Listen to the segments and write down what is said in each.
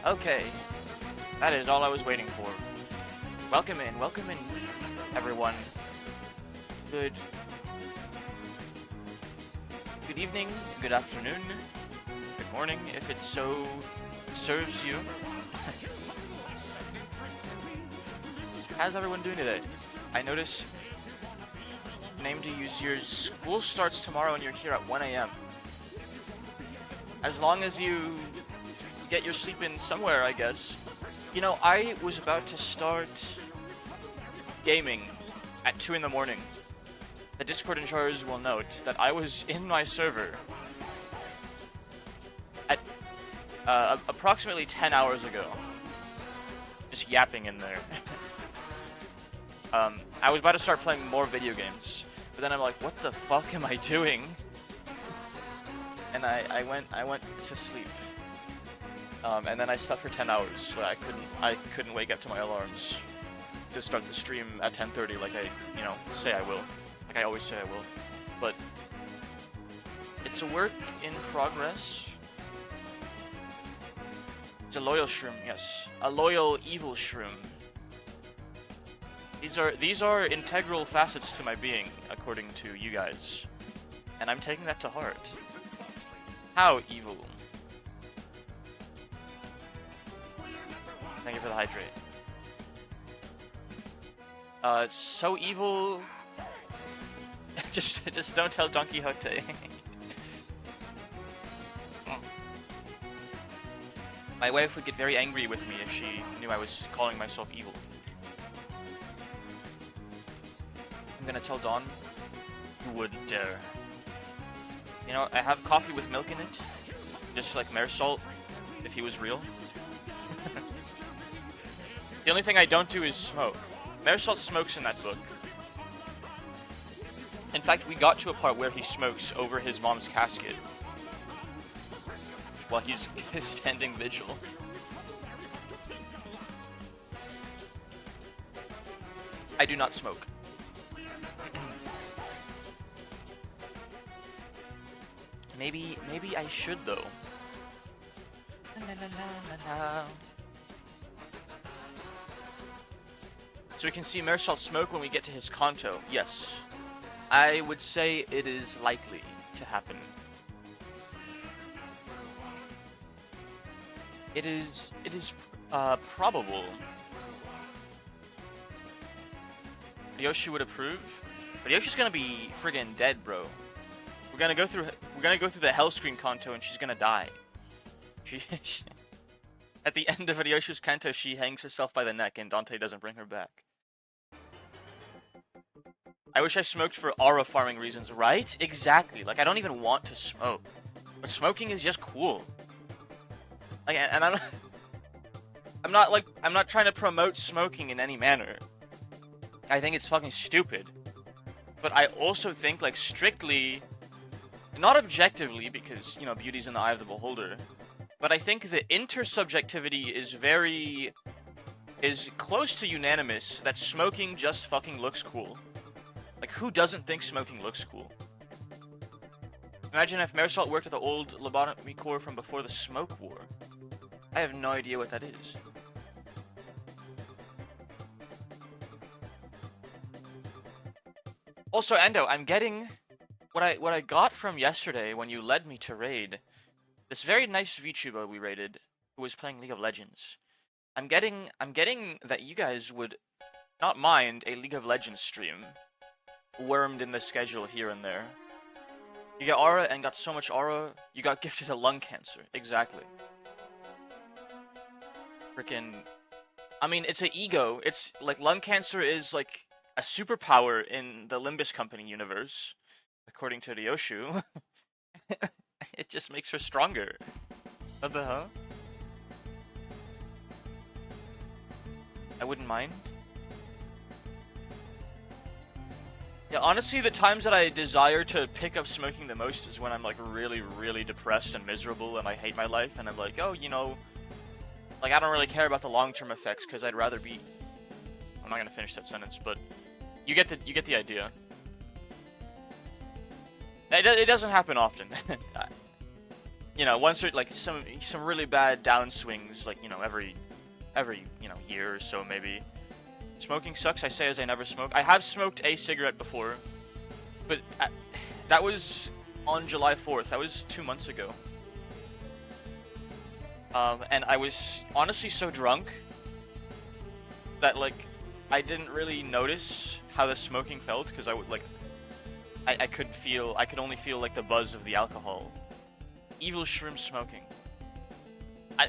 Okay, that is all I was waiting for. Welcome in, everyone. Good evening, good afternoon, good morning, if it so serves you. How's everyone doing today? I notice name to use your school starts tomorrow and you're here at 1 a.m. As long as you get your sleep in somewhere, I guess. You know, I was about to start gaming at 2 in the morning. The Discord in charge will note that I was in my server at approximately 10 hours ago. Just yapping in there. I was about to start playing more video games, but then I'm like, what the fuck am I doing? And I went to sleep. And then I slept for 10 hours, so I couldn't wake up to my alarms to start the stream at 10:30 like I, say I will. Like I always say I will. But it's a work in progress. It's a loyal shroom, yes. A loyal evil shroom. These are integral facets to my being, according to you guys. And I'm taking that to heart. How evil? Thank you for the hydrate. It's so evil. just don't tell Don Quixote. My wife would get very angry with me if she knew I was calling myself evil. I'm gonna tell Dawn. Who would dare? You know, I have coffee with milk in it, just like Marisol, if he was real. The only thing I don't do is smoke. Marisol smokes in that book. In fact, we got to a part where he smokes over his mom's casket while he's standing vigil. I do not smoke. Maybe I should though. La, la, la, la, la. So we can see Marisol smoke when we get to his Kanto. Yes. I would say it is likely to happen. It is probable. Yoshi would approve, but Yoshi's gonna be friggin' dead, bro. We're gonna go through the hell screen Kanto and she's gonna die. At the end of Yoshi's Kanto, she hangs herself by the neck and Dante doesn't bring her back. I wish I smoked for aura farming reasons, right? Exactly. Like, I don't even want to smoke. But smoking is just cool. Like, and I'm not trying to promote smoking in any manner. I think it's fucking stupid. But I also think, like, strictly, not objectively, because, you know, beauty's in the eye of the beholder, but I think the intersubjectivity is close to unanimous that smoking just fucking looks cool. Like, who doesn't think smoking looks cool? Imagine if Marisol worked at the old lobotomy core from before the smoke war. I have no idea what that is. Also, Endo, I'm getting what I got from yesterday when you led me to raid. This very nice VTuber we raided, who was playing League of Legends. I'm getting that you guys would not mind a League of Legends stream wormed in the schedule here and there. You get aura and got so much aura, you got gifted a lung cancer. Exactly. Frickin'. I mean, it's an ego. It's like lung cancer is like a superpower in the Limbus Company universe, according to Ryoshu. It just makes her stronger. What the hell? I wouldn't mind. Yeah, honestly, the times that I desire to pick up smoking the most is when I'm like really, really depressed and miserable and I hate my life and I'm like, oh, you know, like I don't really care about the long-term effects because I'd rather be... I'm not gonna finish that sentence, but you get the idea. It doesn't happen often. You know, once or like some really bad downswings, like, you know, every you know, year or so maybe. Smoking sucks, I say as I never smoke. I have smoked a cigarette before, but that was on July 4th. That was 2 months ago. And I was honestly so drunk that, like, I didn't really notice how the smoking felt, because I would, like, I could only feel, like, the buzz of the alcohol. Evil shroom smoking.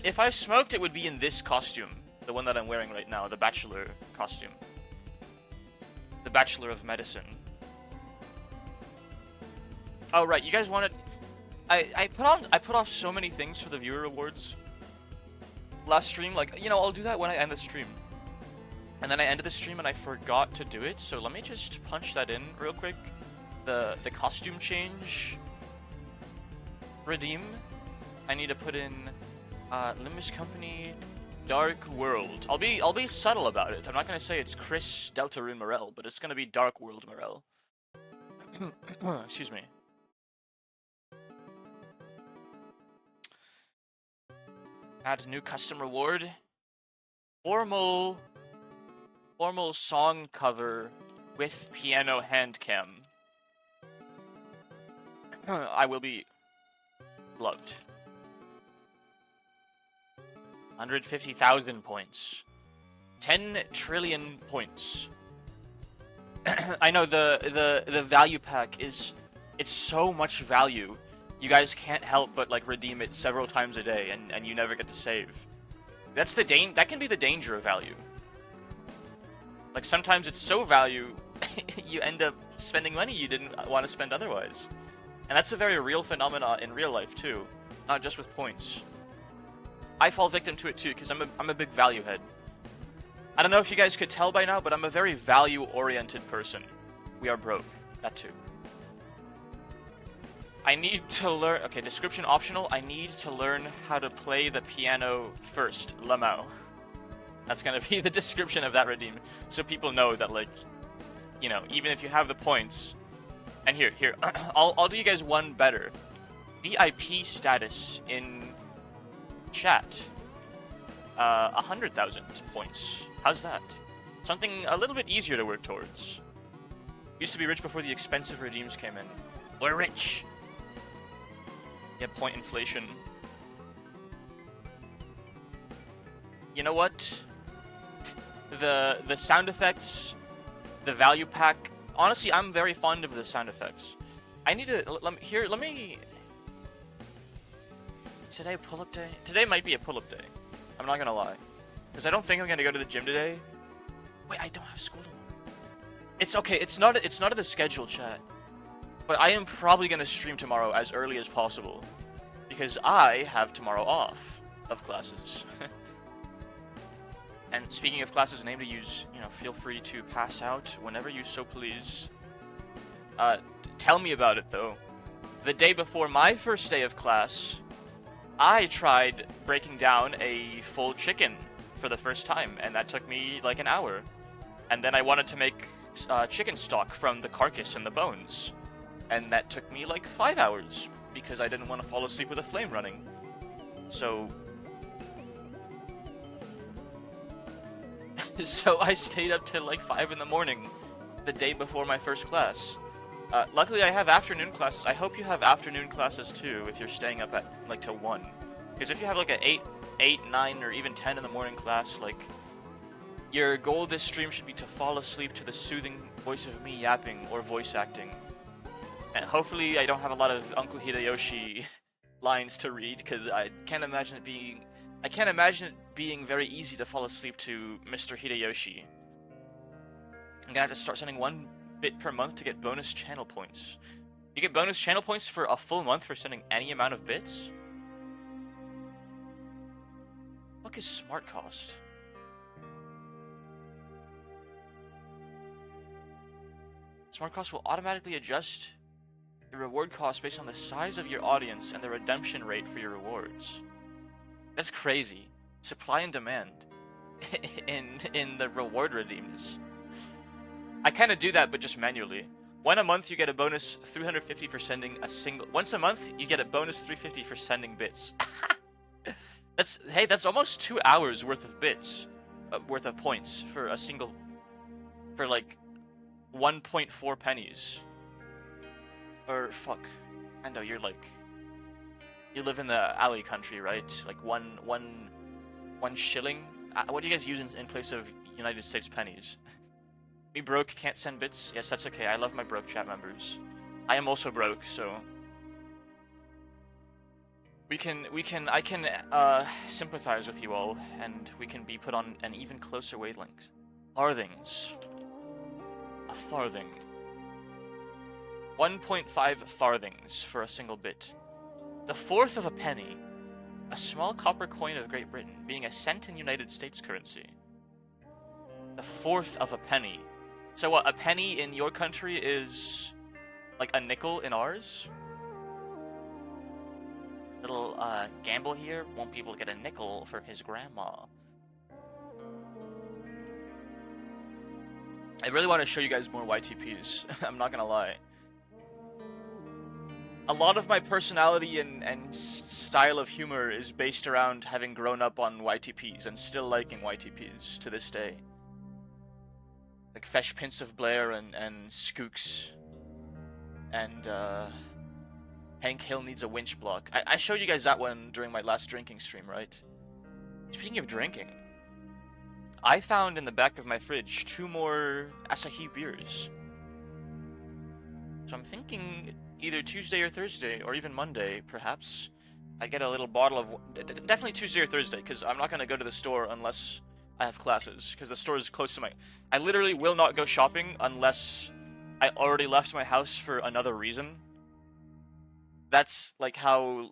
If I smoked, it would be in this costume. The one that I'm wearing right now, the Bachelor costume. The Bachelor of Medicine. Oh, right, you guys wanted... I put off so many things for the viewer awards last stream. Like, you know, I'll do that when I end the stream. And then I ended the stream and I forgot to do it, so let me just punch that in real quick. The costume change. Redeem. I need to put in Limbus Company... Dark World. I'll be subtle about it. I'm not gonna say it's Chris Deltarune Morel, but it's gonna be Dark World Morel. Excuse me. Add new custom reward. Formal song cover with piano hand cam. I will be loved. 150,000 points. 10 trillion points. I know the value pack it's so much value. You guys can't help but like redeem it several times a day and you never get to save. That's that can be the danger of value. Like sometimes it's so value you end up spending money you didn't want to spend otherwise. And that's a very real phenomena in real life too, not just with points. I fall victim to it too, because I'm a big value head. I don't know if you guys could tell by now, but I'm a very value-oriented person. We are broke. That too. I need to learn. Okay, description optional. I need to learn how to play the piano first. Lamau. That's gonna be the description of that redeem, so people know that, like, you know, even if you have the points. And here, I'll do you guys one better. VIP status in chat. 100,000 points. How's that? Something a little bit easier to work towards. Used to be rich before the expensive redeems came in. We're rich. Yeah, point inflation. You know what? The sound effects, the value pack. Honestly, I'm very fond of the sound effects. I need to let me. Today pull-up day. Today might be a pull-up day. I'm not gonna lie, because I don't think I'm gonna go to the gym today. Wait, I don't have school tomorrow. It's okay. It's not in the schedule, chat. But I am probably gonna stream tomorrow as early as possible, because I have tomorrow off of classes. And speaking of classes and aim to use, you know, feel free to pass out whenever you so please. Tell me about it though. The day before my first day of class, I tried breaking down a full chicken for the first time, and that took me like an hour. And then I wanted to make chicken stock from the carcass and the bones, and that took me like 5 hours because I didn't want to fall asleep with a flame running. So I stayed up till like 5 in the morning the day before my first class. Luckily I have afternoon classes. I hope you have afternoon classes too if you're staying up at like till 1. Because if you have like an 8, 9, or even 10 in the morning class, like, your goal this stream should be to fall asleep to the soothing voice of me yapping or voice acting. And hopefully I don't have a lot of Uncle Hideyoshi lines to read, because I can't imagine it being very easy to fall asleep to Mr. Hideyoshi. I'm gonna have to start sending 1 bit per month to get bonus channel points. You get bonus channel points for a full month for sending any amount of bits? What is smart cost? Smart cost will automatically adjust your reward cost based on the size of your audience and the redemption rate for your rewards. That's crazy. Supply and demand in the reward redeems. I kind of do that, but just manually. Once a month, you get a bonus 350 for sending a single. Once a month, you get a bonus 350 for sending bits. That's almost 2 hours worth of bits, worth of points for a single, for like 1.4 pennies. Or fuck, I know you live in the alley country, right? Like one shilling. What do you guys use in place of United States pennies? Me broke, can't send bits. Yes, that's okay. I love my broke chat members. I am also broke, so I can sympathize with you all, and we can be put on an even closer wavelength. Farthings. A farthing. 1.5 farthings for a single bit. The fourth of a penny. A small copper coin of Great Britain, being a cent in United States currency. The fourth of a penny. So what, a penny in your country is like a nickel in ours? Little gamble here, won't be able to get a nickel for his grandma. I really want to show you guys more YTPs, I'm not gonna lie. A lot of my personality and style of humor is based around having grown up on YTPs and still liking YTPs to this day. Like Fesh Prince of Blair and Skooks. And Hank Hill Needs a Winch Block. I showed you guys that one during my last drinking stream, right? Speaking of drinking, I found in the back of my fridge 2 more Asahi beers. So I'm thinking either Tuesday or Thursday, or even Monday, perhaps, I get a little bottle of... Definitely Tuesday or Thursday, because I'm not going to go to the store unless I have classes, because the store is close to my... I literally will not go shopping unless I already left my house for another reason. That's, like, how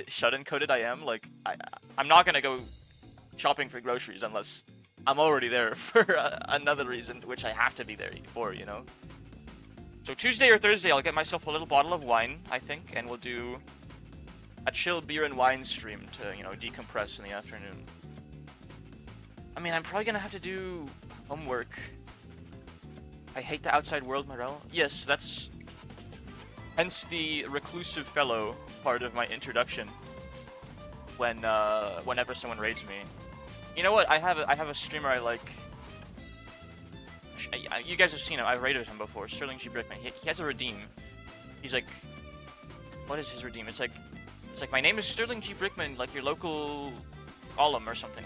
shut-in-coded I am. Like, I'm not going to go shopping for groceries unless I'm already there for another reason, which I have to be there for, you know? So Tuesday or Thursday, I'll get myself a little bottle of wine, I think, and we'll do a chill beer and wine stream to, you know, decompress in the afternoon. I mean, I'm probably gonna have to do homework. I hate the outside world, Morel. Yes, that's hence the reclusive fellow part of my introduction. Whenever someone raids me, you know what? I have a streamer I like. You guys have seen him. I've raided him before. Sterling G. Brickman. He has a redeem. He's like, what is his redeem? It's like my name is Sterling G. Brickman, like your local column or something.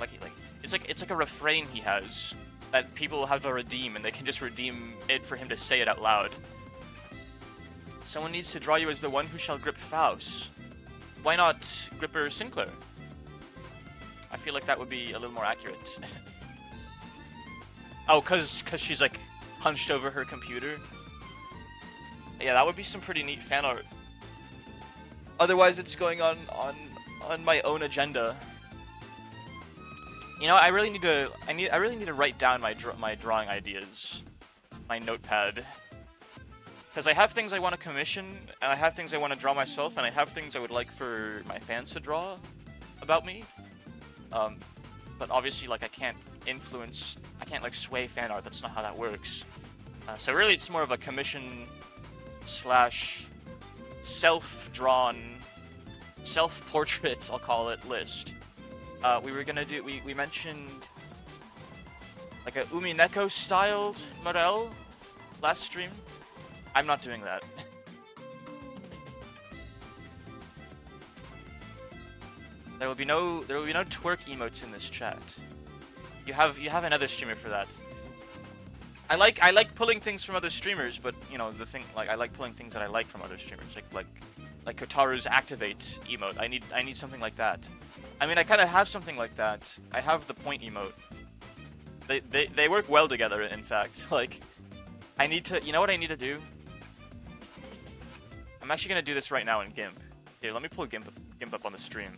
It's like a refrain he has that people have to redeem, and they can just redeem it for him to say it out loud. Someone needs to draw you as the one who shall grip Faust. Why not Gripper Sinclair? I feel like that would be a little more accurate. Oh, cause she's like hunched over her computer. Yeah, that would be some pretty neat fan art. Otherwise, it's going on my own agenda. You know, I really need to write down my drawing ideas, my notepad. Because I have things I want to commission, and I have things I want to draw myself, and I have things I would like for my fans to draw about me. But obviously, like, I can't like sway fan art. That's not how that works. So really, it's more of a commission slash self-drawn, self-portraits, I'll call it, list. We were gonna do, we mentioned like a Umineko styled Morel last stream. I'm not doing that. There will be no twerk emotes in this chat. You have another streamer for that. I like pulling things from other streamers, but you know the thing, like I like pulling things that I like from other streamers, like Kotaru's activate emote. I need something like that. I mean, I kind of have something like that. I have the point emote. They work well together, in fact. Like, I need to, you know what I need to do? I'm actually gonna do this right now in GIMP. Here, let me pull GIMP up on the stream.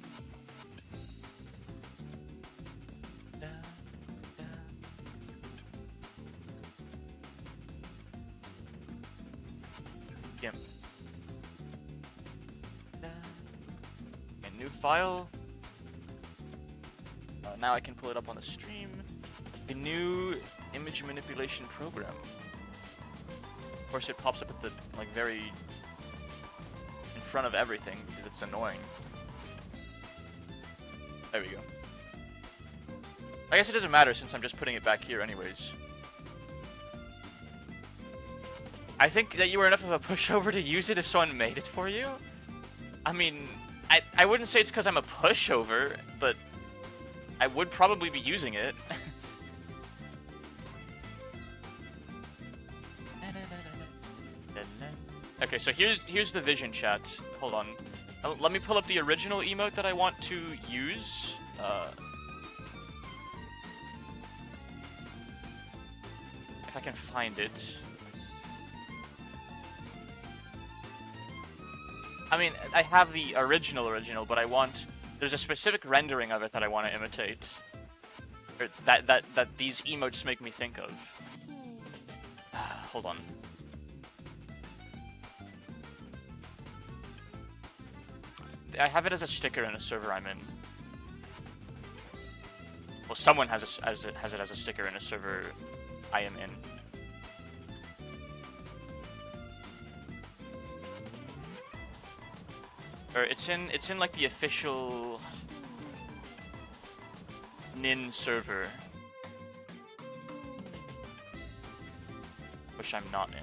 GIMP. A new file. Now I can pull it up on the stream. A new image manipulation program. Of course, it pops up at the like very in front of everything because it's annoying. There we go. I guess it doesn't matter since I'm just putting it back here anyways. I think that you were enough of a pushover to use it if someone made it for you. I mean, I wouldn't say it's because I'm a pushover, but I would probably be using it. Okay, so here's the vision chat. Hold on. Let me pull up the original emote that I want to use. If I can find it. I mean, I have the original, but I want... There's a specific rendering of it that I want to imitate. Or that these emotes make me think of. Hold on. I have it as a sticker in a server I'm in. Well, someone has it as a sticker in a server I am in. Or it's in like the official Nin server, which I'm not in.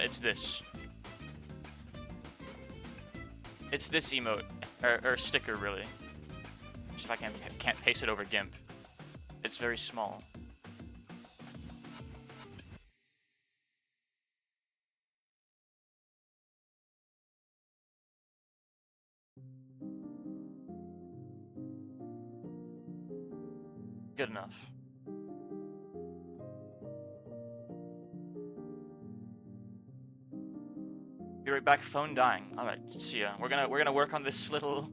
It's this. It's this emote, or sticker, really. Just if I can't paste it over GIMP. It's very small. Good enough. Be right back. Phone dying. All right, see ya. We're gonna work on this little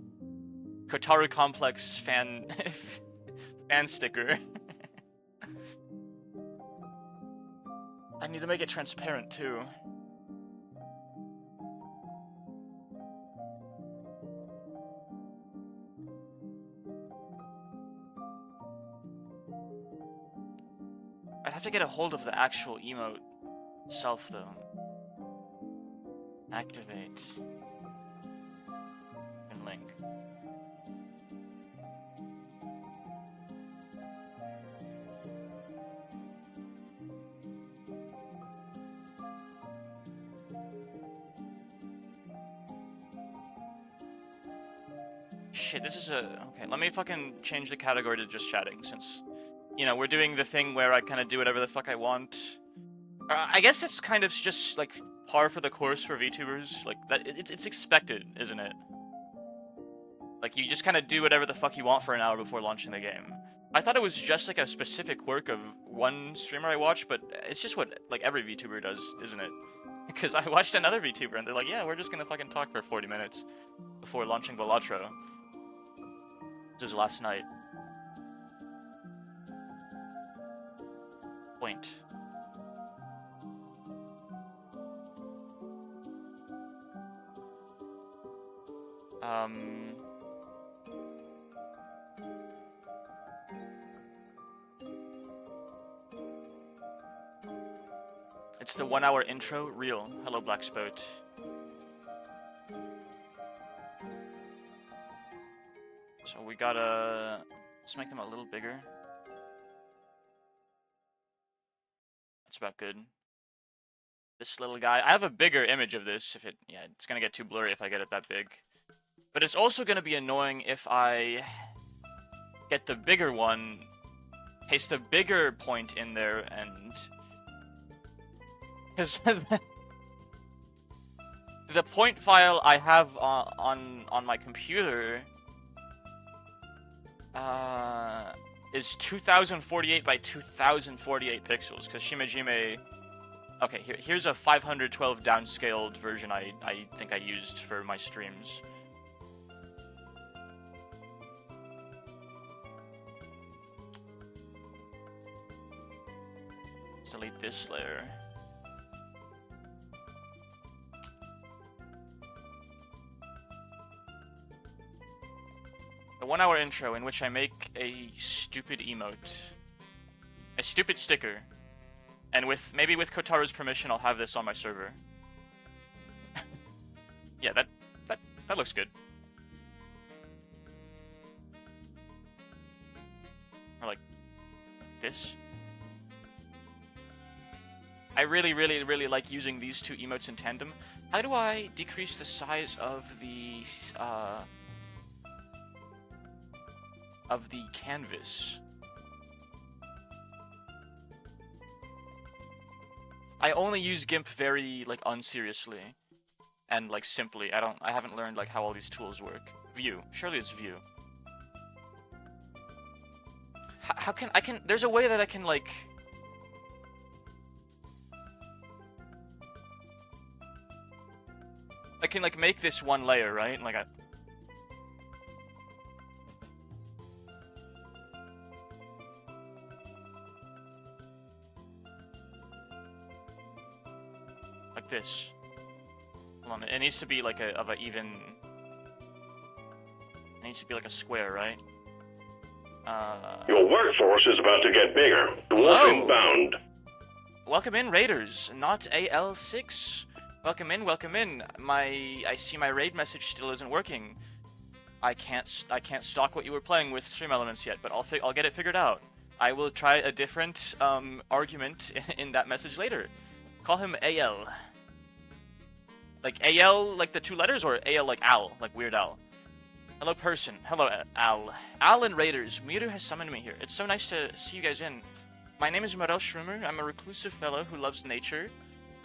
Kotaru Complex fan fan sticker. I need to make it transparent too. I'd have to get a hold of the actual emote itself, though. Activate. And link. Shit, this is a... Okay, let me fucking change the category to just chatting, since... You know, we're doing the thing where I kind of do whatever the fuck I want. I guess it's kind of just, like, par for the course for VTubers. Like, that it's expected, isn't it? Like, you just kind of do whatever the fuck you want for an hour before launching the game. I thought it was just, like, a specific quirk of one streamer I watch, but it's just what, like, every VTuber does, isn't it? Because I watched another VTuber, and they're like, yeah, we're just gonna fucking talk for 40 minutes before launching Balatro. This was last night. Point. It's the 1 hour intro, real. Hello, Black Spout. So we gotta... Let's make them a little bigger. That's about good. This little guy... I have a bigger image of this if it... Yeah, it's gonna get too blurry if I get it that big. But it's also gonna be annoying if I get the bigger one, paste a bigger point in there, and... Because the point file I have on my computer is 2048 by 2048 pixels. Because Shimejime, okay, here's a 512 downscaled version I think I used for my streams. Let's delete this layer. A 1 hour intro in which I make a stupid emote. A stupid sticker. And maybe with Kotaru's permission I'll have this on my server. Yeah, that looks good. Or like this. I really like using these two emotes in tandem. How do I decrease the size of the canvas? I only use GIMP very, like, unseriously. And, like, simply. I haven't learned, like, how all these tools work. View. Surely it's view. How can... There's a way that I can, like... I can, like, make this one layer, right? Like, like this. Hold on, it needs to be like it needs to be like a square, right? Your workforce is about to get bigger. Dwarf inbound. Welcome in, Raiders, not AL6. Welcome in, welcome in. I see my raid message still isn't working. I can't stalk what you were playing with Stream Elements yet, but I'll get it figured out. I will try a different argument in that message later. Call him AL. Like AL, like the two letters, or AL like Al, like Weird Al? Hello, person. Hello, Al. Al and Raiders. Miru has summoned me here. It's so nice to see you guys in. My name is Morel Shroomer. I'm a reclusive fellow who loves nature.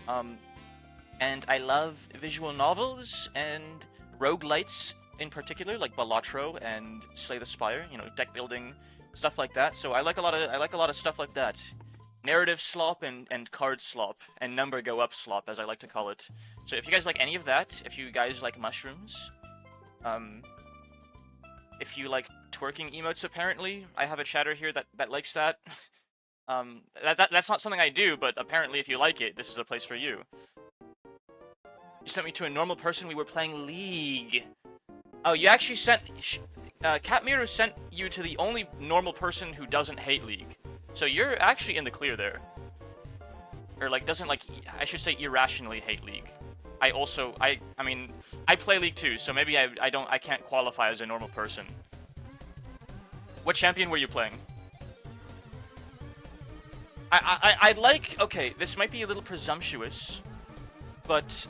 And I love visual novels and roguelites in particular, like Balatro and Slay the Spire. You know, deck building, stuff like that. So I like a lot of stuff like that. narrative slop and card slop, and number go up slop, as I like to call it. So if you guys like any of that, if you guys like mushrooms, if you like twerking emotes, apparently, I have a chatter here that likes that. That's not something I do, but apparently if you like it, this is a place for you. You sent me to a normal person, we were playing League. Oh, you actually sent... Catmiro sent you to the only normal person who doesn't hate League. So you're actually in the clear there. Or, like, doesn't, like... I should say irrationally hate League. I also... I mean, I play League too, so maybe I can't qualify as a normal person. What champion were you playing? I'd like... Okay, this might be a little presumptuous, but...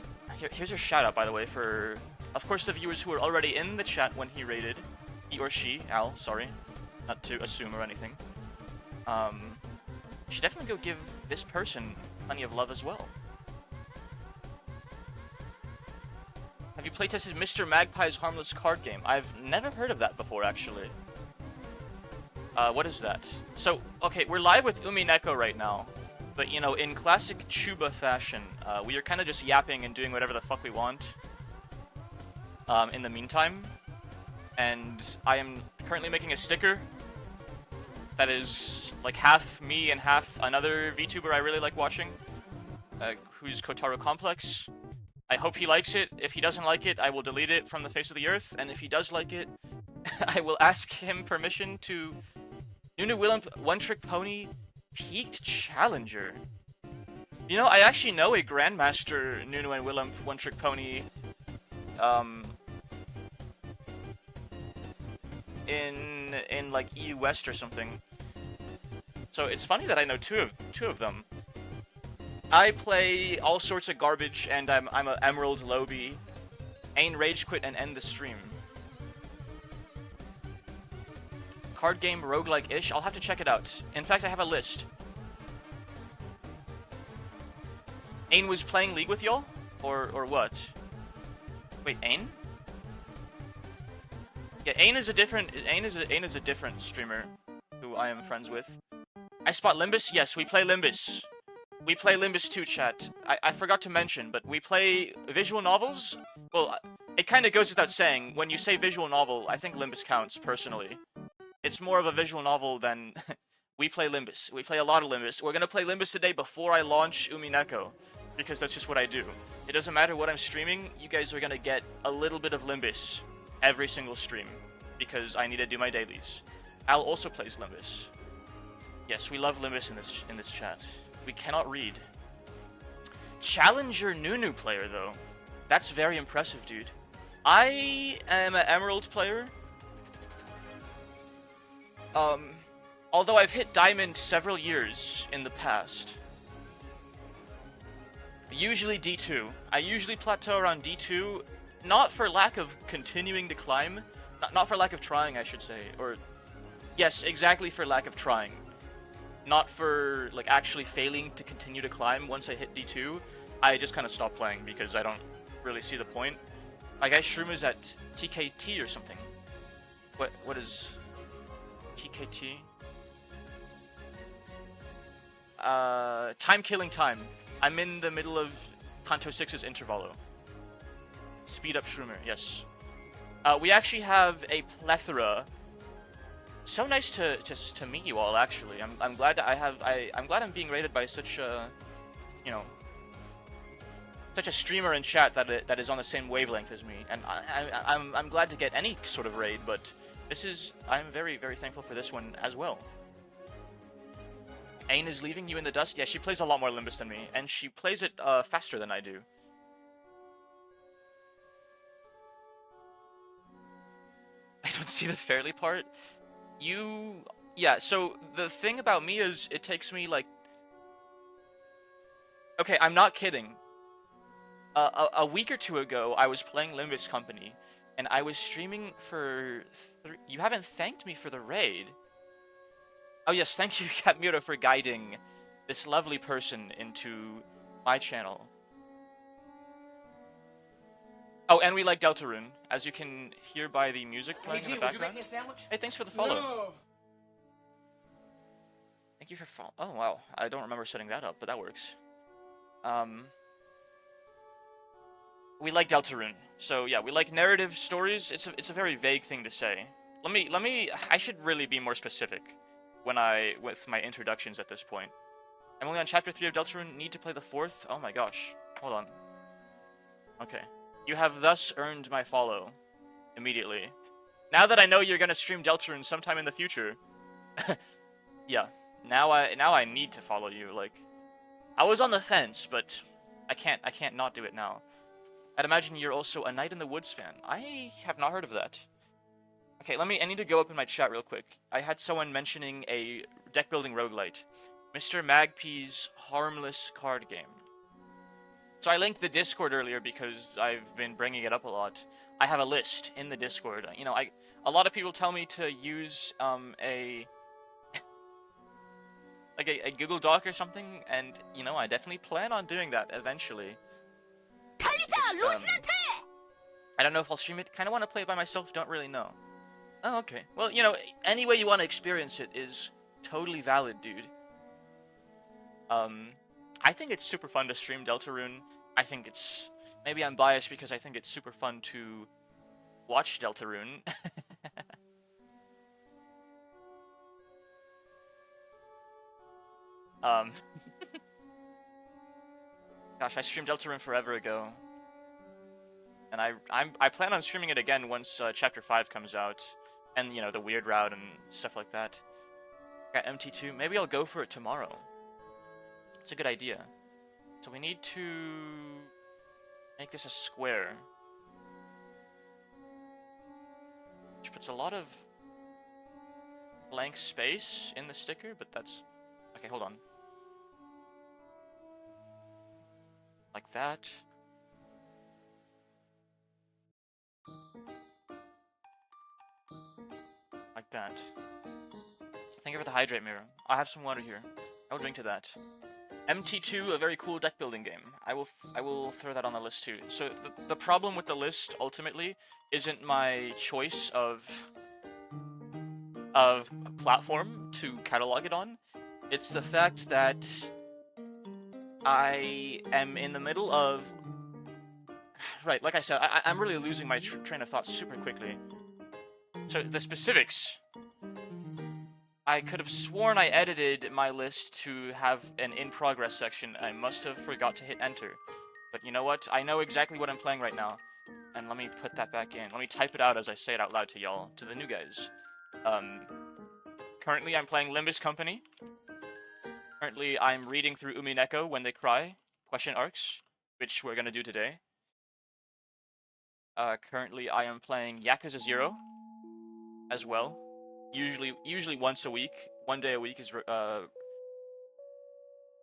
Here's a shout-out, by the way, for... Of course, the viewers who were already in the chat when he raided. He or she. Al, sorry. Not to assume or anything. You should definitely go give this person plenty of love as well. Have you playtested Mr. Magpie's Harmless card game? I've never heard of that before, actually. What is that? So, okay, we're live with Umineko right now. But, you know, in classic Chuba fashion, we are kind of just yapping and doing whatever the fuck we want. In the meantime. And I am currently making a sticker that is like half me and half another VTuber I really like watching, who's Kotaro Complex. I hope he likes it. If he doesn't like it, I will delete it from the face of the earth. And if he does like it, I will ask him permission to... Nunu Willimp, One Trick Pony, Peaked Challenger. You know, I actually know a Grandmaster Nunu and Willimp, One Trick Pony, in like EU West or something. So it's funny that I know two of them. I play all sorts of garbage, and I'm a Emerald Lobby. Ain rage quit and end the stream. Card game roguelike-ish. I'll have to check it out. In fact, I have a list. Ain was playing League with y'all, or what? Wait, Ain? Yeah, Ain is a different streamer who I am friends with. I spot Limbus. Yes, we play Limbus. We play Limbus too, chat. I forgot to mention, but we play visual novels. Well, it kind of goes without saying. When you say visual novel, I think Limbus counts, personally. It's more of a visual novel than... We play Limbus. We play a lot of Limbus. We're gonna play Limbus today before I launch Umineko, because that's just what I do. It doesn't matter what I'm streaming, you guys are gonna get a little bit of Limbus every single stream, because I need to do my dailies. Al also plays Limbus. Yes, we love Limbus in this chat. We cannot read. Challenger Nunu player, though. That's very impressive, dude. I am an Emerald player. Although I've hit Diamond several years in the past. Usually D2. I usually plateau around D2, not for lack of continuing to climb. Not for lack of trying, I should say. Or, yes, exactly for lack of trying. Not for, like, actually failing to continue to climb once I hit D2. I just kind of stop playing because I don't really see the point. My guy Shroom is at TKT or something. What is TKT? Time killing time. I'm in the middle of Kanto 6's Intervalo. Speed up Shroomer, yes. We actually have a plethora. So nice to meet you all. Actually, I'm glad that I'm glad I'm being rated by such a, you know, such a streamer in chat that is on the same wavelength as me. And I'm glad to get any sort of raid, but I'm very thankful for this one as well. Ain is leaving you in the dust. Yeah, she plays a lot more Limbus than me, and she plays it faster than I do. I don't see the fairly part. Yeah, so the thing about me is it takes me like... Okay, I'm not kidding. A week or two ago, I was playing Limbus Company, and I was streaming for... You haven't thanked me for the raid. Oh yes, thank you, Catmura, for guiding this lovely person into my channel. Oh, and we like Deltarune, as you can hear by the music playing in the background. Would you make me a sandwich? Hey, thanks for the follow. No. Thank you for follow. Oh wow, I don't remember setting that up, but that works. We like Deltarune, so yeah, we like narrative stories. It's a very vague thing to say. Let me. I should really be more specific with my introductions at this point. I'm only on chapter 3 of Deltarune. Need to play the 4th. Oh my gosh. Hold on. Okay. You have thus earned my follow immediately. Now that I know you're gonna stream Deltarune sometime in the future, yeah. Now I need to follow you. Like, I was on the fence, but I can't not do it now. I'd imagine you're also a Night in the Woods fan. I have not heard of that. Okay, I need to go up in my chat real quick. I had someone mentioning a deck building roguelite. Mr. Magpie's harmless card game. So I linked the Discord earlier because I've been bringing it up a lot. I have a list in the Discord. You know, a lot of people tell me to use a Google Doc or something, and you know, I definitely plan on doing that eventually. Just, I don't know if I'll stream it. Kind of want to play it by myself. Don't really know. Oh, okay. Well, you know, any way you want to experience it is totally valid, dude. I think it's super fun to stream Deltarune. I think it's... Maybe I'm biased because I think it's super fun to watch Deltarune. Gosh, I streamed Deltarune forever ago. And I plan on streaming it again once Chapter 5 comes out. And, you know, the weird route and stuff like that. Got MT2. Maybe I'll go for it tomorrow. It's a good idea. So we need to make this a square. Which puts a lot of blank space in the sticker, but that's... Okay, hold on. Like that. Like that. Thank you for the hydrate mirror. I have some water here. I will drink to that. MT2, a very cool deck building game. I will throw that on the list too. So the problem with the list ultimately isn't my choice of platform to catalog it on. It's the fact that I am in the middle of... Right, like I said, I'm really losing my train of thought super quickly. So the specifics. I could have sworn I edited my list to have an in-progress section. I must have forgot to hit enter. But you know what? I know exactly what I'm playing right now. And let me put that back in. Let me type it out as I say it out loud to y'all, to the new guys. Currently I'm playing Limbus Company. Currently I'm reading through Umineko When They Cry, question arcs, which we're gonna do today. Currently I am playing Yakuza 0 as well. Usually once a week. 1 day a week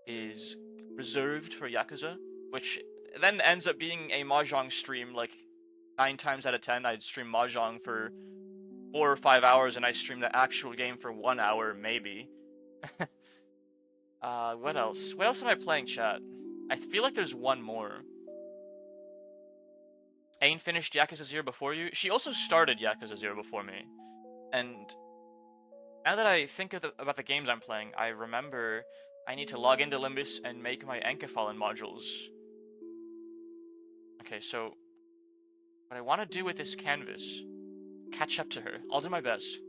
is reserved for Yakuza, which then ends up being a Mahjong stream. Like 9 times out of 10, I'd stream Mahjong for 4 or 5 hours, and I stream the actual game for 1 hour, maybe. What else? What else am I playing, chat? I feel like there's one more. Ain finished Yakuza 0 before you. She also started Yakuza 0 before me. And now that I think about the games I'm playing, I remember I need to log into Limbus and make my Enkephalon modules. Okay, so what I want to do with this canvas, catch up to her. I'll do my best.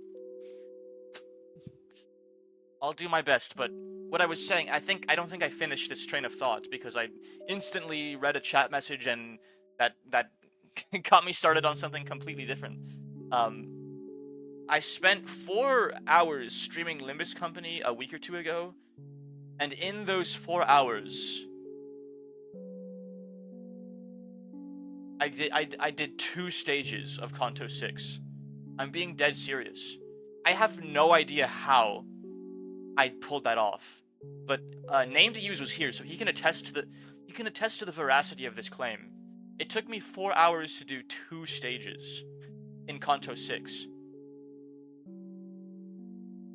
I'll do my best, but what I was saying, I don't think I finished this train of thought because I instantly read a chat message and that got me started on something completely different. I spent 4 hours streaming Limbus Company a week or 2 ago, and in those 4 hours, I did 2 stages of Kanto 6. I'm being dead serious. I have no idea how I pulled that off, but Name to Use was here, so he can attest to the veracity of this claim. It took me 4 hours to do 2 stages in Kanto 6.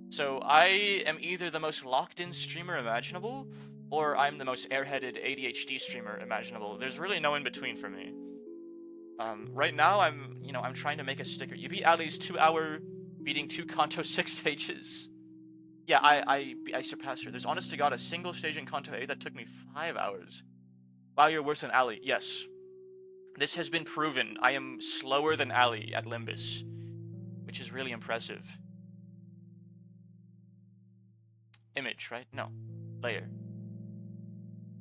So I am either the most locked-in streamer imaginable, or I'm the most airheaded ADHD streamer imaginable. There's really no in-between for me. Right now, I'm trying to make a sticker. You beat Ali's 2 hour beating 2 Kanto 6 stages. Yeah, I surpassed her. There's honest to God a single stage in Kanto 8 that took me 5 hours. Wow, you're worse than Ali. Yes. This has been proven. I am slower than Ali at Limbus, which is really impressive. Image, right? No. Layer.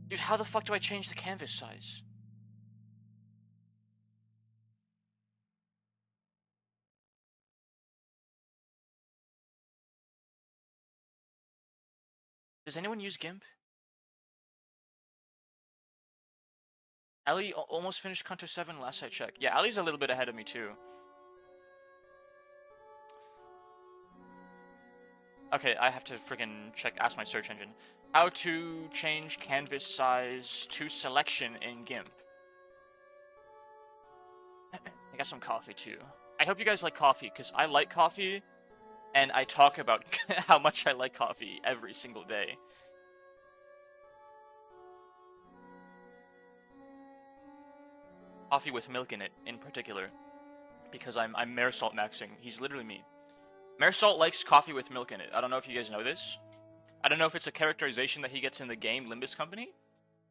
Dude, how the fuck do I change the canvas size? Does anyone use GIMP? Ali almost finished Kanto 7 last I checked. Yeah, Ali's a little bit ahead of me too. Okay, I have to friggin' ask my search engine. How to change canvas size to selection in GIMP. I got some coffee too. I hope you guys like coffee, because I like coffee, and I talk about how much I like coffee every single day. Coffee with milk in it, in particular, because I'm Marisol maxing. He's literally me. Marisol likes coffee with milk in it. I don't know if you guys know this. I don't know if it's a characterization that he gets in the game Limbus Company,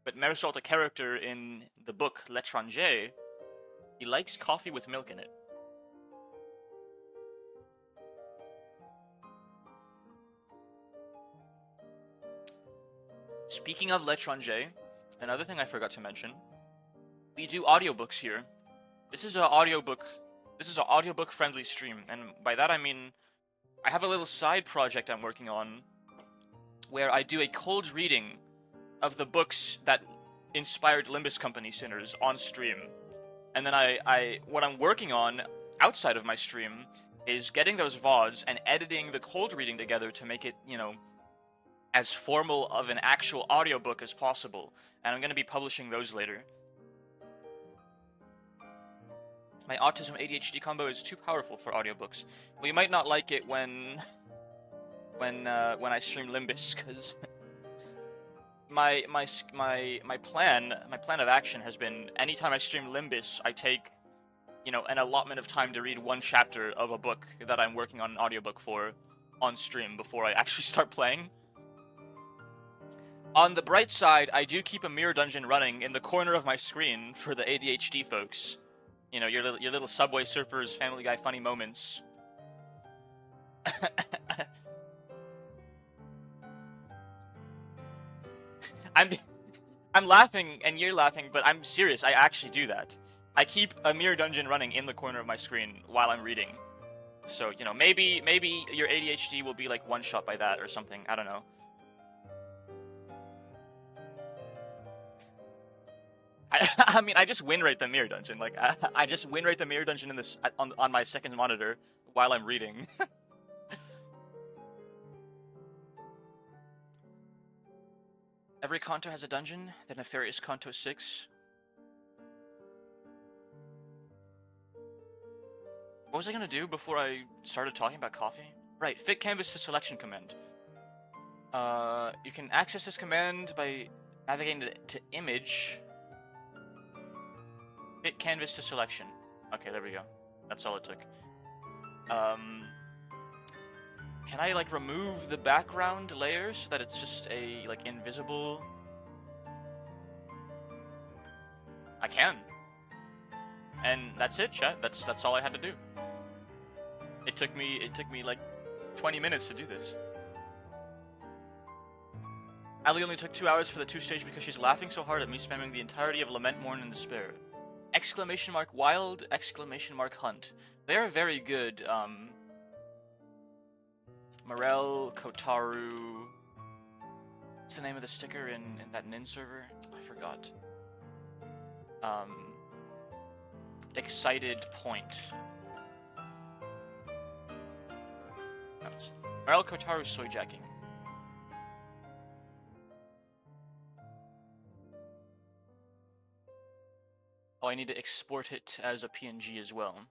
but Marisol, the character in the book L'Étranger, he likes coffee with milk in it. Speaking of L'Étranger, another thing I forgot to mention, we do audiobooks here. This is an audiobook friendly stream, and by that I mean I have a little side project I'm working on where I do a cold reading of the books that inspired Limbus Company sinners on stream. And then what I'm working on outside of my stream is getting those VODs and editing the cold reading together to make it, you know, as formal of an actual audiobook as possible. And I'm going to be publishing those later. My autism ADHD combo is too powerful for audiobooks. Well, you might not like it when I stream Limbus, because my plan of action has been anytime I stream Limbus, I take, you know, an allotment of time to read one chapter of a book that I'm working on an audiobook for on stream before I actually start playing. On the bright side, I do keep a mirror dungeon running in the corner of my screen for the ADHD folks. You know, your little Subway Surfers, Family Guy funny moments. I'm laughing and you're laughing, but I'm serious. I actually do that. I keep a mirror dungeon running in the corner of my screen while I'm reading. So, you know, maybe your ADHD will be like one shot by that or something. I don't know. I mean, I just win rate the mirror dungeon. Like, I just win rate the mirror dungeon in this on my second monitor while I'm reading. Every Kanto has a dungeon, the Nefarious Kanto 6. What was I gonna do before I started talking about coffee? Right, fit canvas to selection command. You can access this command by navigating to image. Fit canvas to selection. Okay, there we go. That's all it took. Can I, like, remove the background layer so that it's just a, like, invisible... I can. And that's it, chat. That's all I had to do. It took me, like, 20 minutes to do this. Ali only took 2 hours for the 2 stage because she's laughing so hard at me spamming the entirety of Lament, Mourn, and Despair. Exclamation mark wild, exclamation mark hunt. They are very good, Morel, Kotaru... What's the name of the sticker in that Nin server? I forgot. Excited Point. Morel, Kotaru, soyjacking. Oh, I need to export it as a PNG as well.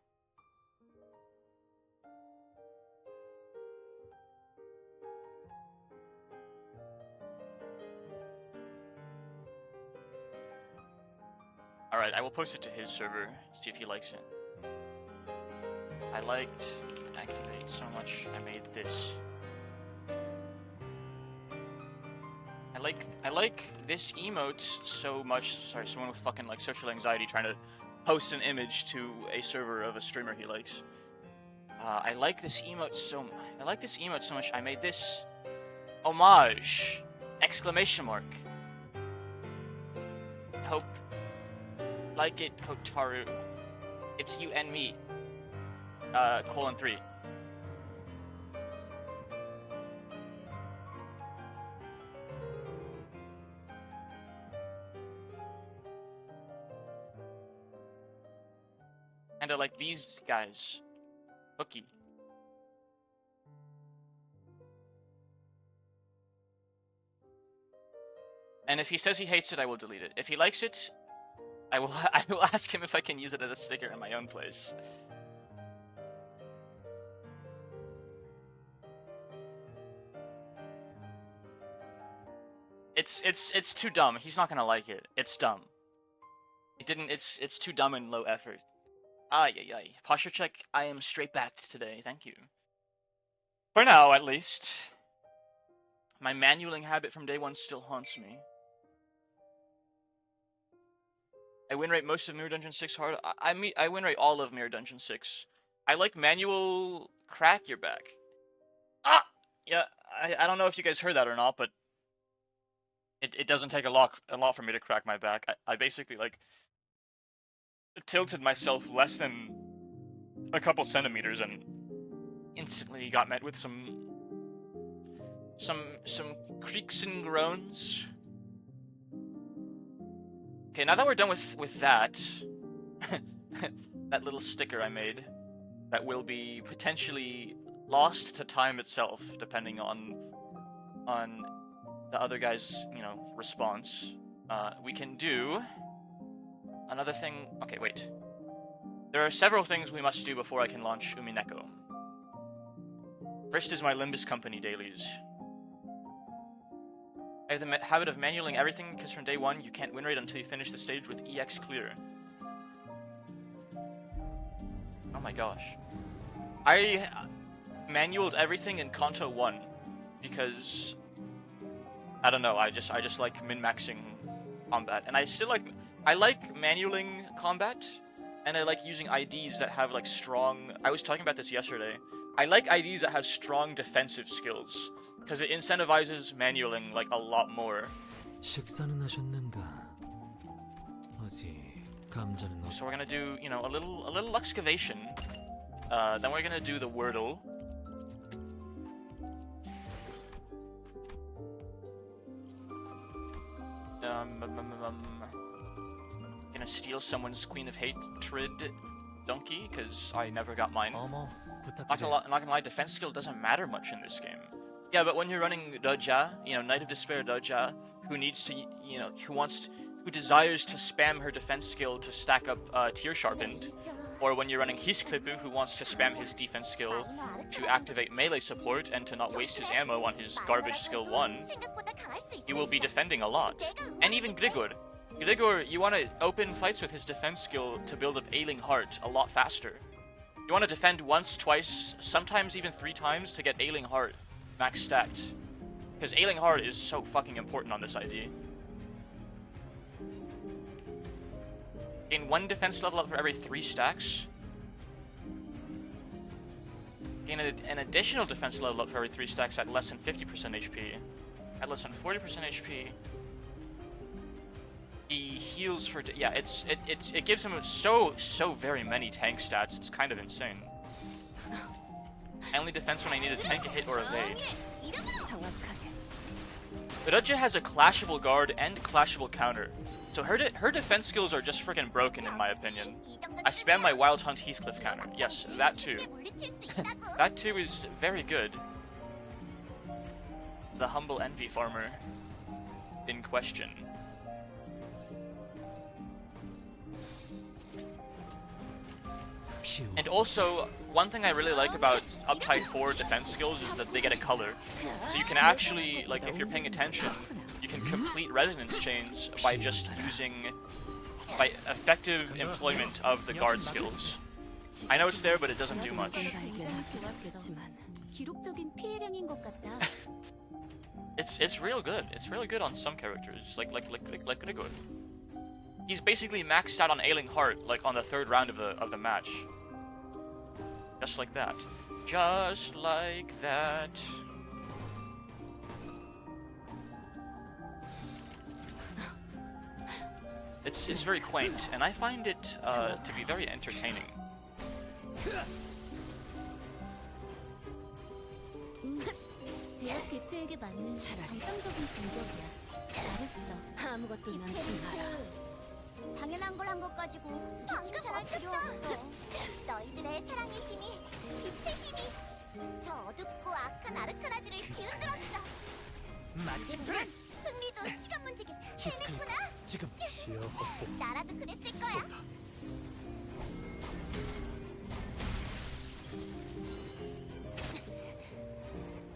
Alright, I will post it to his server, see if he likes it. I liked Activate so much, I made this. I like this emote so much. Sorry, someone with fucking like social anxiety trying to post an image to a server of a streamer he likes. I like this emote so much. I made this homage! Exclamation mark. Hope like it, Kotaru. It's you and me. :3. And I like these guys. Hooky. And if he says he hates it, I will delete it. If he likes it, I will ask him if I can use it as a sticker in my own place. It's too dumb. He's not gonna like it. It's dumb. It's too dumb and low effort. Ay. Posture check. I am straight backed today. Thank you. For now, at least. My manualing habit from day one still haunts me. I win rate most of Mirror Dungeon 6 hard. I win rate all of Mirror Dungeon 6. I like manual crack your back. Yeah, I don't know if you guys heard that or not, but it doesn't take a lot for me to crack my back. I basically like tilted myself less than a couple centimeters and instantly got met with some creaks and groans. Okay, now that we're done with that, that little sticker I made, that will be potentially lost to time itself, depending on the other guy's, response. We can do another thing. Okay, wait. There are several things we must do before I can launch Umineko. First is my Limbus company dailies. I have the habit of manualing everything because from day one you can't win rate until you finish the stage with EX clear. Oh my gosh. I manualed everything in Kanto 1 because I don't know, I just like min-maxing combat. And I like manualing combat, and I like using IDs that have like strong, I was talking about this yesterday. I like IDs that have strong defensive skills, because it incentivizes manualing like a lot more. So we're gonna do, a little excavation. Then we're gonna do the Wordle. Gonna steal someone's Queen of Hatred donkey, because I never got mine. Not gonna lie, defense skill doesn't matter much in this game. Yeah, but when you're running Doja, Knight of Despair Doja, who desires to spam her defense skill to stack up Tier Sharpened, or when you're running Hisclipu, who wants to spam his defense skill to activate melee support and to not waste his ammo on his garbage skill 1, he will be defending a lot. And even Grigor. Grigor, you want to open fights with his defense skill to build up Ailing Heart a lot faster. You want to defend once, twice, sometimes even 3 times to get Ailing Heart max stacked. Because Ailing Heart is so fucking important on this ID. Gain 1 defense level up for every 3 stacks. Gain an additional defense level up for every 3 stacks at less than 50% HP. At less than 40% HP. He heals for... yeah, it gives him so very many tank stats. It's kind of insane. I only defense when I need a tank, a hit, or evade. Uraja has a clashable guard and clashable counter. So her defense skills are just freaking broken in my opinion. I spam my Wild Hunt Heathcliff counter. Yes, that too. That too is very good. The humble envy farmer in question. And also, one thing I really like about Uptype 4 defense skills is that they get a color. So you can actually, like, if you're paying attention, you can complete resonance chains by just by effective employment of the guard skills. I know it's there, but it doesn't do much. It's real good. It's really good on some characters, like Grigor. He's basically maxed out on Ailing Heart, like on the 3rd round of the match. Just like that. Just like that. It's very quaint, and I find it to be very entertaining. 제약 개체에게 맞는 정상적인 공격이야. 잘했어. 아무것도 남지 마라. 당연한 걸 한 것 가지고 굳이 칭찬할 필요 없어. 너희들의 사랑의 힘이, 빛의 힘이 저 어둡고 악한 아르카나들을 기울들었어. 마침내 승리도 시간 문제긴 해냈구나. 지금 나라도 그랬을 거야.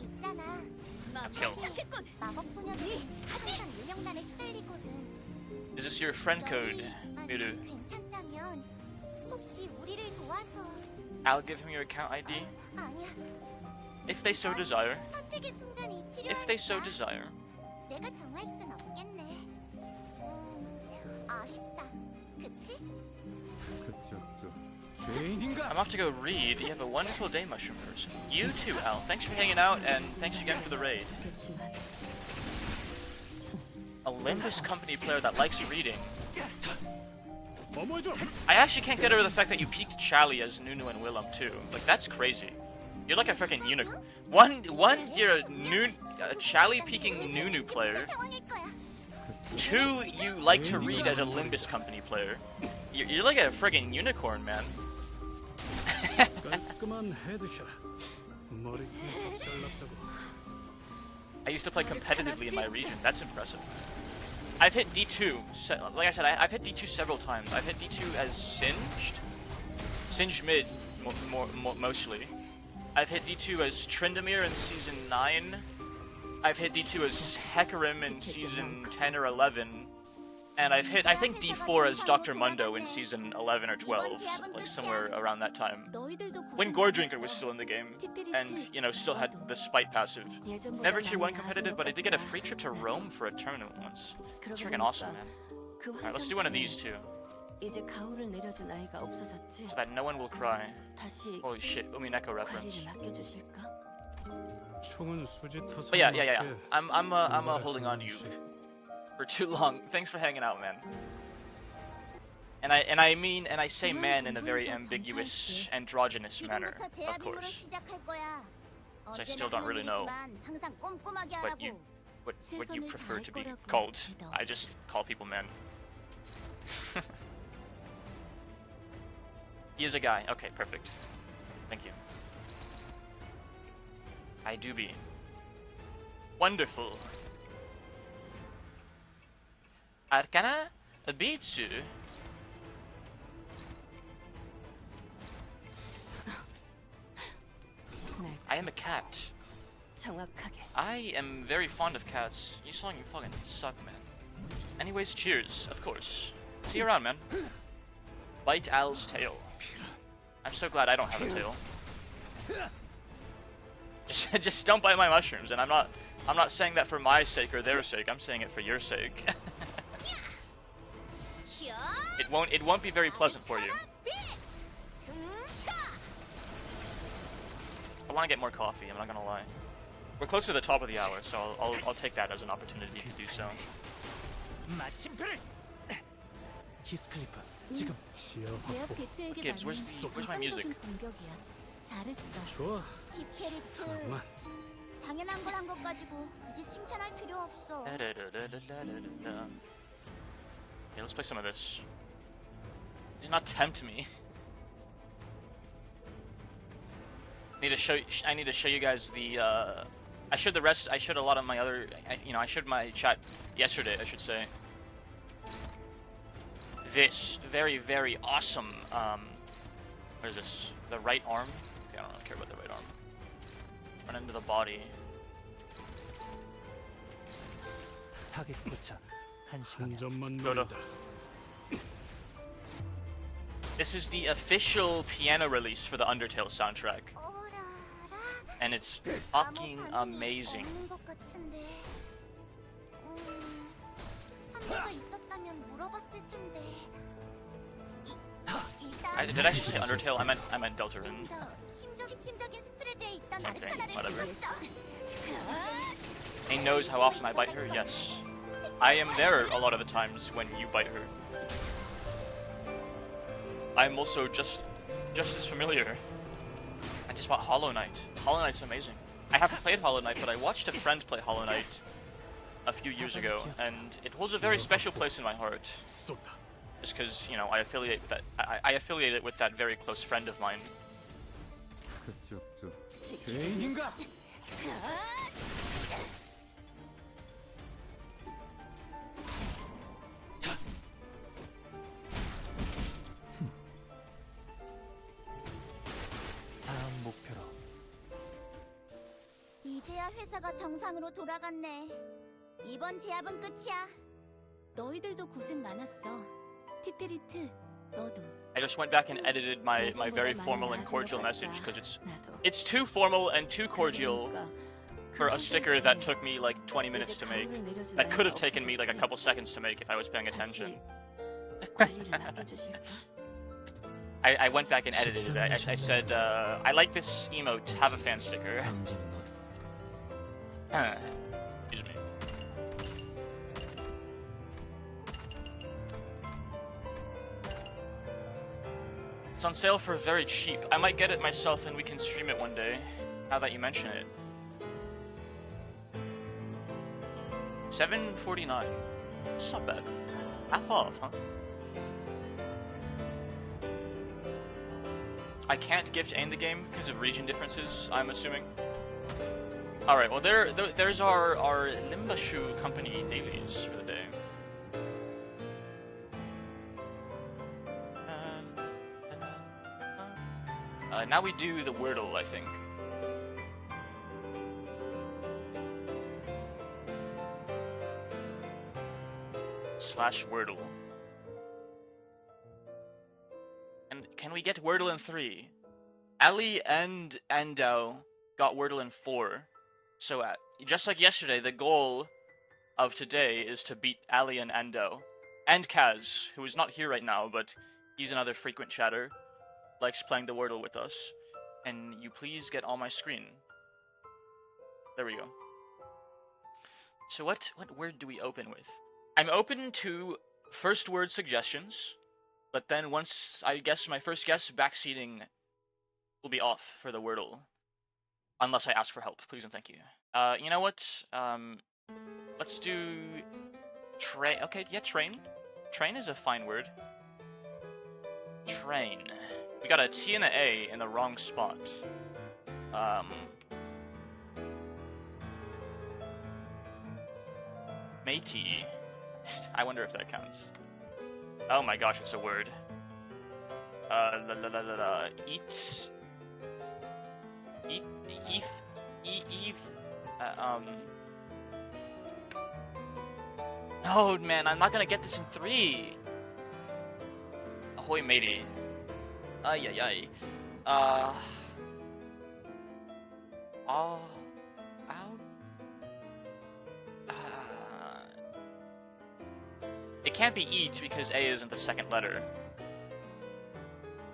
있잖아. Mahjong. 마법 소녀들이 항상 유령난에 시달리거든. Is this your friend code, 아니, Miru? 괜찮다면 혹시 우리를 도와서. I'll give him your account ID 아니야. if they so desire. 선택의 순간이 If they so 필요하니까. desire. 내가 정할 순 없겠네. 아쉽다. 그치? I'm off to go read. You have a wonderful day, Mushroom Person. You too, Al. Thanks for hanging out, and thanks again for the raid. A Limbus Company player that likes reading. I actually can't get over the fact that you peaked Chally as Nunu and Willem too. Like, that's crazy. You're like a freaking unicorn. You're a Chally peaking Nunu player. 상황일 거야. 2, you like to read as a Limbus Company player. You're like a friggin' unicorn, man. 깔끔한 헤드샷. 머리 잘랐다고. I used to play competitively in my region. That's impressive. I've hit D2. Like I said, I've hit D2 several times. I've hit D2 as Singed mid, mostly. I've hit D2 as Tryndamere in Season 9. I've hit D2 as Hecarim in Season 10 or 11. And I've hit, I think, D4 as Dr. Mundo in Season 11 or 12. Like, somewhere around that time. When Gore Drinker was still in the game. And, you know, still had the Spite passive. Never Tier 1 competitive, but I did get a free trip to Rome for a tournament once. It's freaking awesome, man. Alright, let's do one of these two. 이제 가오를 내려준 아이가 없어졌지. So that no one will cry. 다시 Holy shit, Umineko reference. 관리를 맡겨주실까? 총은 수지 타서. But yeah. I'm holding on to you for too long. Thanks for hanging out, man. And I say man in a very ambiguous, androgynous manner, 지금부터 제 of 힘으로 course. 시작할 거야. So I still don't really know 항상 꼼꼼하게 what you 하라고. what you prefer to be called. I just call people man. He is a guy. Okay, perfect. Thank you. I do be. Wonderful. Arcana Bitsu. I am a cat. 정확하게. I am very fond of cats. You saw you fucking suck, man. Anyways, cheers, of course. See you around, man. Bite Al's tail. I'm so glad I don't have a tail. Just don't bite my mushrooms, and I'm not saying that for my sake or their sake. I'm saying it for your sake. It won't be very pleasant for you. I want to get more coffee. I'm not gonna lie. We're close to the top of the hour, so I'll take that as an opportunity to do so. 히스클리프 지금 제약 개체에게 Gibbs, where's my music? 정상적인 공격이야. 잘했어. 좋아. 디페리트. 잠깐만. 당연한 걸 한 것 가지고 굳이 칭찬할 필요 없어. Yeah, let's play some of this. Do not tempt me. I need to show you guys the. I showed the rest. I showed a lot of my other. I showed my chat yesterday. I should say. This very, very awesome. What is this? The right arm. Okay, I don't really care about the right arm. Run into the body. 타겟 포착. 한 점만 노려. 노린다. This is the official piano release for the Undertale soundtrack, and it's fucking amazing. 없는 것 같은데. Did I actually say Undertale? I meant Deltarune. 힘적인 스프레드에 있던 Same thing, 아르카나를 whatever. 줬어. He knows how often I bite her. Yes, I am there a lot of the times when you bite her. I'm also just as familiar. I just bought Hollow Knight. Hollow Knight's amazing. I haven't played Hollow Knight, but I watched a friend play Hollow Knight a few years ago, and it holds a very special place in my heart. Just because, you know, I affiliate it with that very close friend of mine. 그쪽도 죄인인가? 다음 목표로. 이제야 회사가 정상으로 돌아갔네. 이번 제압은 끝이야. 너희들도 고생 많았어. 티페리트, 너도. I just went back and edited my very formal and cordial message because it's too formal and too cordial for a sticker that took me like 20 minutes to make. That could have taken me like a couple seconds to make if I was paying attention. I went back and edited it. I said, I like this emote, have a fan sticker. Excuse me. It's on sale for very cheap. I might get it myself and we can stream it one day, now that you mention it. $7.49. It's not bad. Half off, huh? I can't gift Ain the game because of region differences, I'm assuming. Alright, well there's our Limbashu company dailies for the day. Now we do the Wordle, I think. / Wordle. And can we get Wordle in 3? Ali and Endo got Wordle in 4. So just like yesterday, the goal of today is to beat Ali and Endo. And Kaz, who is not here right now, but he's another frequent chatter. Likes playing the Wordle with us. Can you please get on my screen? There we go. So what word do we open with? I'm open to first word suggestions, but then once I guess my first guess, backseating will be off for the Wordle. Unless I ask for help, please and thank you. You know what? Let's do train. Okay, yeah, train. Train is a fine word. Train. We got a T and an A in the wrong spot. Matey. I wonder if that counts. Oh my gosh, it's a word. Eat. Oh man, I'm not gonna get this in 3. Ahoy, matey. Ay ay ay. Ow. It can't be eat because A isn't the second letter.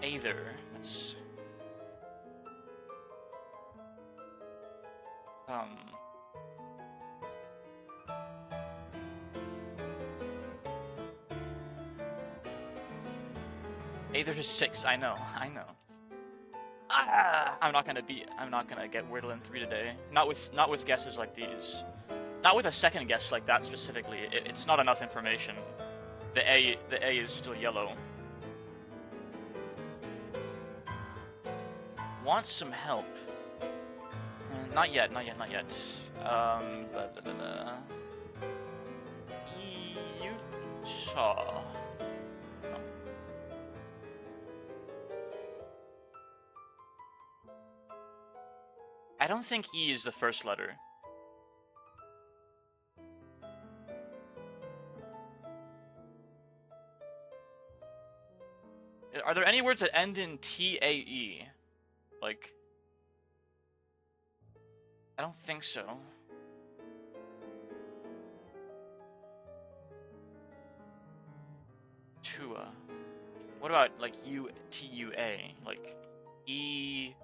Either. That's... Either to 6, I know. I'm not gonna get Wordle in 3 today. Not with guesses like these. Not with a second guess like that specifically. It's not enough information. The A is still yellow. Want some help? Not yet. Utah. No. I don't think E is the first letter. Are there any words that end in T-A-E? Like... I don't think so. Tua. What about like U-T-U-A? Like E...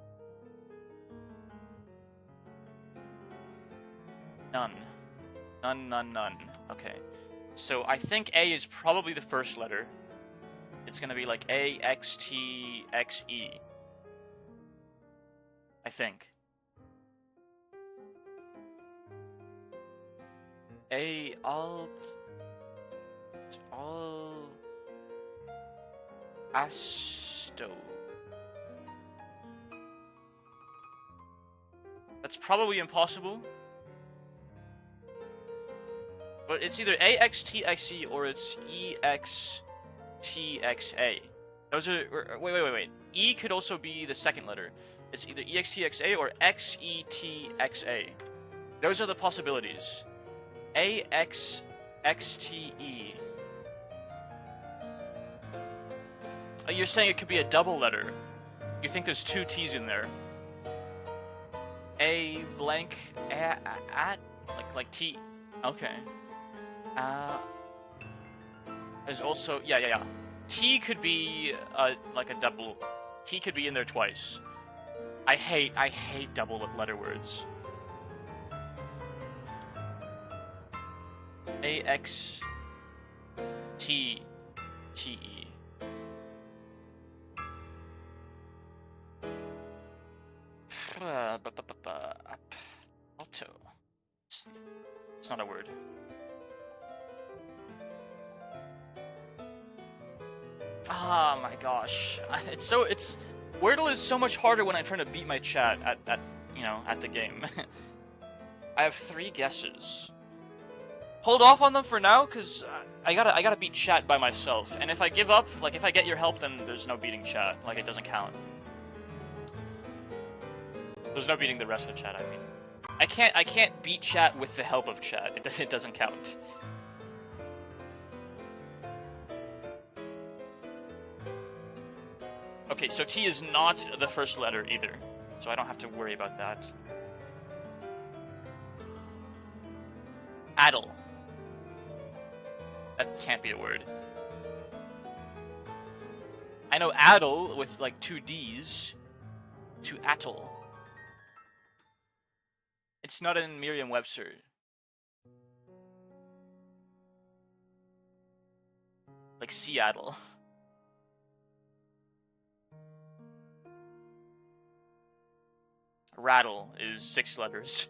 None. None. Okay. So I think A is probably the first letter. It's gonna be like A, X, T, X, E. I think. A, Asto. That's probably impossible. But it's either AXTXE or it's EXTXA. Those are... Wait. E could also be the second letter. It's either EXTXA or XETXA. Those are the possibilities. AXXTE. You're saying it could be a double letter. You think there's two T's in there. A blank at like T. Okay. There's also yeah. T could be like a double. T could be in there twice. I hate double letter words. AXTTE. Alto. It's not a word. Ah, my gosh. Wordle is so much harder when I'm trying to beat my chat at the game. I have 3 guesses. Hold off on them for now, cause I gotta beat chat by myself. And if I give up, like if I get your help, then there's no beating chat. Like it doesn't count. There's no beating the rest of chat. I mean, I can't beat chat with the help of chat. It doesn't count. Okay, so T is not the first letter either, so I don't have to worry about that. Addle. That can't be a word. I know addle with like 2 D's. To attle. It's not in Merriam-Webster. Like Seattle. Rattle is 6 letters.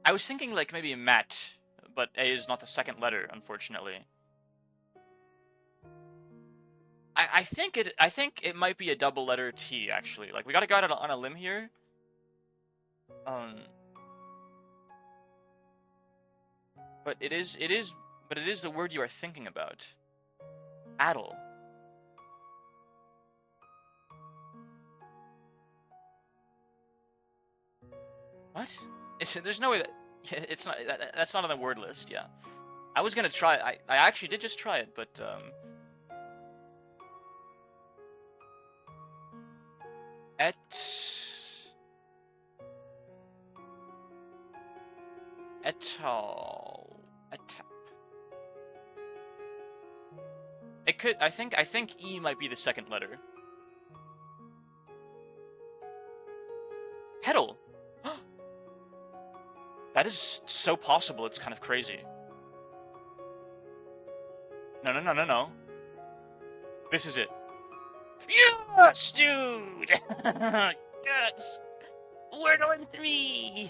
I was thinking like maybe Matt, but A is not the second letter, unfortunately. I think it might be a double letter T actually. Like we gotta go out on a limb here. But it is the word you are thinking about. Addle. What? There's no way that... Yeah, it's not... That's not on the word list, yeah. I was gonna try it. I actually did just try it, but... It could... I think E might be the second letter. Petal! That is so possible, it's kind of crazy. No. This is it. Yes, dude! Yes! Wordle in 3!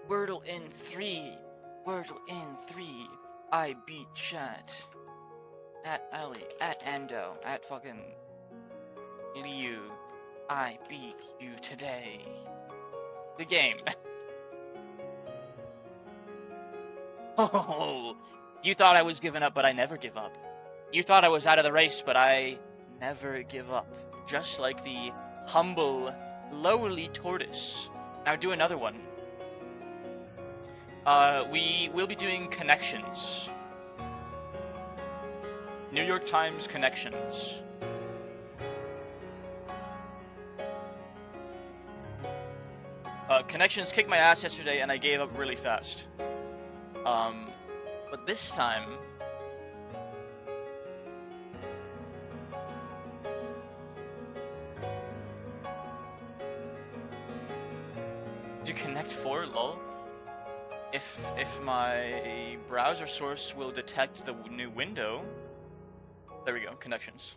Wordle in 3. Wordle in 3. I beat chat. At Ali, at Ando, at fucking... Liu, I beat you today. The game. Oh, you thought I was giving up, but I never give up. You thought I was out of the race, but I never give up. Just like the humble, lowly tortoise. Now do another one. We will be doing connections. New York Times connections. Connections kicked my ass yesterday, and I gave up really fast. But this time... Do Connect 4, lol? If my browser source will detect the new window... There we go, connections.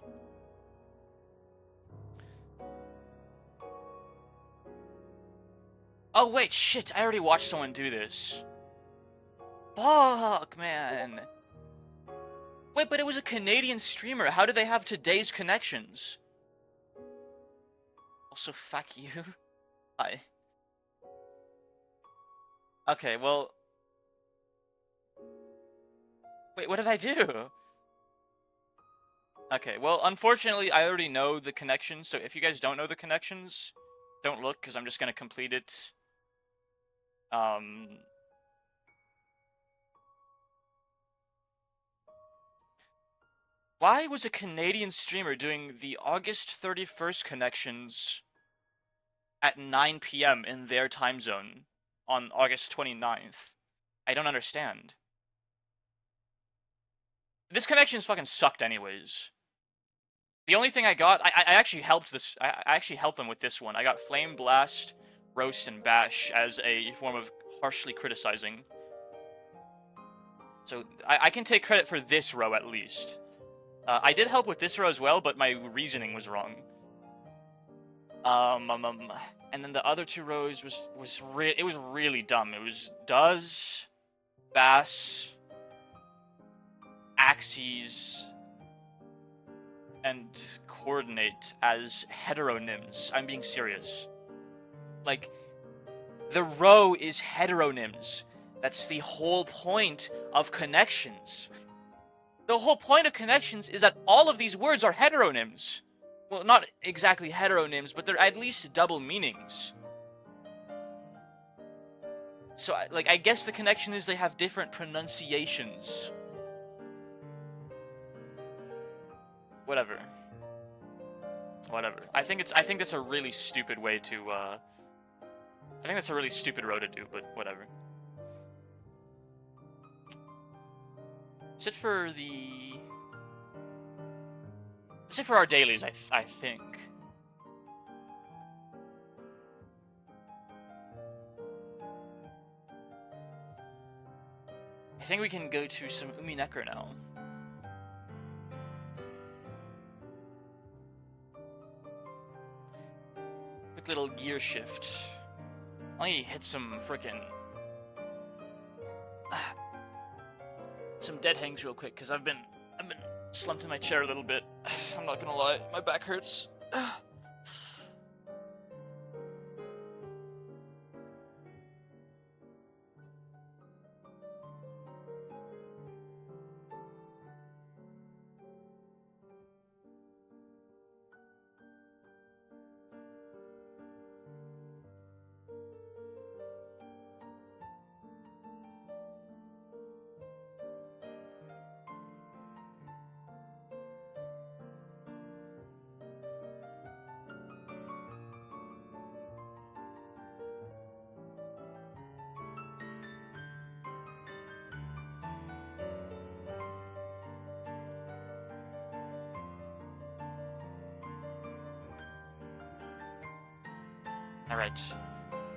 Oh wait, shit, I already watched someone do this. Fuck, man. Wait, but it was a Canadian streamer. How do they have today's connections? Also, fuck you. Hi. Okay, well... Wait, what did I do? Okay, well, unfortunately, I already know the connections, so if you guys don't know the connections, don't look, because I'm just going to complete it. Why was a Canadian streamer doing the August 31st connections at 9 p.m. in their time zone on August 29th? I don't understand. This connections fucking sucked anyways. The only thing I got, I actually helped this. I actually helped them with this one. I got Flame, Blast, Roast, and Bash as a form of harshly criticizing. So I can take credit for this row at least. I did help with this row as well, but my reasoning was wrong. And then the other two rows was really dumb. It was Does, Bass, Axes, and Coordinate as heteronyms. I'm being serious. Like, the row is heteronyms. That's the whole point of connections. The whole point of connections is that all of these words are heteronyms. Well, not exactly heteronyms, but they're at least double meanings. So, like, I guess the connection is they have different pronunciations. Whatever. I think that's a really stupid way to, I think that's a really stupid row to do, but whatever. That's it for our dailies, I think. I think we can go to some Umineko now. Quick little gear shift. Let me hit some frickin' some dead hangs real quick, because I've been slumped in my chair a little bit. I'm not gonna lie, my back hurts. Alright.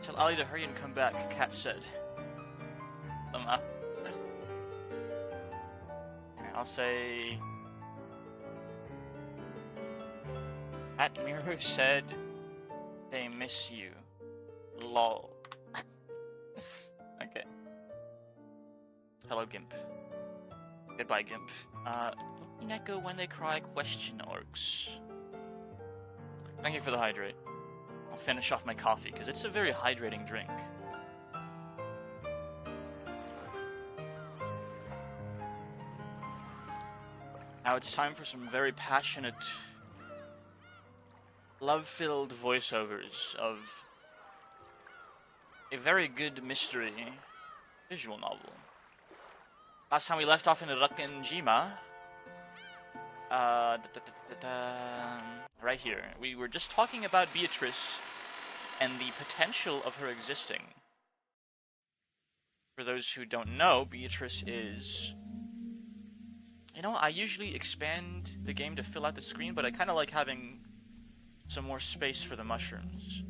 Tell Ali to hurry and come back, Kat said. I'll say... Atmiru said they miss you. Lol. Okay. Hello, Gimp. Goodbye, Gimp. Umineko when they cry question orcs. Thank you for the hydrate. I'll finish off my coffee, because it's a very hydrating drink. Now it's time for some very passionate, love-filled voiceovers of a very good mystery visual novel. Last time we left off in Rakenjima, right here, we were just talking about Beatrice and the potential of her existing. For those who don't know, Beatrice is... You know, I usually expand the game to fill out the screen, but I kind of like having some more space for the mushrooms.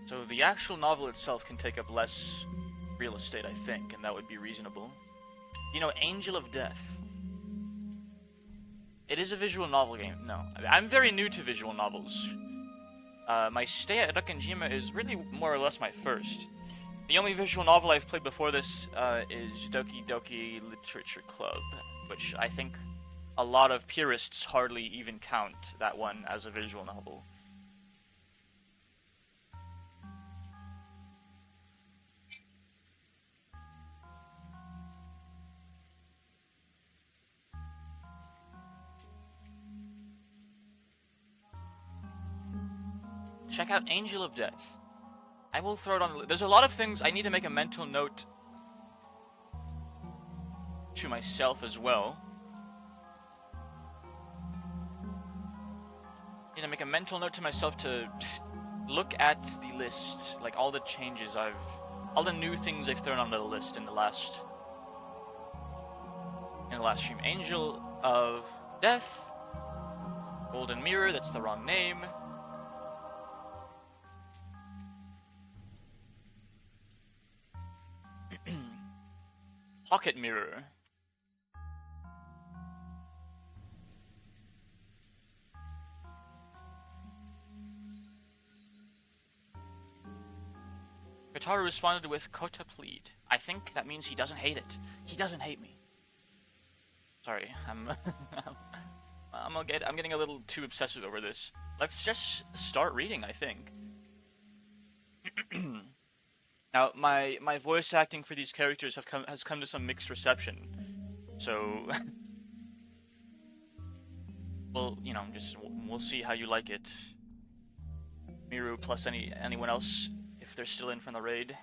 So the actual novel itself can take up less real estate, I think, and that would be reasonable. You know, Angel of Death. It is a visual novel game. No, I'm very new to visual novels. My stay at Rakenjima is really more or less my first. The only visual novel I've played before this is Doki Doki Literature Club, which I think a lot of purists hardly even count that one as a visual novel. Check out Angel of Death. I will throw it on. There's a lot of things I need to make a mental note to myself as well. I need to make a mental note to myself to look at the list, like all the changes all the new things I've thrown onto the list in the last stream. Angel of Death, Golden Mirror. That's the wrong name. Pocket Mirror. Kotaro responded with Kota plead. I think that means he doesn't hate it. He doesn't hate me. Sorry, I'm getting a little too obsessive over this. Let's just start reading, I think. Now, my voice acting for these characters has come to some mixed reception, so well, you know, we'll see how you like it. Miru plus anyone else if they're still in from the raid.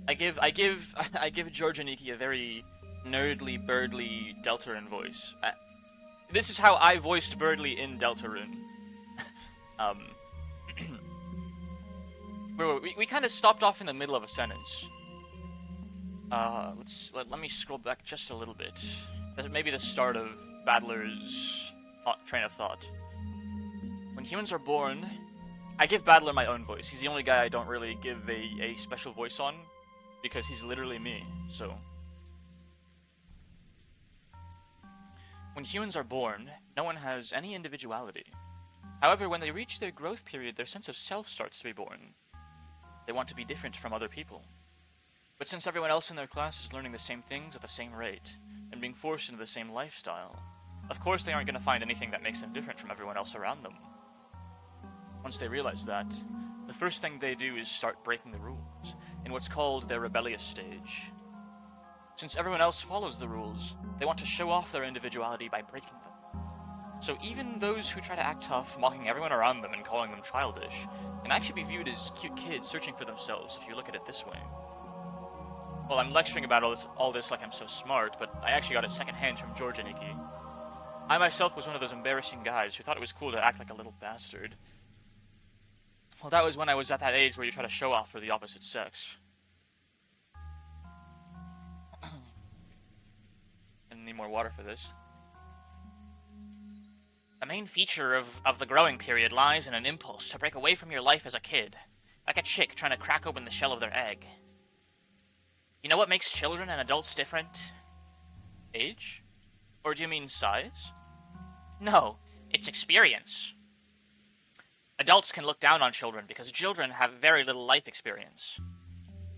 I give George and Nikki a very nerdly, birdly Deltarune voice. This is how I voiced Birdly in Deltarune. We kind of stopped off in the middle of a sentence. Let me scroll back just a little bit. Maybe the start of Battler's train of thought. When humans are born, I give Battler my own voice. He's the only guy I don't really give a special voice on, because he's literally me, so. When humans are born, no one has any individuality. However, when they reach their growth period, their sense of self starts to be born. They want to be different from other people. But since everyone else in their class is learning the same things at the same rate, and being forced into the same lifestyle, of course they aren't going to find anything that makes them different from everyone else around them. Once they realize that, the first thing they do is start breaking the rules, in what's called their rebellious stage. Since everyone else follows the rules, they want to show off their individuality by breaking them. So even those who try to act tough, mocking everyone around them and calling them childish, can actually be viewed as cute kids searching for themselves if you look at it this way. Well, I'm lecturing about all this like I'm so smart, but I actually got it secondhand from George and Nikki. I myself was one of those embarrassing guys who thought it was cool to act like a little bastard. Well, that was when I was at that age where you try to show off for the opposite sex. I need more water for this. The main feature of the growing period lies in an impulse to break away from your life as a kid, like a chick trying to crack open the shell of their egg. You know what makes children and adults different? Age? Or do you mean size? No, it's experience. Adults can look down on children because children have very little life experience.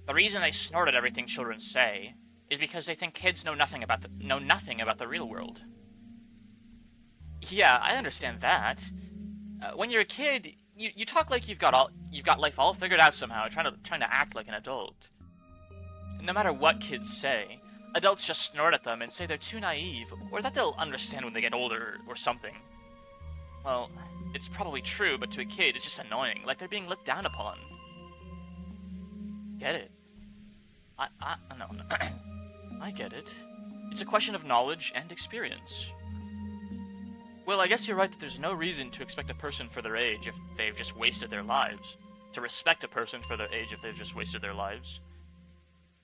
The reason they snort at everything children say is because they think kids know nothing about the real world. Yeah, I understand that. When you're a kid, you talk like you've got life all figured out somehow, trying to act like an adult. No matter what kids say, adults just snort at them and say they're too naive, or that they'll understand when they get older, or something. Well, it's probably true, but to a kid, it's just annoying, like they're being looked down upon. get it. No. I get it. It's a question of knowledge and experience. Well, I guess you're right that there's no reason to expect a person for their age if they've just wasted their lives. To respect a person for their age if they've just wasted their lives.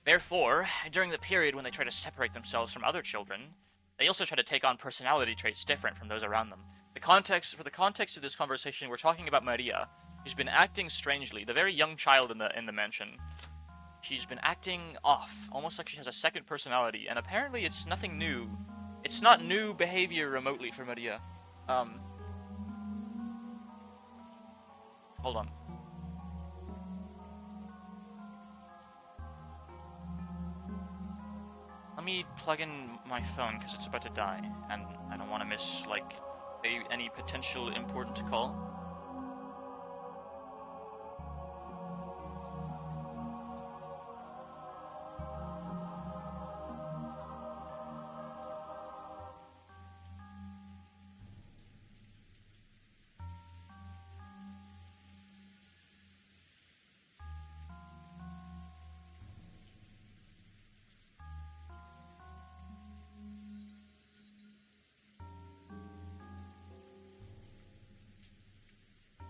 Therefore, during the period when they try to separate themselves from other children, they also try to take on personality traits different from those around them. For the context of this conversation, we're talking about Maria, who's been acting strangely, the very young child in the mansion. She's been acting off, almost like she has a second personality, and apparently it's nothing new. It's not new behavior remotely for Maria. Hold on. Let me plug in my phone, because it's about to die, and I don't want to miss, like, any potential important call.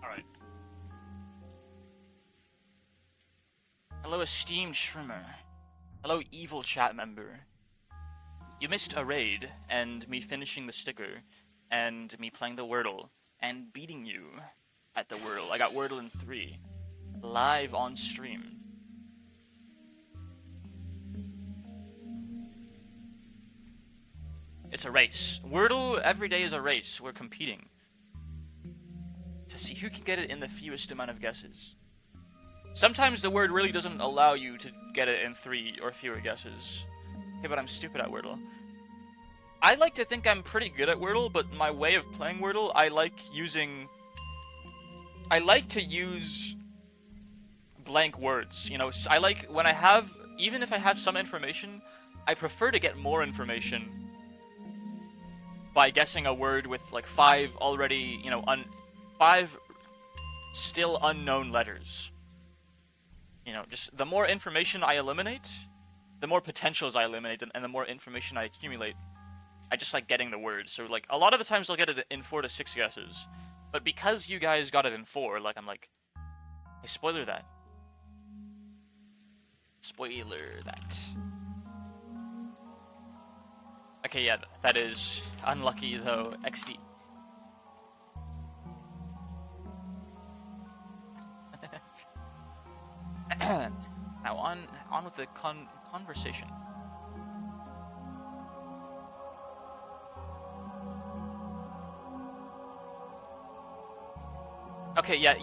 Alright. Hello, esteemed Shrimmer. Hello, evil chat member. You missed a raid, and me finishing the sticker, and me playing the Wordle, and beating you at the Wordle. I got Wordle in 3. Live on stream. It's a race. Wordle, every day is a race. We're competing to see who can get it in the fewest amount of guesses. Sometimes the word really doesn't allow you to get it in 3 or fewer guesses. Okay, but I'm stupid at Wordle. I like to think I'm pretty good at Wordle, but my way of playing Wordle, I like to use blank words. You know, I like when I have, even if I have some information, I prefer to get more information by guessing a word with like 5 already, you know, 5 still unknown letters. You know, just the more information I eliminate, the more potentials I eliminate, and the more information I accumulate. I just like getting the words. So like a lot of the times I'll get it in 4 to 6 guesses. But because you guys got it in 4, like I'm like, hey, spoiler that. Spoiler that. Okay, yeah, that is unlucky though. XD. Now on with the conversation. Okay, yeah,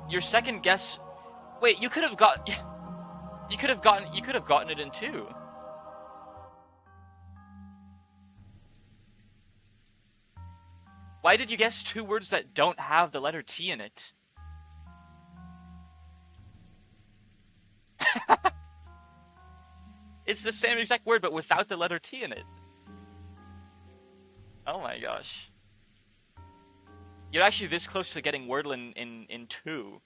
your second guess. Wait, you could have gotten it in 2. Why did you guess 2 words that don't have the letter T in it? It's the same exact word, but without the letter T in it. Oh my gosh. You're actually this close to getting Wordle in 2,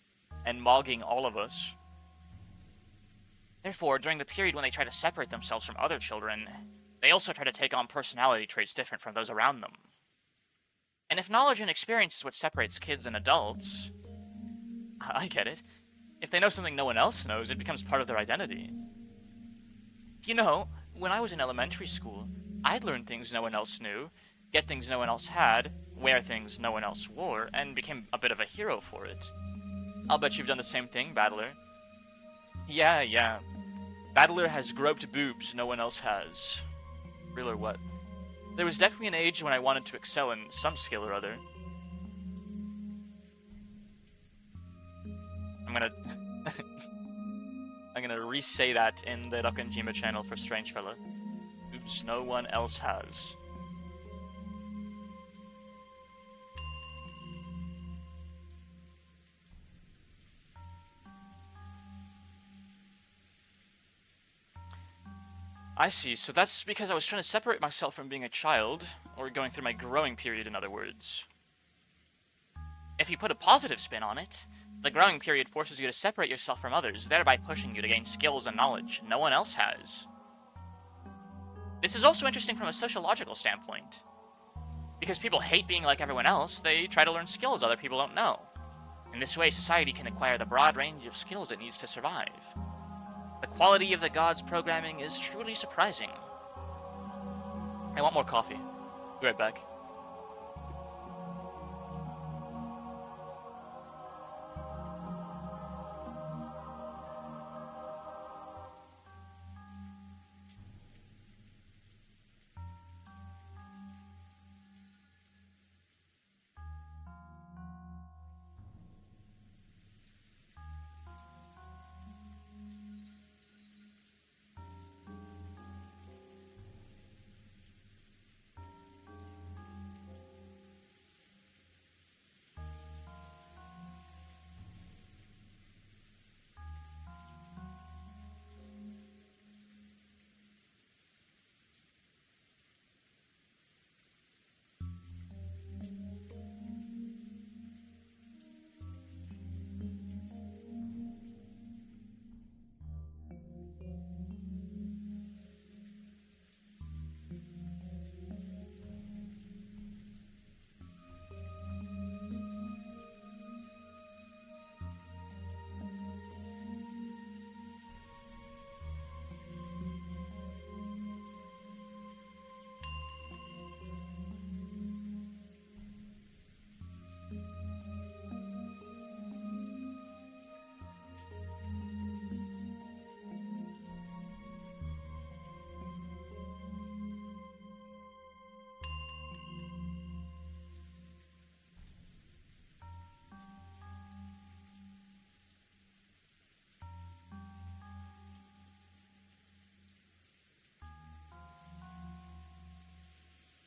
and mogging all of us. Therefore, during the period when they try to separate themselves from other children, they also try to take on personality traits different from those around them. And if knowledge and experience is what separates kids and adults, I get it. If they know something no one else knows, it becomes part of their identity. You know, when I was in elementary school, I'd learn things no one else knew, get things no one else had, wear things no one else wore, and became a bit of a hero for it. I'll bet you've done the same thing, Battler. Yeah. Battler has groped boobs no one else has. Real or what? There was definitely an age when I wanted to excel in some skill or other. I'm gonna re-say that in the Rakanjima channel for Strange Fella. Oops, no one else has. I see, so that's because I was trying to separate myself from being a child, or going through my growing period, in other words. If you put a positive spin on it, The growing period forces you to separate yourself from others, thereby pushing you to gain skills and knowledge no one else has. This is also interesting from a sociological standpoint. Because people hate being like everyone else, they try to learn skills other people don't know. In this way, society can acquire the broad range of skills it needs to survive. The quality of the gods' programming is truly surprising. I want more coffee. Be right back.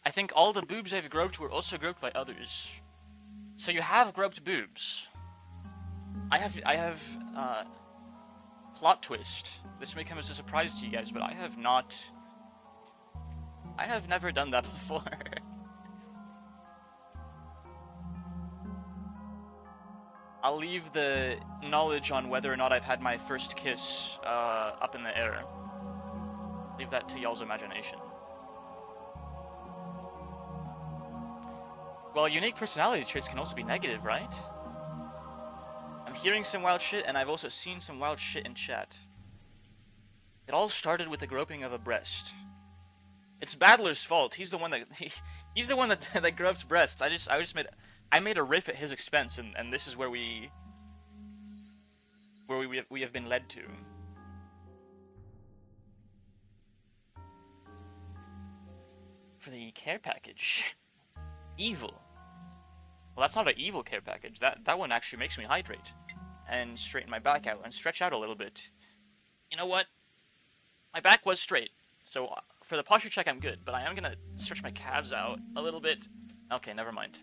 I think all the boobs I've groped were also groped by others. So you have groped boobs. I have, plot twist. This may come as a surprise to you guys, but I have never done that before. I'll leave the knowledge on whether or not I've had my first kiss, up in the air. Leave that to y'all's imagination. Well, unique personality traits can also be negative, right? I'm hearing some wild shit, and I've also seen some wild shit in chat. It all started with the groping of a breast. It's Battler's fault. He's the one that he's the one that that gropes breasts. I made a riff at his expense, and this is where we have been led to. For the care package, evil. Well, that's not an evil care package. That one actually makes me hydrate and straighten my back out and stretch out a little bit. You know what? My back was straight, so for the posture check I'm good, but I am gonna stretch my calves out a little bit. Okay, never mind.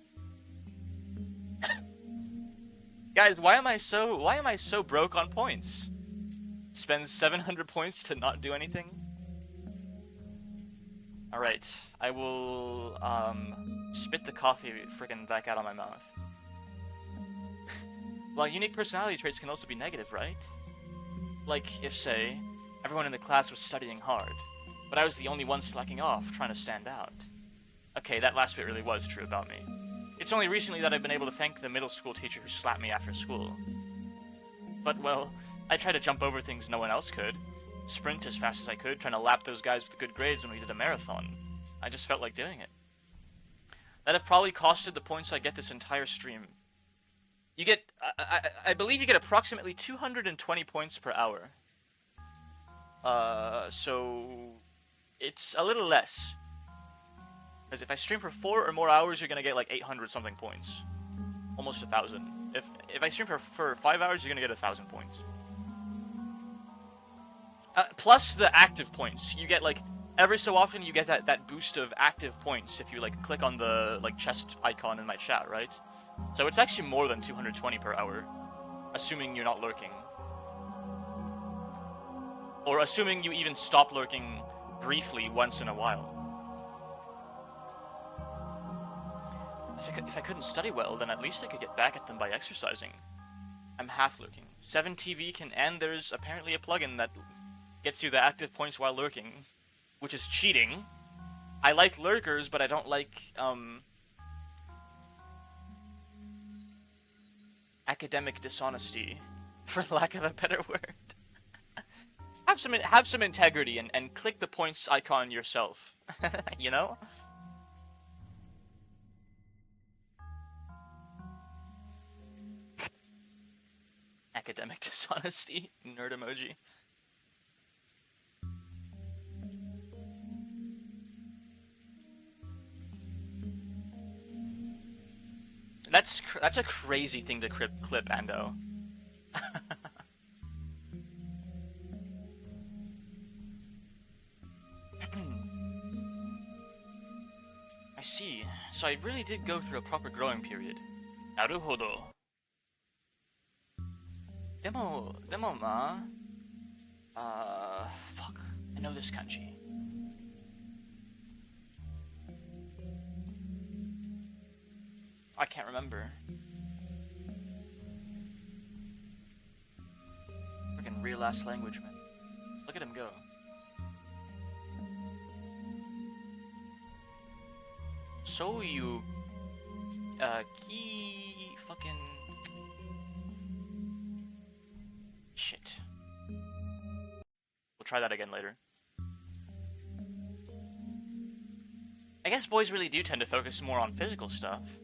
Guys, why am I so broke on points? Spend 700 points to not do anything? Alright, I will, spit the coffee friggin' back out of my mouth. Well, unique personality traits can also be negative, right? Like, if, say, everyone in the class was studying hard, but I was the only one slacking off, trying to stand out. Okay, that last bit really was true about me. It's only recently that I've been able to thank the middle school teacher who slapped me after school. But, well, I tried to jump over things no one else could. Sprint as fast as I could, trying to lap those guys with good grades when we did a marathon. I just felt like doing it. That have probably costed the points I get this entire stream. You get, I believe you get approximately 220 points per hour. So it's a little less. Because if I stream for 4 or more hours, you're gonna get like 800 something points. Almost 1,000. If I stream for 5 hours, you're gonna get 1,000 points. Plus the active points. You get like, every so often you get that boost of active points if you like click on the like chest icon in my chat, right? So it's actually more than 220 per hour. Assuming you're not lurking. Or assuming you even stop lurking briefly once in a while. If I couldn't study well, then at least I could get back at them by exercising. I'm half lurking. 7TV can, and there's apparently a plugin that gets you the active points while lurking, which is cheating. I like lurkers, but I don't like, academic dishonesty, for lack of a better word. Have some integrity and click the points icon yourself. You know? Academic dishonesty. Nerd emoji. That's a crazy thing to clip, Ando. I see. So I really did go through a proper growing period. Naruhodo. Demo ma. Fuck. I know this kanji. I can't remember. Freaking real ass language, man. Look at him go. So you key fucking shit. We'll try that again later. I guess boys really do tend to focus more on physical stuff.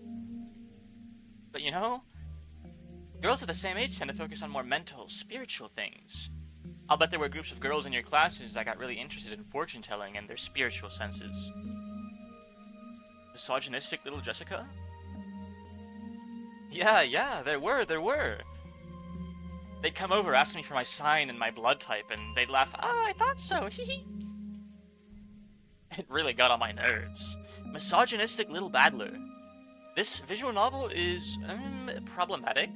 But you know, girls of the same age tend to focus on more mental, spiritual things. I'll bet there were groups of girls in your classes that got really interested in fortune telling and their spiritual senses. Misogynistic little Jessica? Yeah, there were. They'd come over, ask me for my sign and my blood type, and they'd laugh, "Oh, I thought so, hee." It really got on my nerves. Misogynistic little battler. This visual novel is, problematic.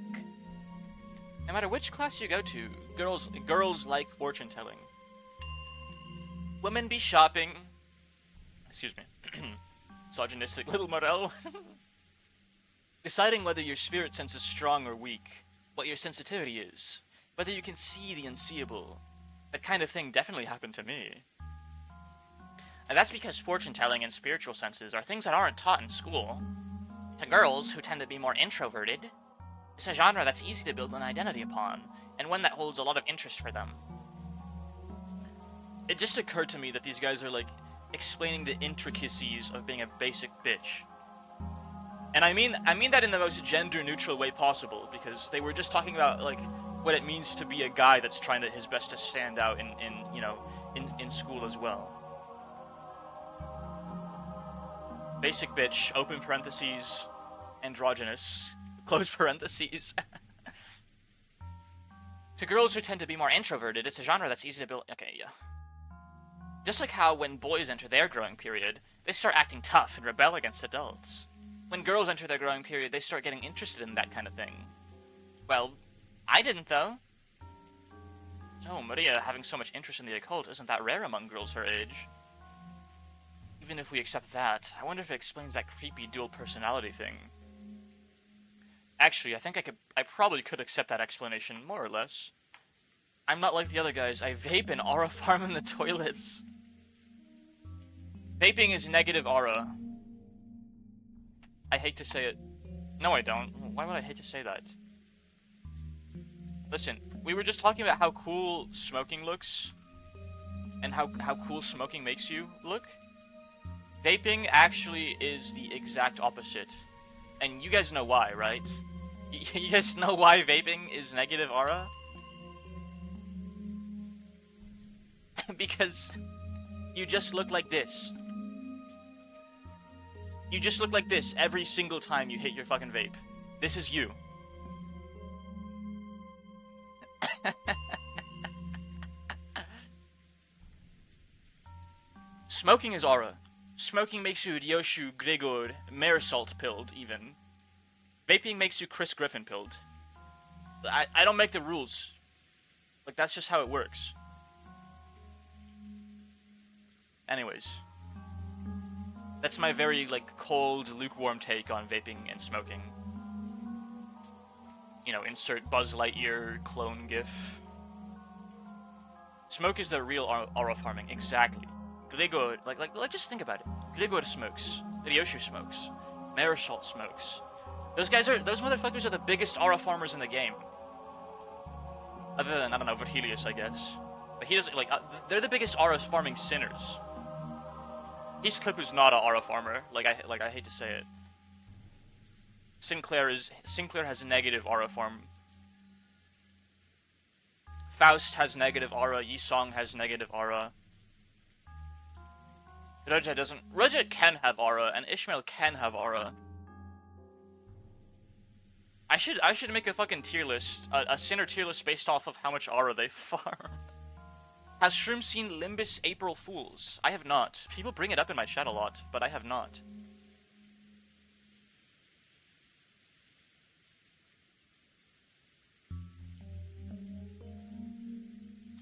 No matter which class you go to, girls like fortune telling. Women be shopping. Excuse me. Misogynistic little Morel. Deciding whether your spirit sense is strong or weak, what your sensitivity is, whether you can see the unseeable. That kind of thing definitely happened to me. And that's because fortune telling and spiritual senses are things that aren't taught in school. To girls, who tend to be more introverted, it's a genre that's easy to build an identity upon, and one that holds a lot of interest for them. It just occurred to me that these guys are, like, explaining the intricacies of being a basic bitch. And I mean that in the most gender-neutral way possible, because they were just talking about, like, what it means to be a guy that's trying his best to stand out in school as well. Basic bitch, open parentheses, androgynous, close parentheses. To girls who tend to be more introverted, it's a genre that's easy to build. Okay, yeah. Just like how when boys enter their growing period, they start acting tough and rebel against adults. When girls enter their growing period, they start getting interested in that kind of thing. Well, I didn't, though. Oh, Maria having so much interest in the occult isn't that rare among girls her age. Even if we accept that, I wonder if it explains that creepy dual personality thing. Actually, I think I probably could accept that explanation, more or less. I'm not like the other guys. I vape and aura farm in the toilets. Vaping is negative aura. I hate to say it. No, I don't. Why would I hate to say that? Listen, we were just talking about how cool smoking looks, and how cool smoking makes you look. Vaping actually is the exact opposite. And you guys know why, right? You guys know why vaping is negative aura? Because you just look like this. You just look like this every single time you hit your fucking vape. This is you. Smoking is aura. Smoking makes you Ryoshu Gregor Marisol pilled, even. Vaping makes you Chris Griffin pilled. I don't make the rules. Like, that's just how it works. Anyways. That's my very, like, cold, lukewarm take on vaping and smoking. You know, insert Buzz Lightyear clone gif. Smoke is the real aura farming, exactly. Gligo, like, just think about it. Gligo smokes. Ryoshu smokes. Marisol smokes. Those motherfuckers are the biggest aura farmers in the game. Other than, I don't know, Virgilius, I guess. But he doesn't, like, they're the biggest aura farming sinners. He's Clippu's not an aura farmer. Like I hate to say it. Sinclair has a negative aura farm. Faust has negative aura. Yisong has negative aura. Roja doesn't. Roja can have aura, and Ishmael can have aura. I should make a fucking tier list, a sinner tier list based off of how much aura they farm. Has Shroom seen Limbus April Fools? I have not. People bring it up in my chat a lot, but I have not.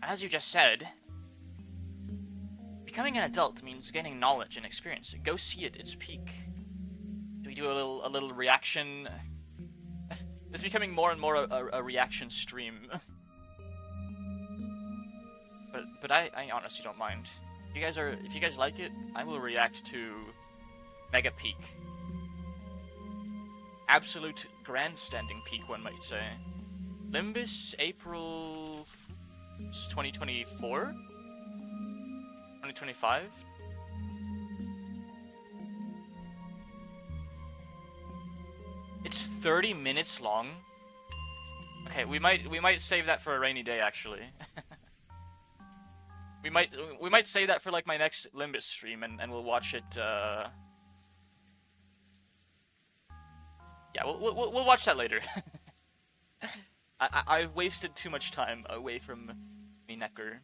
As you just said, becoming an adult means gaining knowledge and experience. Go see it, its peak. Do we do a little reaction? It's becoming more and more a reaction stream. But I honestly don't mind. If you guys like it, I will react to Mega Peak. Absolute grandstanding peak, one might say. Limbus April 2024? 2025? It's 30 minutes long. Okay, we might save that for a rainy day, actually. we might save that for like my next Limbus stream, and we'll watch it. Yeah, we'll watch that later. I've wasted too much time away from Umineko.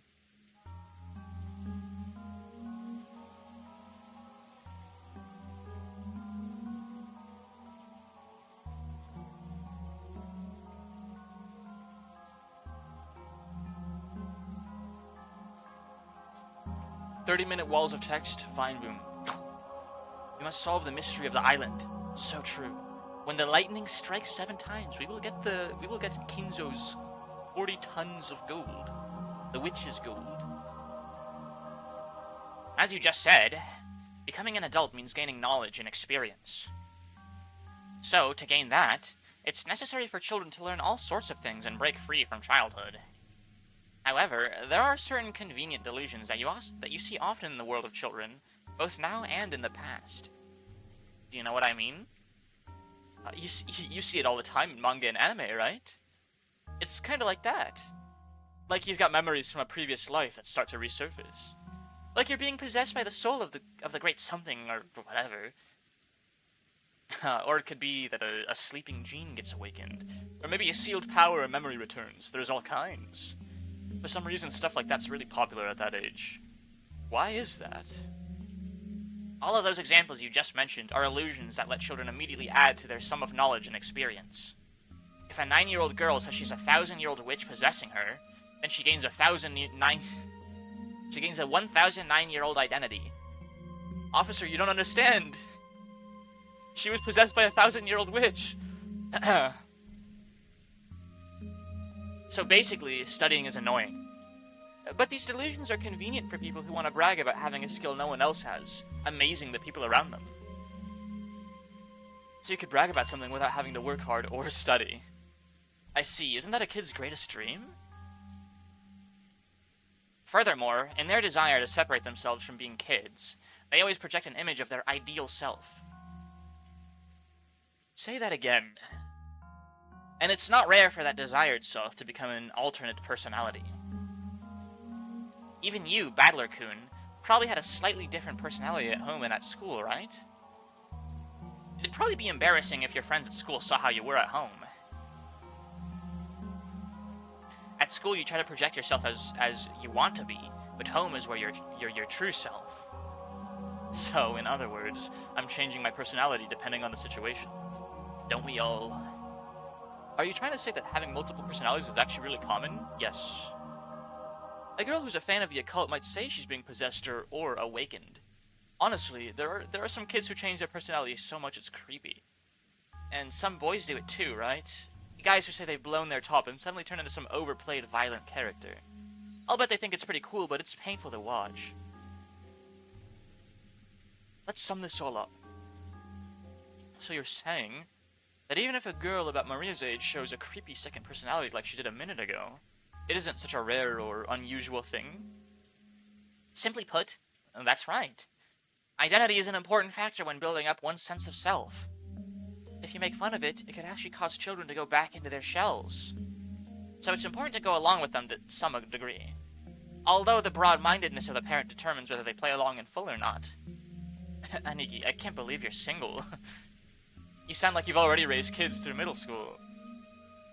"30-minute walls of text, Vine Boom. We must solve the mystery of the island. So true. When the lightning strikes 7 times, we will get Kinzo's 40 tons of gold. The witch's gold. As you just said, becoming an adult means gaining knowledge and experience. So, to gain that, it's necessary for children to learn all sorts of things and break free from childhood. However, there are certain convenient delusions that you see often in the world of children, both now and in the past. Do you know what I mean? You see it all the time in manga and anime, right? It's kind of like that. Like you've got memories from a previous life that start to resurface. Like you're being possessed by the soul of the great something or whatever. Or it could be that a sleeping gene gets awakened. Or maybe a sealed power or memory returns. There's all kinds. For some reason, stuff like that's really popular at that age. Why is that? All of those examples you just mentioned are illusions that let children immediately add to their sum of knowledge and experience. If a 9-year-old girl says she's a 1,000-year-old witch possessing her, then she gains a 1,009-year-old identity. Officer, you don't understand. She was possessed by a 1,000-year-old witch. So basically, studying is annoying. But these delusions are convenient for people who want to brag about having a skill no one else has, amazing the people around them. So you could brag about something without having to work hard or study. I see, isn't that a kid's greatest dream? Furthermore, in their desire to separate themselves from being kids, they always project an image of their ideal self. Say that again. And it's not rare for that desired self to become an alternate personality. Even you, Battler-kun, probably had a slightly different personality at home and at school, right? It'd probably be embarrassing if your friends at school saw how you were at home. At school, you try to project yourself as you want to be, but home is where you're your true self. So, in other words, I'm changing my personality depending on the situation. Don't we all? Are you trying to say that having multiple personalities is actually really common? Yes. A girl who's a fan of the occult might say she's being possessed or awakened. Honestly, there are some kids who change their personality so much it's creepy. And some boys do it too, right? Guys who say they've blown their top and suddenly turn into some overplayed violent character. I'll bet they think it's pretty cool, but it's painful to watch. Let's sum this all up. So you're saying that even if a girl about Maria's age shows a creepy second personality like she did a minute ago, it isn't such a rare or unusual thing? Simply put, that's right. Identity is an important factor when building up one's sense of self. If you make fun of it, it could actually cause children to go back into their shells. So it's important to go along with them to some degree. Although the broad-mindedness of the parent determines whether they play along in full or not. Aniki, I can't believe you're single. You sound like you've already raised kids through middle school.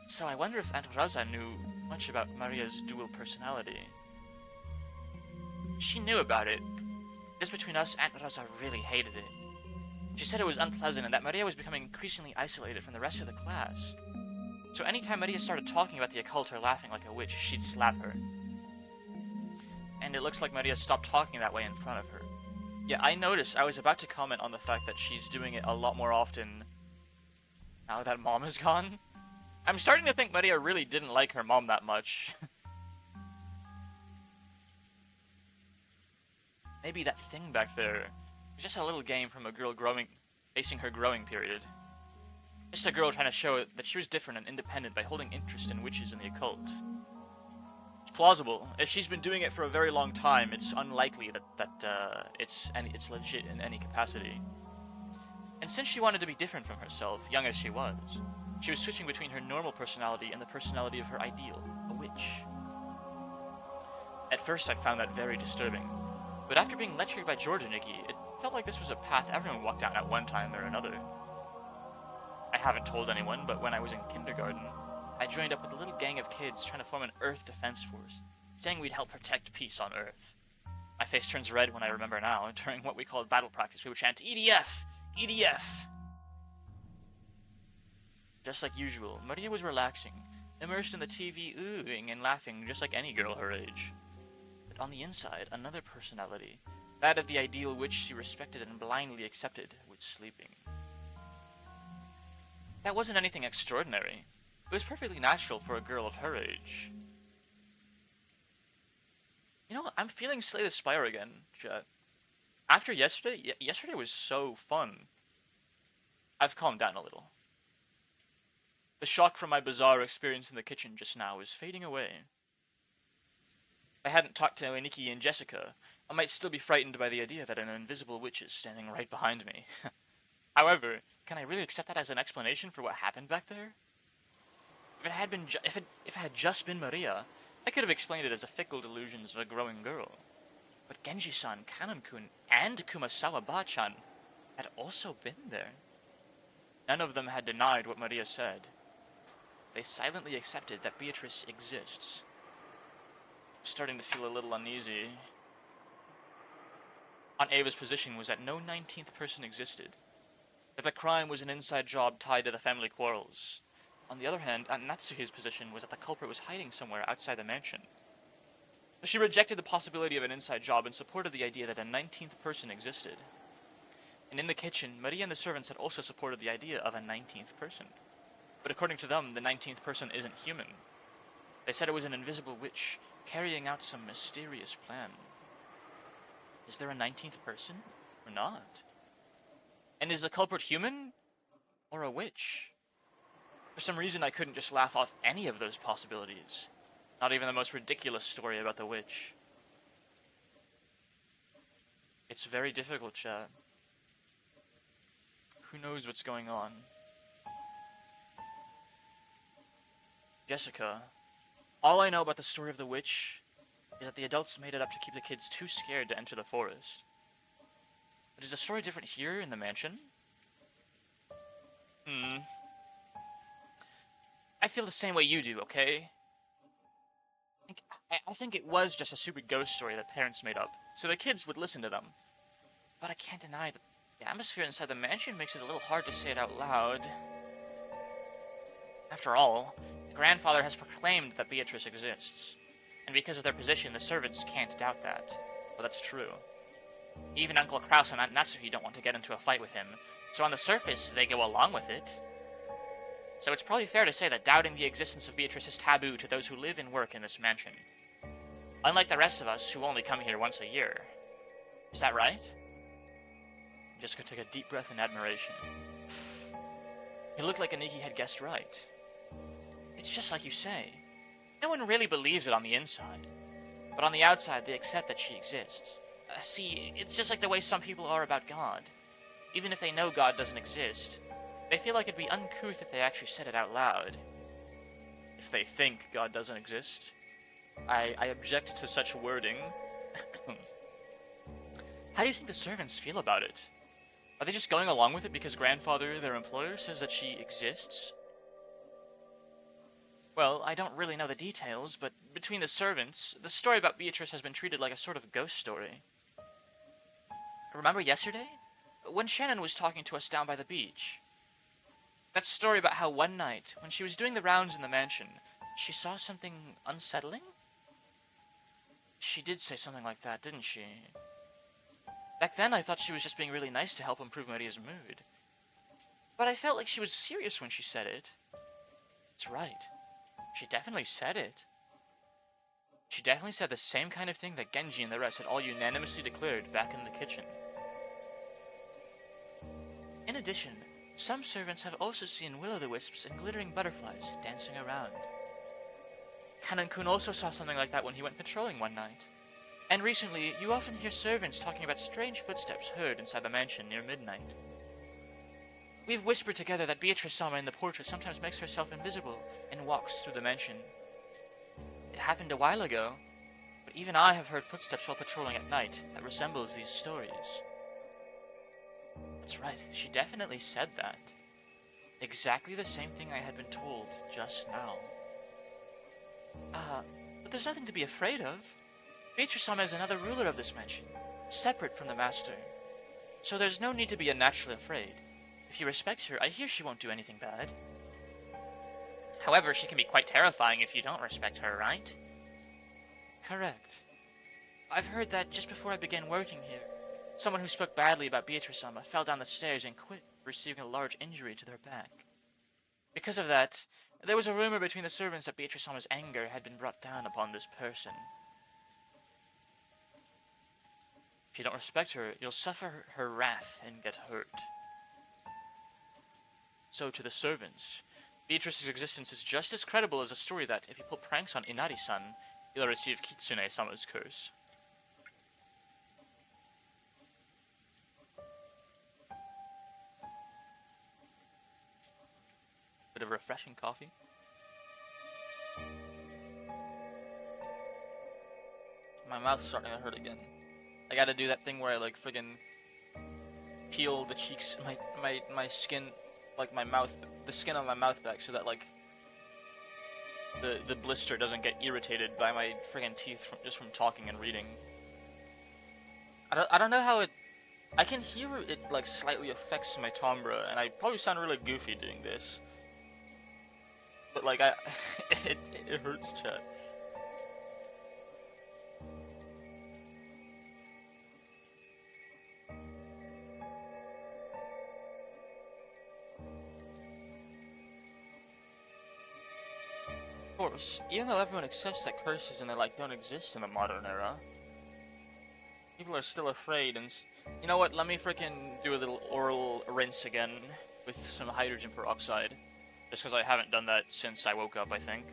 So I wonder if Aunt Rosa knew much about Maria's dual personality. She knew about it. Just between us, Aunt Rosa really hated it. She said it was unpleasant and that Maria was becoming increasingly isolated from the rest of the class. So anytime Maria started talking about the occult or laughing like a witch, she'd slap her. And it looks like Maria stopped talking that way in front of her. Yeah, I noticed. I was about to comment on the fact that she's doing it a lot more often now that Mom is gone. I'm starting to think Maria really didn't like her mom that much. Maybe that thing back there was just a little game from a girl facing her growing period. Just a girl trying to show that she was different and independent by holding interest in witches and the occult. It's plausible. If she's been doing it for a very long time, it's unlikely that it's legit in any capacity. And since she wanted to be different from herself, young as she was switching between her normal personality and the personality of her ideal, a witch. At first, I found that very disturbing. But after being lectured by George and Nikki, it felt like this was a path everyone walked down at one time or another. I haven't told anyone, but when I was in kindergarten, I joined up with a little gang of kids trying to form an Earth Defense Force, saying we'd help protect peace on Earth. My face turns red when I remember now. During what we called battle practice, we would chant, EDF! EDF! Just like usual, Maria was relaxing, immersed in the TV, oohing and laughing just like any girl her age. But on the inside, another personality, that of the ideal witch she respected and blindly accepted, was sleeping. That wasn't anything extraordinary. It was perfectly natural for a girl of her age. You know, I'm feeling Slay the Spire again, chat. After yesterday, yesterday was so fun. I've calmed down a little. The shock from my bizarre experience in the kitchen just now is fading away. If I hadn't talked to Umineko and Jessica, I might still be frightened by the idea that an invisible witch is standing right behind me. However, can I really accept that as an explanation for what happened back there? If it had just been Maria, I could have explained it as the fickle delusions of a growing girl. But Genji-san, Kanon-kun, and Kumasawa Ba-chan had also been there. None of them had denied what Maria said. They silently accepted that Beatrice exists. I'm starting to feel a little uneasy. Aunt Ava's position was that no 19th person existed. That the crime was an inside job tied to the family quarrels. On the other hand, Aunt Natsuhi's position was that the culprit was hiding somewhere outside the mansion. But she rejected the possibility of an inside job and supported the idea that a 19th person existed. And in the kitchen, Maria and the servants had also supported the idea of a 19th person. But according to them, the 19th person isn't human. They said it was an invisible witch carrying out some mysterious plan. Is there a 19th person or not? And is the culprit human or a witch? For some reason, I couldn't just laugh off any of those possibilities. Not even the most ridiculous story about the witch. It's very difficult, chat. Who knows what's going on? Jessica, all I know about the story of the witch is that the adults made it up to keep the kids too scared to enter the forest. But is the story different here in the mansion? I feel the same way you do, okay? I think it was just a stupid ghost story that parents made up, so the kids would listen to them. But I can't deny that the atmosphere inside the mansion makes it a little hard to say it out loud. After all, the grandfather has proclaimed that Beatrice exists, and because of their position, the servants can't doubt that. Well, that's true. Even Uncle Kraus and Aunt Natsuhi don't want to get into a fight with him, so on the surface, they go along with it. So it's probably fair to say that doubting the existence of Beatrice is taboo to those who live and work in this mansion. Unlike the rest of us who only come here once a year. Is that right? Jessica took a deep breath in admiration. It looked like Aniki had guessed right. It's just like you say. No one really believes it on the inside. But on the outside, they accept that she exists. See, it's just like the way some people are about God. Even if they know God doesn't exist, they feel like it'd be uncouth if they actually said it out loud. If they think God doesn't exist. I object to such wording. How do you think the servants feel about it? Are they just going along with it because grandfather, their employer, says that she exists? Well, I don't really know the details, but between the servants, the story about Beatrice has been treated like a sort of ghost story. Remember yesterday? When Shannon was talking to us down by the beach. That story about how one night, when she was doing the rounds in the mansion, she saw something unsettling? She did say something like that, didn't she? Back then, I thought she was just being really nice to help improve Maria's mood. But I felt like she was serious when she said it. That's right. She definitely said it. She definitely said the same kind of thing that Genji and the rest had all unanimously declared back in the kitchen. In addition, some servants have also seen will-o'-the-wisps and glittering butterflies dancing around. Kanan-kun also saw something like that when he went patrolling one night. And recently, you often hear servants talking about strange footsteps heard inside the mansion near midnight. We've whispered together that Beatrice Sama in the portrait sometimes makes herself invisible and walks through the mansion. It happened a while ago, but even I have heard footsteps while patrolling at night that resembles these stories. That's right, she definitely said that. Exactly the same thing I had been told just now. But there's nothing to be afraid of. Beatrice Sama is another ruler of this mansion, separate from the master. So there's no need to be unnaturally afraid. If you respect her, I hear she won't do anything bad. However, she can be quite terrifying if you don't respect her, right? Correct. I've heard that just before I began working here, someone who spoke badly about Beatrice Sama fell down the stairs and quit, receiving a large injury to their back. Because of that, there was a rumor between the servants that Beatrice Sama's anger had been brought down upon this person. If you don't respect her, you'll suffer her wrath and get hurt. So to the servants, Beatrice's existence is just as credible as a story that, if you pull pranks on Inari-san, you'll receive Kitsune-sama's curse. Bit of refreshing coffee. My mouth's starting to hurt again. I gotta do that thing where I like friggin' peel the cheeks, my skin, like my mouth, the skin on my mouth back, so that like the blister doesn't get irritated by my friggin' teeth just from talking and reading. I don't know how I can hear it like slightly affects my timbre, and I probably sound really goofy doing this. But like it hurts, chat. Of course, even though everyone accepts that curses and they like don't exist in the modern era, people are still afraid. And you know what? Let me frickin' do a little oral rinse again with some hydrogen peroxide, just because I haven't done that since I woke up, I think.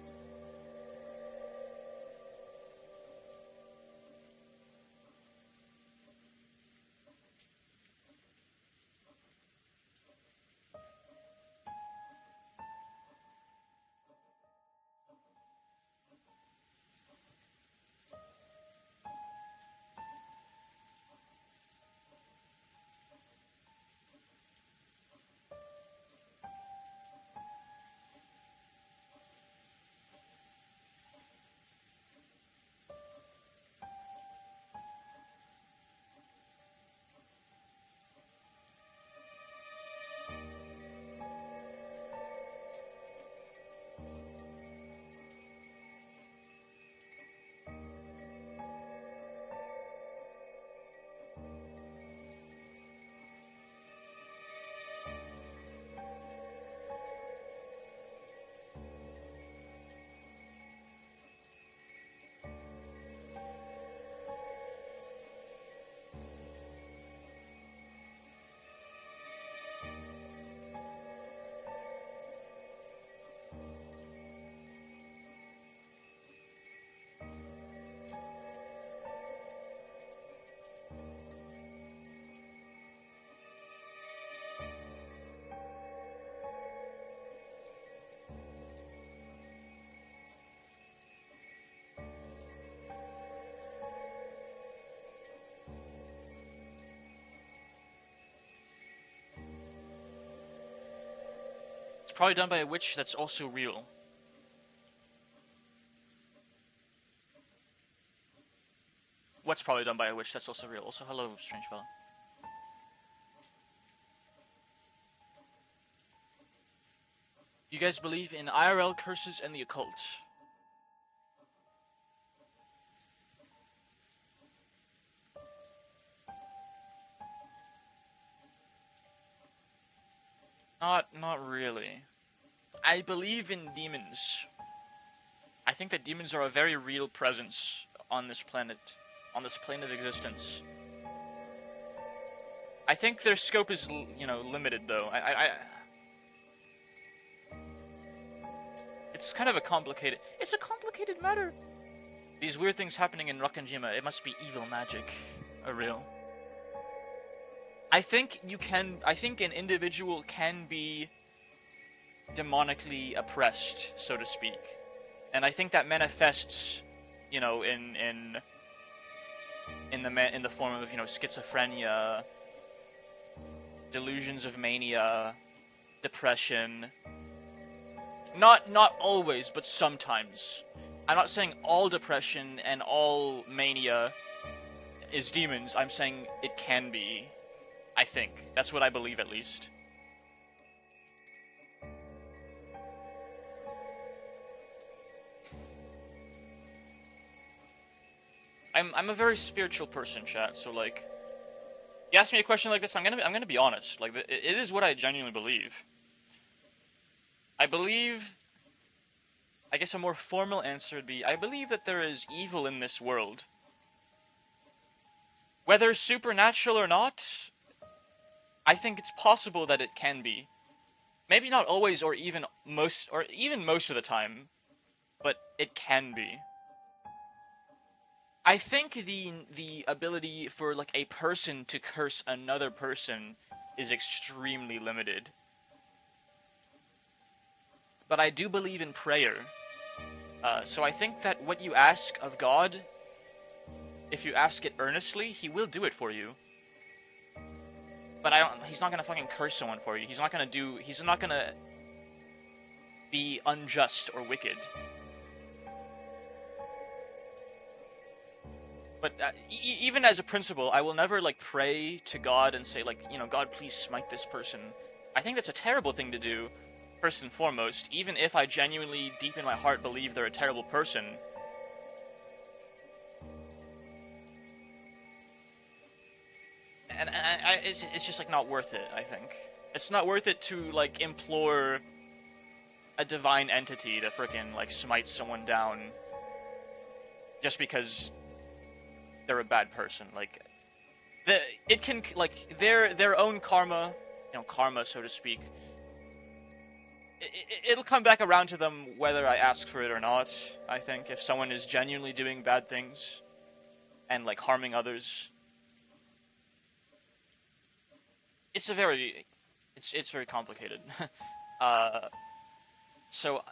It's probably done by a witch that's also real. What's probably done by a witch that's also real? Also, hello, strange fella. You guys believe in IRL curses and the occult? Not really. I believe in demons. I think that demons are a very real presence on this planet, on this plane of existence. I think their scope is, you know, limited though. It's kind of a complicated. It's a complicated matter. These weird things happening in Rakanjima. It must be evil magic, real. I think an individual can be demonically oppressed, so to speak, and I think that manifests, you know, in the form of, you know, schizophrenia, delusions of mania, depression. Not always, but sometimes. I'm not saying all depression and all mania is demons. I'm saying it can be. I think. That's what I believe, at least. I'm a very spiritual person, chat, so, like, you ask me a question like this, I'm gonna be honest. Like, it is what I genuinely believe. I believe... I guess a more formal answer would be, I believe that there is evil in this world. Whether supernatural or not, I think it's possible that it can be. Maybe not always, or even most of the time, but it can be. I think the ability for, like, a person to curse another person is extremely limited. But I do believe in prayer. So I think that what you ask of God, if you ask it earnestly, he will do it for you. But he's not gonna fucking curse someone for you. He's not gonna be unjust or wicked. But even as a principle, I will never, like, pray to God and say, like, you know, God, please smite this person. I think that's a terrible thing to do, first and foremost, even if I genuinely, deep in my heart, believe they're a terrible person. And it's just, like, not worth it, I think. It's not worth it to, like, implore a divine entity to frickin', like, smite someone down just because they're a bad person. Like, it can, like, their own karma, you know, karma, so to speak, it'll come back around to them whether I ask for it or not, I think. If someone is genuinely doing bad things and, like, harming others, it's very complicated. So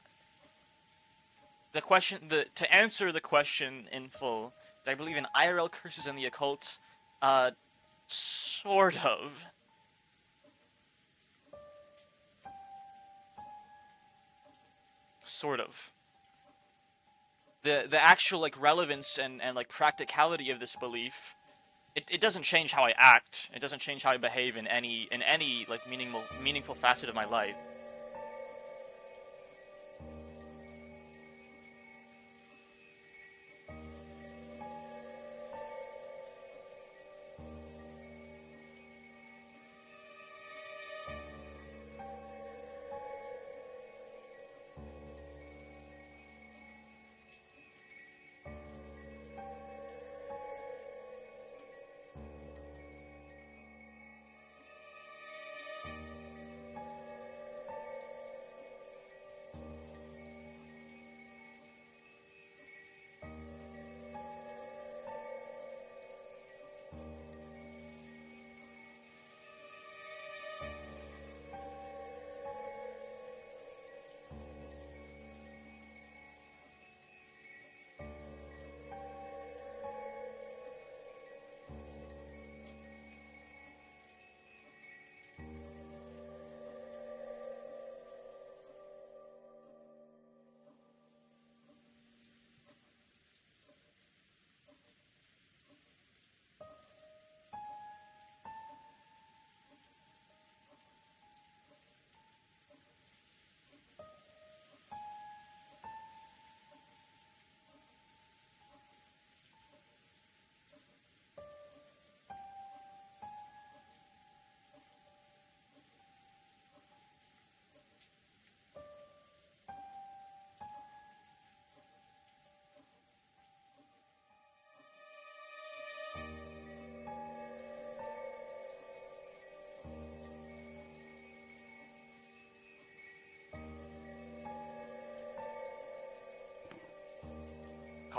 the question, to answer the question in full, do I believe in IRL curses and the occult? Sort of. Sort of. The actual, like, relevance and like, practicality of this belief, it doesn't change how I act. It doesn't change how I behave in any like, meaningful facet of my life.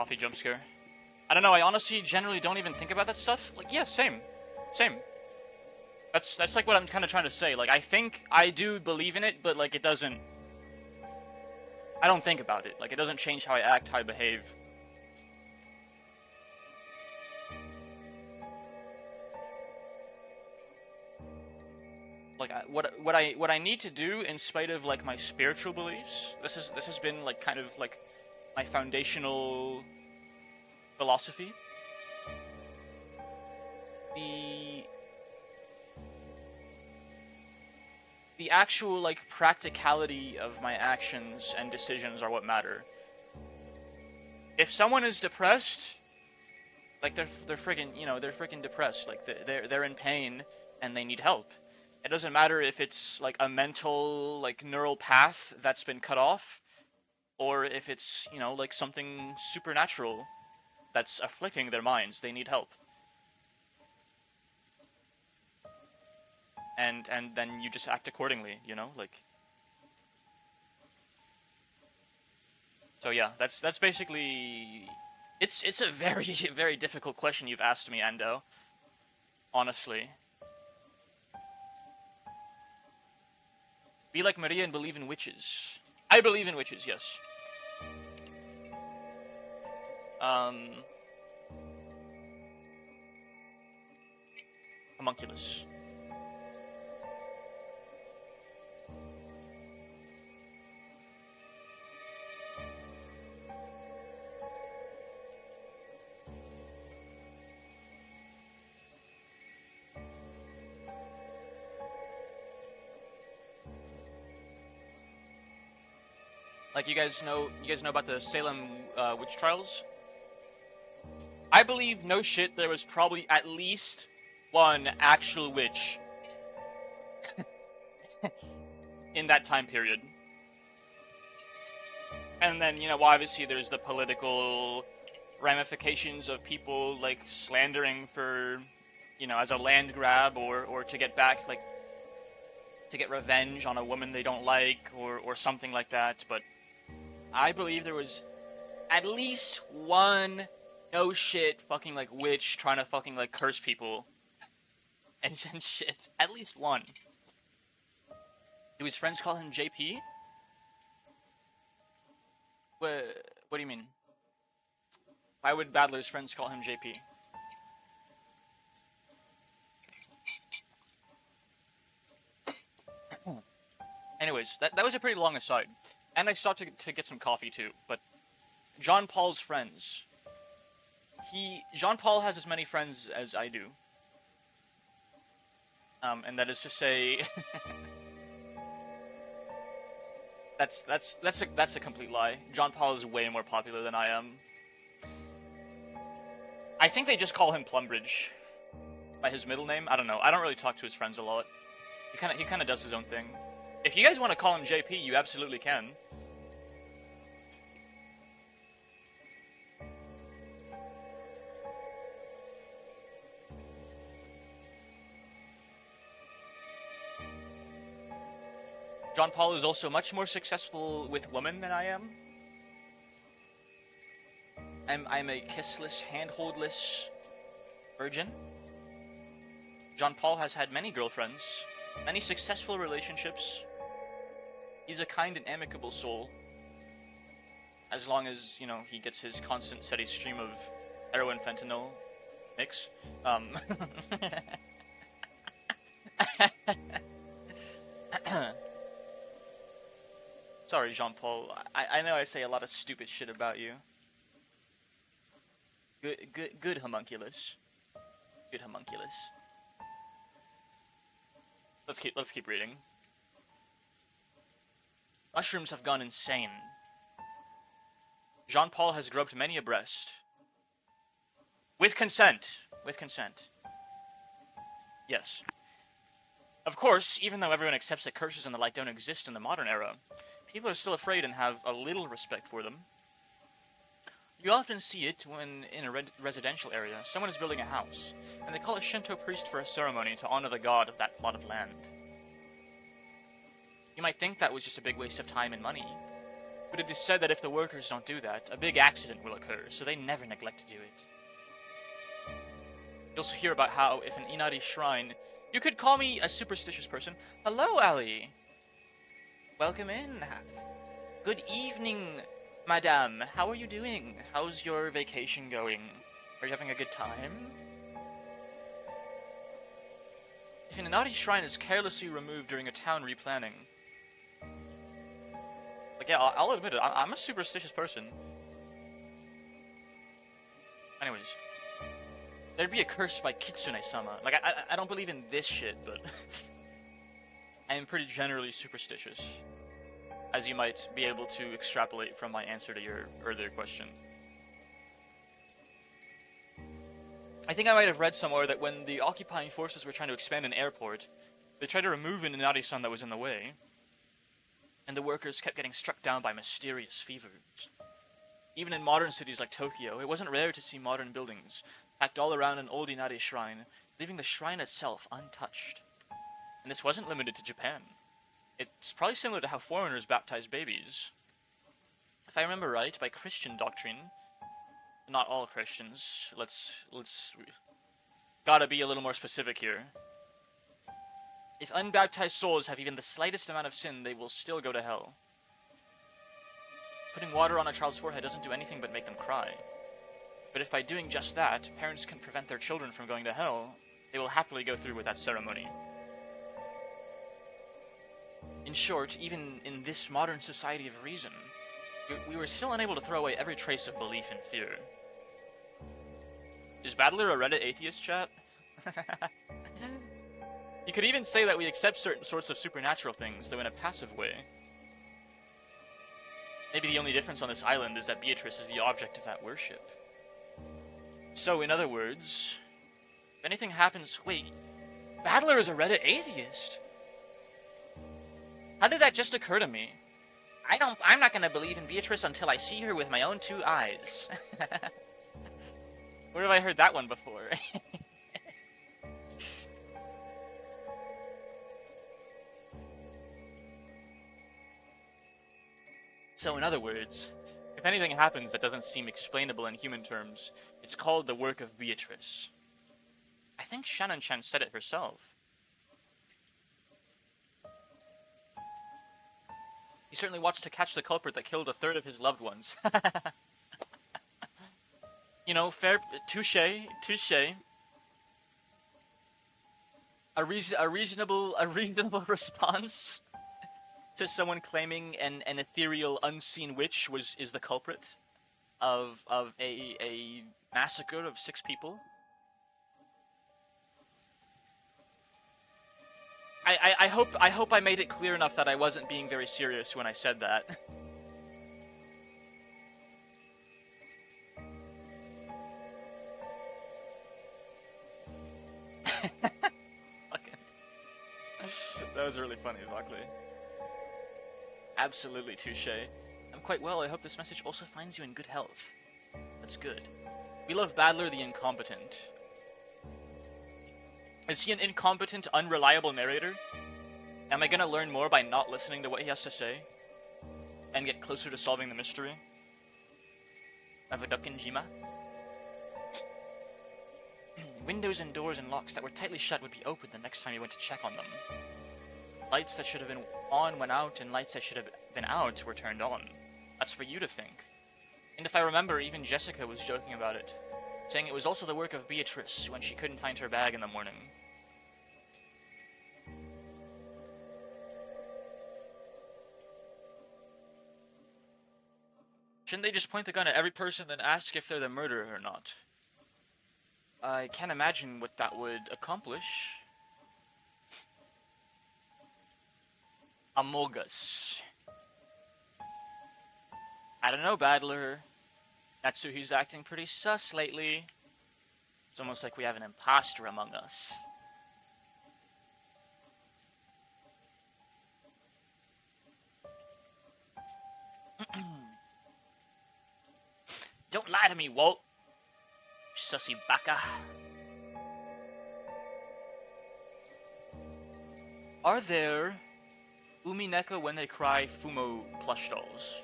coffee jump scare. I don't know, I honestly generally don't even think about that stuff. Like, yeah, same. Same. That's like what I'm kind of trying to say. Like, I think I do believe in it, but like it doesn't... I don't think about it. Like, it doesn't change how I act, how I behave. Like, what I need to do, in spite of like my spiritual beliefs, this has been like kind of like my foundational philosophy. The actual like practicality of my actions and decisions are what matter. If someone is depressed, like they're friggin', you know, they're friggin' depressed. Like they're in pain and they need help. It doesn't matter if it's like a mental like neural path that's been cut off, or if it's, you know, like something supernatural that's afflicting their minds. They need help. And then you just act accordingly, you know, like. So yeah, that's basically. It's a very very difficult question you've asked me, Ando. Honestly. Be like Maria and believe in witches. I believe in witches, yes. Homunculus. Like, you guys know about the Salem witch trials? I believe, no shit, there was probably at least one actual witch in that time period. And then, you know, obviously there's the political ramifications of people, like, slandering for, you know, as a land grab, or to get back, like, to get revenge on a woman they don't like, or something like that, but I believe there was at least one no shit fucking like witch trying to fucking like curse people and shit. At least one. Do his friends call him JP? What do you mean? Why would Badler's friends call him JP? Anyways, that was a pretty long aside. And I stopped to get some coffee too, but John Paul's friends. John Paul has as many friends as I do. And that is to say, that's a complete lie. John Paul is way more popular than I am. I think they just call him Plumbridge by his middle name. I don't know. I don't really talk to his friends a lot. He kind of does his own thing. If you guys want to call him JP, you absolutely can. John Paul is also much more successful with women than I am. I'm a kissless, handholdless virgin. John Paul has had many girlfriends, many successful relationships. He's a kind and amicable soul. As long as, you know, he gets his constant steady stream of heroin fentanyl mix. Sorry, Jean Paul. I know I say a lot of stupid shit about you. Good homunculus. Good homunculus. Let's keep reading. Mushrooms have gone insane. Jean Paul has groped many a breast. With consent. With consent. Yes. Of course, even though everyone accepts that curses and the like don't exist in the modern era, people are still afraid and have a little respect for them. You often see it when in a residential area, someone is building a house, and they call a Shinto priest for a ceremony to honor the god of that plot of land. You might think that was just a big waste of time and money, But it is said that if the workers don't do that, a big accident will occur, so they never neglect to do it. You also hear about how if an Inari shrine... You could call me a superstitious person. Hello, Ali. Welcome in. Good evening, madame. How are you doing? How's your vacation going? Are you having a good time? If an Inari shrine is carelessly removed during a town replanning... Like, yeah, I'll admit it, I'm a superstitious person. Anyways. There'd be a curse by Kitsune-sama. Like, I don't believe in this shit, but... I am pretty generally superstitious. As you might be able to extrapolate from my answer to your earlier question. I think I might have read somewhere that when the occupying forces were trying to expand an airport, they tried to remove an Inari-san that was in the way, and the workers kept getting struck down by mysterious fevers. Even in modern cities like Tokyo, it wasn't rare to see modern buildings packed all around an old Inari shrine, leaving the shrine itself untouched. And this wasn't limited to Japan. It's probably similar to how foreigners baptize babies. If I remember right, by Christian doctrine, not all Christians, let's gotta be a little more specific here. If unbaptized souls have even the slightest amount of sin, they will still go to hell. Putting water on a child's forehead doesn't do anything but make them cry. But if by doing just that, parents can prevent their children from going to hell, they will happily go through with that ceremony. In short, even in this modern society of reason, we were still unable to throw away every trace of belief and fear. Is Battler a Reddit atheist, chat? You could even say that we accept certain sorts of supernatural things, though in a passive way. Maybe the only difference on this island is that Beatrice is the object of that worship. So, in other words, if anything happens... Wait, Battler is a Reddit atheist? How did that just occur to me? I'm not gonna believe in Beatrice until I see her with my own two eyes. Where have I heard that one before? So, in other words, if anything happens that doesn't seem explainable in human terms, it's called the work of Beatrice. I think Shannon-chan said it herself. He certainly wants to catch the culprit that killed a third of his loved ones. You know, fair, touche. A reasonable response to someone claiming an ethereal, unseen witch is the culprit of a massacre of 6 people. I hope I made it clear enough that I wasn't being very serious when I said that. That was really funny, Buckley. Absolutely touche. I'm quite well. I hope this message also finds you in good health. That's good. We love Battler the Incompetent. Is he an incompetent, unreliable narrator? Am I gonna learn more by not listening to what he has to say? And get closer to solving the mystery? Of a Dokinjima? Windows and doors and locks that were tightly shut would be open the next time you went to check on them. Lights that should have been on went out, and lights that should have been out were turned on. That's for you to think. And if I remember, even Jessica was joking about it, saying it was also the work of Beatrice when she couldn't find her bag in the morning. Shouldn't they just point the gun at every person and ask if they're the murderer or not? I can't imagine what that would accomplish. Amogus. I don't know, Battler. Natsuhi's acting pretty sus lately. It's almost like we have an imposter among us. Don't lie to me, Walt. You sussy baka. Are there Umineko when they cry Fumo plush dolls?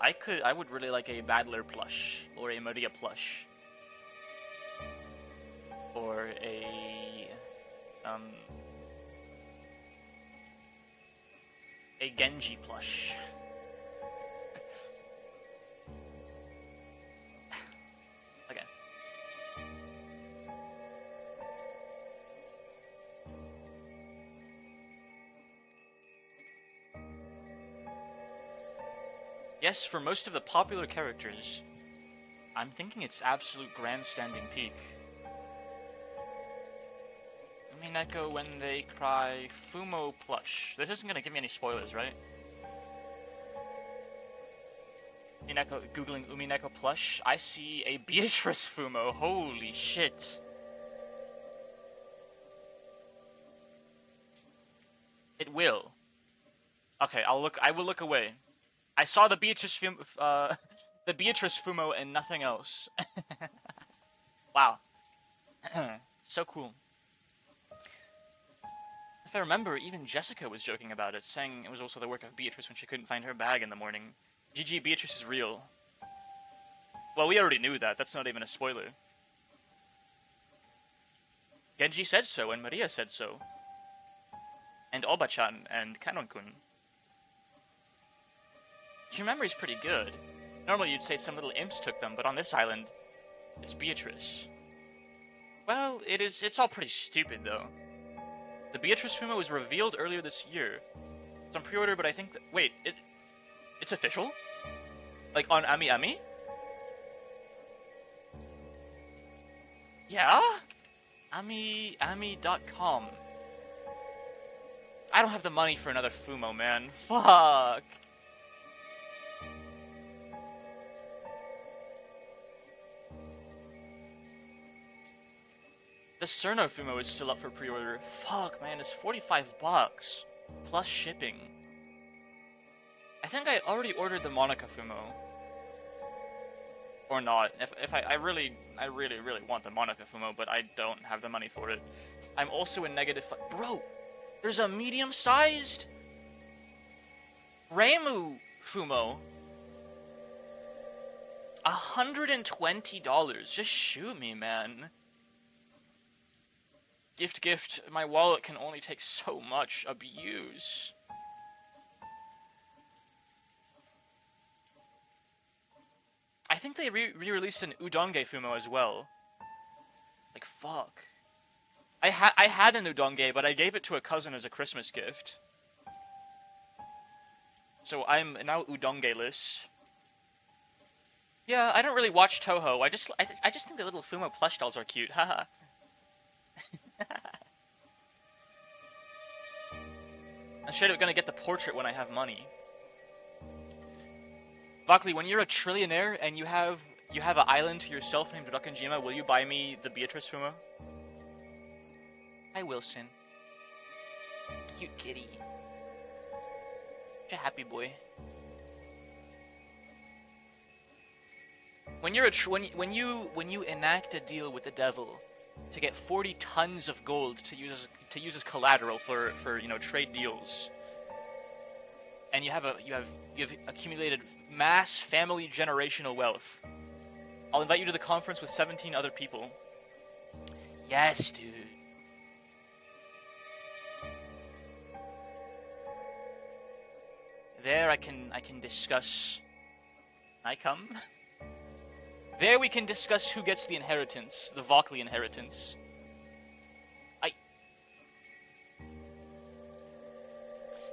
I would really like a Battler plush, or a Maria plush. Or a Genji plush. Okay. Yes, for most of the popular characters, I'm thinking it's absolute grandstanding peak. Umineko when they cry, Fumo plush. This isn't gonna give me any spoilers, right? Umineko, googling Umineko plush. I see a Beatrice Fumo. Holy shit. It will. Okay, I will look away. I saw the Beatrice the Beatrice Fumo and nothing else. Wow. So cool. If I remember, even Jessica was joking about it, saying it was also the work of Beatrice when she couldn't find her bag in the morning. GG, Beatrice is real. Well, we already knew that. That's not even a spoiler. Genji said so, and Maria said so. And Oba-chan, and Kanon-kun. Your memory's pretty good. Normally you'd say some little imps took them, but on this island, it's Beatrice. Well, it's all pretty stupid, though. The Beatrice Fumo was revealed earlier this year. It's on pre-order, but I think that... Wait, it's official? Like, on Ami Ami? Yeah? Ami.com. I don't have the money for another Fumo, man. Fuck! The Cerno Fumo is still up for pre-order. Fuck, man, it's 45 bucks. Plus shipping. I think I already ordered the Monica Fumo. Or not. If I really want the Monica Fumo, but I don't have the money for it. I'm also in negative... Bro! There's a medium-sized... Reimu Fumo. $120. Just shoot me, man. Gift, my wallet can only take so much abuse. I think they re-released an Udonge Fumo as well. Like, fuck. I had an Udonge, but I gave it to a cousin as a Christmas gift. So I'm now Udonge-less. Yeah, I don't really watch Toho. I just think the little Fumo plush dolls are cute. Haha. I'm straight up gonna get the portrait when I have money. Buckley, when you're a trillionaire and you have an island to yourself named Rakanjima, will you buy me the Beatrice Fumo? Hi, Wilson. Cute kitty. Such a happy boy. When you're when you enact a deal with the devil to get 40 tons of gold to use as collateral for trade deals, and you have accumulated mass family generational wealth, I'll invite you to the conference with 17 other people. Yes, dude. There I can discuss. I come. There we can discuss who gets the inheritance, the Vokli inheritance.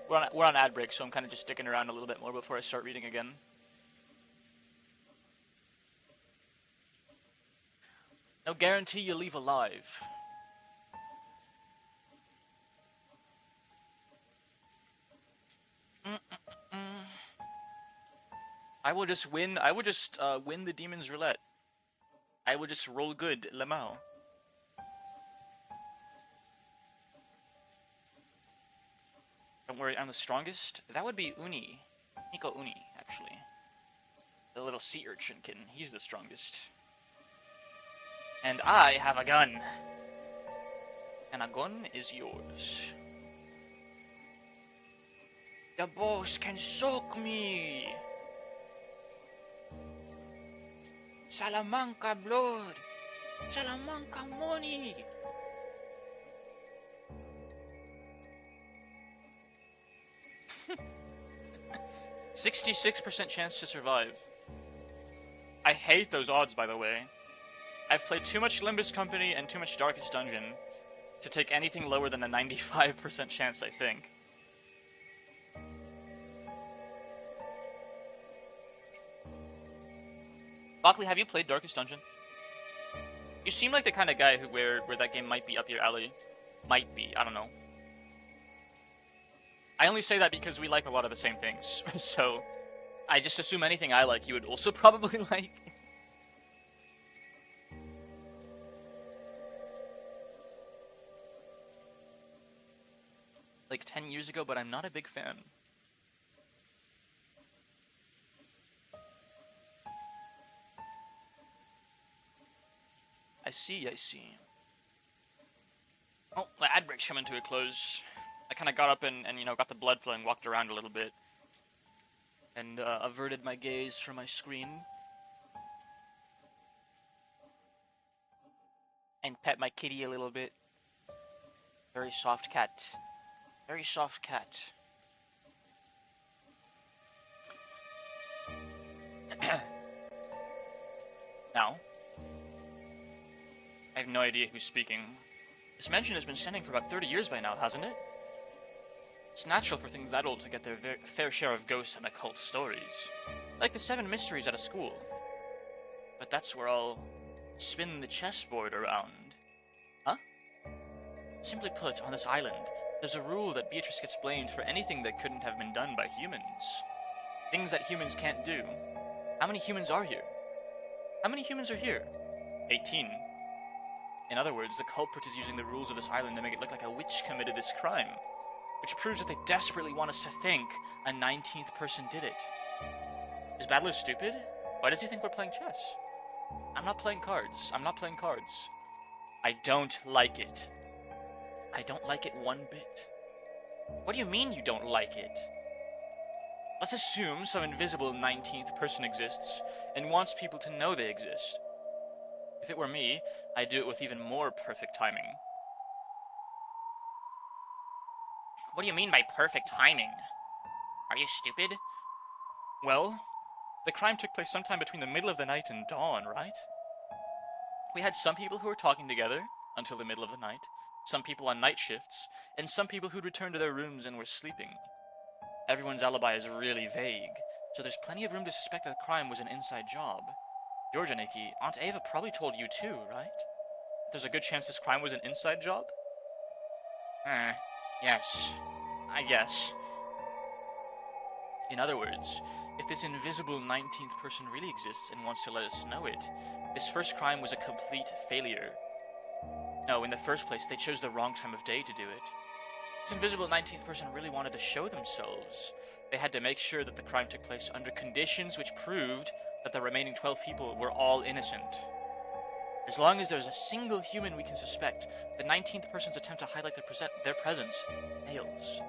We're on ad break, so I'm kind of just sticking around a little bit more before I start reading again. No guarantee you'll leave alive. I will just win the Demon's Roulette. I will just roll good, Lemao. Don't worry, I'm the strongest. That would be Uni. Nico Uni, actually. The little sea urchinkin. He's the strongest. And I have a gun. And a gun is yours. The boss can soak me. Salamanca blood! Salamanca money! 66% chance to survive. I hate those odds, by the way. I've played too much Limbus Company and too much Darkest Dungeon to take anything lower than a 95% chance, I think. Lockley, have you played Darkest Dungeon? You seem like the kind of guy where that game might be up your alley. Might be, I don't know. I only say that because we like a lot of the same things, so I just assume anything I like you would also probably like. Like 10 years ago, but I'm not a big fan. I see. Oh, my ad break's coming to a close. I kind of got up and you know, got the blood flowing, walked around a little bit, and averted my gaze from my screen. And pet my kitty a little bit. Very soft cat. Very soft cat. Now, I have no idea who's speaking. This mansion has been standing for about 30 years by now, hasn't it? It's natural for things that old to get their fair share of ghosts and occult stories. Like the 7 mysteries at a school. But that's where I'll spin the chessboard around. Huh? Simply put, on this island, there's a rule that Beatrice gets blamed for anything that couldn't have been done by humans. Things that humans can't do. How many humans are here? How many humans are here? 18. In other words, the culprit is using the rules of this island to make it look like a witch committed this crime. Which proves that they desperately want us to think a 19th person did it. Is Battler stupid? Why does he think we're playing chess? I'm not playing cards. I don't like it. I don't like it one bit. What do you mean you don't like it? Let's assume some invisible 19th person exists and wants people to know they exist. If it were me, I'd do it with even more perfect timing. What do you mean by perfect timing? Are you stupid? Well, the crime took place sometime between the middle of the night and dawn, right? We had some people who were talking together until the middle of the night, some people on night shifts, and some people who'd returned to their rooms and were sleeping. Everyone's alibi is really vague, so there's plenty of room to suspect that the crime was an inside job. Georgia, Nikki, Aunt Ava probably told you too, right? There's a good chance this crime was an inside job? Yes, I guess. In other words, if this invisible 19th person really exists and wants to let us know it, this first crime was a complete failure. No, in the first place, they chose the wrong time of day to do it. This invisible 19th person really wanted to show themselves. They had to make sure that the crime took place under conditions which proved that the remaining 12 people were all innocent. As long as there's a single human we can suspect, the 19th person's attempt to highlight their presence fails.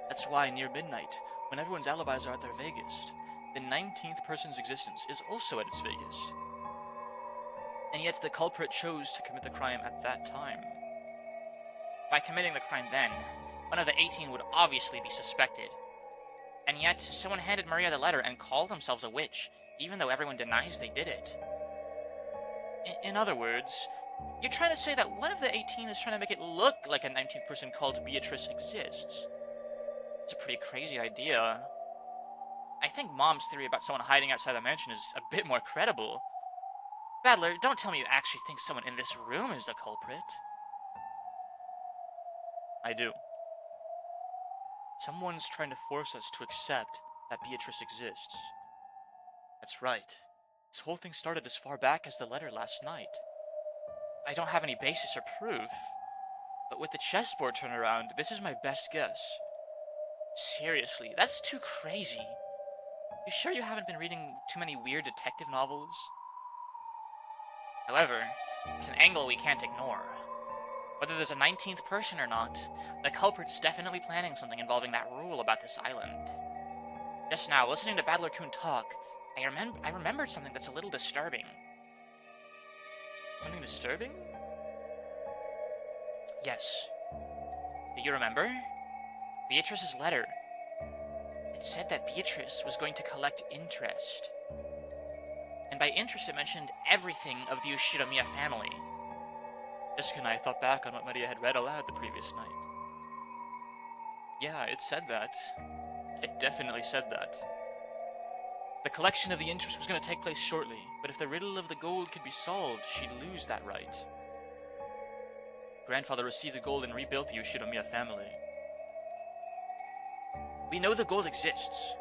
That's why near midnight, when everyone's alibis are at their vaguest, the 19th person's existence is also at its vaguest. And yet the culprit chose to commit the crime at that time. By committing the crime then, one of the 18 would obviously be suspected. And yet, someone handed Maria the letter and called themselves a witch, even though everyone denies they did it. In other words, you're trying to say that one of the 18 is trying to make it look like a 19th person called Beatrice exists. It's a pretty crazy idea. I think Mom's theory about someone hiding outside the mansion is a bit more credible. Battler, don't tell me you actually think someone in this room is the culprit. I do. Someone's trying to force us to accept that Beatrice exists. That's right. This whole thing started as far back as the letter last night. I don't have any basis or proof, but with the chessboard turnaround, this is my best guess. Seriously, that's too crazy. You sure you haven't been reading too many weird detective novels? However, it's an angle we can't ignore. Whether there's a 19th person or not, the culprit's definitely planning something involving that rule about this island. Just now, listening to Battler Kun talk, I remembered something that's a little disturbing. Something disturbing? Yes. Do you remember? Beatrice's letter. It said that Beatrice was going to collect interest. And by interest it mentioned everything of the Ushiromiya family. Jessica and I thought back on what Maria had read aloud the previous night. Yeah, it said that. It definitely said that. The collection of the interest was going to take place shortly, but if the riddle of the gold could be solved, she'd lose that right. Grandfather received the gold and rebuilt the Ushiromiya family. We know the gold exists.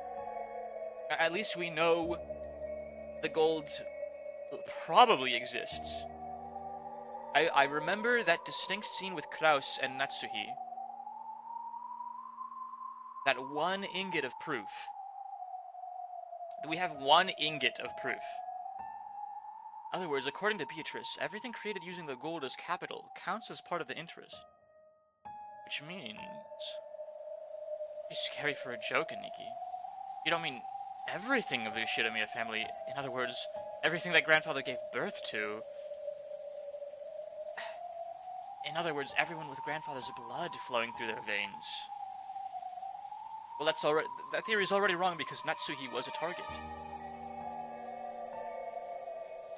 At least we know the gold probably exists. I remember that distinct scene with Kraus and Natsuhi. That one ingot of proof. We have one ingot of proof. In other words, according to Beatrice, everything created using the gold as capital counts as part of the interest. Which means... It's scary for a joke, Aniki. You don't mean everything of the Ushiromiya family. In other words, everything that grandfather gave birth to. In other words, everyone with grandfather's blood flowing through their veins. Well, that theory is already wrong because Natsuhi was a target.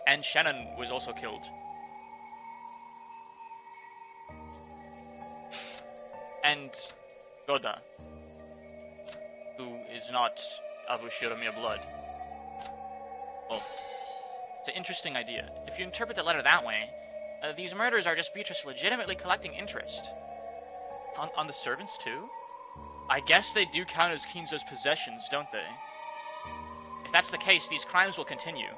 And Shannon was also killed. And Goda, who is not of Ushiromiya blood. Well, it's an interesting idea. If you interpret the letter that way, these murders are just Beatrice legitimately collecting interest. On the servants, too? I guess they do count as Kinzo's possessions, don't they? If that's the case, these crimes will continue.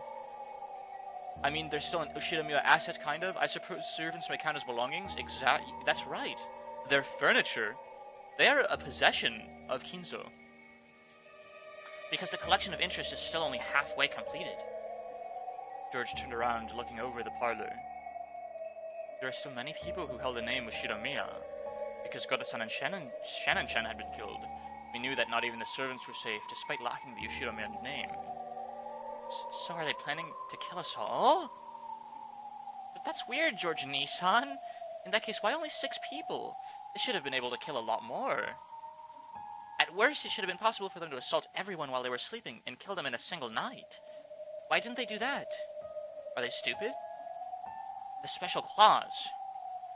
I mean, they're still an Ushiromiya asset, kind of. I suppose servants may count as belongings. Exactly. That's right. They're furniture. They are a possession of Kinzo. Because the collection of interest is still only halfway completed. George turned around, looking over the parlor. There are still many people who held the name Ushiromiya. Because Goda-san and Shannon-chan had been killed, we knew that not even the servants were safe, despite lacking the Ushiromiya name. So are they planning to kill us all? But that's weird, George and Nissan. In that case, why only 6 people? They should have been able to kill a lot more. At worst, it should have been possible for them to assault everyone while they were sleeping and kill them in a single night. Why didn't they do that? Are they stupid? The special clause.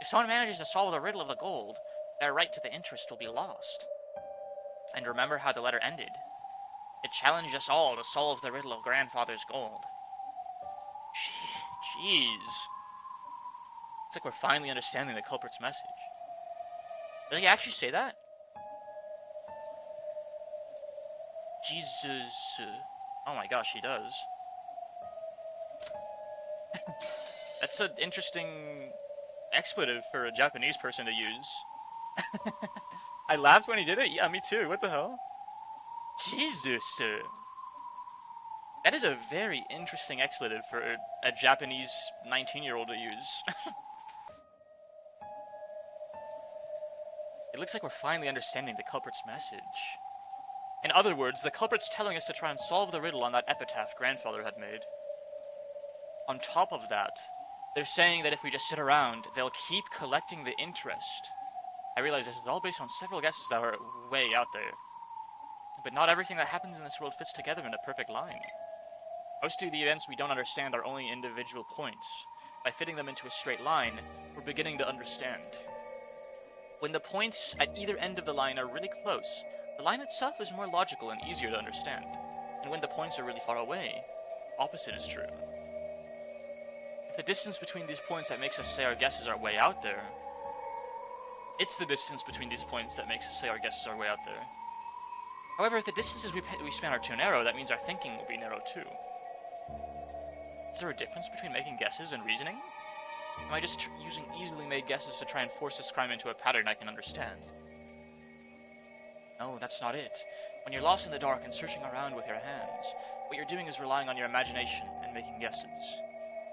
If someone manages to solve the riddle of the gold, their right to the interest will be lost. And remember how the letter ended. It challenged us all to solve the riddle of grandfather's gold. Jeez. It's like we're finally understanding the culprit's message. Did he actually say that? Jesus. Oh my gosh, he does. That's an interesting expletive for a Japanese person to use. I laughed when he did it. Yeah, me too. What the hell? Jesus. That is a very interesting expletive for a Japanese 19-year-old to use. It looks like we're finally understanding the culprit's message. In other words, the culprit's telling us to try and solve the riddle on that epitaph grandfather had made. On top of that, they're saying that if we just sit around, they'll keep collecting the interest. I realize this is all based on several guesses that are way out there. But not everything that happens in this world fits together in a perfect line. Most of the events we don't understand are only individual points. By fitting them into a straight line, we're beginning to understand. When the points at either end of the line are really close, the line itself is more logical and easier to understand. And when the points are really far away, opposite is true. If the distance between these points that makes us say our guesses are way out there, it's the distance between these points that makes us say our guesses are way out there. However, if the distances we span are too narrow, that means our thinking will be narrow too. Is there a difference between making guesses and reasoning? Am I just using easily made guesses to try and force this crime into a pattern I can understand? No, that's not it. When you're lost in the dark and searching around with your hands, what you're doing is relying on your imagination and making guesses.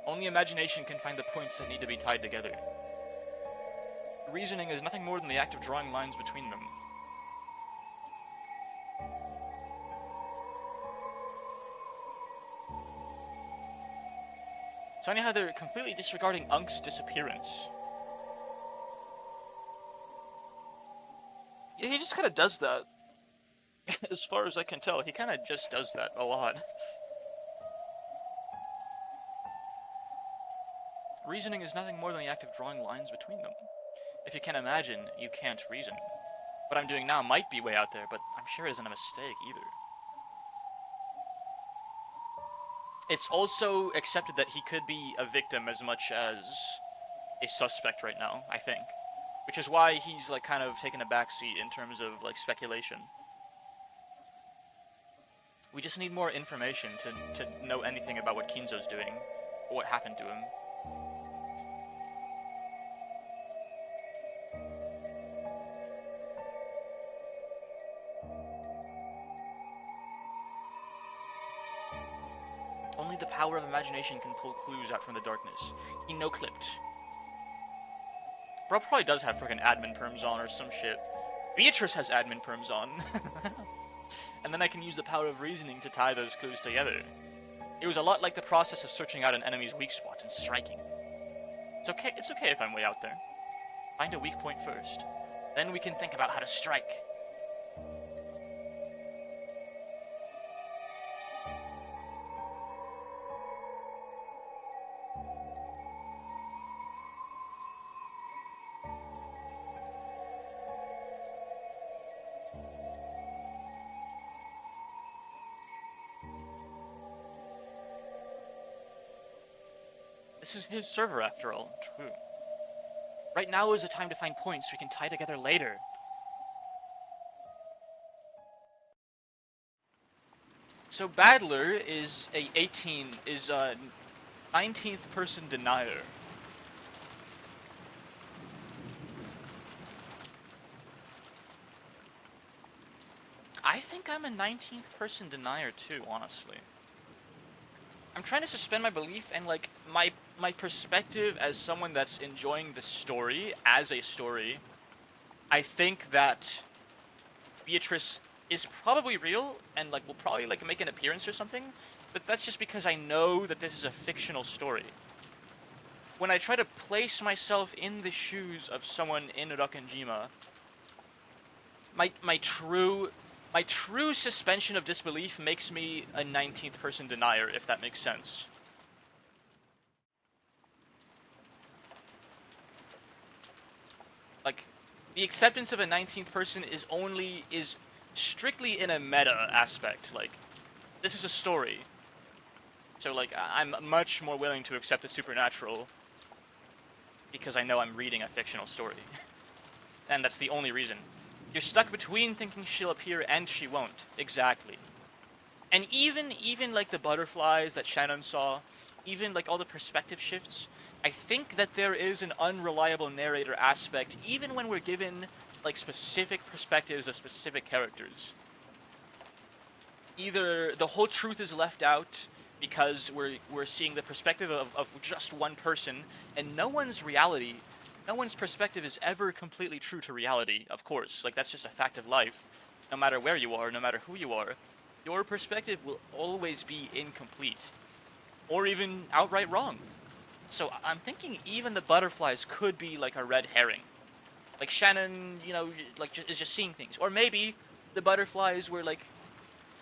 Only imagination can find the points that need to be tied together. Reasoning is nothing more than the act of drawing lines between them. It's funny how they're completely disregarding Unk's disappearance. Yeah, he just kind of does that. As far as I can tell, he kind of just does that a lot. Reasoning is nothing more than the act of drawing lines between them. If you can't imagine, you can't reason. What I'm doing now might be way out there, but I'm sure it isn't a mistake either. It's also accepted that he could be a victim as much as a suspect right now, I think. Which is why he's, like, kind of taken a backseat in terms of, like, speculation. We just need more information to know anything about what Kinzo's doing, or what happened to him. Only the power of imagination can pull clues out from the darkness. He no-clipped. Bro probably does have freaking admin perms on or some shit. Beatrice has admin perms on. And then I can use the power of reasoning to tie those clues together. It was a lot like the process of searching out an enemy's weak spot and striking. It's okay if I'm way out there. Find a weak point first. Then we can think about how to strike. This is his server, after all. True. Right now is the time to find points we can tie together later. So Badler is a 19th person denier. I think I'm a 19th person denier too, honestly. I'm trying to suspend my belief and, like, my perspective as someone that's enjoying the story as a story. I think that Beatrice is probably real and, like, will probably, like, make an appearance or something, but that's just because I know that this is a fictional story. When I try to place myself in the shoes of someone in Rakanjima, my true suspension of disbelief makes me a 19th person denier, if that makes sense. Like, the acceptance of a 19th person is strictly in a meta aspect. Like, this is a story. So, like, I'm much more willing to accept the supernatural because I know I'm reading a fictional story. And that's the only reason. You're stuck between thinking she'll appear and she won't. Exactly. And even like the butterflies that Shannon saw, even like all the perspective shifts, I think that there is an unreliable narrator aspect even when we're given like specific perspectives of specific characters. Either the whole truth is left out because we're seeing the perspective of just one person, and no one's perspective is ever completely true to reality, of course. Like, that's just a fact of life. No matter where you are, no matter who you are, your perspective will always be incomplete. Or even outright wrong. So I'm thinking even the butterflies could be like a red herring. Like Shannon, you know, like is just seeing things. Or maybe the butterflies were like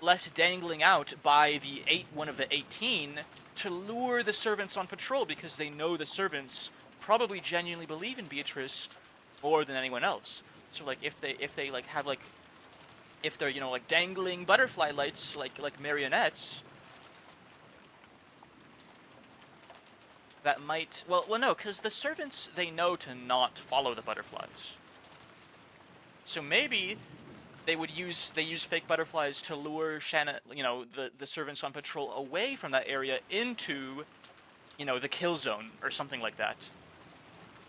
left dangling out by one of the 18 to lure the servants on patrol because they know the servants probably genuinely believe in Beatrice more than anyone else. So like if they like have like if they're, you know, like dangling butterfly lights like marionettes, that might well no, because the servants, they know to not follow the butterflies. So maybe they use fake butterflies to lure Shannon, you know, the servants on patrol away from that area into, you know, the kill zone or something like that.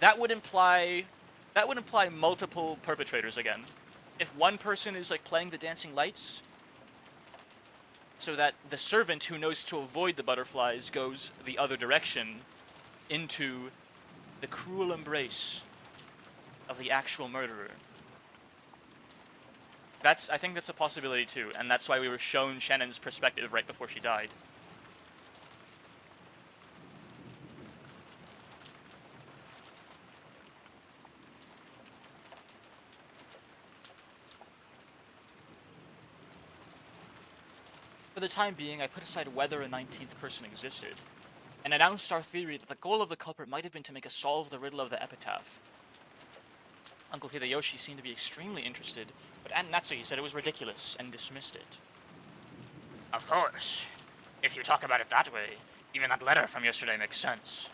That would imply multiple perpetrators again. If one person is like playing the dancing lights, so that the servant who knows to avoid the butterflies goes the other direction into the cruel embrace of the actual murderer. I think that's a possibility too, and that's why we were shown Shannon's perspective right before she died. For the time being, I put aside whether a 19th person existed, and announced our theory that the goal of the culprit might have been to make us solve the riddle of the epitaph. Uncle Hideyoshi seemed to be extremely interested, but Aunt Natsuki said it was ridiculous and dismissed it. Of course. If you talk about it that way, even that letter from yesterday makes sense.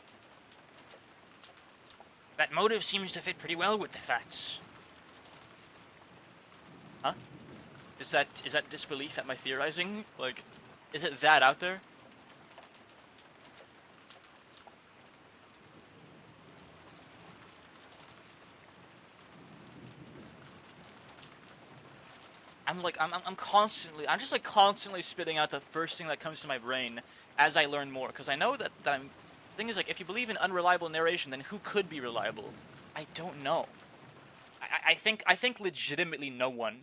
That motive seems to fit pretty well with the facts. Huh? Is that disbelief at my theorizing? Like, is it that out there? I'm just like constantly spitting out the first thing that comes to my brain as I learn more, because I know that the thing is, like, if you believe in unreliable narration, then who could be reliable? I don't know. I think legitimately no one,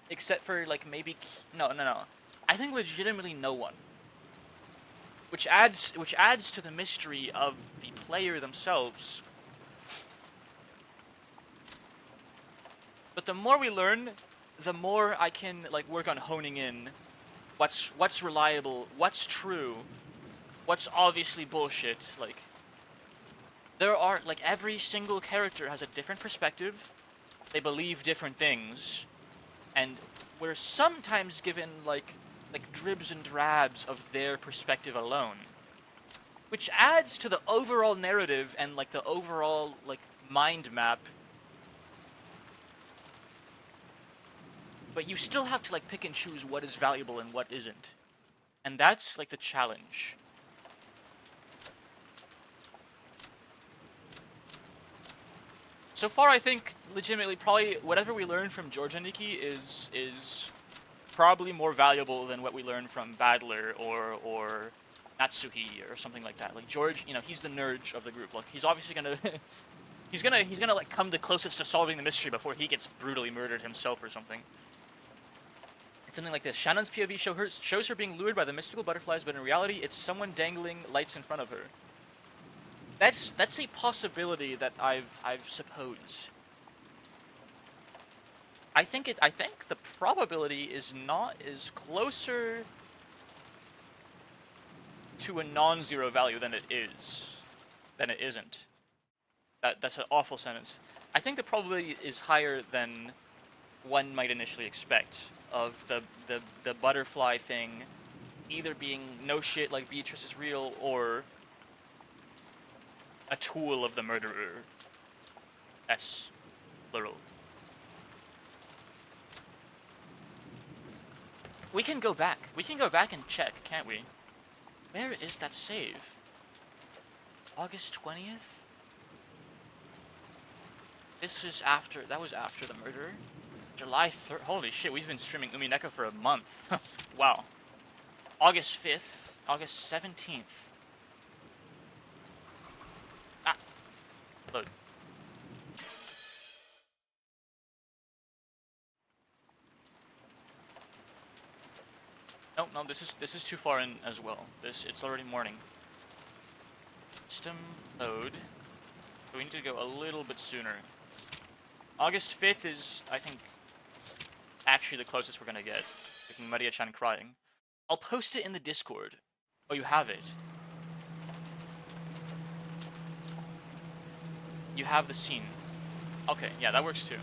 except for like maybe no. I think legitimately no one. Which adds to the mystery of the player themselves. But the more we learn, the more I can like work on honing in what's reliable, what's true, what's obviously bullshit. Like, there are, like, every single character has a different perspective, they believe different things, and we're sometimes given like dribs and drabs of their perspective alone, which adds to the overall narrative and like the overall like mind map. But you still have to like pick and choose what is valuable and what isn't. And that's like the challenge. So far, I think legitimately probably whatever we learn from Georgia Nikki is probably more valuable than what we learn from Badler or Natsuki or something like that. Like George, you know, he's the nerd of the group. Like, he's obviously gonna he's gonna like come the closest to solving the mystery before he gets brutally murdered himself or something. Something like this. Shannon's POV shows her being lured by the mystical butterflies, but in reality, it's someone dangling lights in front of her. That's a possibility that I've supposed. I think the probability is closer to a non-zero value than it isn't. That's an awful sentence. I think the probability is higher than one might initially expect of the butterfly thing either being no shit like Beatrice is real or a tool of the murderer. S. Plural. We can go back. We can go back and check, can't we? Where is that save? August 20th? That was after the murder. July 3rd. Holy shit, we've been streaming Umineko for a month. Wow. August 5th. August 17th. Ah. Load. No, this is too far in as well. It's already morning. System load. So we need to go a little bit sooner. August 5th is, I think, actually the closest we're gonna get. Making Maria-chan crying. I'll post it in the Discord. Oh, you have it. You have the scene. Okay, yeah, that works too.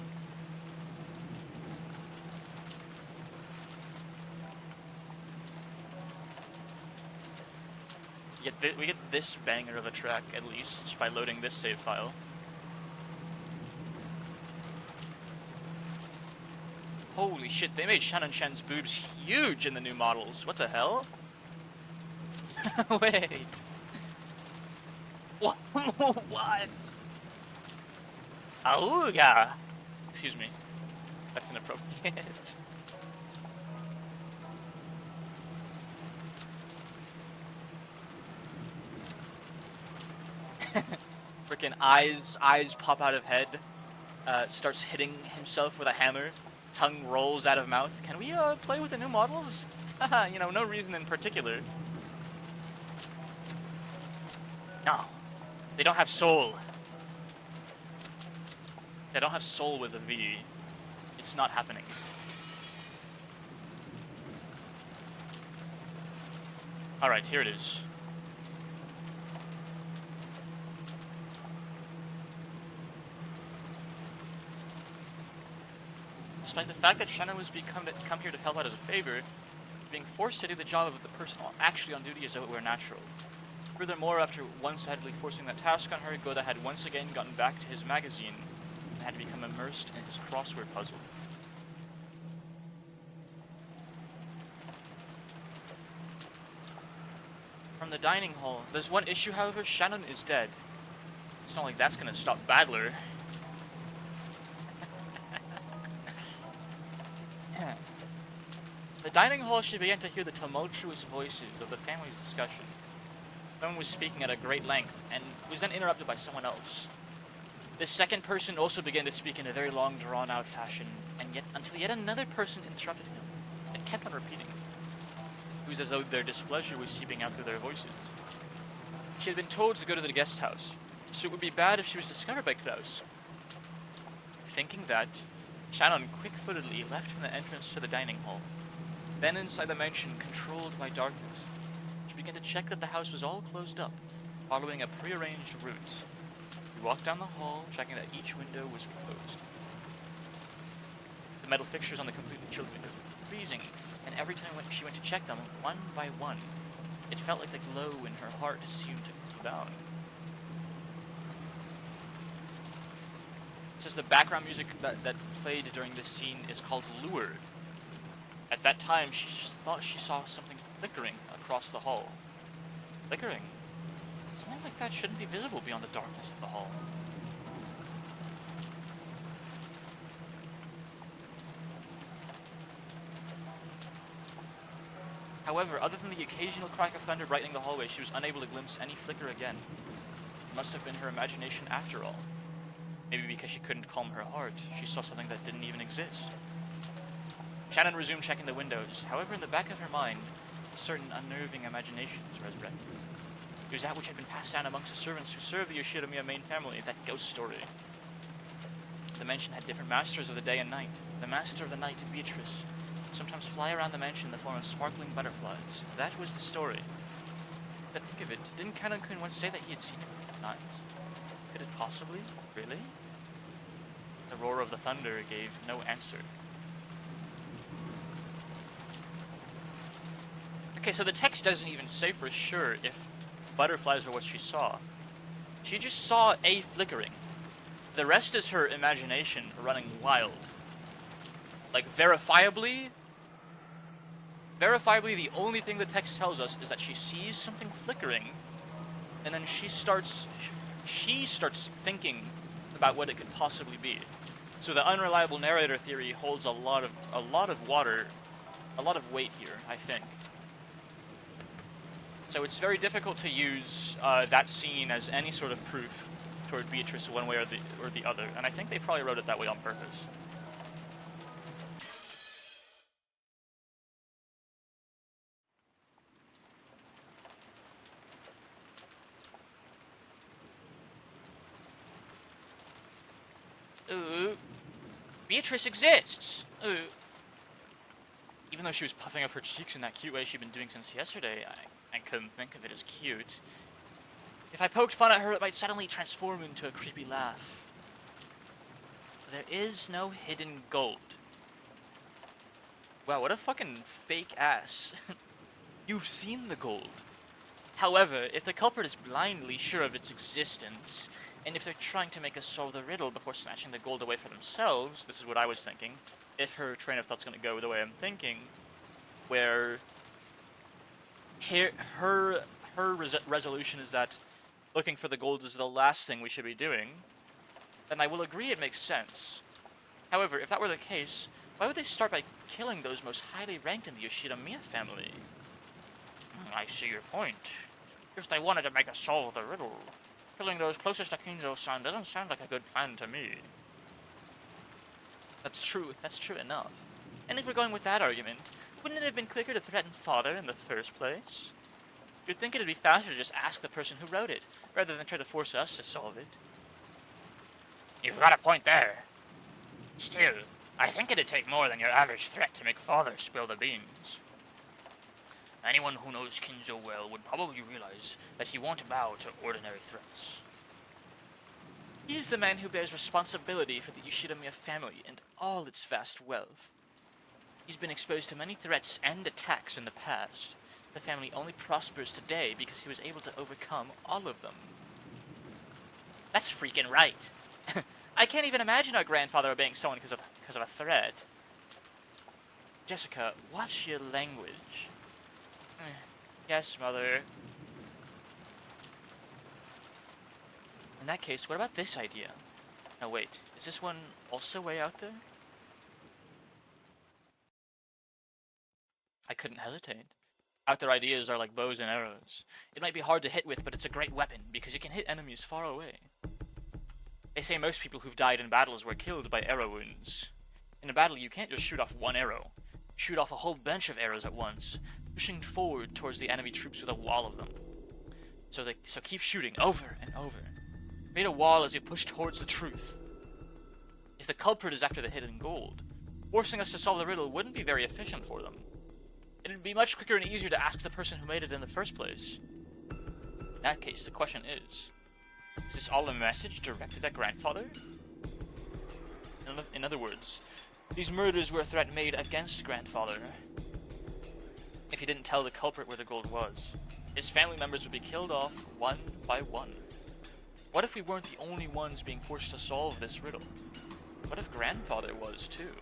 We get this banger of a track, at least, by loading this save file. Holy shit, they made Shannon-chan's boobs huge in the new models. What the hell? Wait. What? What? Auga! Excuse me. That's inappropriate. Frickin' eyes pop out of head. Starts hitting himself with a hammer. Tongue rolls out of mouth. Can we play with the new models? Haha, you know, no reason in particular. No. They don't have soul. They don't have soul with a V. It's not happening. Alright, here it is. Despite the fact that Shannon was come here to help out as a favor, being forced to do the job of the person actually on duty as though it were natural. Furthermore, after one-sidedly forcing that task on her, Goda had once again gotten back to his magazine and had become immersed in his crossword puzzle. From the dining hall, there's one issue, however, Shannon is dead. It's not like that's gonna stop Badler. The dining hall, she began to hear the tumultuous voices of the family's discussion. Someone was speaking at a great length, and was then interrupted by someone else. This second person also began to speak in a very long, drawn-out fashion, and yet until yet another person interrupted him, and kept on repeating. It was as though their displeasure was seeping out through their voices. She had been told to go to the guest house, so it would be bad if she was discovered by Klaus. Thinking that, Shannon quick-footedly left from the entrance to the dining hall. Then inside the mansion, controlled by darkness, she began to check that the house was all closed up, following a prearranged route. She walked down the hall, checking that each window was closed. The metal fixtures on the completely chilled windows were freezing, and every time she went to check them, one by one, it felt like the glow in her heart seemed to cool down. It says the background music that played during this scene is called Lure. At that time, she thought she saw something flickering across the hall. Flickering? Something like that shouldn't be visible beyond the darkness of the hall. However, other than the occasional crack of thunder brightening the hallway, she was unable to glimpse any flicker again. It must have been her imagination after all. Maybe because she couldn't calm her heart, she saw something that didn't even exist. Shannon resumed checking the windows. However, in the back of her mind, certain unnerving imaginations resurrected. It was that which had been passed down amongst the servants who served the Yoshiromiya main family, that ghost story. The mansion had different masters of the day and night. The master of the night, Beatrice, would sometimes fly around the mansion in the form of sparkling butterflies. That was the story. But think of it, didn't Kanon-kun once say that he had seen it at night? Could it possibly? Really? The roar of the thunder gave no answer. Okay, so the text doesn't even say for sure if butterflies are what she saw. She just saw a flickering. The rest is her imagination running wild. Like, verifiably, the only thing the text tells us is that she sees something flickering, and then she starts thinking about what it could possibly be. So the unreliable narrator theory holds a lot of weight here, I think. So it's very difficult to use that scene as any sort of proof toward Beatrice one way or the other, and I think they probably wrote it that way on purpose. Ooh, Beatrice exists! Ooh. Even though she was puffing up her cheeks in that cute way she'd been doing since yesterday, I couldn't think of it as cute. If I poked fun at her, it might suddenly transform into a creepy laugh. There is no hidden gold. Wow, what a fucking fake ass. You've seen the gold. However, if the culprit is blindly sure of its existence, and if they're trying to make us solve the riddle before snatching the gold away for themselves, this is what I was thinking, if her train of thought's going to go the way I'm thinking, where her resolution is that looking for the gold is the last thing we should be doing, then I will agree it makes sense. However, if that were the case, why would they start by killing those most highly ranked in the Yoshiromiya family? I see your point. If they wanted to make us solve the riddle, killing those closest to Kinzo-san doesn't sound like a good plan to me. That's true enough. And if we're going with that argument, wouldn't it have been quicker to threaten father in the first place? You'd think it'd be faster to just ask the person who wrote it, rather than try to force us to solve it. You've got a point there. Still, I think it'd take more than your average threat to make father spill the beans. Anyone who knows Kinzo well would probably realize that he won't bow to ordinary threats. He is the man who bears responsibility for the Yoshinomiya family and all its vast wealth. He's been exposed to many threats and attacks in the past. The family only prospers today because he was able to overcome all of them. That's freaking right. I can't even imagine our grandfather obeying someone because of a threat. Jessica, watch your language. Yes, mother. In that case, what about this idea? Now wait, is this one also way out there? I couldn't hesitate. Out there ideas are like bows and arrows. It might be hard to hit with, but it's a great weapon, because you can hit enemies far away. They say most people who've died in battles were killed by arrow wounds. In a battle, you can't just shoot off one arrow. Shoot off a whole bunch of arrows at once, pushing forward towards the enemy troops with a wall of them. So keep shooting over and over. Create a wall as you push towards the truth. If the culprit is after the hidden gold, forcing us to solve the riddle wouldn't be very efficient for them. It'd be much quicker and easier to ask the person who made it in the first place. In that case, the question is this all a message directed at grandfather? In other words, these murders were a threat made against grandfather. If he didn't tell the culprit where the gold was, his family members would be killed off one by one. What if we weren't the only ones being forced to solve this riddle? What if grandfather was too?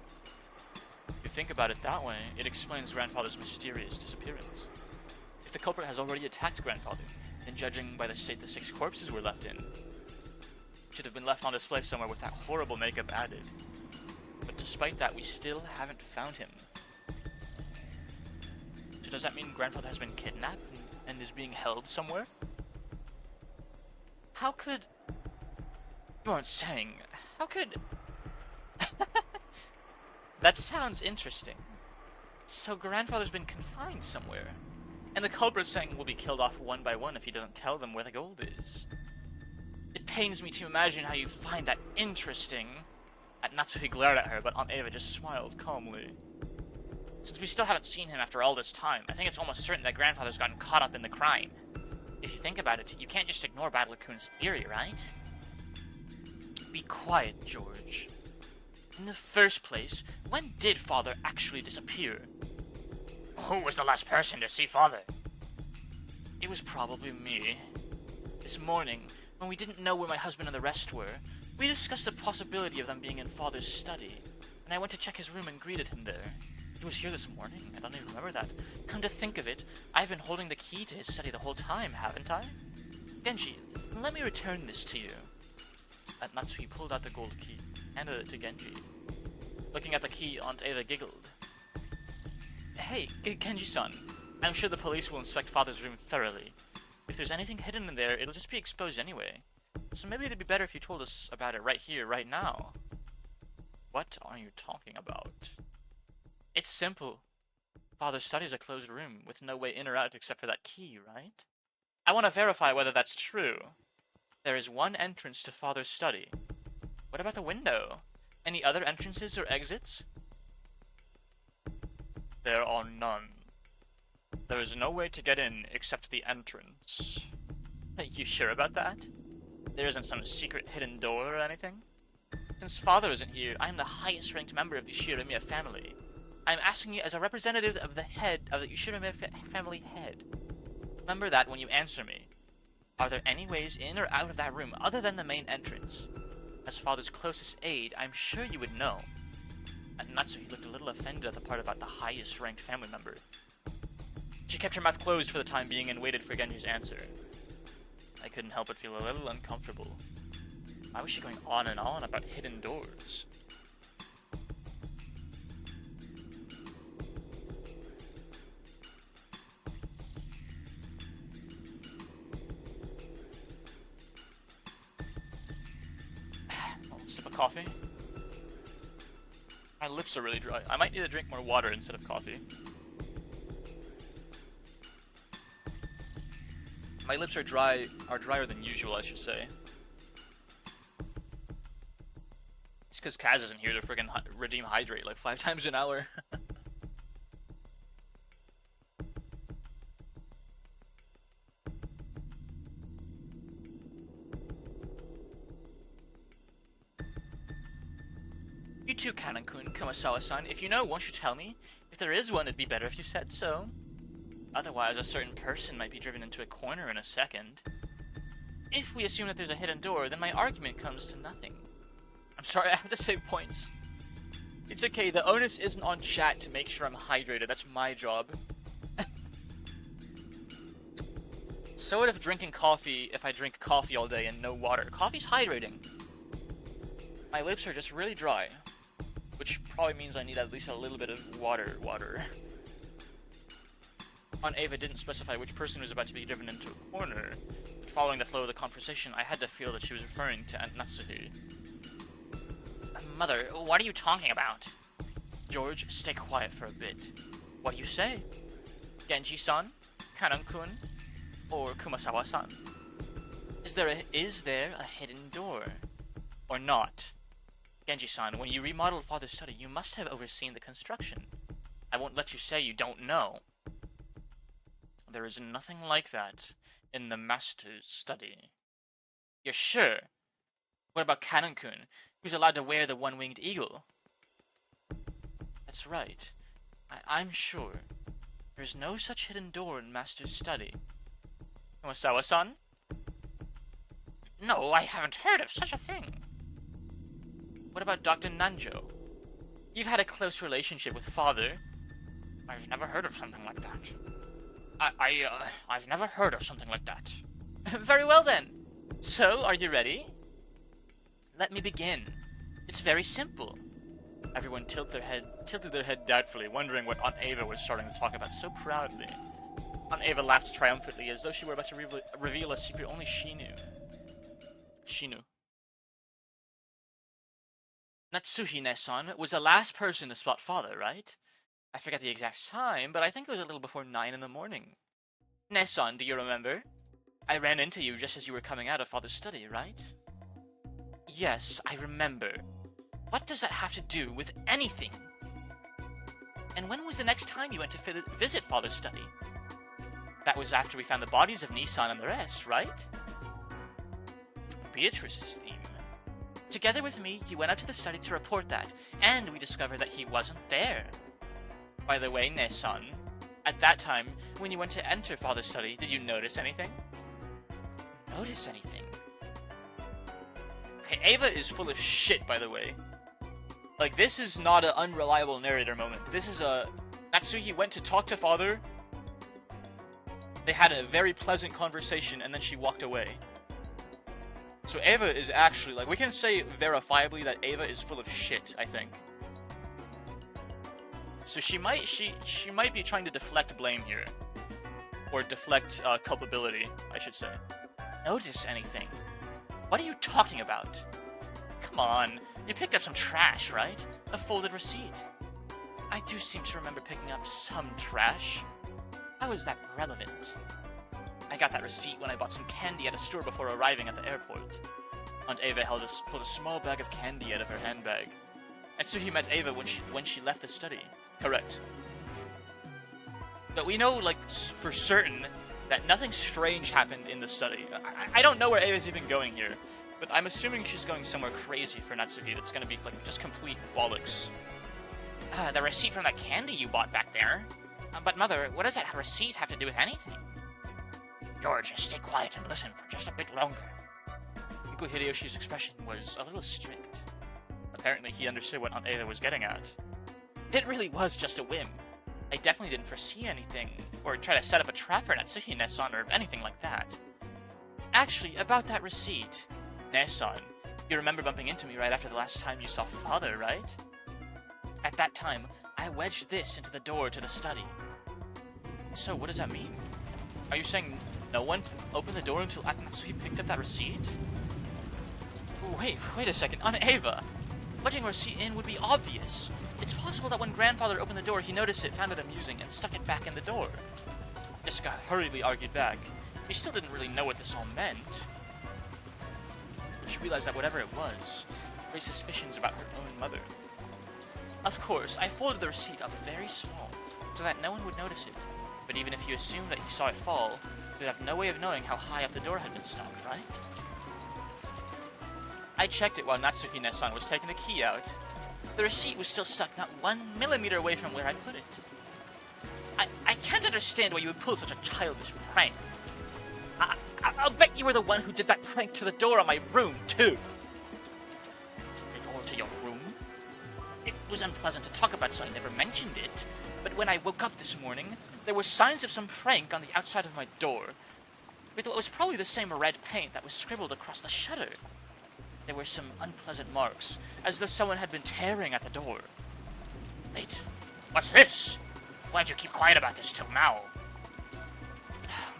If you think about it that way, it explains grandfather's mysterious disappearance. If the culprit has already attacked grandfather, then judging by the state the 6 corpses were left in, should have been left on display somewhere with that horrible makeup added. But despite that, we still haven't found him. So does that mean grandfather has been kidnapped and is being held somewhere? How could... You aren't saying... How could... That sounds interesting. So grandfather's been confined somewhere. And the culprit's saying we'll be killed off one by one if he doesn't tell them where the gold is. It pains me to imagine how you find that interesting. Natsuhi glared at her, but Aunt Eva just smiled calmly. Since we still haven't seen him after all this time, I think it's almost certain that grandfather's gotten caught up in the crime. If you think about it, you can't just ignore Battler-kun's theory, right? Be quiet, George. In the first place, when did father actually disappear? Who was the last person to see father? It was probably me. This morning, when we didn't know where my husband and the rest were, we discussed the possibility of them being in father's study, and I went to check his room and greeted him there. He was here this morning. I don't even remember that. Come to think of it, I've been holding the key to his study the whole time, haven't I? Genji, let me return this to you. Natsuhi pulled out the gold key, handed it to Genji. Looking at the key, Aunt Eva giggled. Hey, Genji-san, I'm sure the police will inspect father's room thoroughly. If there's anything hidden in there, it'll just be exposed anyway. So maybe it'd be better if you told us about it right here, right now. What are you talking about? It's simple. Father's study is a closed room with no way in or out except for that key, right? I want to verify whether that's true. There is one entrance to father's study. What about the window? Any other entrances or exits? There are none. There is no way to get in except the entrance. You sure about that? There isn't some secret hidden door or anything? Since father isn't here, I am the highest ranked member of the Yoshinomiya family. I am asking you as a representative of the head of the Yoshinomiya family head. Remember that when you answer me. Are there any ways in or out of that room other than the main entrance? As father's closest aide, I'm sure you would know. Natsuhi looked a little offended at the part about the highest ranked family member. She kept her mouth closed for the time being and waited for Genji's answer. I couldn't help but feel a little uncomfortable. Why was she going on and on about hidden doors? Sip of coffee. My lips are really dry. I might need to drink more water instead of coffee. My lips are drier than usual, I should say. It's because Kaz isn't here to friggin' redeem hydrate like 5 times an hour. You too, Kanan-kun, Kumasawa-san. If you know, won't you tell me? If there is one, it'd be better if you said so. Otherwise, a certain person might be driven into a corner in a second. If we assume that there's a hidden door, then my argument comes to nothing. I'm sorry, I have to save points. It's okay, the onus isn't on chat to make sure I'm hydrated. That's my job. So if drinking coffee if I drink coffee all day and no water. Coffee's hydrating. My lips are just really dry. Which probably means I need at least a little bit of water. Aunt Ava didn't specify which person was about to be driven into a corner, but following the flow of the conversation, I had to feel that she was referring to Aunt Natsuhi. Mother, what are you talking about? George, stay quiet for a bit. What do you say? Genji-san? Kanan-kun? Or Kumasawa-san? Is there a hidden door? Or not? Genji-san, when you remodeled Father's study, you must have overseen the construction. I won't let you say you don't know. There is nothing like that in the master's study. You're sure? What about Kanan-kun, who's allowed to wear the one-winged eagle? That's right. I'm sure. There's no such hidden door in master's study. Kumasawa-san? No, I haven't heard of such a thing. What about Dr. Nanjo? You've had a close relationship with Father. I've never heard of something like that. I've never heard of something like that. Very well then. So, are you ready? Let me begin. It's very simple. Everyone tilted their head doubtfully, wondering what Aunt Ava was starting to talk about so proudly. Aunt Ava laughed triumphantly, as though she were about to reveal a secret only she knew. She knew. Natsuhi-ne-san was the last person to spot Father, right? I forget the exact time, but I think it was a little before 9 in the morning. Ne-san, do you remember? I ran into you just as you were coming out of Father's study, right? Yes, I remember. What does that have to do with anything? And when was the next time you went to visit Father's study? That was after we found the bodies of Nissan and the rest, right? Beatrice's theme. Together with me, you went out to the study to report that, and we discovered that he wasn't there. By the way, Ne-san, at that time, when you went to enter Father's study, did you notice anything? Notice anything? Okay, Ava is full of shit, by the way. Like, this is not an unreliable narrator moment. This is a... Natsuhi went to talk to Father. They had a very pleasant conversation, and then she walked away. So Ava is actually, like, we can say verifiably that Ava is full of shit, I think. So she might be trying to deflect blame here. Or deflect culpability, I should say. Notice anything? What are you talking about? Come on, you picked up some trash, right? A folded receipt. I do seem to remember picking up some trash. How is that relevant? I got that receipt when I bought some candy at a store before arriving at the airport. Aunt Ava pulled a small bag of candy out of her handbag. And so he met Ava when she left the study. Correct. But we know, like, for certain that nothing strange happened in the study. I don't know where Ava's even going here, but I'm assuming she's going somewhere crazy for Natsuki that's gonna be, like, just complete bollocks. The receipt from that candy you bought back there. But Mother, what does that receipt have to do with anything? George, stay quiet and listen for just a bit longer. Uncle Hideyoshi's expression was a little strict. Apparently he understood what Aunt Ava was getting at. It really was just a whim. I definitely didn't foresee anything, or try to set up a trap for Natsuhi-ne-san or anything like that. Actually, about that receipt, Ne-san, you remember bumping into me right after the last time you saw Father, right? At that time, I wedged this into the door to the study. So, what does that mean? Are you saying no one opened the door until Natsuhi picked up that receipt? Wait a second, Aunt Ava! Wedging a receipt in would be obvious. It's possible that when Grandfather opened the door, he noticed it, found it amusing, and stuck it back in the door. Jessica hurriedly argued back. He still didn't really know what this all meant. But she realized that whatever it was, raised suspicions about her own mother. Of course, I folded the receipt up very small, so that no one would notice it. But even if you assumed that you saw it fall, you'd have no way of knowing how high up the door had been stuck, right? I checked it while Natsuhi-san was taking the key out. The receipt was still stuck not 1 millimeter away from where I put it. I can't understand why you would pull such a childish prank. I'll bet you were the one who did that prank to the door on my room, too. The door to your room? It was unpleasant to talk about, so I never mentioned it. But when I woke up this morning, there were signs of some prank on the outside of my door, with what was probably the same red paint that was scribbled across the shutter. There were some unpleasant marks, as though someone had been tearing at the door. Wait, what's this? Why'd you keep quiet about this till now?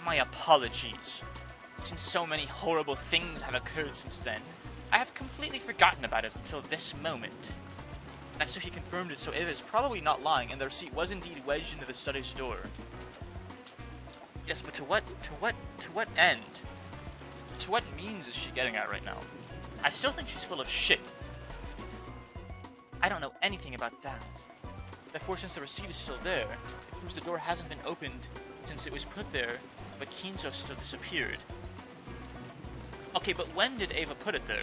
My apologies. Since so many horrible things have occurred since then, I have completely forgotten about it until this moment. Natsuhi confirmed it, so Eva is probably not lying, and the receipt was indeed wedged into the study's door. Yes, but to what end? To what means is she getting at right now? I still think she's full of shit. I don't know anything about that. Therefore, since the receipt is still there, it proves the door hasn't been opened since it was put there, but Kinzo still disappeared. Okay, but when did Eva put it there?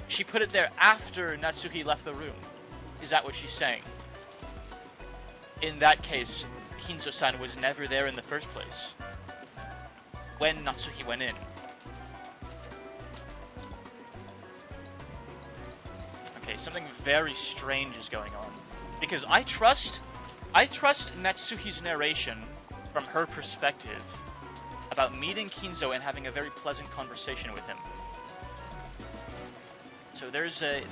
She put it there after Natsuhi left the room. Is that what she's saying? In that case, Kinzo-san was never there in the first place. When Natsuhi went in. Okay, something very strange is going on. Because I trust Natsuhi's narration from her perspective about meeting Kinzo and having a very pleasant conversation with him. So there's a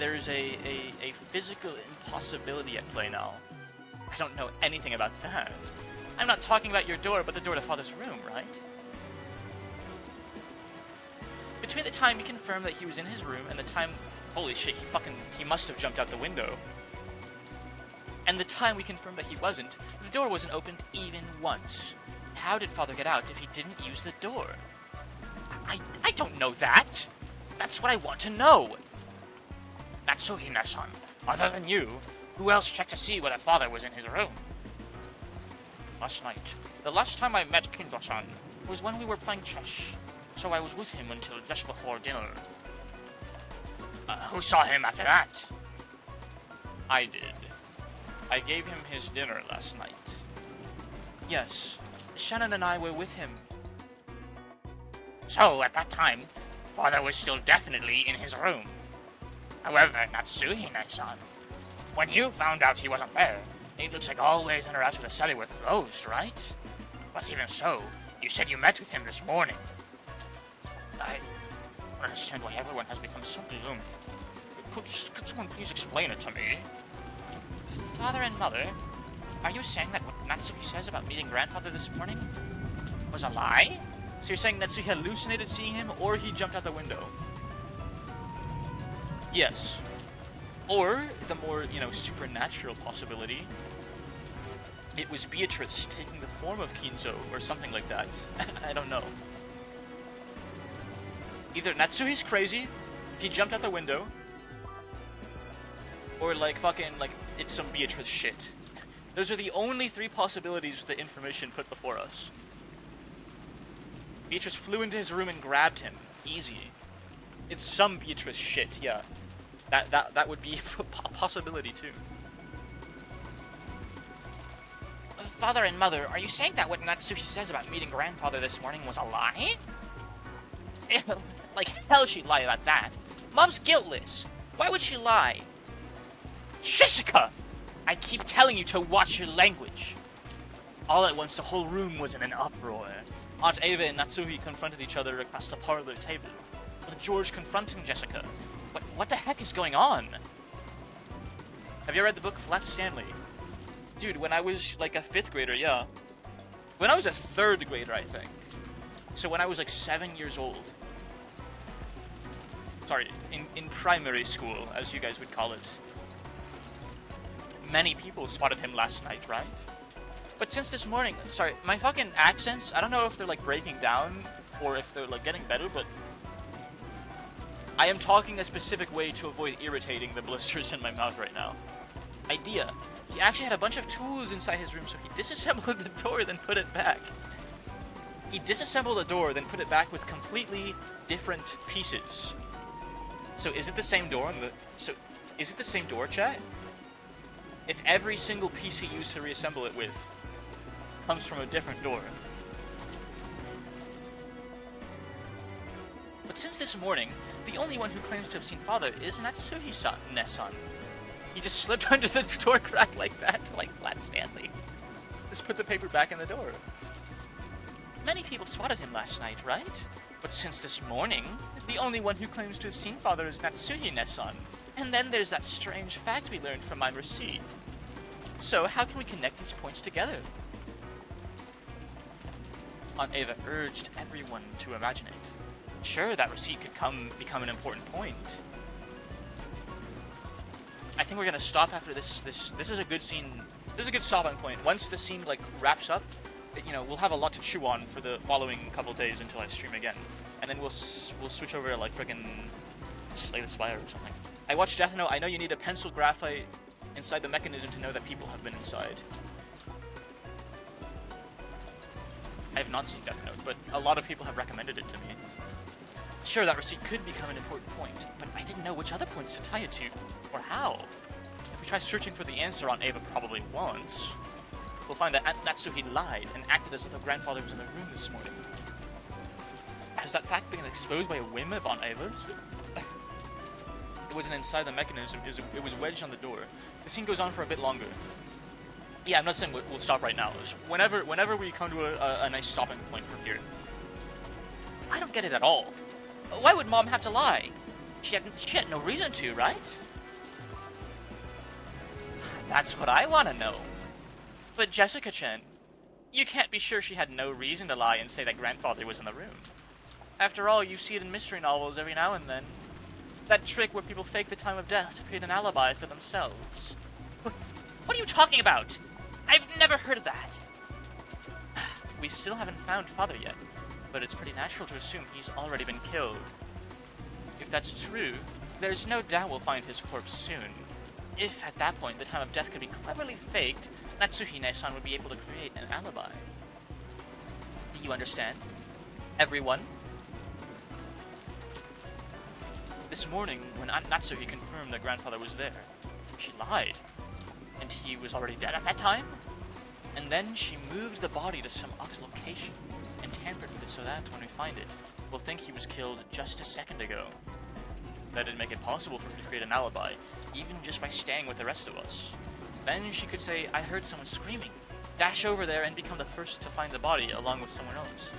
physical impossibility at play now. I don't know anything about that. I'm not talking about your door, but the door to Father's room, right? Between the time he confirmed that he was in his room and the time... Holy shit, he must have jumped out the window. And the time we confirmed that he wasn't, the door wasn't opened even once. How did Father get out if he didn't use the door? I don't know that! That's what I want to know! Natsuhi-san, other than you, who else checked to see whether Father was in his room? Last night. The last time I met Kinzo-san was when we were playing chess, so I was with him until just before dinner. Who saw him after that? I did. I gave him his dinner last night. Yes, Shannon and I were with him. So, at that time, Father was still definitely in his room. However, Natsuhi-san, when you found out he wasn't there, it looks like all ways in or out of the study were closed, right? But even so, you said you met with him this morning. I don't understand why everyone has become so gloomy. Could someone please explain it to me? Father and Mother, are you saying that what Natsuhi says about meeting Grandfather this morning was a lie? So you're saying Natsuhi hallucinated seeing him, or he jumped out the window? Yes. Or, the more, supernatural possibility, it was Beatrice taking the form of Kinzo, or something like that. I don't know. Either Natsuhi's crazy, he jumped out the window, or it's some Beatrice shit. Those are the only three possibilities with the information put before us. Beatrice flew into his room and grabbed him. Easy. It's some Beatrice shit, yeah. That would be a possibility too. Father and Mother, are you saying that what Natsuhi says about meeting Grandfather this morning was a lie? Like hell she'd lie about that. Mom's guiltless. Why would she lie? Jessica! I keep telling you to watch your language. All at once, the whole room was in an uproar. Aunt Ava and Natsuhi confronted each other across the parlor table, with George confronting Jessica. What the heck is going on? Have you read the book Flat Stanley? Dude, when I was like a 5th grader, yeah. When I was a 3rd grader, I think. So when I was like 7 years old. Sorry, in primary school, as you guys would call it. Many people spotted him last night, right? But since this morning, sorry, my fucking accents, I don't know if they're like breaking down or if they're like getting better, but I am talking a specific way to avoid irritating the blisters in my mouth right now. Idea. He actually had a bunch of tools inside his room, so he disassembled the door, then put it back. He disassembled the door, then put it back with completely different pieces. So is it the same door? Is it the same door, chat? If every single piece he used to reassemble it with comes from a different door. But since this morning, the only one who claims to have seen father is Natsuhi-san. He just slipped under the door crack like that, like Flat Stanley. Just put the paper back in the door. Many people spotted him last night, right? But since this morning, the only one who claims to have seen father is Natsuhi-san. And then there's that strange fact we learned from my receipt. So how can we connect these points together? Aunt Ava urged everyone to imagine it. Sure, that receipt could become an important point. I think we're gonna stop after this. This is a good scene. This is a good stopping point. Once the scene like wraps up, you know, we'll have a lot to chew on for the following couple days until I stream again, and then we'll switch over to like friggin' Slay the Spire or something. I watched Death Note. I know you need a pencil graphite inside the mechanism to know that people have been inside. I have not seen Death Note, but a lot of people have recommended it to me. Sure, that receipt could become an important point, but I didn't know which other points to tie it to, or how. If we try searching for the answer on Ava probably once, we'll find that Aunt Natsuhi lied and acted as if the grandfather was in the room this morning. Has that fact been exposed by a whim of Aunt Ava's? It wasn't inside the mechanism, it was wedged on the door. The scene goes on for a bit longer. Yeah, I'm not saying we'll stop right now. Just whenever we come to a nice stopping point from here. I don't get it at all. Why would Mom have to lie? She had no reason to, right? That's what I want to know. But Jessica-chan, you can't be sure she had no reason to lie and say that grandfather was in the room. After all, you see it in mystery novels every now and then. That trick where people fake the time of death to create an alibi for themselves. What are you talking about? I've never heard of that. We still haven't found father yet, but it's pretty natural to assume he's already been killed. If that's true, there's no doubt we'll find his corpse soon. If, at that point, the time of death could be cleverly faked, Natsuhi-san would be able to create an alibi. Do you understand? Everyone? This morning, when Aunt Natsuhi confirmed that grandfather was there, she lied. And he was already dead at that time? And then she moved the body to some other location and tampered with it so that, when we find it, we'll think he was killed just a second ago. That didn't make it possible for her to create an alibi, even just by staying with the rest of us. Then she could say, I heard someone screaming, dash over there and become the first to find the body along with someone else.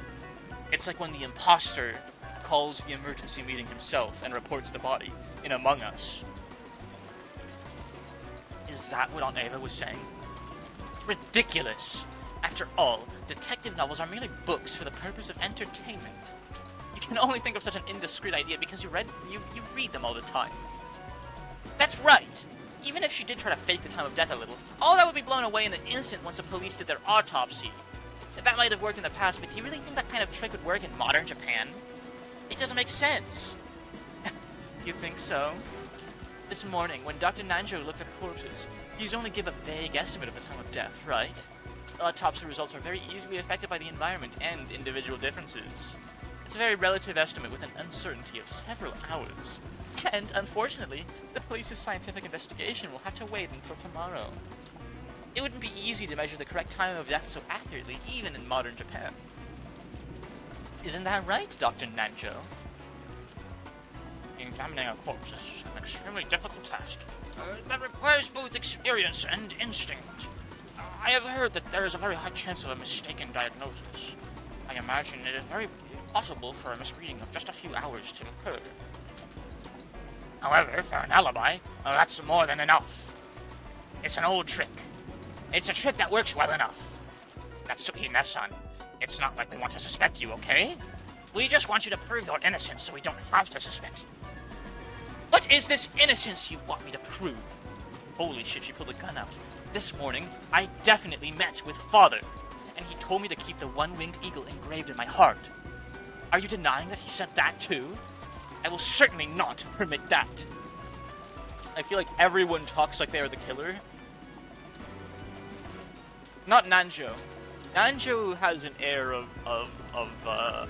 It's like when the imposter calls the emergency meeting himself and reports the body in Among Us. Is that what Aunt Ava was saying? Ridiculous! After all, detective novels are merely books for the purpose of entertainment. You can only think of such an indiscreet idea because you read them all the time. That's right! Even if she did try to fake the time of death a little, all that would be blown away in an instant once the police did their autopsy. That might have worked in the past, but do you really think that kind of trick would work in modern Japan? It doesn't make sense. You think so? This morning, when Dr. Nanjo looked at corpses, he's only give a vague estimate of the time of death, right? Autopsy results are very easily affected by the environment and individual differences. It's a very relative estimate with an uncertainty of several hours. And, unfortunately, the police's scientific investigation will have to wait until tomorrow. It wouldn't be easy to measure the correct time of death so accurately, even in modern Japan. Isn't that right, Dr. Nanjo? Examining a corpse is an extremely difficult task that requires both experience and instinct. I have heard that there is a very high chance of a mistaken diagnosis. I imagine it is very possible for a misreading of just a few hours to occur. However, for an alibi, that's more than enough. It's an old trick. It's a trick that works well enough. Natsuhi-san, it's not like we want to suspect you, okay? We just want you to prove your innocence so we don't have to suspect you. What is this innocence you want me to prove? Holy shit, she pulled a gun out. This morning, I definitely met with father, and he told me to keep the one-winged eagle engraved in my heart. Are you denying that he said that too? I will certainly not permit that. I feel like everyone talks like they are the killer. Not Nanjo. Anjo has an air of a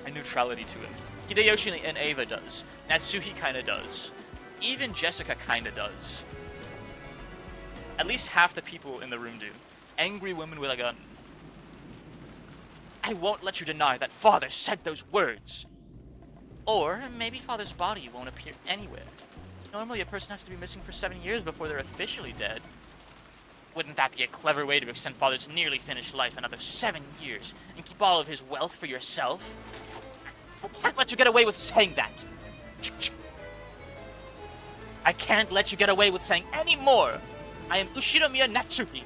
neutrality to him. Hideyoshi and Ava does. Natsuhi kinda does. Even Jessica kinda does. At least half the people in the room do. Angry women with a gun. I won't let you deny that Father said those words. Or maybe Father's body won't appear anywhere. Normally a person has to be missing for 7 years before they're officially dead. Wouldn't that be a clever way to extend Father's nearly finished life another 7 years and keep all of his wealth for yourself? I can't let you get away with saying that. I can't let you get away with saying any more. I am Ushinomiya Natsuki.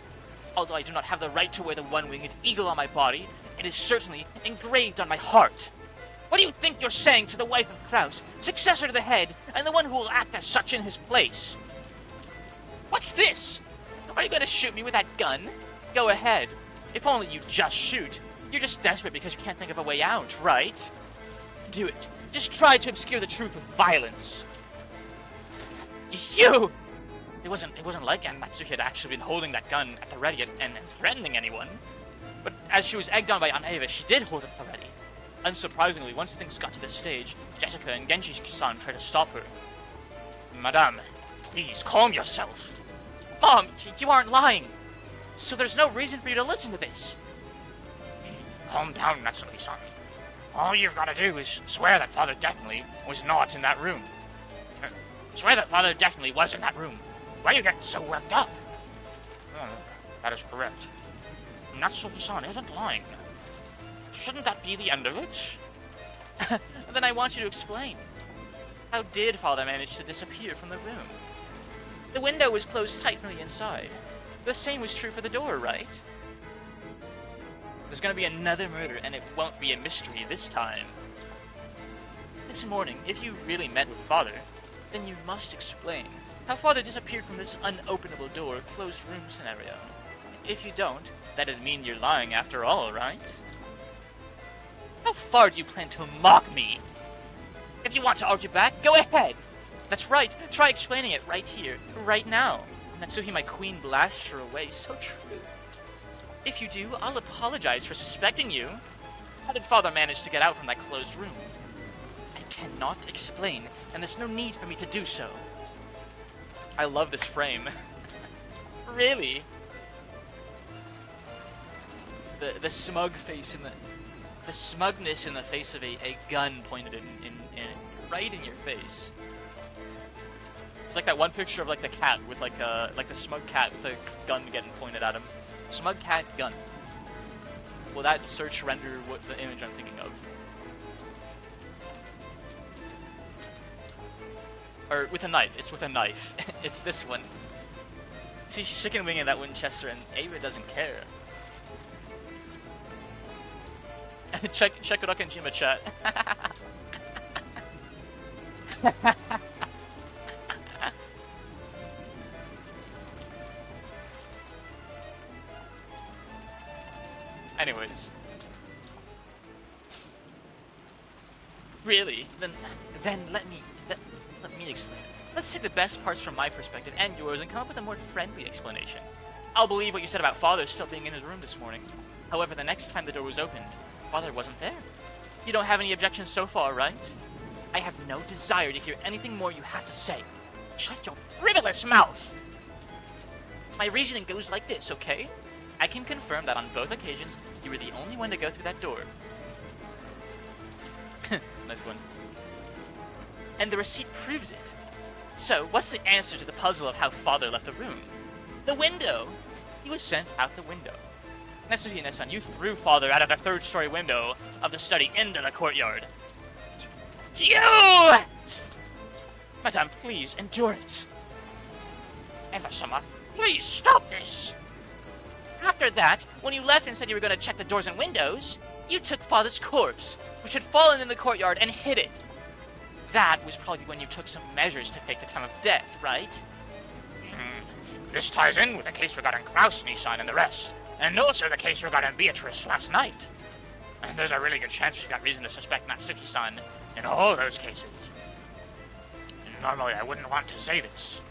Although I do not have the right to wear the one-winged eagle on my body, it is certainly engraved on my heart. What do you think you're saying to the wife of Kraus, successor to the head, and the one who will act as such in his place? What's this? Are you gonna shoot me with that gun? Go ahead. If only you just shoot. You're just desperate because you can't think of a way out, right? Do it. Just try to obscure the truth with violence. You! It wasn't like Natsuki had actually been holding that gun at the ready and threatening anyone. But as she was egged on by Aunt Ava, she did hold it at the ready. Unsurprisingly, once things got to this stage, Jessica and Genji-san tried to stop her. Madame, please calm yourself. Mom, you aren't lying. So there's no reason for you to listen to this. Calm down, Natsuki-san. All you've got to do is swear that Father definitely was not in that room. Swear that Father definitely was in that room. Why are you getting so worked up? That is correct. Natsuki-san isn't lying. Shouldn't that be the end of it? Then I want you to explain. How did Father manage to disappear from the room? The window was closed tight from the inside. The same was true for the door, right? There's gonna be another murder, and it won't be a mystery this time. This morning, if you really met with Father, then you must explain how Father disappeared from this unopenable door, closed room scenario. If you don't, that'd mean you're lying after all, right? How far do you plan to mock me? If you want to argue back, go ahead! That's right, try explaining it right here, right now. Natsuhi, my queen, blasts her away, so true. If you do, I'll apologize for suspecting you. How did Father manage to get out from that closed room? I cannot explain, and there's no need for me to do so. I love this frame. Really? The smug face in the smugness in the face of a gun pointed in right in your face. It's like that one picture of like the cat with like the smug cat with a gun getting pointed at him. Smug cat gun. Will that search render what the image I'm thinking of? Or with a knife. It's with a knife. It's this one. See, she's chicken winging that Winchester, and Ava doesn't care. check Rokenjima chat. Anyways. Really? Then let me explain it. Let's take the best parts from my perspective and yours and come up with a more friendly explanation. I'll believe what you said about Father still being in his room this morning. However, the next time the door was opened, Father wasn't there. You don't have any objections so far, right? I have no desire to hear anything more you have to say. Shut your frivolous mouth! My reasoning goes like this, okay? I can confirm that on both occasions, you were the only one to go through that door. Nice one. And the receipt proves it. So, what's the answer to the puzzle of how Father left the room? The window! He was sent out the window. Natsuki Ine-san, you threw Father out of the third-story window of the study into the courtyard. You! Madame, please, endure it. Eva-sama, please stop this! After that, when you left and said you were going to check the doors and windows, you took Father's corpse, which had fallen in the courtyard, and hid it. That was probably when you took some measures to fake the time of death, right? This ties in with the case regarding Klaus, Nissan, and the rest, and also the case regarding Beatrice last night. And there's a really good chance we've got reason to suspect Natsuki-san in all those cases. Normally I wouldn't want to say this,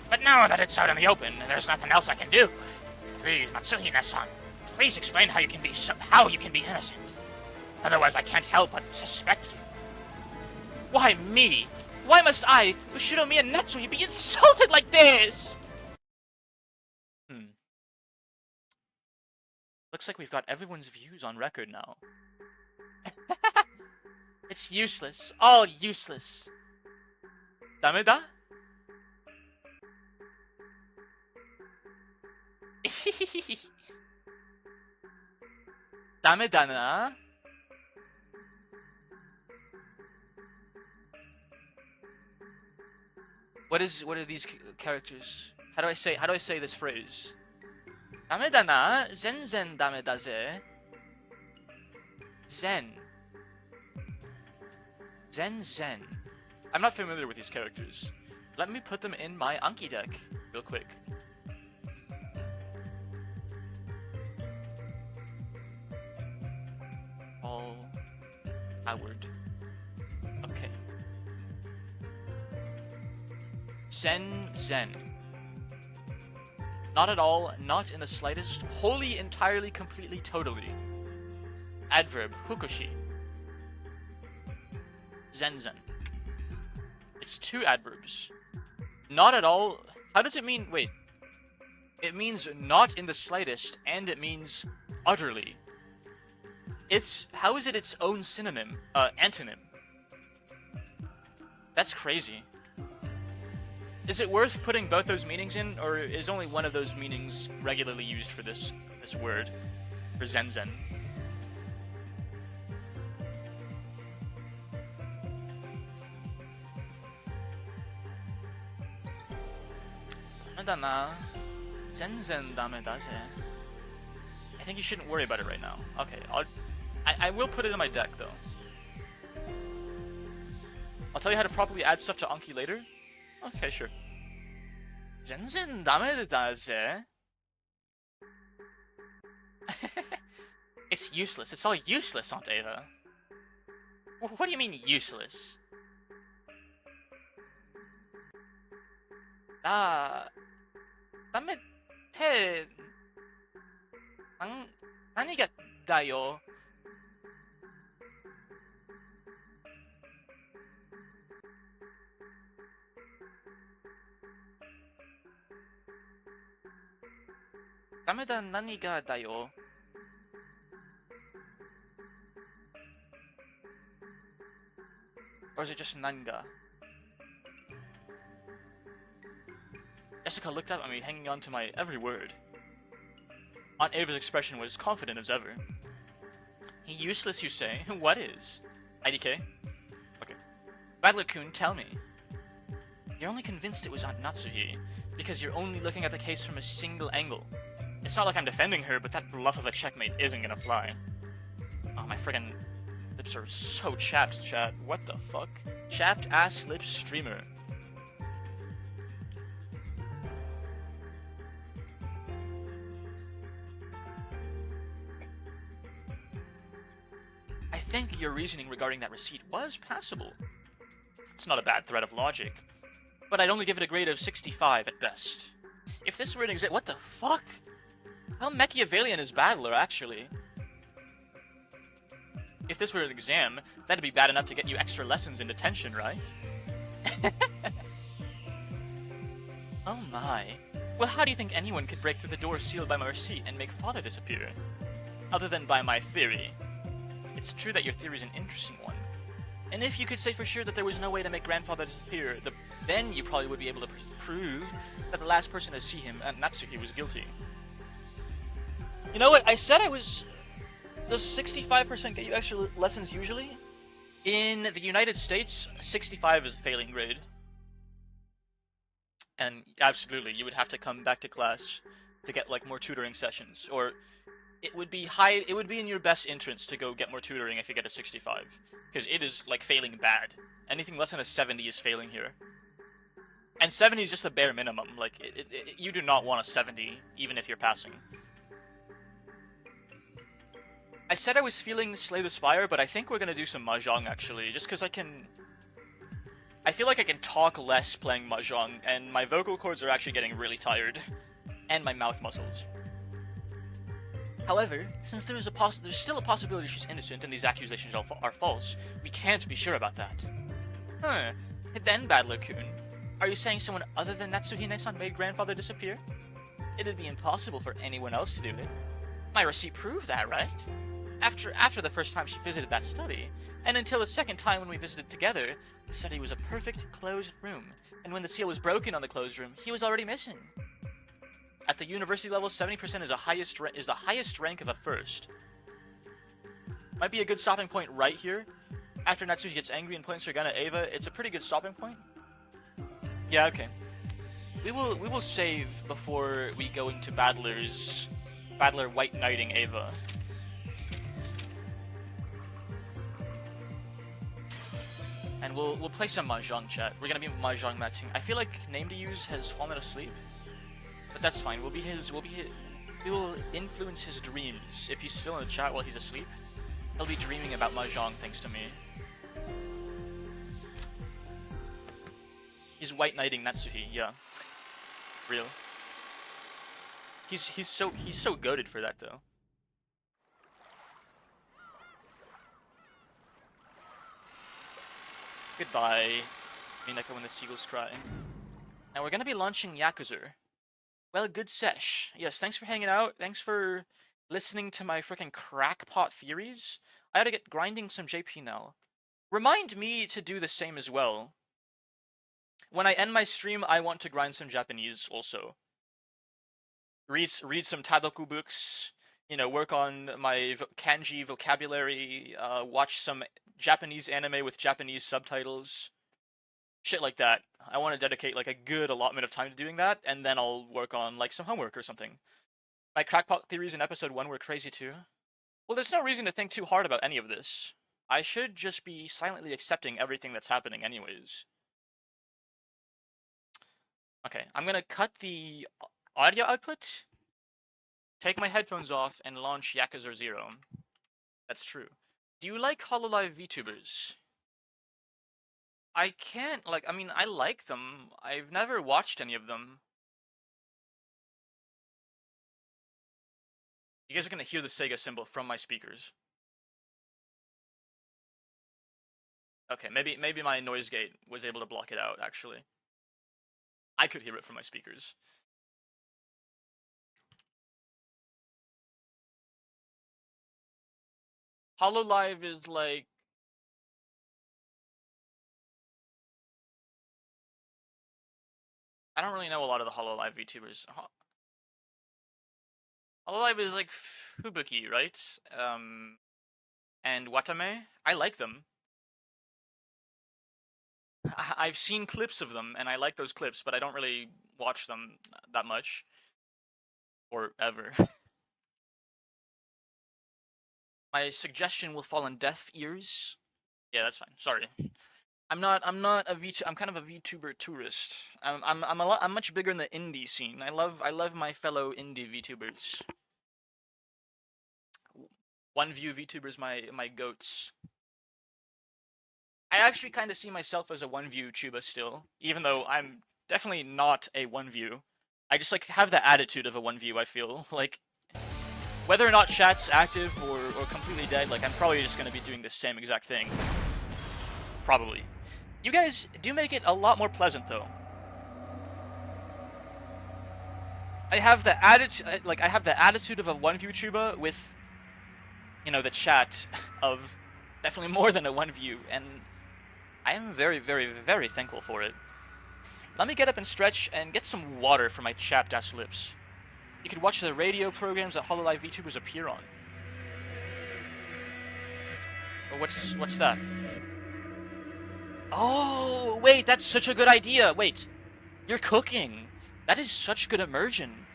but now that it's out in the open and there's nothing else I can do, Please, Natsuhina-san. Please explain how you can be innocent. Otherwise, I can't help but suspect you. Why me? Why must I, Ushiromi and Natsuhi, be insulted like this? Looks like we've got everyone's views on record now. It's useless. All useless. Dameda? Dameda na? What are these characters? How do I say this phrase? ダメだな。全然ダメだぜ。Zen. Zen. I'm not familiar with these characters. Let me put them in my Anki deck real quick. All Howard. Okay. Zen. Not at all, not in the slightest, wholly, entirely, completely, totally. Adverb, hukoshi. Zen. It's two adverbs. Not at all, how does it mean, wait. It means not in the slightest, and it means utterly. How is it its own synonym, antonym? That's crazy. Is it worth putting both those meanings in, or is only one of those meanings regularly used for this word, for Zen? Dameda. Zen dameda ze. I think you shouldn't worry about it right now. Okay, I will put it in my deck though. I'll tell you how to properly add stuff to Anki later. Okay, sure. Zen dameda ze. It's useless. It's all useless, Aunt Ava. What do you mean useless? Dame te... Nani ga da yo? Dame da nani ga da yo? Or is it just nanga? Jessica looked up at me, hanging on to my every word. Aunt Ava's expression was confident as ever. Useless, you say? What is? IDK? Okay. Battler-kun, tell me. You're only convinced it was Aunt Natsuhi because you're only looking at the case from a single angle. It's not like I'm defending her, but that bluff of a checkmate isn't gonna fly. Oh, my friggin' lips are so chapped, chat. What the fuck? Chapped ass lips streamer. I think your reasoning regarding that receipt was passable. It's not a bad thread of logic, but I'd only give it a grade of 65 at best. If this were an exam— what the fuck? How Machiavellian is Battler, actually? If this were an exam, that'd be bad enough to get you extra lessons in detention, right? Oh my. Well, how do you think anyone could break through the door sealed by my receipt and make father disappear? Other than by my theory. It's true that your theory is an interesting one. And if you could say for sure that there was no way to make grandfather disappear, then you probably would be able to prove that the last person to see him, Natsuki, was guilty. You know what? I said I was... Does 65% get you extra lessons usually? In the United States, 65 is a failing grade. And absolutely, you would have to come back to class to get like more tutoring sessions, or it would be in your best interest to go get more tutoring if you get a 65, because it is like failing bad. Anything less than a 70 is failing here. And 70 is just the bare minimum. Like you do not want a 70 even if you're passing. I said I was feeling Slay the Spire, but I think we're gonna do some Mahjong actually, just because I feel like I can talk less playing Mahjong, and my vocal cords are actually getting really tired. And my mouth muscles. However, since there's still a possibility she's innocent and these accusations are false, we can't be sure about that. Huh. Then, Battler-kun, are you saying someone other than Natsuhine-san made grandfather disappear? It'd be impossible for anyone else to do it. My receipt proved that, right? After the first time she visited that study, and until the second time when we visited together, the study was a perfect closed room, and when the seal was broken on the closed room, he was already missing. At the university level, 70% is the highest rank of a first. Might be a good stopping point right here. After Natsuki gets angry and points her gun at Ava, it's a pretty good stopping point. Yeah, okay. We will save before we go into Battler White Knighting Ava. And we'll play some Mahjong, chat. We're gonna be Mahjong matching. I feel like Name to Use has fallen asleep. But that's fine. We will influence his dreams. If he's still in the chat while he's asleep, he'll be dreaming about Mahjong thanks to me. He's White Knighting Natsuhi, yeah. Real. He's so goated for that though. Goodbye, Umineko when the seagulls cry. Now we're gonna be launching Yakuza. Well, good sesh. Yes, thanks for hanging out. Thanks for listening to my freaking crackpot theories. I ought to get grinding some JP now. Remind me to do the same as well. When I end my stream, I want to grind some Japanese also. Read some Tadoku books. You know, work on my kanji vocabulary. Watch some Japanese anime with Japanese subtitles. Shit like that. I want to dedicate like a good allotment of time to doing that, and then I'll work on like some homework or something. My crackpot theories in episode 1 were crazy too. Well, there's no reason to think too hard about any of this. I should just be silently accepting everything that's happening anyways. Okay, I'm gonna cut the audio output, take my headphones off, and launch Yakuza 0. That's true. Do you like HoloLive VTubers? I can't, I mean, I like them. I've never watched any of them. You guys are gonna hear the Sega symbol from my speakers. Okay, maybe my noise gate was able to block it out, actually. I could hear it from my speakers. HoloLive is like... I don't really know a lot of the HoloLive VTubers. HoloLive is like Fubuki, right? And Watame. I like them. I've seen clips of them, and I like those clips, but I don't really watch them that much. Or ever. My suggestion will fall on deaf ears. Yeah, that's fine. Sorry. I'm not a VTuber. I'm kind of a VTuber tourist. I'm much bigger in the indie scene. I love my fellow indie VTubers. One view VTubers, my goats. I actually kind of see myself as a one view tuber still, even though I'm definitely not a one view. I just have the attitude of a one view. I feel like whether or not chat's active or completely dead, I'm probably just gonna be doing the same exact thing. Probably. You guys do make it a lot more pleasant, though. I have the attitude of a one view tuber with, the chat of definitely more than a one view, and I am very, very, very thankful for it. Let me get up and stretch and get some water for my chapped ass lips. You could watch the radio programs that HoloLive VTubers appear on. What's that? Oh, wait, that's such a good idea. Wait, you're cooking. That is such good immersion.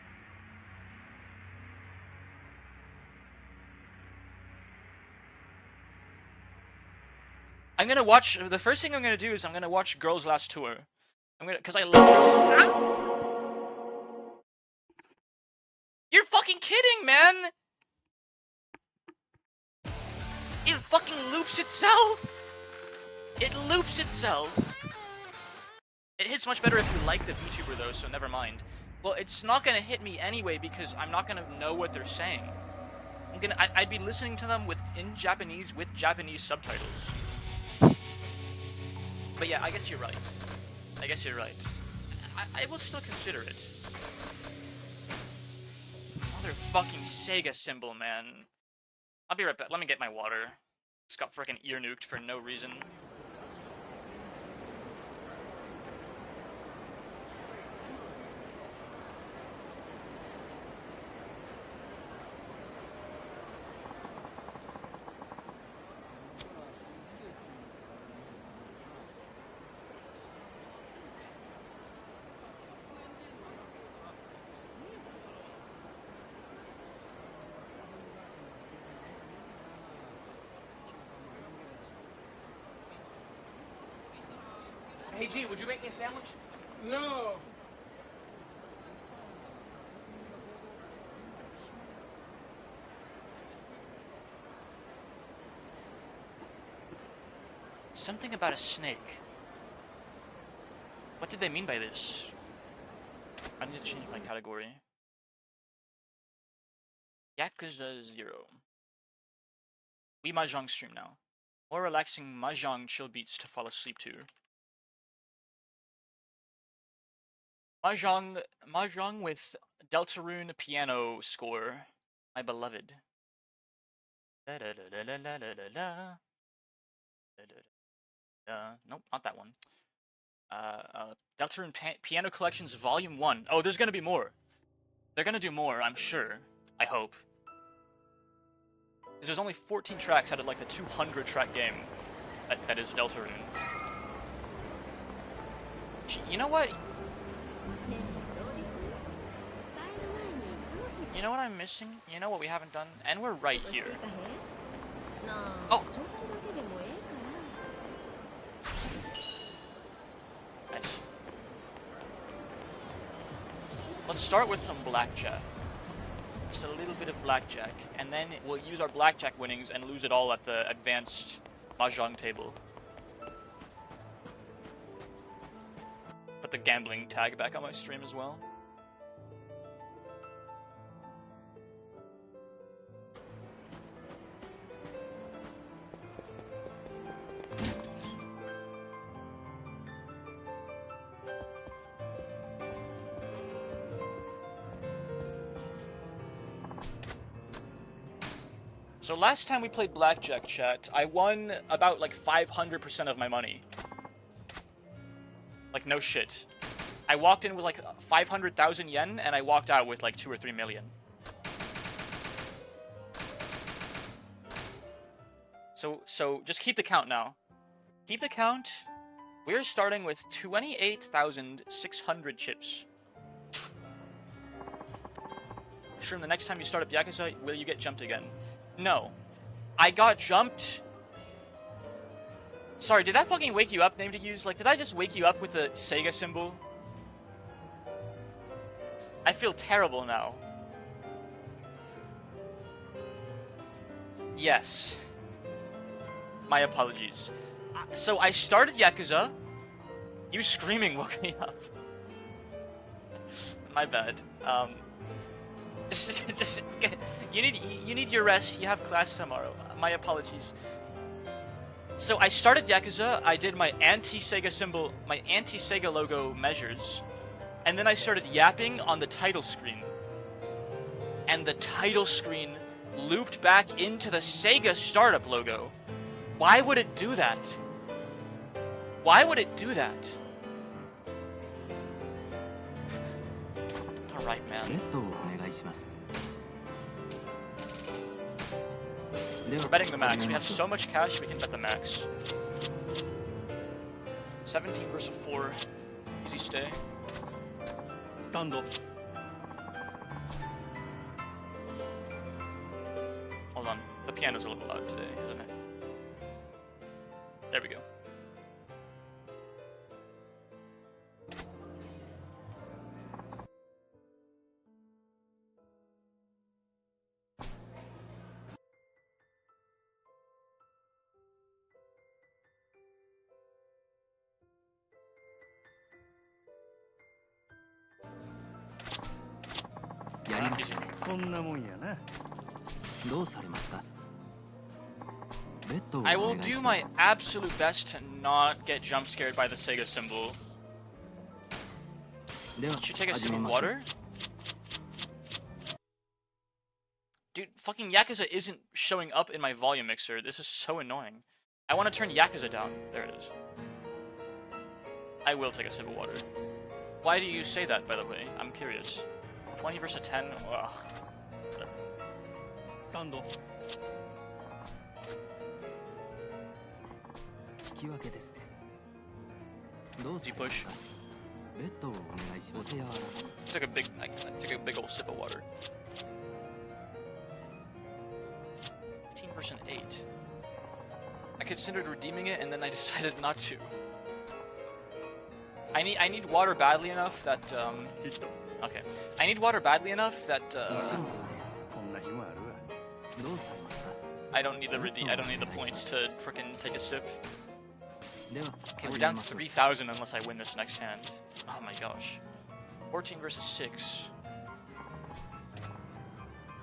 I'm gonna watch, the first thing I'm gonna do is I'm gonna watch Girls Last Tour. Because I love Girls. Ow! You're fucking kidding, man! It fucking loops itself! It loops itself! It hits much better if you like the VTuber though, so never mind. Well, it's not gonna hit me anyway because I'm not gonna know what they're saying. I'd be listening to them in Japanese with Japanese subtitles. But yeah, I guess you're right. I will still consider it. Motherfucking Sega symbol, man. I'll be right back. Let me get my water. Just got freaking ear nuked for no reason. Hey, G, would you make me a sandwich? No. Something about a snake. What did they mean by this? I need to change my category. Yakuza 0. We Mahjong stream now. More relaxing Mahjong chill beats to fall asleep to. Mahjong with Deltarune piano score. My beloved. Nope, not that one. Deltarune Piano Collections Volume 1. Oh, there's gonna be more. They're gonna do more, I'm sure. I hope. Because there's only 14 tracks out of like the 200 track game that is Deltarune. You know what? You know what I'm missing? You know what we haven't done? And we're right here. Oh! Nice. Let's start with some blackjack. Just a little bit of blackjack. And then we'll use our blackjack winnings and lose it all at the advanced Mahjong table. Put the gambling tag back on my stream as well. So last time we played blackjack, chat, I won about like 500% of my money. Like no shit. I walked in with like 500,000 yen and I walked out with like 2 or 3 million. So just keep the count now. Keep the count. We're starting with 28,600 chips. Shroom, the next time you start up Yakuza, will you get jumped again? No. I got jumped. Sorry, did that fucking wake you up, name to use? Like, did I just wake you up with the Sega symbol? I feel terrible now. Yes. My apologies. So I started Yakuza. You screaming woke me up. My bad. You need your rest. You have class tomorrow. My apologies. So I started Yakuza. I did my anti-Sega symbol, my anti-Sega logo measures, and then I started yapping on the title screen. And the title screen looped back into the Sega startup logo. Why would it do that? Why would it do that? All right, man. We're betting the max. We have so much cash, we can bet the max. 17 versus 4. Easy stay. Stand up. Hold on. The piano's a little loud today, isn't it? There we go. I will do my absolute best to not get jump scared by the Sega symbol. You should take a sip of water? Dude, fucking Yakuza isn't showing up in my volume mixer. This is so annoying. I want to turn Yakuza down. There it is. I will take a sip of water. Why do you say that, by the way? I'm curious. 20 versus 10? Ugh. Stand. Deep push. I took a big old sip of water. 15 versus 8. I considered redeeming it and then I decided not to. I need water badly enough that okay. I need water badly enough that I don't need the points to frickin' take a sip. Okay, we're down 3,000 unless I win this next hand. Oh my gosh. 14 versus 6.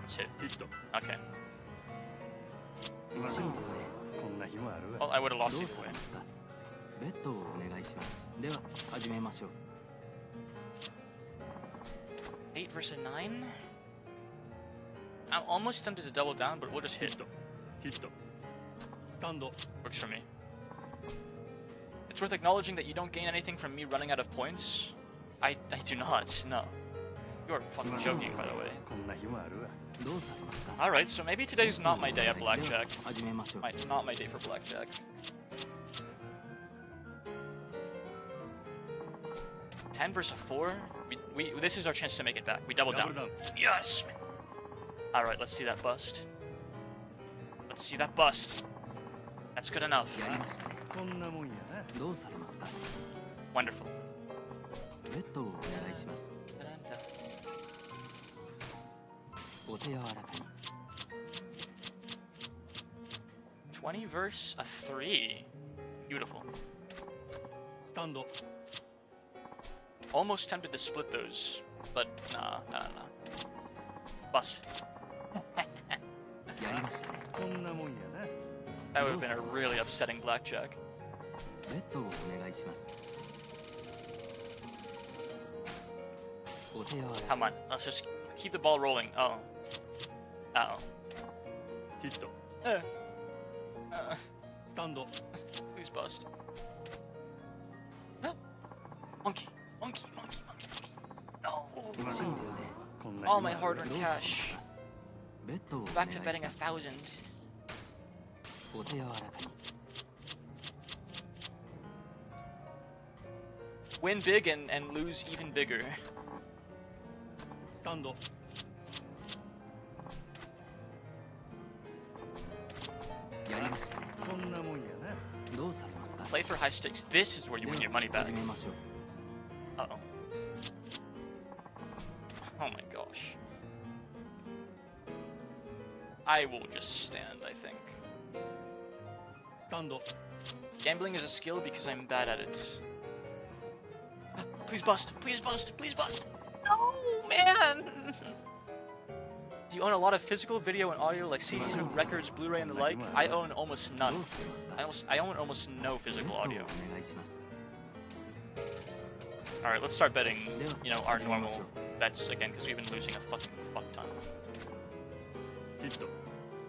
Let's hit. Okay. Well, I would have lost either way. 8 versus 9? I'm almost tempted to double down, but we'll just hit. Stand. Works for me. It's worth acknowledging that you don't gain anything from me running out of points. I do not, no. You are fucking joking, by the way. Alright, so maybe today's not my day at blackjack. Not my day for blackjack. Ten versus 4? This is our chance to make it back. We double down. Yes! Alright, let's see that bust. Let's see that bust. That's good enough. Wonderful. 20 versus a 3. Beautiful. Stand. Almost tempted to split those, but nah. Bust. That would have been a really upsetting blackjack. Come on, let's just keep the ball rolling. Oh. Uh-oh. Stand. Please bust. Monkey. No! All my hard-earned cash. Back to betting 1,000. Win big and lose even bigger. Stand. Play for high stakes. This is where you win your money back. Uh-oh. Oh my gosh. I will just stand, I think. Stand. Gambling is a skill because I'm bad at it. Please bust! Please bust! Please bust! No, man! Do you own a lot of physical video and audio like CDs, records, Blu-ray, and the like? I own almost none. I own almost no physical audio. Alright, let's start betting, you know, our normal bets again, because we've been losing a fucking fuck ton.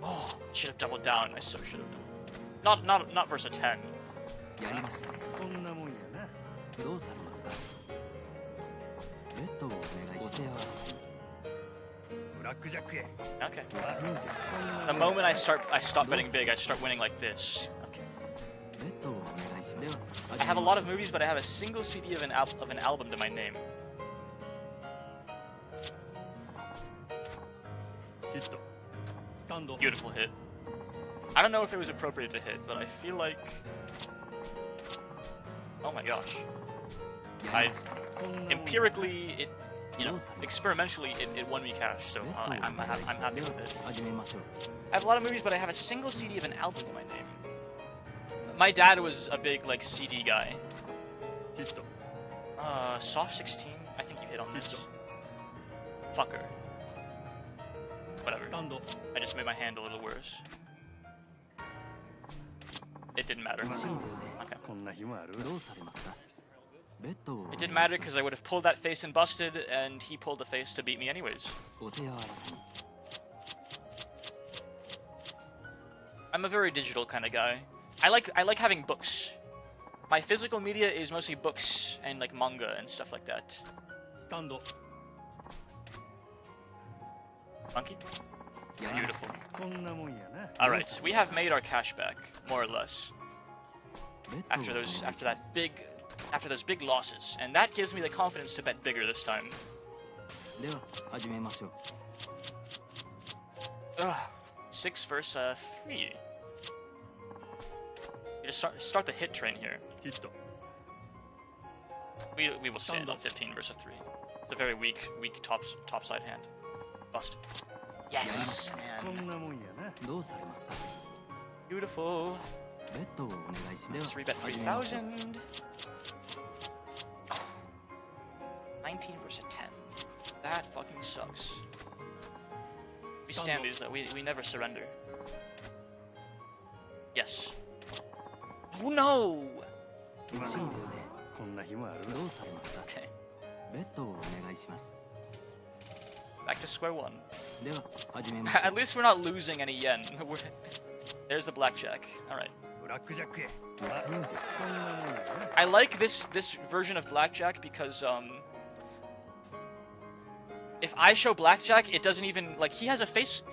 Oh, should have doubled down. I so should have done. Not versus a 10. Okay. The moment I stop betting big, I start winning like this. Okay. I have a lot of movies, but I have a single CD of an album to my name. Beautiful hit. I don't know if it was appropriate to hit, but I feel like... Oh my gosh. Empirically, it, you know, experimentally, it won me cash, so I'm happy with it. I have a lot of movies, but I have a single CD of an album to my name. My dad was a big, like, CD guy. Soft 16? I think you hit on this. Fucker. Whatever. スタンド I just made my hand a little worse. It didn't matter. Okay. こんな日もある It didn't matter because I would have pulled that face and busted, and he pulled the face to beat me anyways. I'm a very digital kind of guy. I like having books. My physical media is mostly books and like manga and stuff like that. スタンド Monkey? Beautiful. こんなもんやな Alright, we have made our cash back, more or less. After those big losses. And that gives me the confidence to bet bigger this time. では始めましょう Ugh. 6 versus 3. You just start the hit train here. ヒット We will stand on 15 versus 3. It's a very weak top side hand. Bust. Yes, こ man. んなもんやな どうされますか Beautiful. ベッドをお願いします Let's rebet 3,000. 19 versus 10. That fucking sucks. We stand these though. We never surrender. Yes. Oh no! 嬉しいですねこんな日もあるどうされますか Okay. ベッドをお願いします Back to square one. では始めましょ At least we're not losing any yen. There's the blackjack. Alright. ブラックジャックへう強いですこんなもんやな I like this version of blackjack because if I show blackjack, it doesn't even like he has a face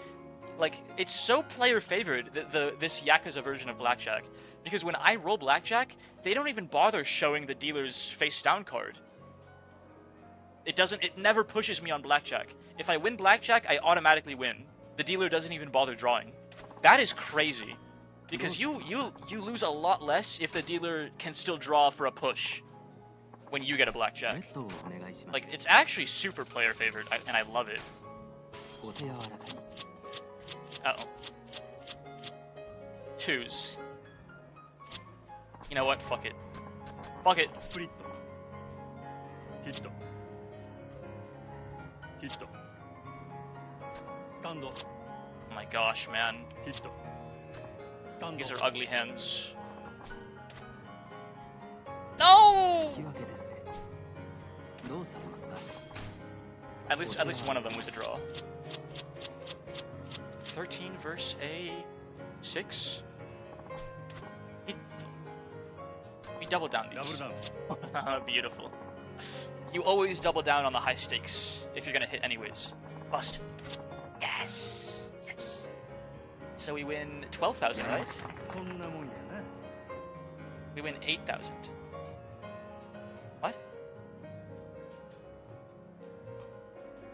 like it's so player favored this Yakuza version of blackjack because when I roll blackjack, they don't even bother showing the dealer's face down card. It never pushes me on blackjack. If I win blackjack, I automatically win. The dealer doesn't even bother drawing. That is crazy. Because you lose a lot less if the dealer can still draw for a push when you get a ベ blackjack. ッドをお願いします Like, it's actually super player favored, and I love it. お手柔らかに Uh-oh. Twos. You know what? Fuck it. Fuck it. スプリットヒットヒットスタンド Oh my gosh, man. ヒットスタンド These are ugly hands. No! 引き分けですねどうされますか At least one of them was a draw. 13 versus a 6. We double down ダブル these. ダウン Beautiful. You always double down on the high stakes if you're gonna hit anyways. Bust. Yes. Yes. So we win 12,000, right? こんなもんやな We win 8,000. What?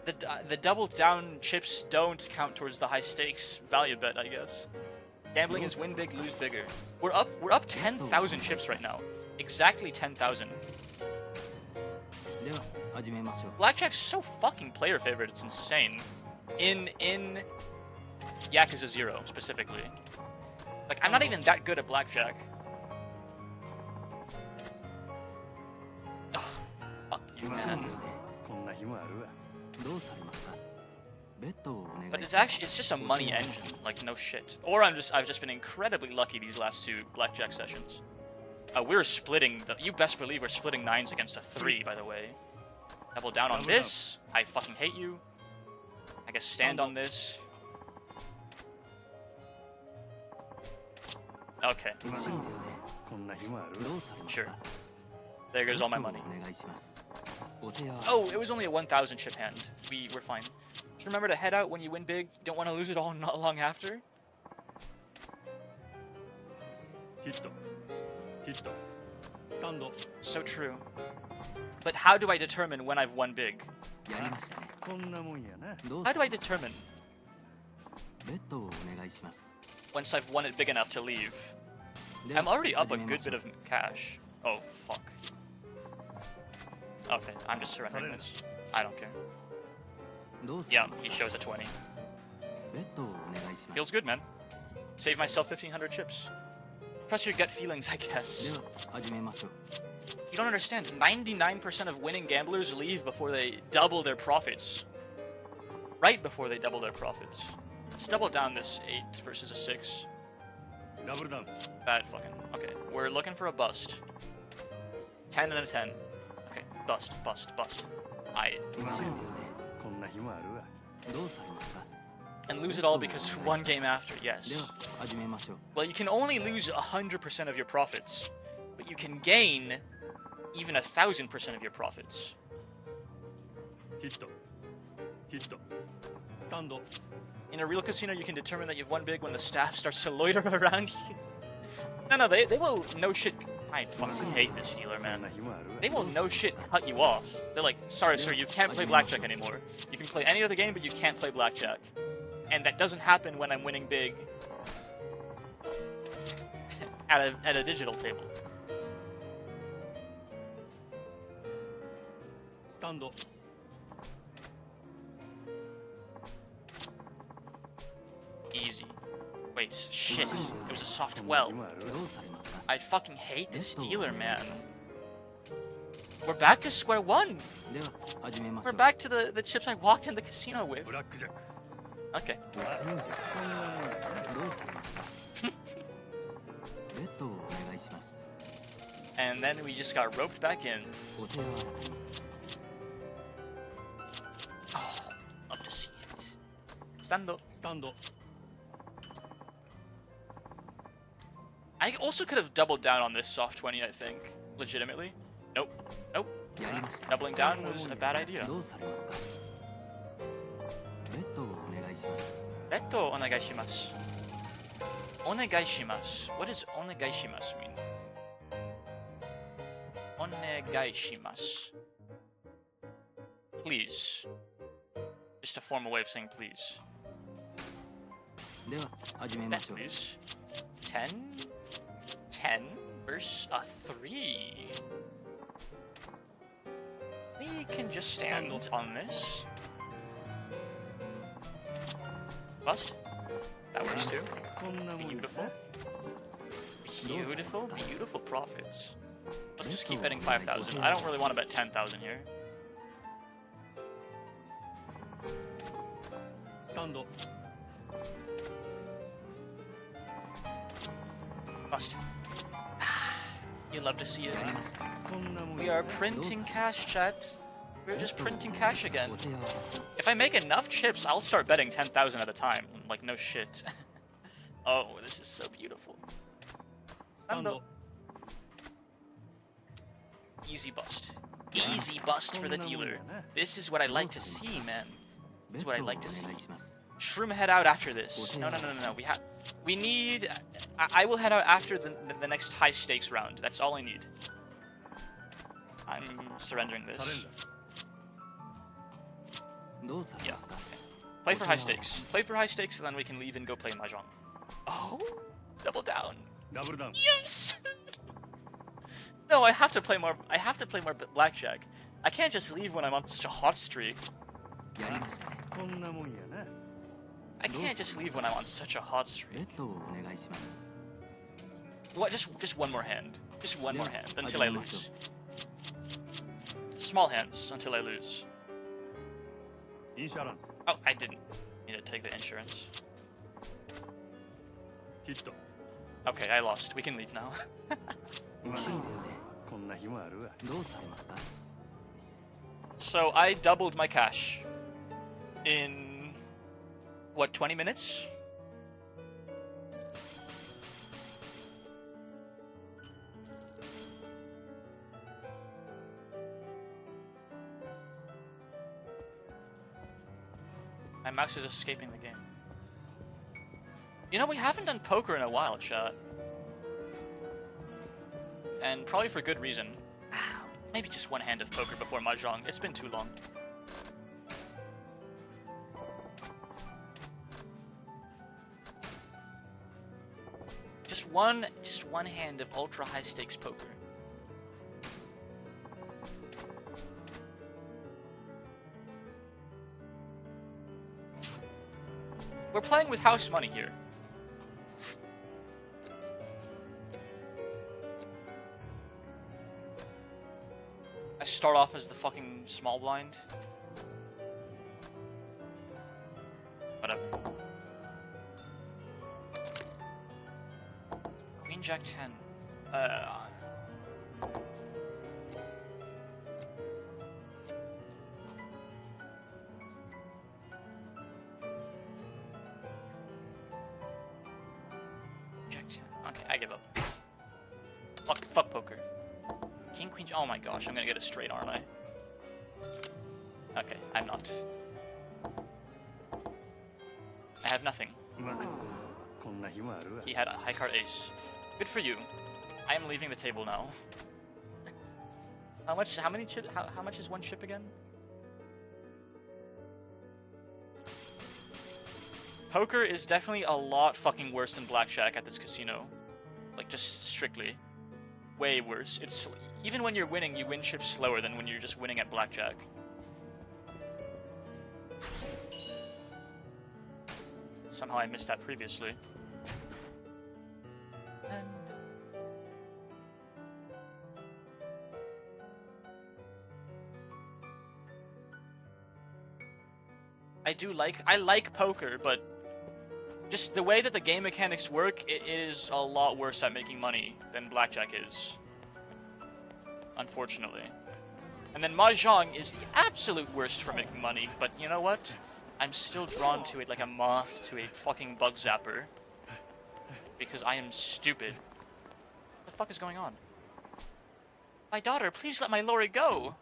The double down chips don't count towards the high stakes value bet, I guess. Gambling is win big, lose bigger. We're up 10,000 chips right now. Exactly 10,000. では始めましょう Blackjack's so fucking player favorite, it's insane. In Yakuza 0 specifically. Like, I'm not even that good at blackjack. Ugh, fuck you, そう man. ですねこんな日もあるわどうされますかベッドをお願い But し it's ます actually it's just a money engine, like no shit. Or I've just been incredibly lucky these last two blackjack sessions. We're splitting you best believe we're splitting 9s against a 3, by the way. Double down on this. I fucking hate you. I guess stand on this. Okay, 嬉しいですねこんな日もあるどうされます sure. か There goes all my ベッ money. ドをお願いしますお手柔らかに Oh, it was only a 1,000 chip hand. We're fine. Just remember to head out when you win big. You don't want to lose it all not long after. ヒットヒットスタンド So true. But how do I determine when I've won big? やりましたねこんなもんやなどう How さ do I determine ベッドをお願いします once I've won it big enough to leave? では I'm already up a 始めま good しょ bit う of cash. Oh, fuck. Okay, I'm just surrendering this. I don't care. どうされ Yeah, ます he shows a 20. ベッドをお願いします Feels good, man. Save myself 1,500 chips. Trust your gut feelings, I で guess. は始めましょう You don't understand. 99% of winning gamblers leave before they double their profits. right before they double their profits. Let's double down this 8 versus a 6. ダブルダウン Bad fucking. Okay, we're looking for a bust. 10 and a 10. Okay, bust, bust, bust. I 面白いですね。こんな日もあるわどうされますか。 and lose it all because one game after. で Yes. は始めましょう。 Well, you can only lose 100% of your profits, but you can gain even 1,000% of your profits. ヒットヒットスタンド In a real casino, you can determine that you've won big when the staff starts to loiter around you. No, they will no shit. I fucking hate this dealer, こん man. な日もあるわ They will no shit cut you off. They're like, sorry, sir, you can't play blackjack anymore. You can play any other game, but you can't play blackjack. And that doesn't happen when I'm winning big at a digital table. スタンド Easy. Wait, shit. It was a soft well. 日もあるわどうされますか。 I fucking hate this dealer, man. We're back to square one. では始めましょ We're う。 back to the chips I walked in the casino with. ブラックジャック Okay. 強いですね。こんなもんやなどうされますか。ベッドをお願いします。 And then we just got roped back in. お手柔らかに。 Oh, love to see it. Stando. スタンド I also could have doubled down on this soft 20, I think. Legitimately. Nope. Nope. やりました。 Doubling down was a bad idea. どうされますか。ベッドをお願いします。 Betto onegaishimasu. Onegaishimasu. What does onegaishimasu mean? Onegaishimasu. Please. Just a formal way of saying please. では始めま Bet, しょう。 please. 10? 10 versus a 3. We can just stand on this. Bust. That works too. こんなもんやな Beautiful. Beautiful, beautiful profits. Let's just keep betting 5,000. I don't really want to bet 10,000 here. スタンド Bust. You love to see it. やりました。こんなもん We や are な printing cash, chat. We're just printing cash again. お手柔らかに。 If I make enough chips, I'll start betting 10,000 at a time. Like, no shit. Oh, this is so beautiful. スタンド Easy bust. Easy bust for the dealer. This is what I like to see, man. ベ This ッ is what I ドをお like 願 to い see. します。 Shroom head out after this. No. We need. I will head out after the next high stakes round. That's all I need. I'm surrendering サレ this. ンダー どうされ Yeah. ますか。 Play for high stakes. Play for high stakes, and then we can leave and go play Mahjong. Oh, double down. ダブルダウン Yes. No, I have to play more. I have to play more blackjack. I can't just leave when I'm on such a hot streak. やりましたね。こんなもんやな I can't just leave when I'm on such a hot ベ streak. ッドをお願いします。 What? Just one more hand. Just one more hand until I Yeah, lose. Small hands until I lose. インシャランス Oh, I didn't need to take the insurance. ヒット Okay, I lost. We can leave now. 面白いですね。こんな日もあるわどうされますか。 So I doubled my cash in what, 20 minutes? My mouse is escaping the game. You know, we haven't done poker in a while, chat. And probably for good reason. Maybe just one hand of poker before Mahjong. It's been too long. Just one hand of ultra high stakes poker. We're playing with house money here. I start off as the fucking small blind. Whatever. Queen Jack 10. Jack 10. Okay, I give up. Fuck poker. King, Queen. Oh my gosh, I'm gonna get a straight, aren't I? Okay, I'm not. I have nothing. まあこんな日もあるわ He had a high card ace. Good for you. I am leaving the table now. How much? How many chip? How much is one chip again? Poker is definitely a lot fucking worse than blackjack at this casino. Like just strictly, way worse. It's even when you're winning, you win chips slower than when you're just winning at blackjack. Somehow I missed that previously. And I like poker, but just the way that the game mechanics work, it is a lot worse at making money than blackjack is. Unfortunately. And then Mahjong is the absolute worst for making money, but you know what? I'm still drawn to it like a moth to a fucking bug zapper. Because I am stupid. What the fuck is going on? My daughter, please let my Lori go!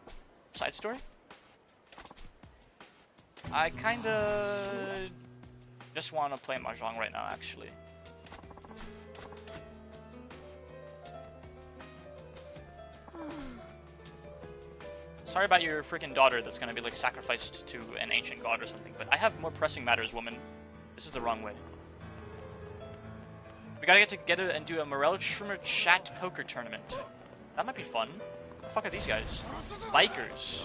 Side story? I kinda just want to play Mahjong right now, actually. Sorry about your freaking daughter that's gonna be like sacrificed to an ancient god or something, but I have more pressing matters, woman. This is the wrong way. We gotta get together and do a Morel Trimmer chat poker tournament. That might be fun. What the fuck are these guys? Bikers.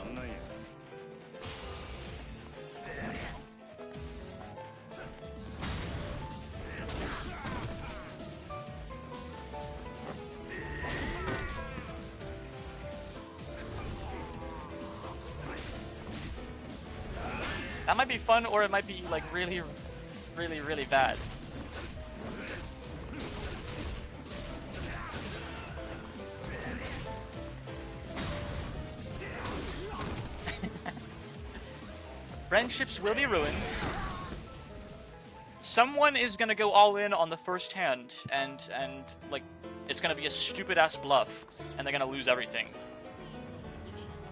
That might be fun, or it might be like really, really, really bad. Friendships will be ruined. Someone is gonna go all in on the first hand, and like it's gonna be a stupid ass bluff, and they're gonna lose everything.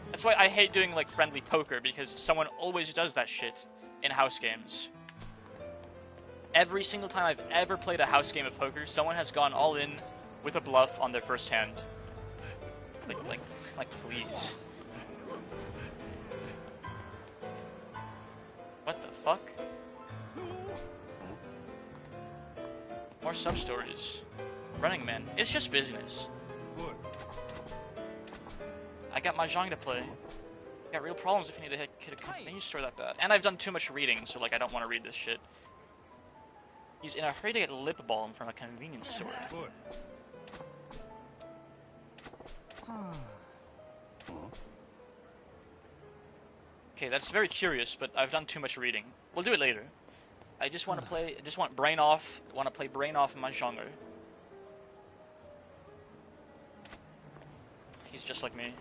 That's why I hate doing like friendly poker, because someone always does that shit in house games. Every single time I've ever played a house game of poker, someone has gone all in with a bluff on their first hand. Like please. What the fuck? More sub-stories. Running Man. It's just business. I got Mahjong to play. I got real problems if you need to hit a convenience store that bad. And I've done too much reading, so like I don't want to read this shit. He's in a hurry to get lip balm from a convenience store. Okay, that's very curious, but I've done too much reading. We'll do it later. I just want to play. I just want brain off. I want to play brain off Mahjong. He's just like me.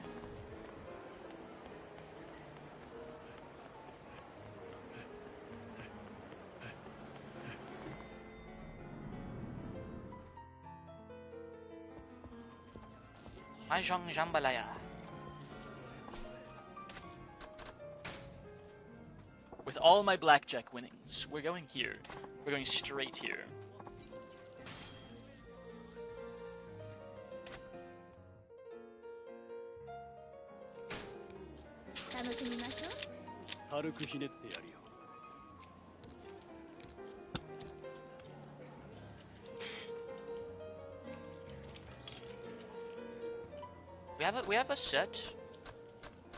Mahjong Jambalaya. With all my blackjack winnings, we're going here. We're going straight here. We have a set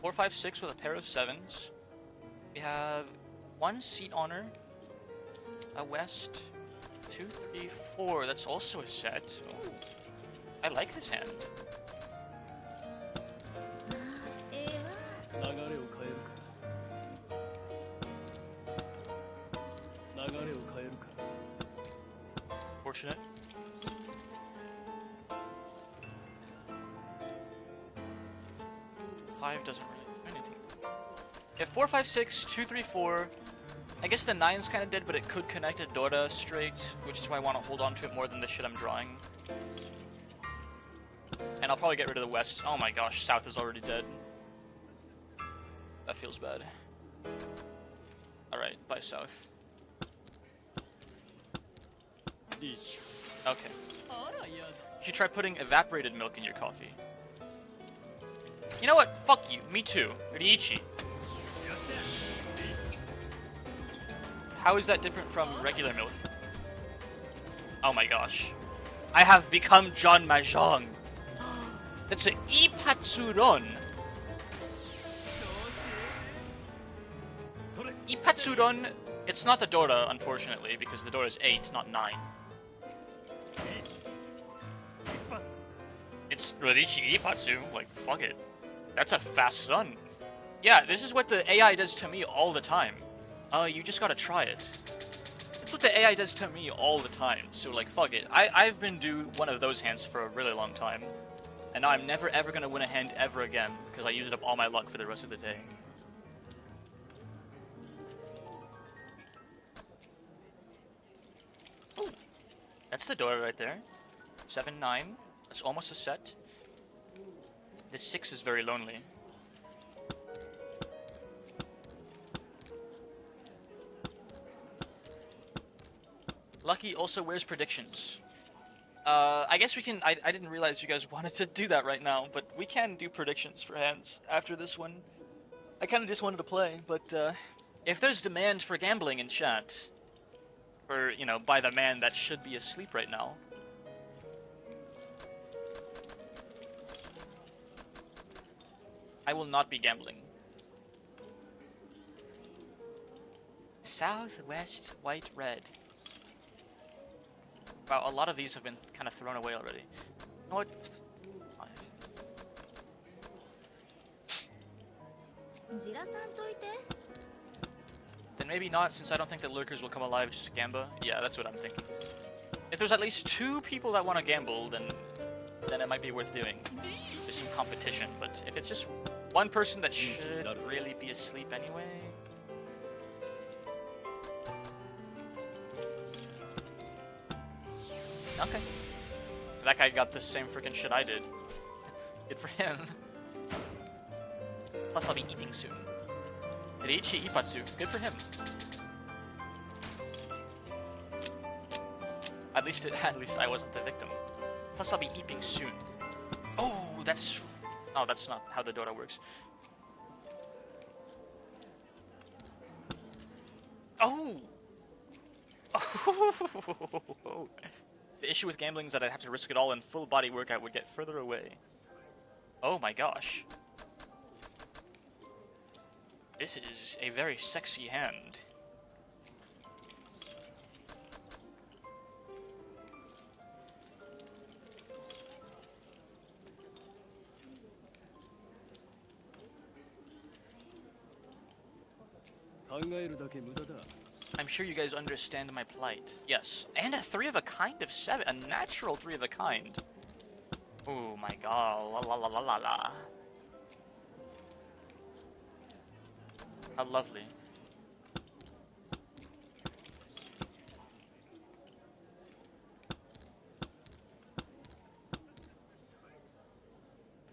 4, 5, 6 with a pair of 7s. We have 1 seat honor, a west, 2, 3, 4. That's also a set. Ooh. I like this hand. unfortunate. Five doesn't really do anything. Yeah, 4, 5, 6, 2, 3, 4. I guess the 9's kind of dead, but it could connect a Dora straight, which is why I want to hold on to it more than the shit I'm drawing. And I'll probably get rid of the west. Oh my gosh, south is already dead. That feels bad. Alright, bye south. Okay. You should try putting evaporated milk in your coffee. You know what? Fuck you. Me too. Riichi. How is that different from regular milk? Oh my gosh. I have become John Mahjong. That's an Ipatsuron. Ipatsuron. It's not the Dora, unfortunately, because the Dora is 8, not 9. It's Riichi Ipatsu. Like, fuck it. That's a fast run. Yeah, this is what the AI does to me all the time. You just gotta try it. That's what the AI does to me all the time. So, like, fuck it. I've been due one of those hands for a really long time. And now I'm never ever gonna win a hand ever again, because I used up all my luck for the rest of the day. Ooh. That's the door right there. 7, 9. That's almost a set. The 6 is very lonely. Lucky also wears predictions. I guess we can... I didn't realize you guys wanted to do that right now, but we can do predictions for hands after this one. I kind of just wanted to play, but if there's demand for gambling in chat, or, you know, by the man that should be asleep right now, I will not be gambling. South, west, white, red. Wow, a lot of these have been kind of thrown away already. You know what? Then maybe not, since I don't think the lurkers will come alive, just gamba. Yeah, that's what I'm thinking. If there's at least 2 people that want to gamble, then it might be worth doing. There's some competition, but if it's just one person that should really be asleep anyway... Okay. That guy got the same freaking shit I did. Good for him. Plus I'll be eating soon. Riichi Ipatsu. Good for him. At least I wasn't the victim. Plus I'll be eating soon. Oh, that's... Oh, that's not how the Dota works. Oh! Oh! The issue with gambling is that I'd have to risk it all, and full body workout would get further away. Oh my gosh. This is a very sexy hand. I'm sure you guys understand my plight. Yes. And a 3 of a kind of 7. A natural 3 of a kind. Oh my god. La la la la la la. How lovely.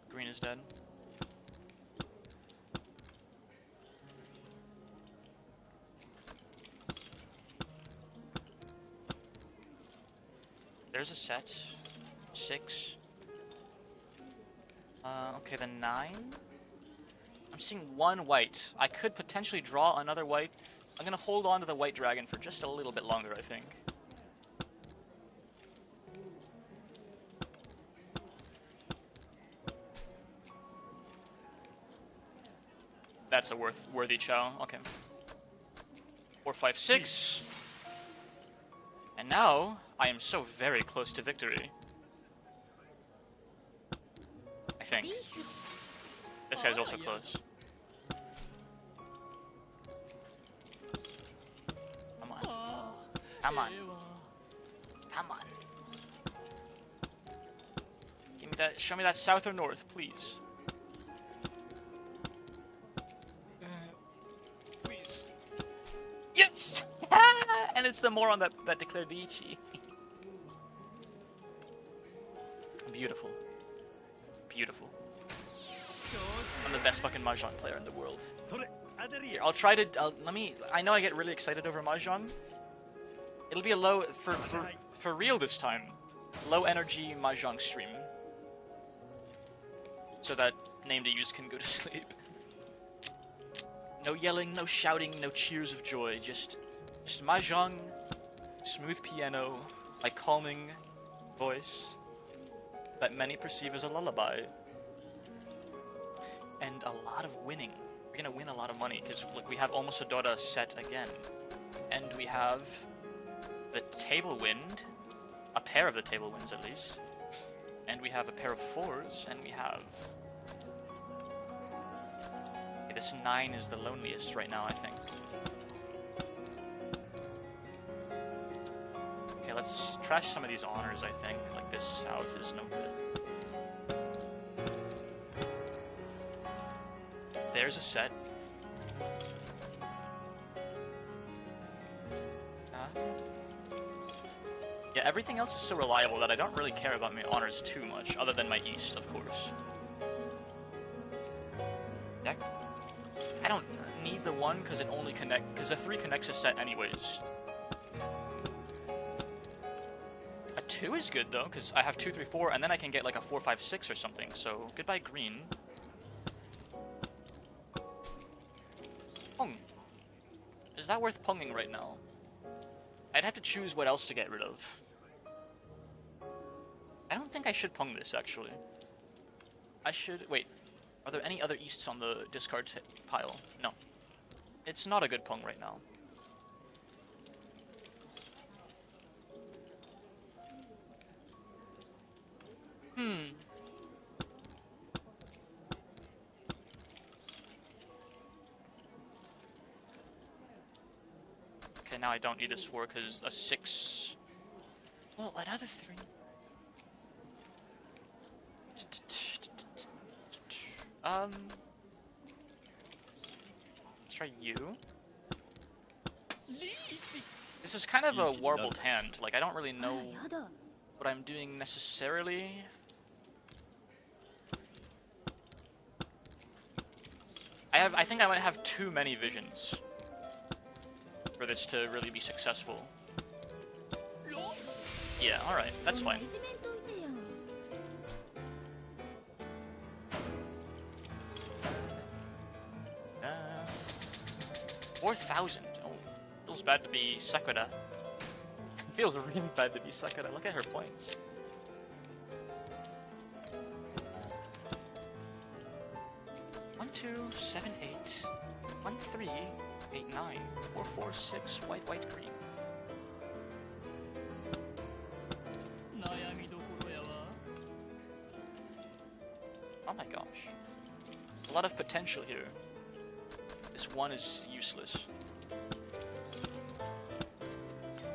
Green is dead. There's a set. 6. Okay, the 9. I'm seeing 1 white. I could potentially draw another white. I'm gonna hold on to the white dragon for just a little bit longer, I think. That's a worthy chow. Okay. 4, 5, 6. And now, I am so very close to victory. I think. This guy's also close. Come on. Come on. Come on. Show me that south or north, please. Please. Yes! And it's the moron that declared the Ichi. Beautiful. Beautiful. I'm the best fucking Mahjong player in the world. Here, I'll try to. I know I get really excited over Mahjong. It'll be a low for real this time. Low energy Mahjong stream. So that named use can go to sleep. No yelling, no shouting, no cheers of joy. Just Mahjong, smooth piano, my calming voice that many perceive as a lullaby. And a lot of winning. We're gonna win a lot of money, because look, we have almost a Dora set again. And we have the table wind, a pair of the table winds at least. And we have a pair of 4s, and we have... Okay, this 9 is the loneliest right now, I think. Okay, let's trash some of these honors, I think. Like, this south is no good. There's a set. Yeah, everything else is so reliable that I don't really care about my honors too much, other than my east, of course. Deck? I don't need the 1 because it only because the 3 connects a set anyways. A 2 is good though, because I have 2, 3, 4, and then I can get like a 4, 5, 6 or something. So goodbye green. Pong. Is that worth ponging right now? I'd have to choose what else to get rid of. I don't think I should pong this, actually. I should... Wait. Are there any other easts on the discard pile? No. It's not a good pong right now. Okay, now I don't need this 4 because a 6... Well, another 3... Let's try you. This is kind of a warbled hand. Like, I don't really know what I'm doing necessarily. I think I might have too many visions for this to really be successful. Yeah, alright, that's fine. 4,000. Oh, feels bad to be Sakura. Feels really bad to be Sakura. Look at her points. One, 2, 7, 8. 1, 3, 8, 9. 4, 4, 6. White, white, green. Oh my gosh. A lot of potential here. This 1 is useless.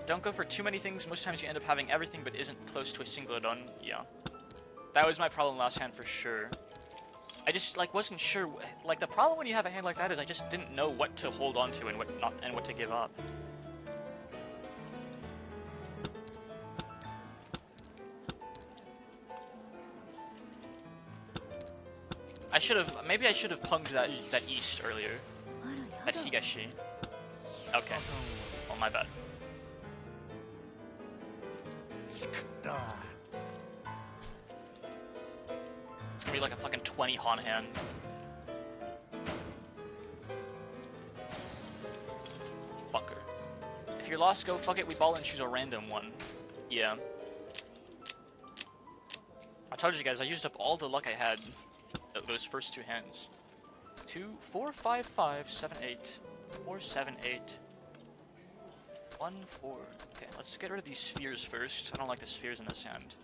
Don't go for too many things. Most times you end up having everything but isn't close to a single done. Yeah. That was my problem last hand for sure. I just like wasn't sure. Like the problem when you have a hand like that is I just didn't know what to hold on to and what not and what to give up. Maybe I should have punged that east earlier. At Higashi. Okay. Oh, my bad. It's gonna be like a fucking 20 Han hand. Fucker. If you're lost, go fuck it, we ball and choose a random one. Yeah. I told you guys, I used up all the luck I had those first 2 hands. 2, 4, 5, 5, 7, 8. 4, 7, 8. 1, 4. Okay, let's get rid of these spheres first. I don't like the spheres in this hand.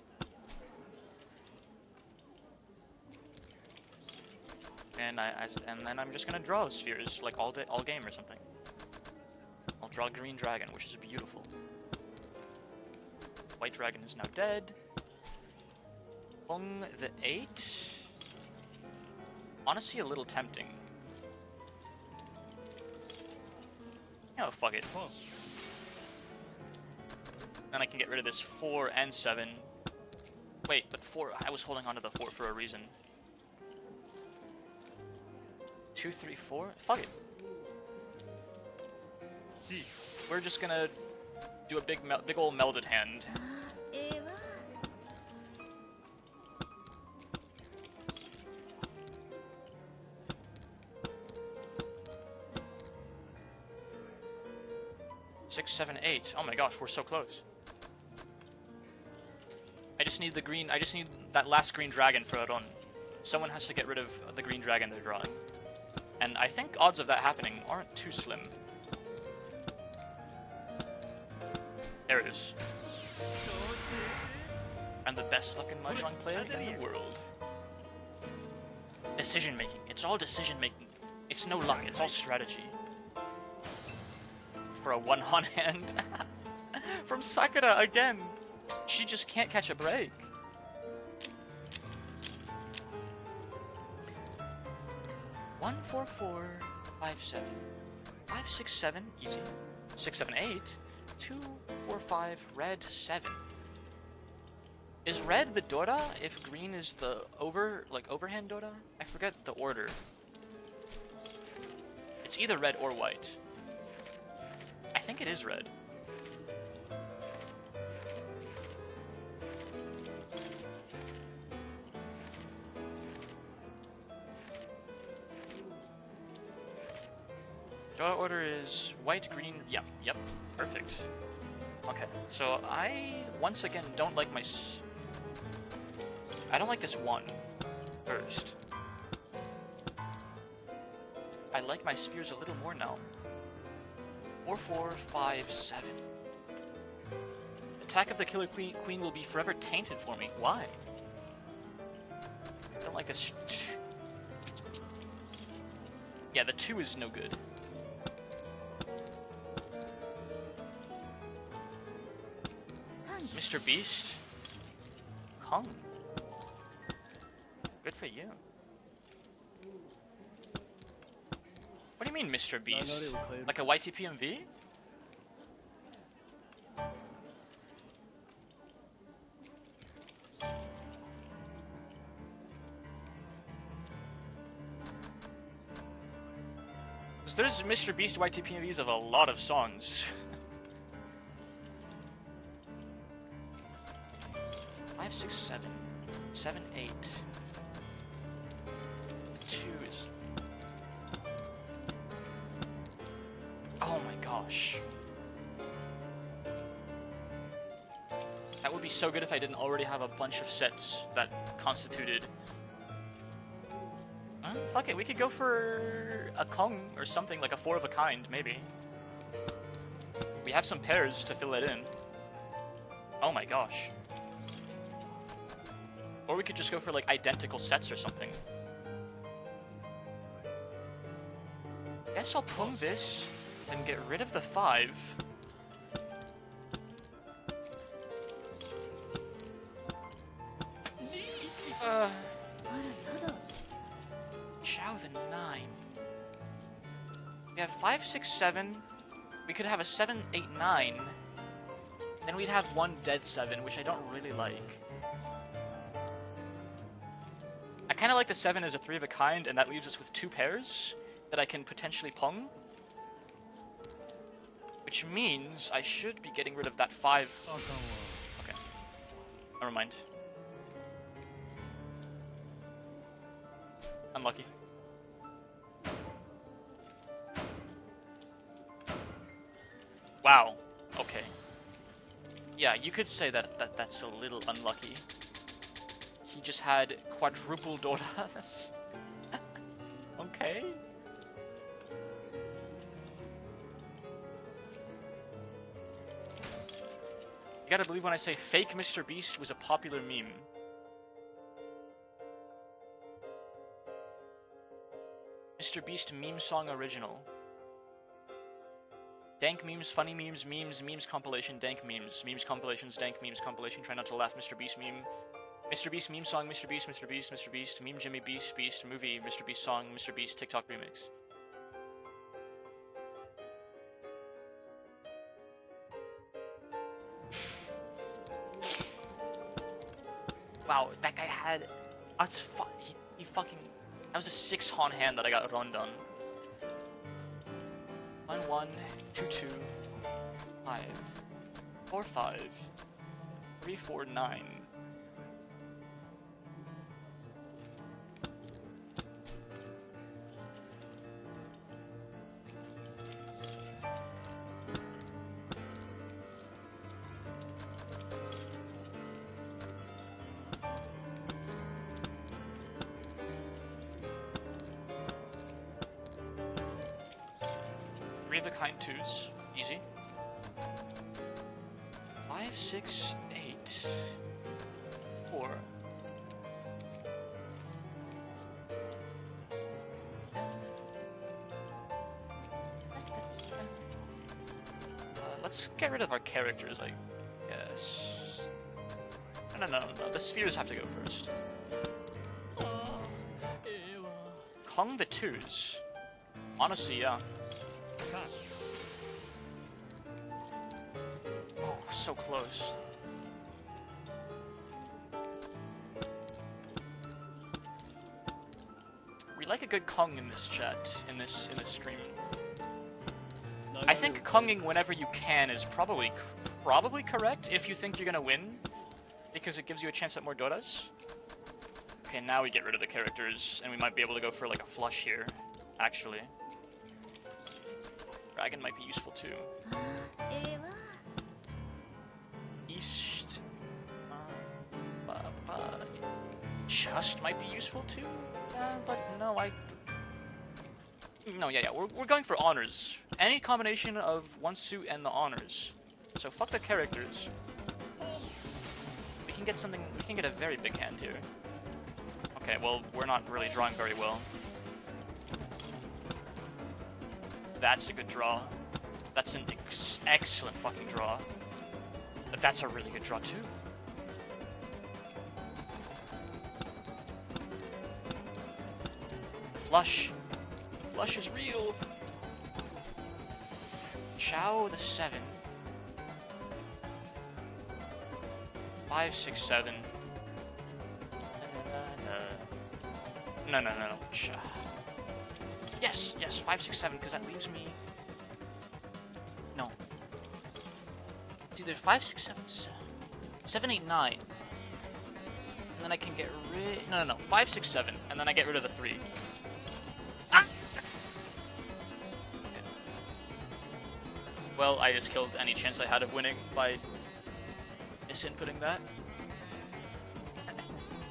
And then I'm just gonna draw the spheres like all game or something. I'll draw green dragon, which is beautiful. White dragon is now dead. Pung the 8? Honestly, a little tempting. Oh, fuck it. Then I can get rid of this 4 and 7. Wait, but 4, I was holding on to the 4 for a reason. 2, 3, 4? Fuck it. We're just gonna do a big ol' melded hand. ええわ 6, 7, 8. Oh my gosh, we're so close. I just need the green. I just need that last green dragon for a run. Someone has to get rid of the green dragon they're drawing. And I think odds of that happening aren't too slim. There it is. I'm the best fucking Mahjong player in the world. Decision making. It's all decision making. It's no luck. It's all strategy. For a one-on hand. From Sakura again. She just can't catch a break. One, 4, 4, 5, 7. 5, 6, 7. Easy. 6, 7, 8. 2, 4, 5. Red, 7. Is red the Dora if green is the overhand Dora? I forget the order. It's either red or white. I think it is red. Dora order is white, green, yep, perfect. Okay, so I, once again, don't like my... I don't like this 1 first. I like my spheres a little more now. 4, 4, 5, 7. Attack of the Killer Queen will be forever tainted for me. Why? I don't like this. Yeah, the 2 is no good. Mr. Beast? Kong. Good for you. What do you mean, Mr. Beast? Like a YTPMV? Because there's Mr. Beast YTPMVs of a lot of songs. 5, 6, 7. 7, 8. 2 is... Oh my gosh. That would be so good if I didn't already have a bunch of sets that constituted... fuck it, we could go for a Kong or something, like a 4 of a kind, maybe. We have some pairs to fill it in. Oh my gosh. Or we could just go for like identical sets or something. Guess I'll pung this and get rid of the 5. Chow the 9. We have 5, 6, 7. We could have a 7, 8, 9. Then we'd have one dead 7, which I don't really like. I kind of like the 7 as a 3 of a kind, and that leaves us with 2 pairs that I can potentially pung. Which means I should be getting rid of that 5. Okay. Never mind. Unlucky. Wow. Okay. Yeah, you could say that's a little unlucky. He just had quadruple Doras. Okay. You gotta believe when I say fake Mr. Beast was a popular meme. Mr. Beast meme song original. Dank memes, funny memes, memes compilation, dank memes. Memes compilations, dank memes compilation. Try not to laugh, Mr. Beast meme. Mr. Beast meme song, Mr. Beast, Mr. Beast, Mr. Beast, meme Jimmy Beast, Beast movie, Mr. Beast song, Mr. Beast TikTok remix. Wow, that guy had. That's he fucking. That was a 6 Han hand that I got run on. 1 1 2 2 5 4 5 3 4 9. Three of the kind twos, easy. 5 6 8 4. Let's get rid of our characters, I guess. No. The spheres have to go first. Kong the twos. Honestly, yeah. Oh, so close. We like a good Kong in this chat, in this stream. I think Konging whenever you can is probably correct if you think you're gonna win, because it gives you a chance at more Doras. Okay, now we get rid of the characters, and we might be able to go for like a flush here, actually. Dragon might be useful too. East. Just might be useful too. But no, No, yeah. We're going for honors. Any combination of one suit and the honors. So fuck the characters. We can get something. We can get a very big hand here. Okay, well, we're not really drawing very well. That's a good draw. That's an excellent fucking draw. But that's a really good draw too. Flush. The flush is real. Chow the 7. 5 6 7. No. Yes, 5 6 7, because that leaves me. No. It's either 5 6 7 7 8 9. And then I can get rid. No. 5 6 7, and then I get rid of the 3. Ah! Okay. Well, I just killed any chance I had of winning by misinputting that.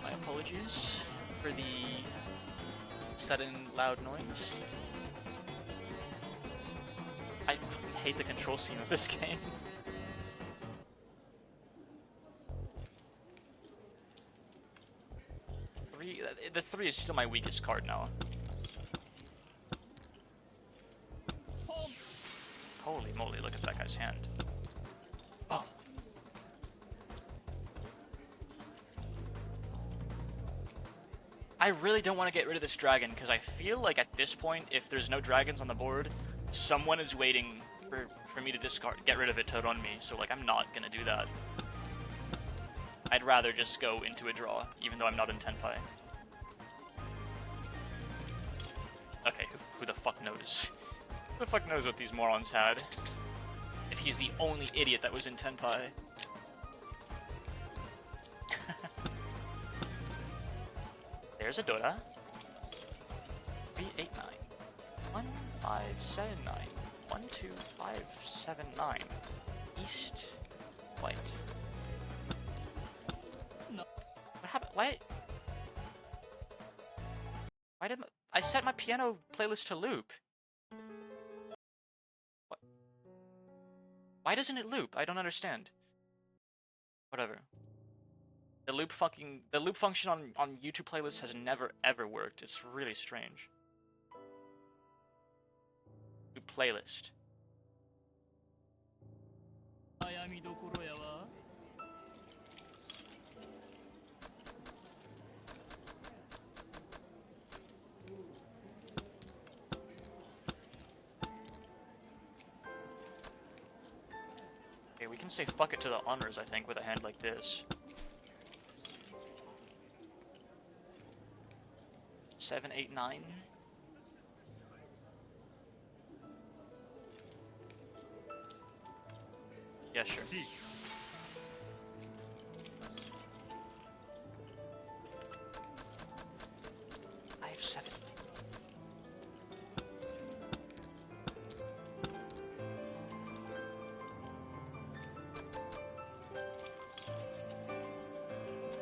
My apologies for the sudden loud noise. I hate the control scheme of this game. The 3 is still my weakest card now. Holy moly, look at that guy's hand. Oh. I really don't want to get rid of this dragon, because I feel like at this point, if there's no dragons on the board, someone is waiting for me to get rid of it to run me, so like I'm not gonna do that. I'd rather just go into a draw, even though I'm not in Tenpai. Okay, who the fuck knows? Who the fuck knows what these morons had? If he's the only idiot that was in Tenpai. There's a Dora. 3 8 9. 1 5 7 9. 1 2 5 7 9. East. White. No. What happened? Why did I set my piano playlist to loop? What? Why doesn't it loop? I don't understand. Whatever. The loop function on YouTube playlists has never ever worked. It's really strange. Loop playlist. can say fuck it to the honors, I think, with a hand like this. 7, 8, 9. Yeah, sure. I have 7.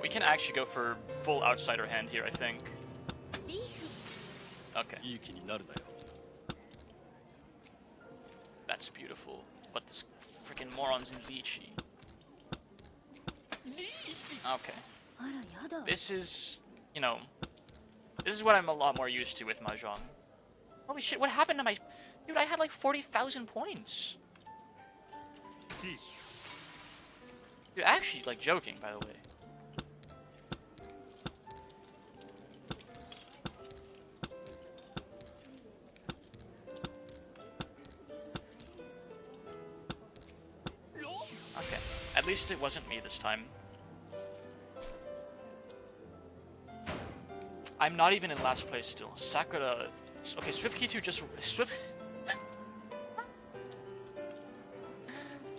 We can actually go for full outsider hand here, I think. Okay. That's beautiful. But this freaking moron's in lychee. Okay. This is, you know, this is what I'm a lot more used to with Mahjong. Holy shit, what happened to my... Dude, I had like 40,000 points. You're actually, like, joking, by the way. Okay, at least it wasn't me this time. I'm not even in last place still. Sakura... Okay, SwiftKey2 just...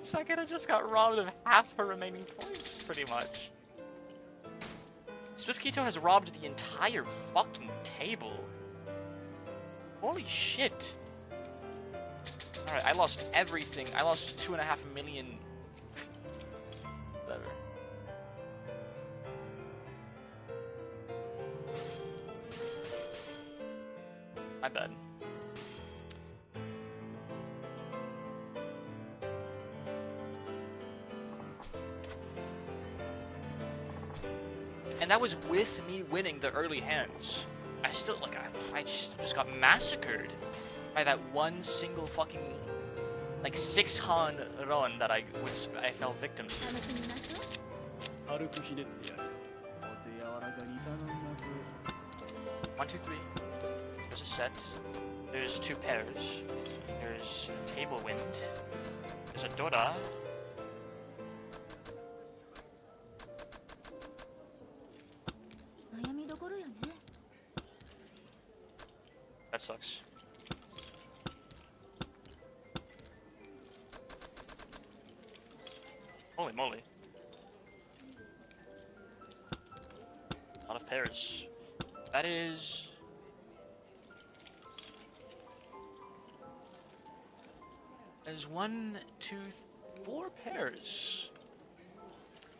Sakura just got robbed of half her remaining points, pretty much. SwiftKey2 has robbed the entire fucking table. Holy shit. Alright, I lost everything. I lost 2.5 million... Whatever. My bad. And that was with me winning the early hands. I still, like, I just got massacred by that one single fucking, like, 6-han run that I fell victim to. 1, 2, 3. There's a set. There's 2 pairs. There's a table wind. There's a Dora. That sucks. Holy moly. A lot of pairs. That is... There's 1, 2, 4 pairs.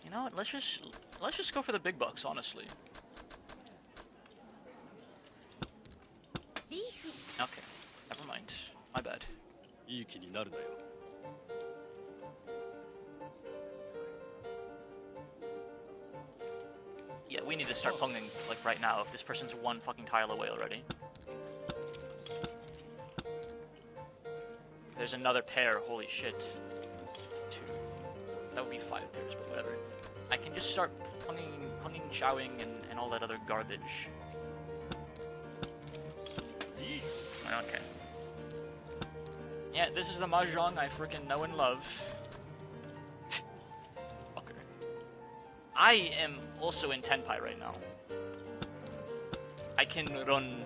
You know what? Let's just go for the big bucks, honestly. Okay, never mind. My bad. Yeah, we need to start ponging, like, right now if this person's 1 fucking tile away already. There's another pair, holy shit. 2. That would be 5 pairs, but whatever. I can just start ponging, chowing, and all that other garbage. Okay. Yeah, this is the Mahjong I freaking know and love. Fucker. I am also in Tenpai right now. I can run...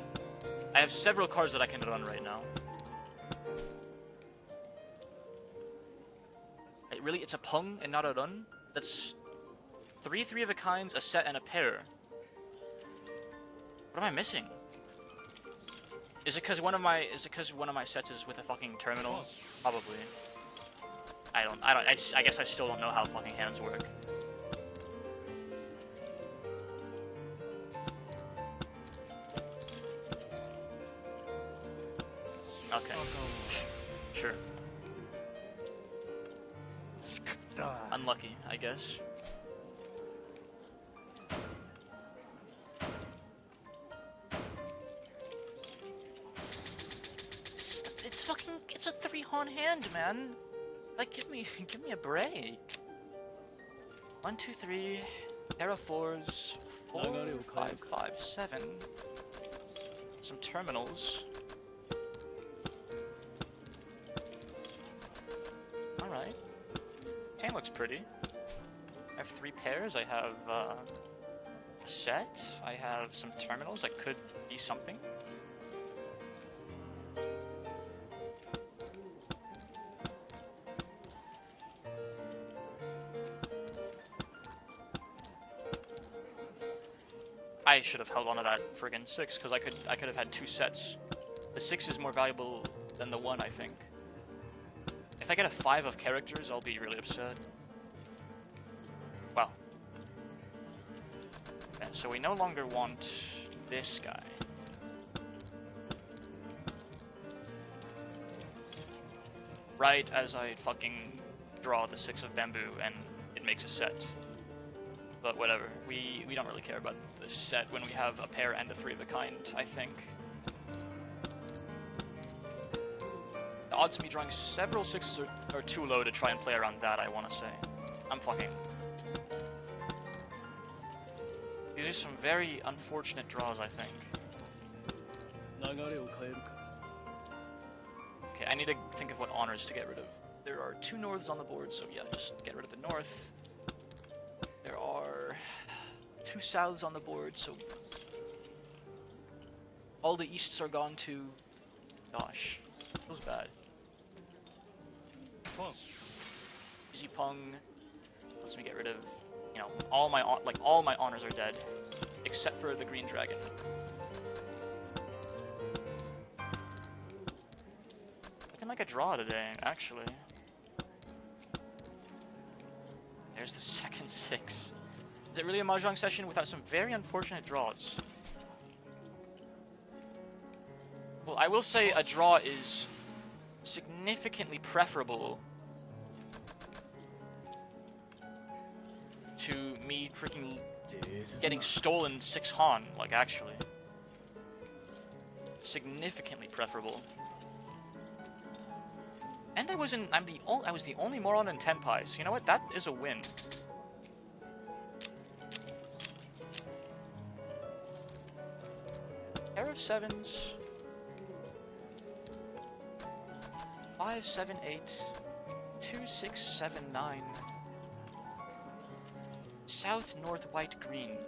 I have several cards that I can run right now. Wait, really? It's a pong and not a run? That's 3 3-of-a-kinds, a set, and a pair. What am I missing? Is it because one of my sets is with a fucking terminal? Probably. I guess I still don't know how fucking hands work. Okay. Sure. Unlucky, I guess. It's a 3-han hand, man. Like, give me a break. 1, 2, 3, pair of 4s, 4, 5, 5, 7. Some terminals. Alright. looks pretty. I have 3 pairs. I have a set. I have some terminals that could be something. I should have held on to that friggin' 6 because I could have had 2 sets. The 6 is more valuable than the 1, I think. If I get a 5 of characters, I'll be really upset. Well. Okay, so we no longer want this guy. Right as I fucking draw the 6 of bamboo and it makes a set. But whatever, we don't really care about this set when we have a pair and a 3 of a kind, I think. The odds of me drawing several 6s are too low to try and play around that, I want to say. I'm fucking... These are some very unfortunate draws, I think. Okay, I need to think of what honors to get rid of. There are 2 norths on the board, so yeah, just get rid of the north. There are 2 souths on the board, so all the easts are gone too. Gosh, feels bad. Easy pung. Lets me get rid of, you know, all my honors are dead, except for the green dragon. Looking like a draw today, actually. There's the second 6. Is it really a Mahjong session without some very unfortunate draws? Well, I will say a draw is significantly preferable to me freaking getting stolen 6 Han, like actually. Significantly preferable. And I was the only moron in Tenpai, so you know what? That is a win. Pair of 7s. 5, 7, 8. 2, 6, 7, 9. South, north, white, green.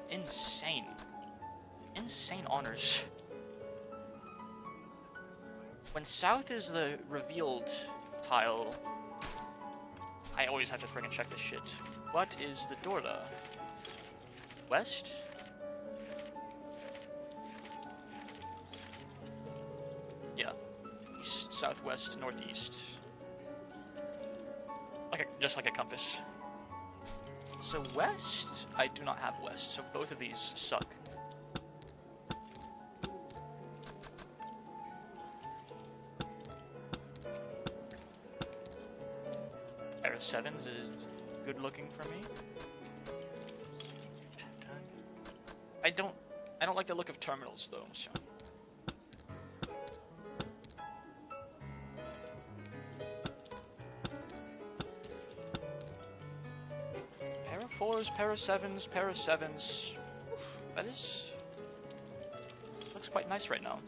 Insane. Insane honors. When south is the revealed tile, I always have to friggin' check this shit. What is the Dorla? West? Yeah. East, southwest, northeast. Just like a compass. So west? I do not have west, so both of these suck. Pair of 7s is good looking for me. I don't like the look of terminals though, so. Pair of 4s, pair of 7s, pair of 7s. That is... looks quite nice right now.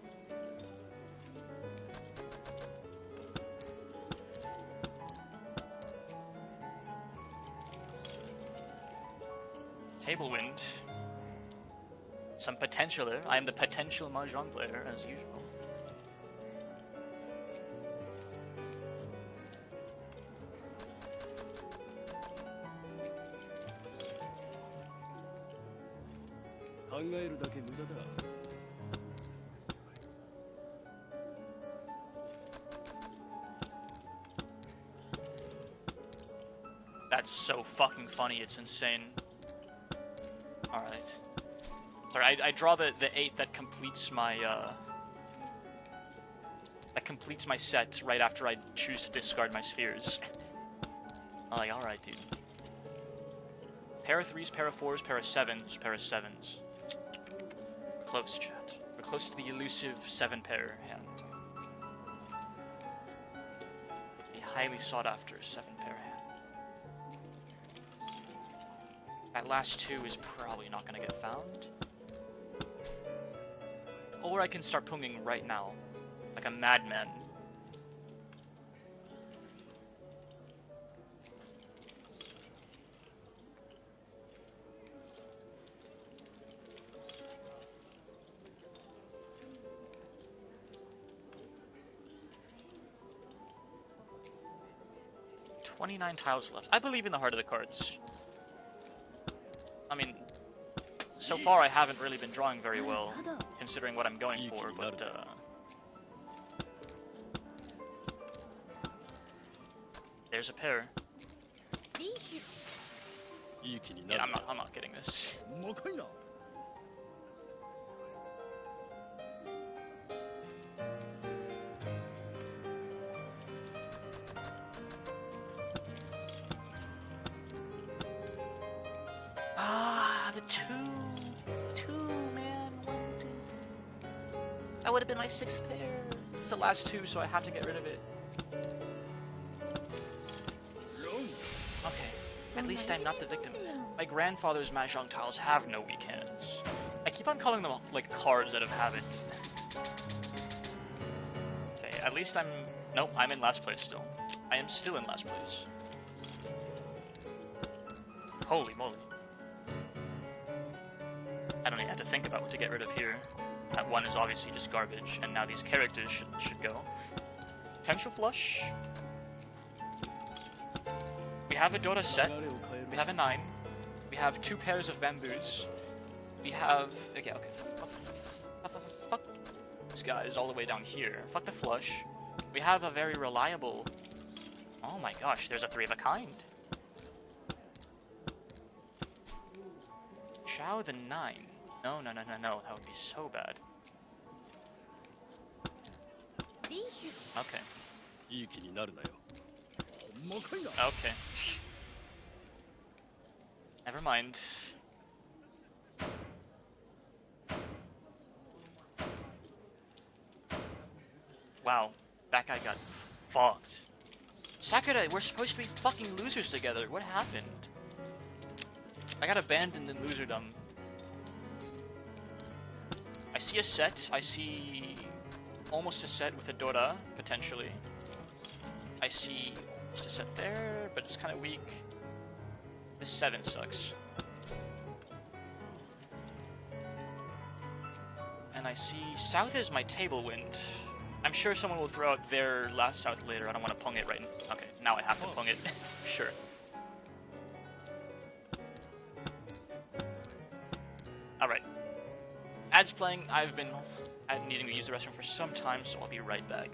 Table wind. Some potential there. I am the potential Mahjong player, as usual. That's so fucking funny, it's insane. Alright. Sorry, I draw the 8 that completes my, set right after I choose to discard my spheres. I'm like, alright, dude. Pair of 3s, pair of 4s, pair of 7s, pair of 7s. We're close, chat. We're close to the elusive 7-pair hand. A highly sought after 7-pair hand. That last 2 is probably not gonna get found. Or I can start punging right now, like a madman. 29 tiles left. I believe in the heart of the cards. I mean, so far I haven't really been drawing very well, considering what I'm going for, but there's a pair. Yeah, I'm not getting this. Ah, the two, man, 1, 2, 3. That would have been my 6th pair. It's the last 2, so I have to get rid of it. Okay, at least I'm not the victim. My grandfather's Mahjong tiles have no weak hands. I keep on calling them like cards that have it. Okay, at least nope, I'm in last place still. I am still in last place. Holy moly. I don't even have to think about what to get rid of here. That 1 is obviously just garbage, and now these characters should go. Potential flush. We have a Dora set. We have a 9. We have 2 pairs of bamboos. We have... Okay. Fuck this guy is all the way down here. Fuck the flush. We have a very reliable... Oh my gosh, there's a 3 of a kind. Chow the 9. No. That would be so bad. Okay. Okay. Never mind. Wow, that guy got fucked. Sakura, we're supposed to be fucking losers together. What happened? I got abandoned in loserdom. I see a set. I see almost a set with a Dora, potentially. I see almost a set there, but it's kind of weak. This 7 sucks. And I see south is my table wind. I'm sure someone will throw out their last south later. I don't want to pung it right now. Okay, now I have to pung it. Sure. Alright. Ads playing. I've been needing to use the restroom for some time, so I'll be right back.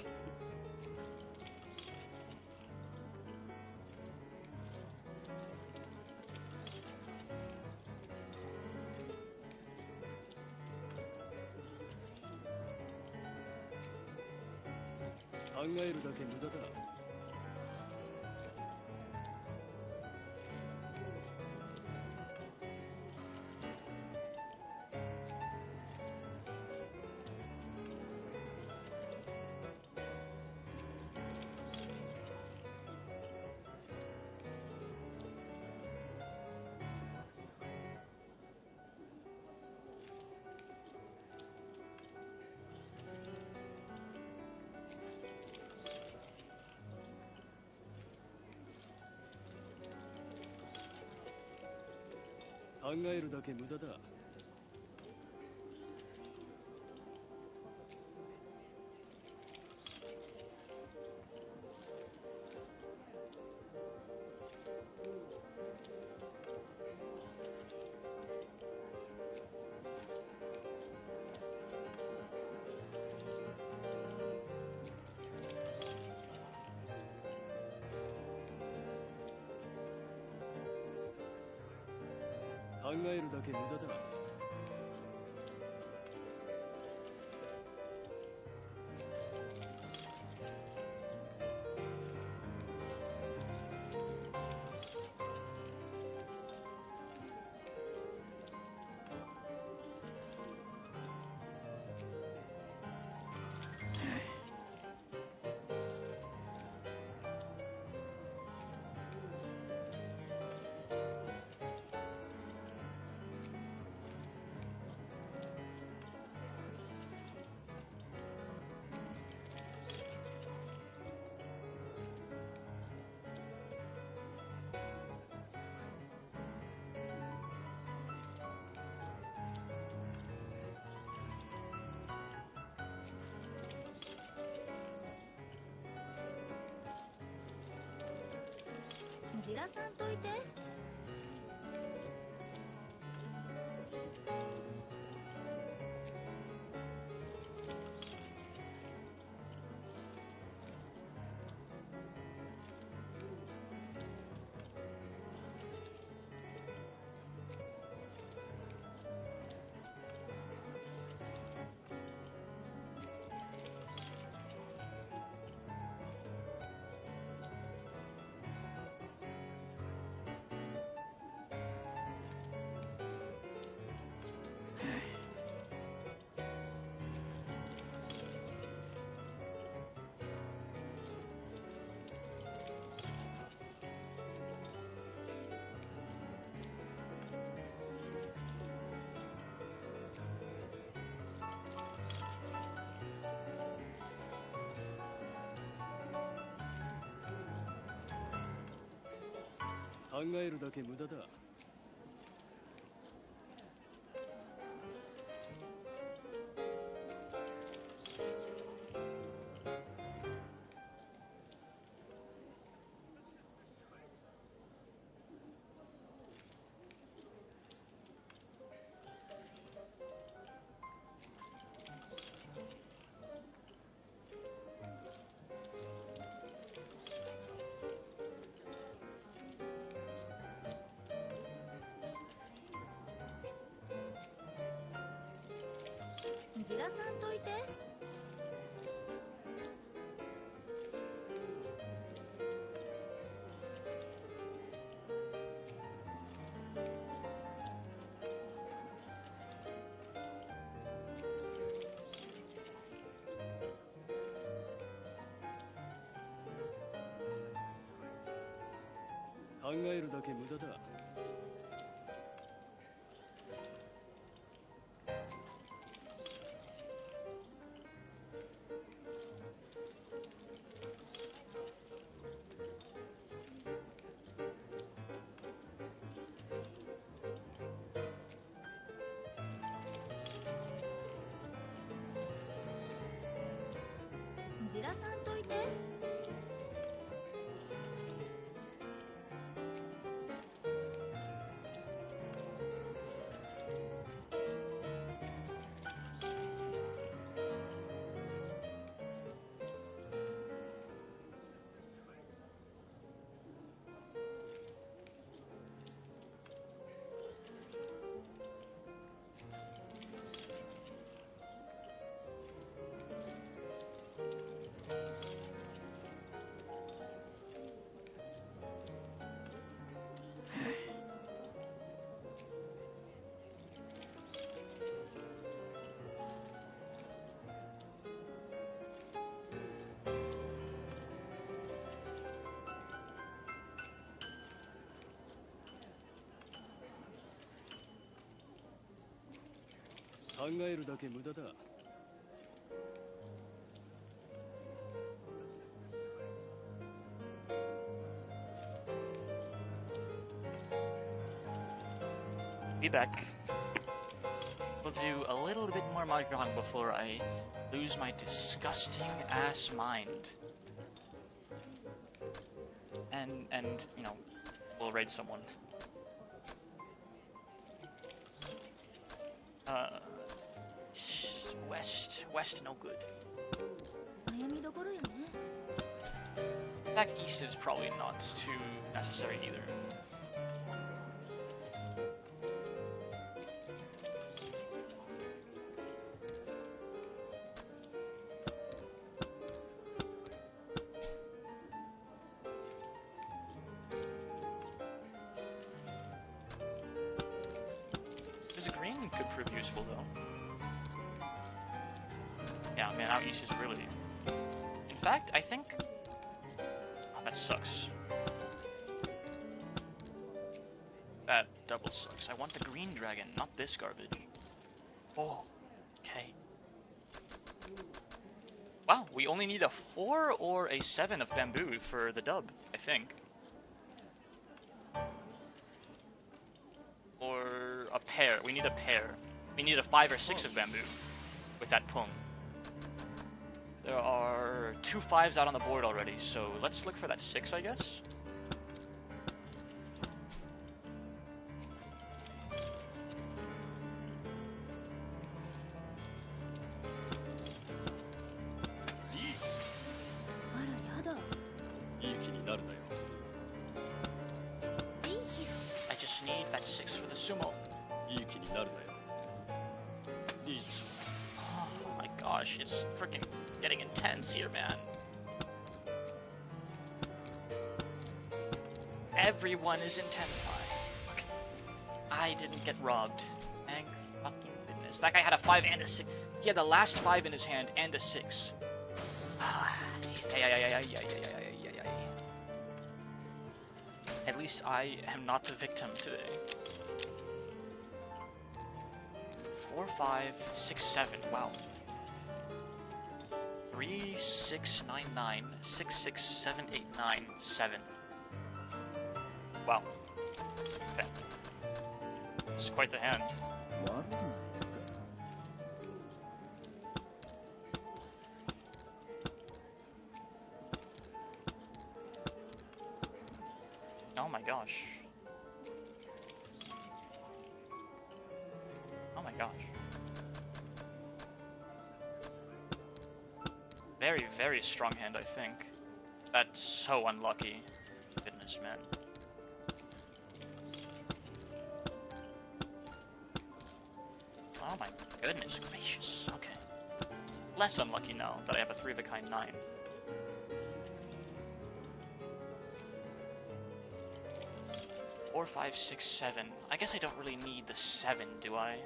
じらさんといて。考えるだけ無駄だ。じらさんといて。考えるだけ無駄だ。じらさんといて。考えるだけ無駄だ。Be back. We'll do a little bit more Mahjong before I lose my disgusting ass mind. And you know, we'll raid someone. West, no good. 悩みどころよね。 In fact, east is probably not too necessary either. This green could prove useful though. Yeah, man, out east is really... In fact, I think... Oh, that sucks. That double sucks. I want the green dragon, not this garbage. Oh, okay. Wow, we only need a 4 or a 7 of bamboo for the dub, I think. Or a pair. We need a pair. We need a 5 or 6 of bamboo with that pung. There are 2 5s out on the board already, so let's look for that 6, I guess. And 6 for the sumo. いい気になるなよ。1 Oh my gosh, it's freaking getting intense here, man. Everyone is in 10 pie. Okay. I didn't get robbed. Thank fucking goodness. That guy had a 5 and a 6. He had the last 5 in his hand and a 6. At least I am not the victim today. 4, 5, 6, 7. Wow. 3, 6, 9, 9. 6, 6, 7, 8, 9, 7. Wow. Okay. It's quite the hand. Oh my gosh. Oh my gosh. Very, very strong hand, I think. That's so unlucky. Goodness, man. Oh my goodness gracious. Okay. Less unlucky now that I have a 3 of a kind 9. Four, 5, 6, 7. I guess I don't really need the 7, do I?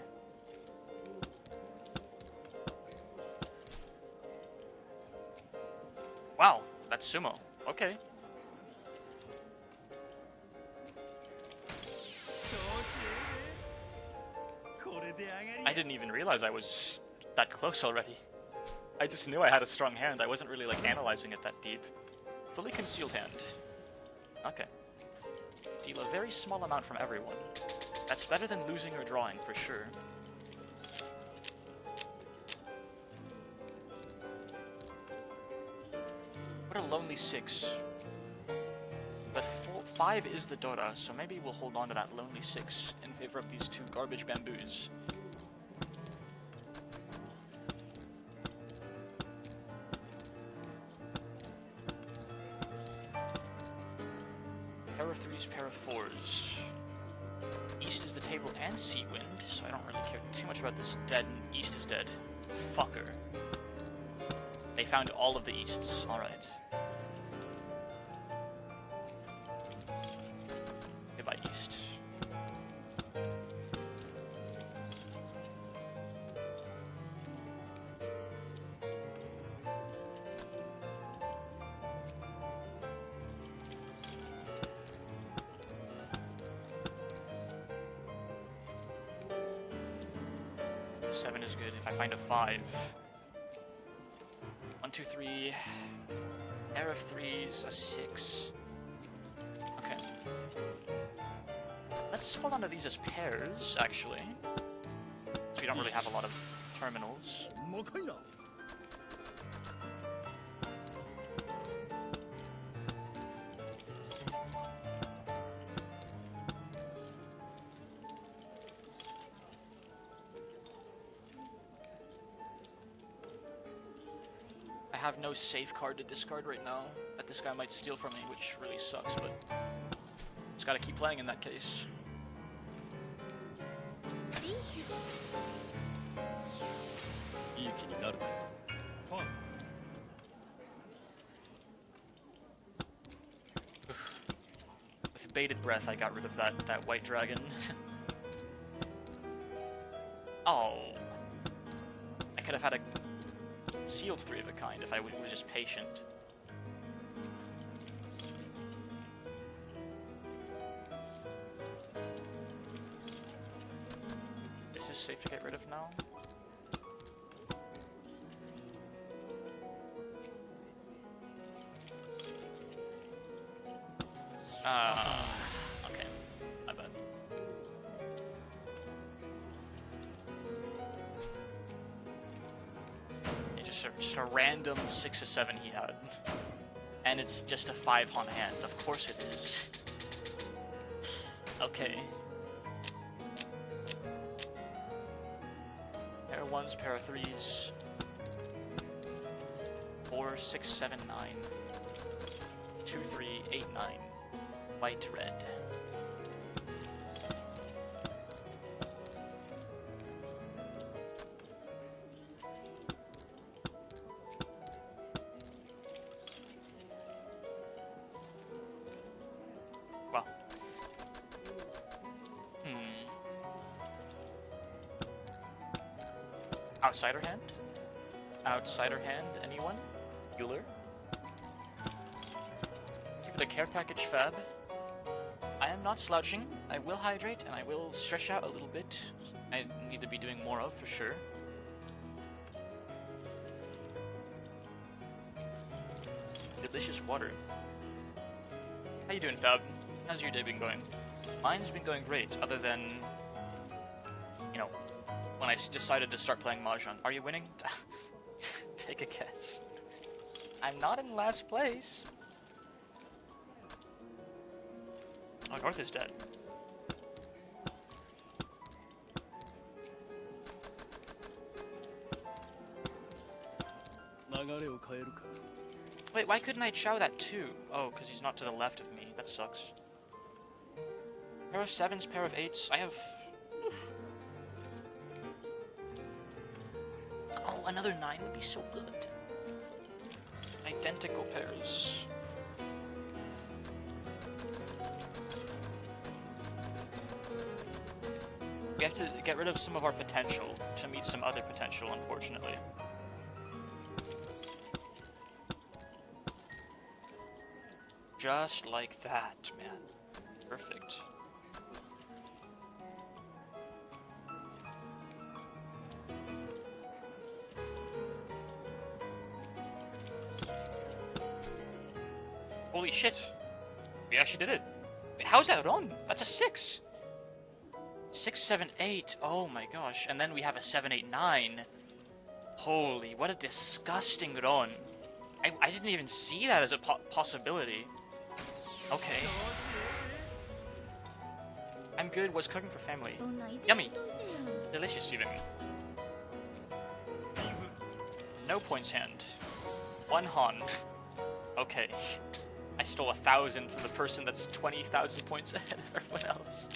Wow, that's sumo. Okay. I didn't even realize I was that close already. I just knew I had a strong hand. I wasn't really like analyzing it that deep. Fully concealed hand. Okay. Steal a very small amount from everyone. That's better than losing or drawing for sure. What a lonely 6. But 5 is the Dora, so maybe we'll hold on to that lonely 6 in favor of these 2 garbage bamboos. Pair of 3s, pair of 4s. East is the table and sea wind, so I don't really care too much about this dead and East is dead. Fucker. They found all of the Easts. Alright. Goodbye, East. Seven is good if I find a 5. 1, 2, 3. Pair of 3s, a 6. Okay. Let's hold on to these as pairs, actually. So we don't really have a lot of terminals. I have no safe card to discard right now that this guy might steal from me, which really sucks, but just gotta keep playing in that case. With bated breath, I got rid of that white dragon. Oh. I could have had a sealed 3 of a kind if I was just patient. Is this safe to get rid of now? Okay. My bad. Just a random 6 of 7 he had. And it's just a 5 on hand. Of course it is. Okay. Pair of 1s, pair of 3s. 4, 6, 7, 9. 2, 3, 8, 9. White, red. outsider hand? Outsider hand, anyone? Bueller? Thank you for the care package, Fab. I am not slouching. I will hydrate and I will stretch out a little bit. I need to be doing more of, for sure. Delicious water. How you doing, Fab? How's your day been going? Mine's been going great, other than, you know, when I decided to start playing Mahjong. Are you winning? Take a guess. I'm not in last place. Oh, North is dead. Wait, why couldn't I chow that too? Oh, because he's not to the left of me. That sucks. Pair of 7s, pair of 8s. I have... Oh, another 9 would be so good. Identical pairs. We have to get rid of some of our potential to meet some other potential, unfortunately. Just like that, man. Perfect. Holy shit. We actually did it. Wait, how's that on? That's a 6. 6, 7, 8. Oh my gosh. And then we have a 7, 8, 9. Holy, what a disgusting run. I didn't even see that as a possibility. Okay. I'm good. Was cooking for family. Yummy. Delicious, even. No points hand. 1 Han. Okay. I stole 1,000 from the person that's 20,000 points ahead of everyone else.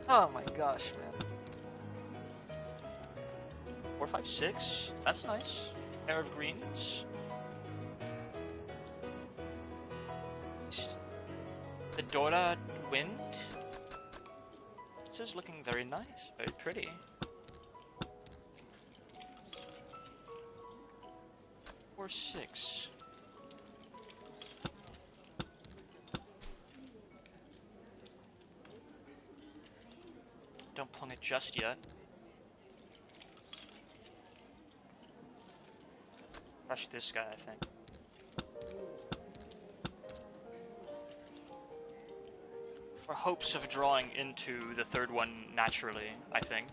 Oh my gosh, man. 4, 5, 6. That's nice. Pair of greens. The Dora wind. This is looking very nice, very pretty. Or 6. Don't plung it just yet. Crush this guy, I think. For hopes of drawing into the third one naturally, I think.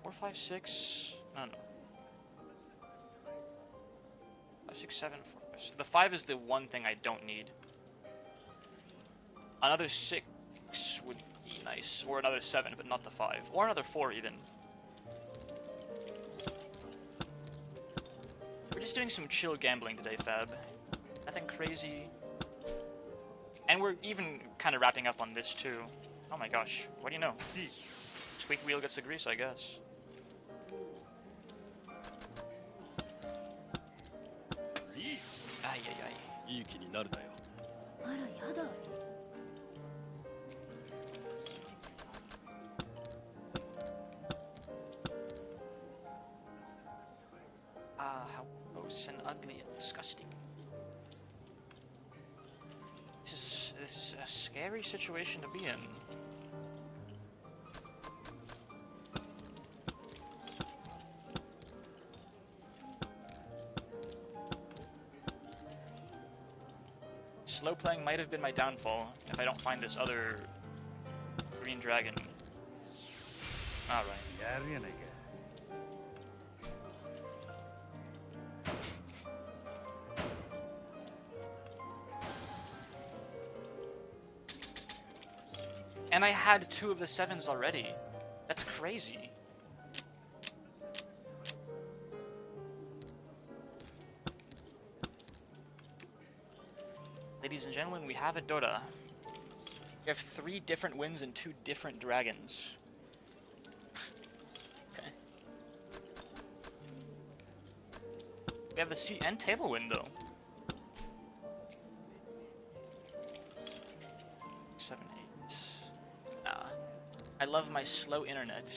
Or 5, 6. No. 5, 6, 7, 4, 5, 6. The 5 is the one thing I don't need. Another 6 would be nice, or another 7, but not the 5, or another 4 even. We're just doing some chill gambling today, Fab. Nothing crazy. And we're even kind of wrapping up on this too. Oh my gosh, what do you know? Squeak wheel gets the grease, I guess. Ay, ay, ay. あらやだ Ah, how gross and ugly and disgusting. This is a scary situation to be in. Slow playing might have been my downfall if I don't find this other green dragon. Alright. And I had 2 of the 7s already. That's crazy. Ladies and gentlemen, we have a Dota. We have 3 different wins and 2 different dragons. Okay. We have the seat and table win though. 7, 8. I love my slow internet.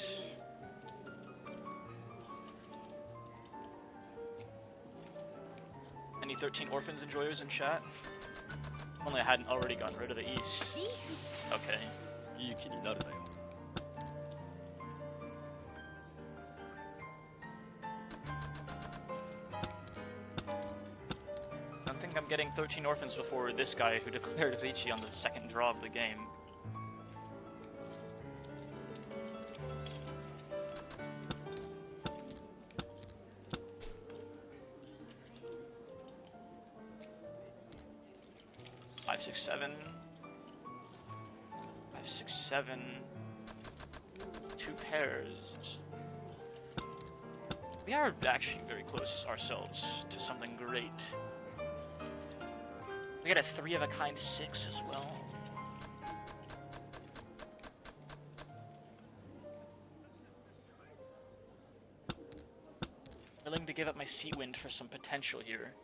Any 13 Orphans enjoyers in chat? Only I hadn't already gotten rid of the East. Okay. いい気になるなよ。I don't think I'm getting 13 Orphans before this guy who declared Vici on the second draw of the game. Five, six, seven. 5, 6, 7. 2 pairs. We are actually very close ourselves to something great. We got a 3-of-a-kind 6 as well. Willing to give up my Sea Wind for some potential here.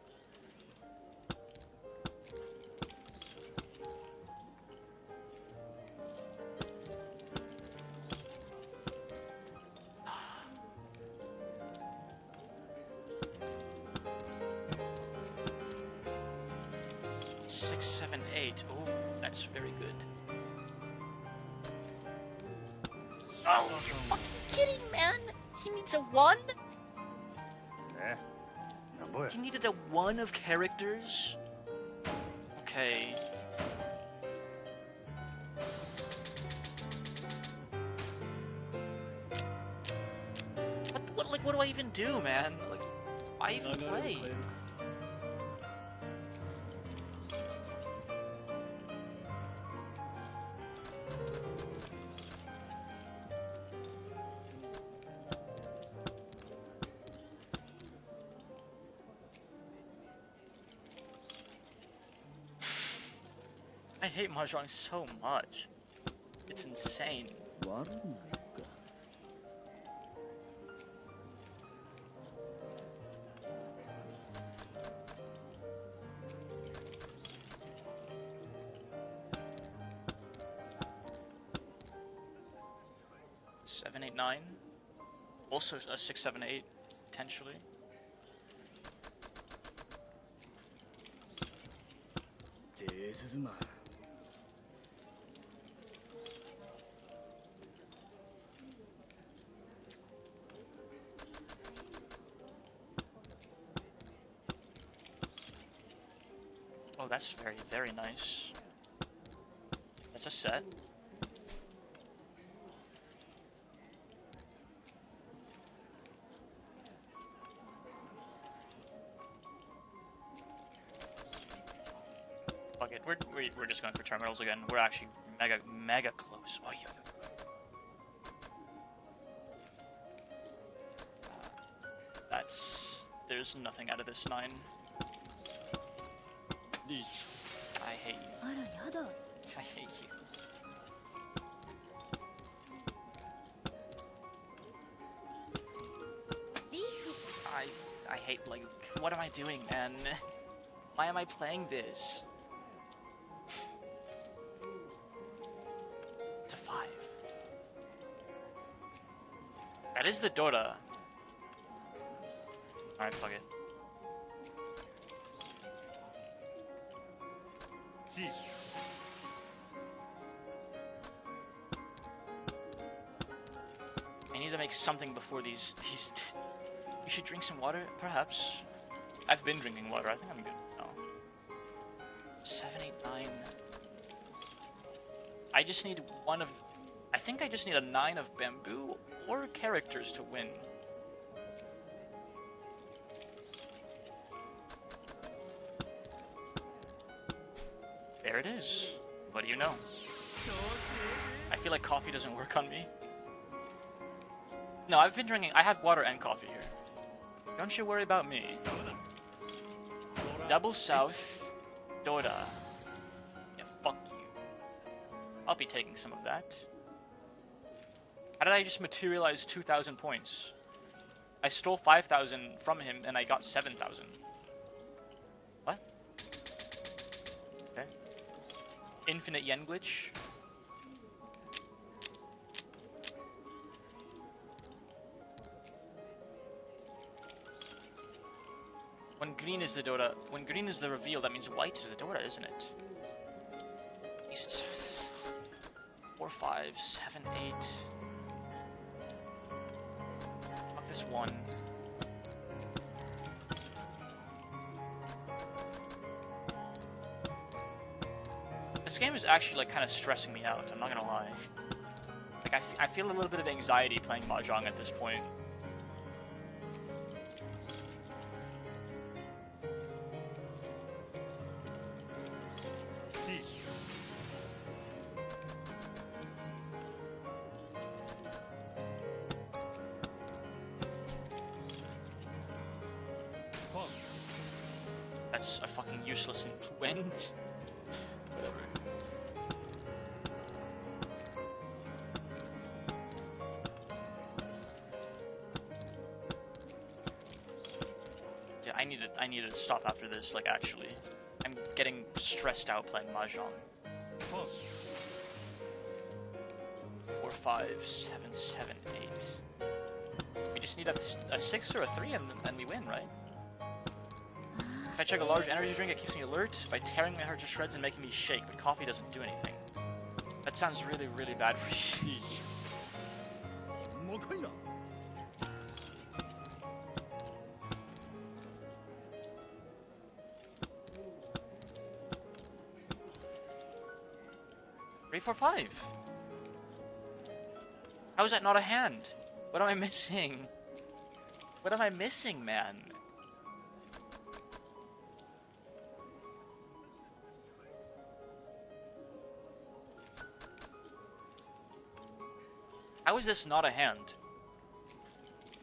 Oh, that's very good. Oh, you're fucking kidding, man! He needs a 1? ね。なんぼや。 He needed a 1 of characters? Okay. What do I even do, man? Like, why even play? I hate Mahjong so much. It's insane. 悪ないか。Seven, 8, 9. Also a 6, 7, 8, potentially. This is mine. Oh, that's very, very nice. That's a set. Fuck it, we're just going for terminals again. We're actually mega close. Oh, yeah. There's nothing out of this 9. I hate you. あらやだ I hate you. I hate, like, what am I doing, man? Why am I playing this? It's a 5. That is the Dota. Alright, fuck it. G. I need to make something before these. You should drink some water, perhaps. I've been drinking water. I think I'm good. No. 7, 8, 9. I just need one of. I think I just need a 9 of bamboo or characters to win. There it is. What do you know? I feel like coffee doesn't work on me. No, I've been drinking. I have water and coffee here. Don't you worry about me. Double South, Dota. Yeah, fuck you. I'll be taking some of that. How did I just materialize 2,000 points? I stole 5,000 from him and I got 7,000. What? Okay. Infinite yen glitch. When green is the Dota, when green is the reveal, that means white is the Dota, isn't it? At least 4, 5, 7, 8. Fuck this one. This game is actually like kind of stressing me out. I'm not gonna lie. Like I feel a little bit of anxiety playing Mahjong at this point. That's a fucking useless wind. Whatever. Yeah, I need to stop after this, like actually. I'm getting stressed out playing Mahjong. 4, 5, 7, 7, 8. We just need a 6 or a 3 and we win, right? If I chug a large energy drink, it keeps me alert by tearing my heart to shreds and making me shake, but coffee doesn't do anything. That sounds really, really bad for you. Three, 4, 5. How is that not a hand? What am I missing? What am I missing, man? How is this not a hand?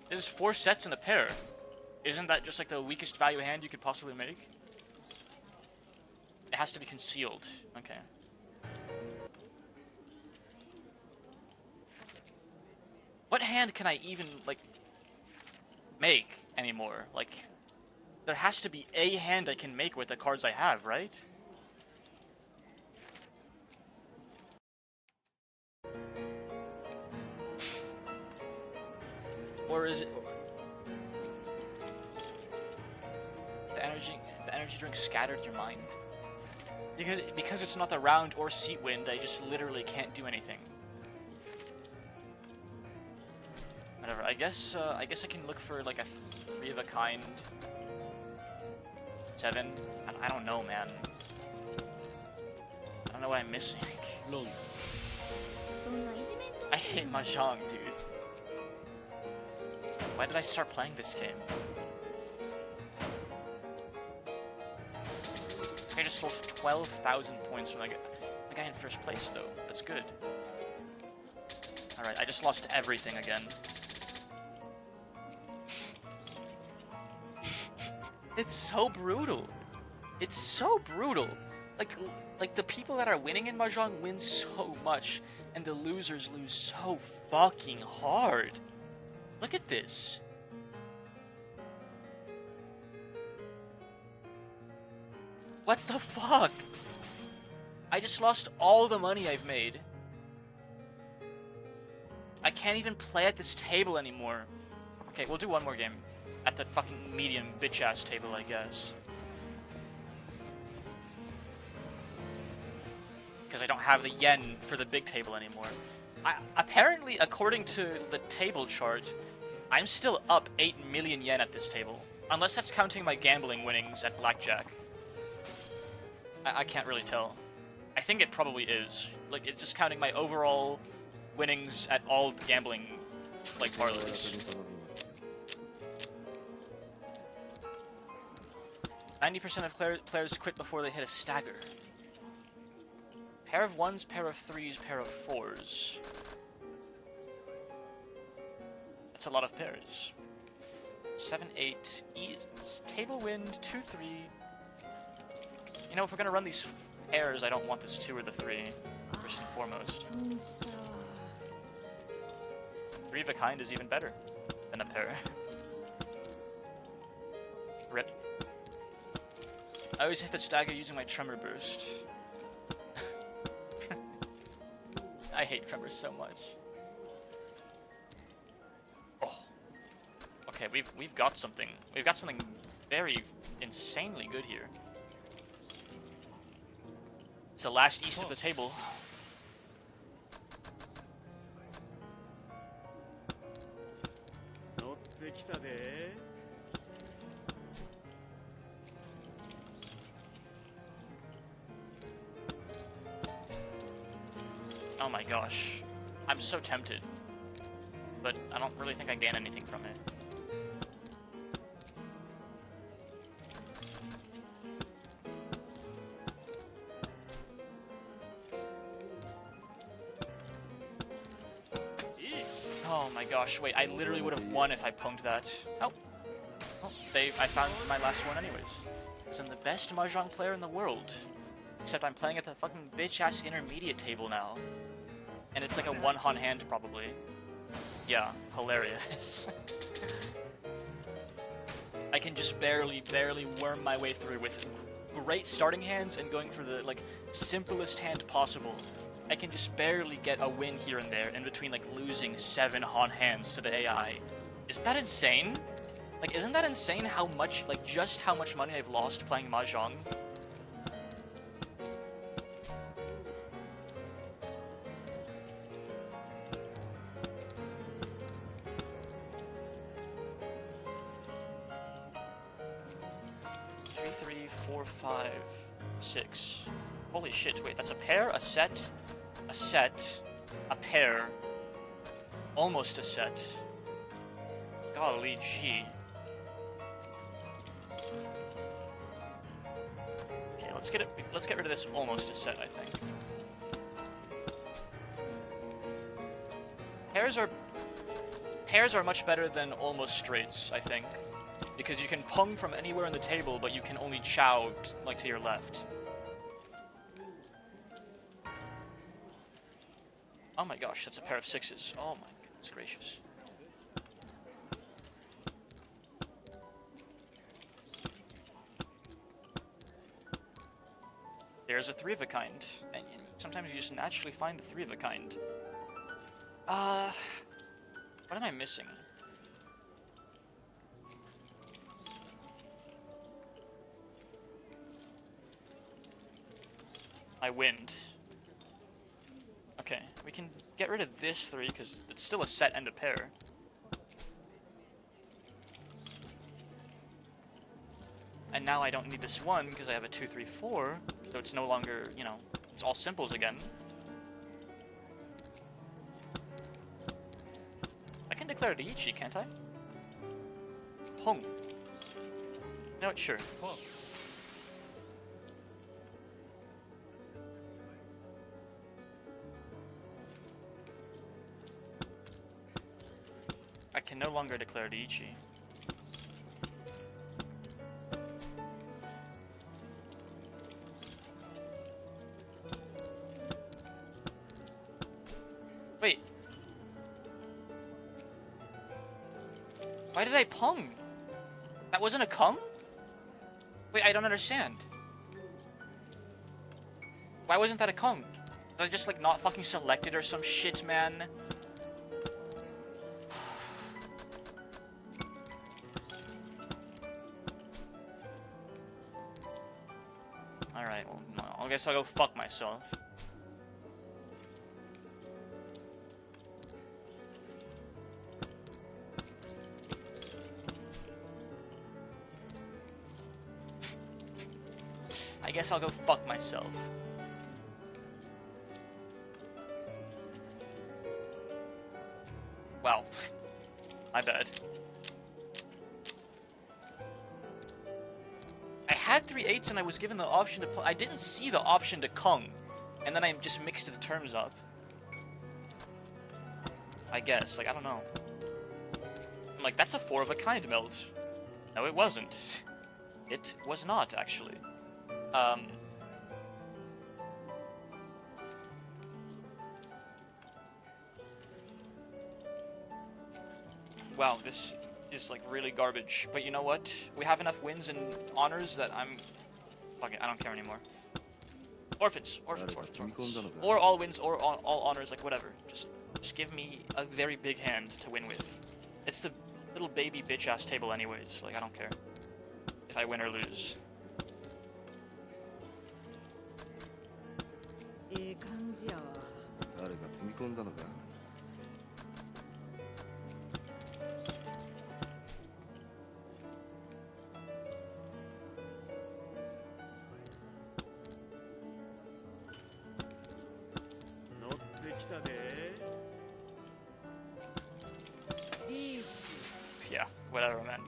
This is 4 sets in a pair. Isn't that just like the weakest value hand you could possibly make? It has to be concealed. Okay. What hand can I even, like, make anymore? Like, there has to be a hand I can make with the cards I have, right? Or is it the energy drink scattered your mind? Because it's not the round or seat wind, I just literally can't do anything. Whatever. I guess I can look for like a 3 of a kind. 7. I don't know, man. I don't know what I'm missing. I hate Mahjong, dude. Why did I start playing this game? This guy just stole 12,000 points from the guy in first place, though. That's good. Alright, I just lost everything again. It's so brutal. It's so brutal. Like the people that are winning in Mahjong win so much, and the losers lose so fucking hard. Look at this. What the fuck? I just lost all the money I've made. I can't even play at this table anymore. Okay, we'll do one more game. At the fucking medium bitch-ass table, I guess. Because I don't have the yen for the big table anymore. Apparently, according to the table chart, I'm still up 8 million yen at this table. Unless that's counting my gambling winnings at blackjack. I can't really tell. I think it probably is. Like, it's just counting my overall winnings at all gambling, like, parlays. 90% of players quit before they hit a stagger. Pair of 1s, pair of 3s, pair of 4s. That's a lot of pairs. 7, 8, table wind, 2, 3. You know, if we're gonna run these pairs, I don't want this 2 or the 3, first and foremost. 3 of a kind is even better than a pair. Rip. I always hit the stagger using my tremor burst. I hate tremors so much. Oh. Okay, we've got something. We've got something very insanely good here. It's the last east of the table. Oh my gosh. I'm so tempted. But I don't really think I gain anything from it. Oh my gosh, wait, I literally would have won if I pwned that. Oh. Oh, I found my last one anyways. So I'm the best Mahjong player in the world. Except I'm playing at the fucking bitch-ass intermediate table now. And it's like a one-han hand, probably. Yeah, hilarious. I can just barely worm my way through with great starting hands and going for the, like, simplest hand possible. I can just barely get a win here and there in between, like, losing 7 Han hands to the AI. Isn't that insane? Like, isn't that insane how much, like, just how much money I've lost playing Mahjong? Three, 4, 5, 6. Holy shit, wait, that's a pair, a set, a pair, almost a set. Golly gee. Okay, let's get rid of this almost a set, I think. Pairs are much better than almost straights, I think. Because you can pung from anywhere on the table, but you can only chow, like, to your left. Oh my gosh, that's a pair of 6s. Oh my goodness gracious. There's a 3 of a kind. And sometimes you just naturally find the 3 of a kind. What am I missing? I wind. Okay, we can get rid of this 3 because it's still a set and a pair. And now I don't need this 1 because I have a 2, 3, 4, so it's no longer, you know, it's all simples again. I can declare Riichi, can't I? Hong. No, sure. I can no longer declare Riichi. Wait. Why did I pung? That wasn't a kung? Wait, I don't understand. Why wasn't that a kung? Did I just, like, not fucking select it or some shit, man? Alright, well, I guess I'll go fuck myself. I guess I'll go fuck myself. Wow. My bad. I had 3 8s and I was given the option to I didn't see the option to kung. And then I just mixed the terms up. I guess. Like, I don't know. I'm like, that's a 4 of a kind melt. No, it wasn't. It was not, actually. Wow, this is like really garbage. But you know what? We have enough wins and honors that I'm... Fuck it, I don't care anymore. Orphans. Or all wins or all honors, like whatever. Just give me a very big hand to win with. It's the little baby bitch ass table anyways. Like, I don't care if I win or lose. ええ感じやわ。誰か積み込んだのか。乗ってきたで。 Yeah, whatever, man.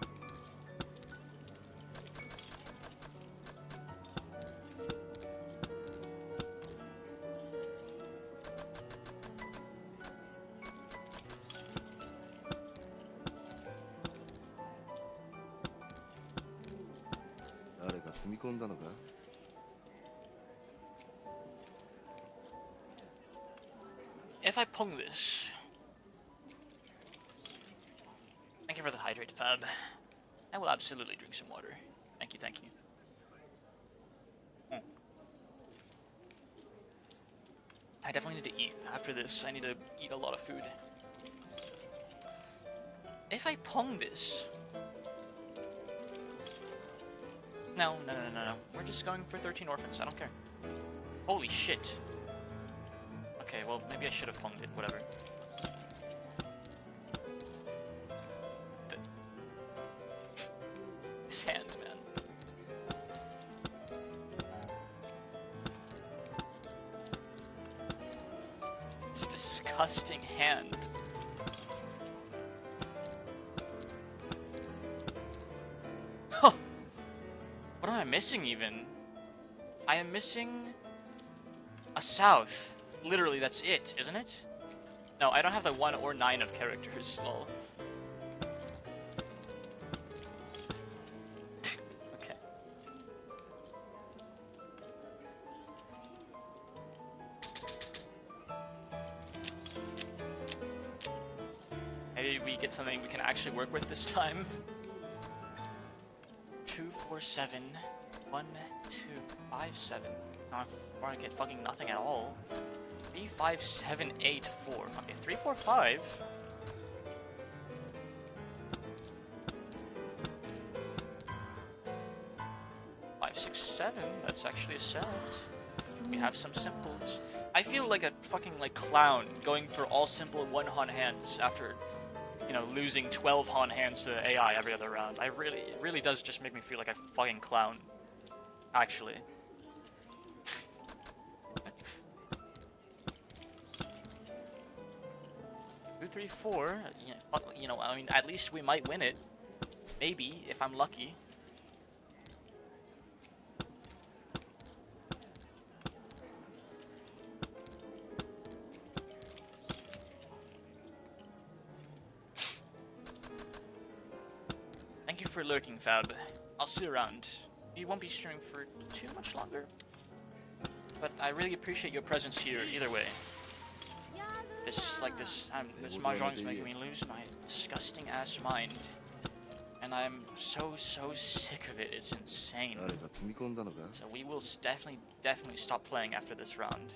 If I pong this... Thank you for the hydrate, Fab. I will absolutely drink some water. Thank you, thank you. I definitely need to eat after this. I need to eat a lot of food. If I pong this... No. We're just going for 13 orphans. I don't care. Holy shit. Okay, well, maybe I should have ponged it. Whatever. This hand, man. It's a disgusting hand. Huh. What am I missing even? I am missing a south. Literally, that's it, isn't it? No, I don't have the 1 or 9 of characters. Lol. Okay. Maybe we get something we can actually work with this time. 2, 4, 7. 1, 2, 5, 7. Or I get fucking nothing at all. 3, 5, 7, 8, 4. Okay, 3, 4, 5. Five, 6, 7. That's actually a set. We have some simples. I feel like a fucking like clown going for all simple 1 Han hands after, you know, losing 12 Han hands to AI every other round. It really does just make me feel like a fucking clown. Actually. 2, 3, 4. You know, I mean, at least we might win it. Maybe, if I'm lucky. Thank you for lurking, Fab. I'll see you around. You won't be streaming for too much longer, but I really appreciate your presence here either way. This Mahjong is making me lose my disgusting ass mind. And I'm so sick of it, it's insane. So we will definitely stop playing after this round.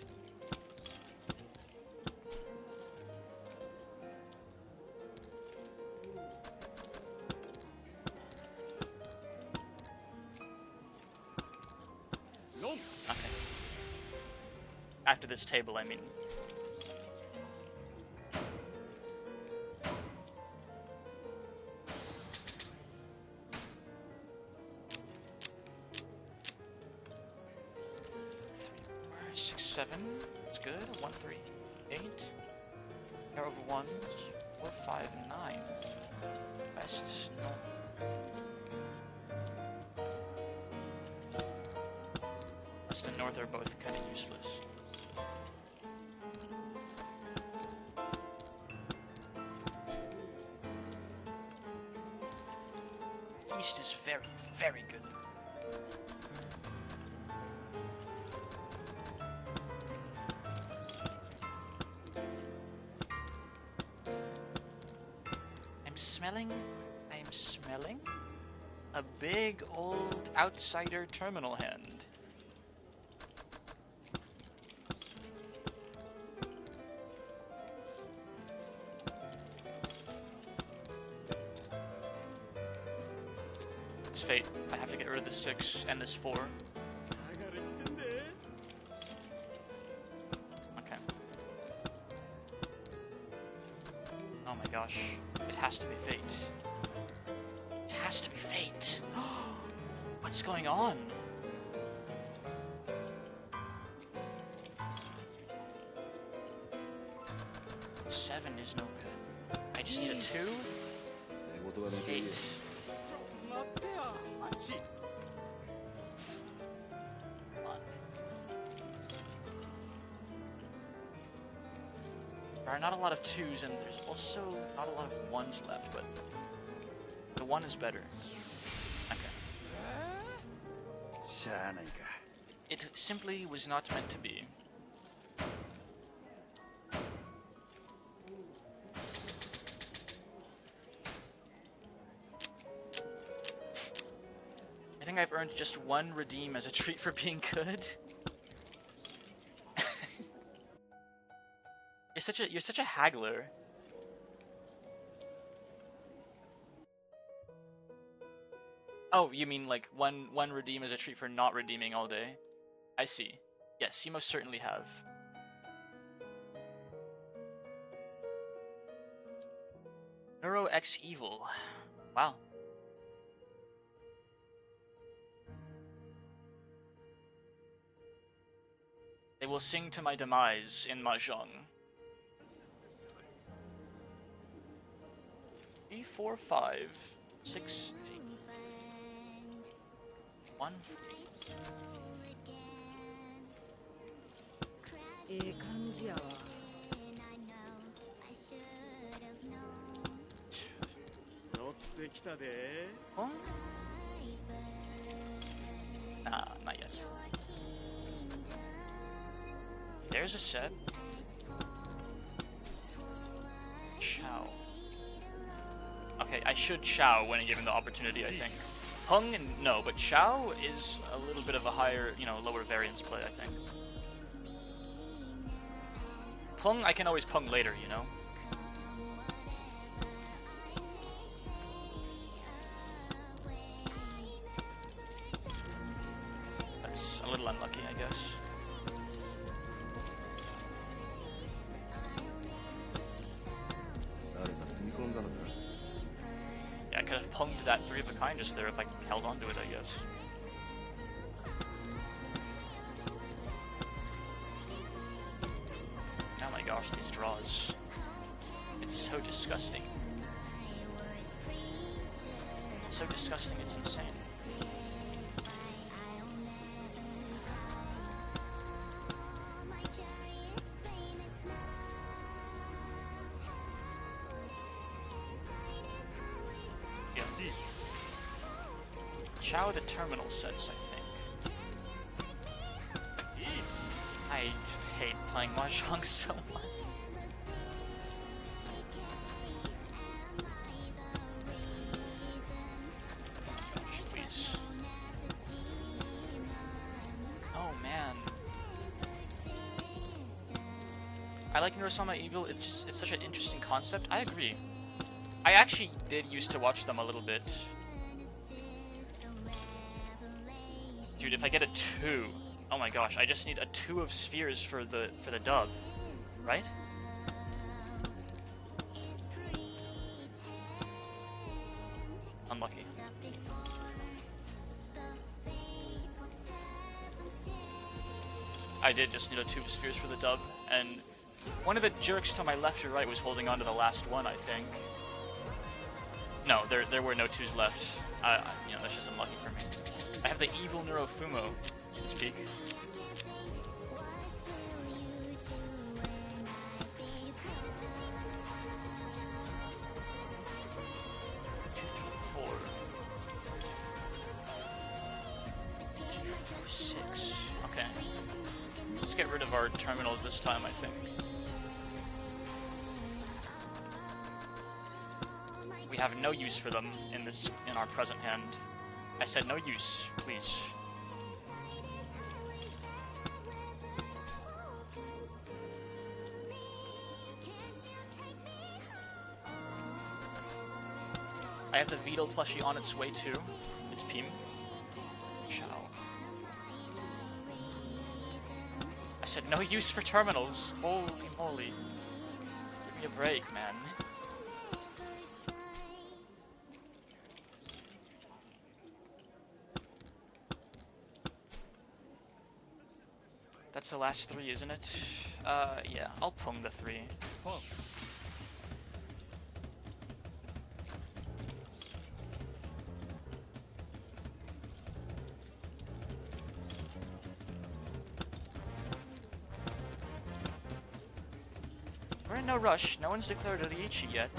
Okay. After this table, I mean. It's good. 1, 3, 8. Pair of 1s. 4, 5, 9. West. No. West and North are both kind of useless. East is very good. I'm smelling a big old outsider terminal hand. fate. I have to get rid of this 6 and this 4. Okay. Oh my gosh. It has to be fate. It has to be fate. What's going on? Seven is no good. I just need a 2. 寝言は抜け言え 8. 待ってやあっち 1. There are not a lot of 2s, and there's also not a lot of 1s left, but the 1 is better. Okay. しゃあないか It simply was not meant to be. I think I've earned just 1 redeem as a treat for being good. You're such a haggler. Oh, you mean like one redeem as a treat for not redeeming all day? I see. Yes, you most certainly have. Neuro X Evil. Wow. They will sing to my demise in Mahjong. 3, 4, 5, 6, 8. 1. ええ感じやわ。乗ってきたで Huh? Nah, not yet. There's a set. Chow. Okay, I should Chow when given the opportunity, I think. Pung, no, but Chow is a little bit of a higher, lower variance play, I think. Pung, I can always Pung later, That's a little unlucky, I guess. Yeah, I could have punged that 3 of a kind just there if I held on to it, I guess. Oh my gosh, these draws. It's so disgusting. It's so disgusting, it's insane. Yeah. Chow the terminal sets, I think. I hate playing Mahjong so much. Please. Oh man. I like Neurosama Evil, it's such an interesting concept. I agree. I actually did used to watch them a little bit. Dude, if I get a 2, oh my gosh, I just need a 2 of spheres for the dub, right? Unlucky. I did just need a 2 of spheres for the dub, and one of the jerks to my left or right was holding on to the last one, I think. No, there were no 2s left. That's just unlucky for me. I have the evil Neurofumo. Let's peek. 2, 3, 4. 2, 4, 6. Okay. Let's get rid of our terminals this time, I think. We have no use for them in our present hand. I said no use, please. I have the Beetle plushie on its way too. It's Pim. Ciao. I said no use for terminals. Holy moly. Give me a break, man. That's the last 3, isn't it? Yeah, I'll pung the 3. We're in no rush. No one's declared a Riichi yet.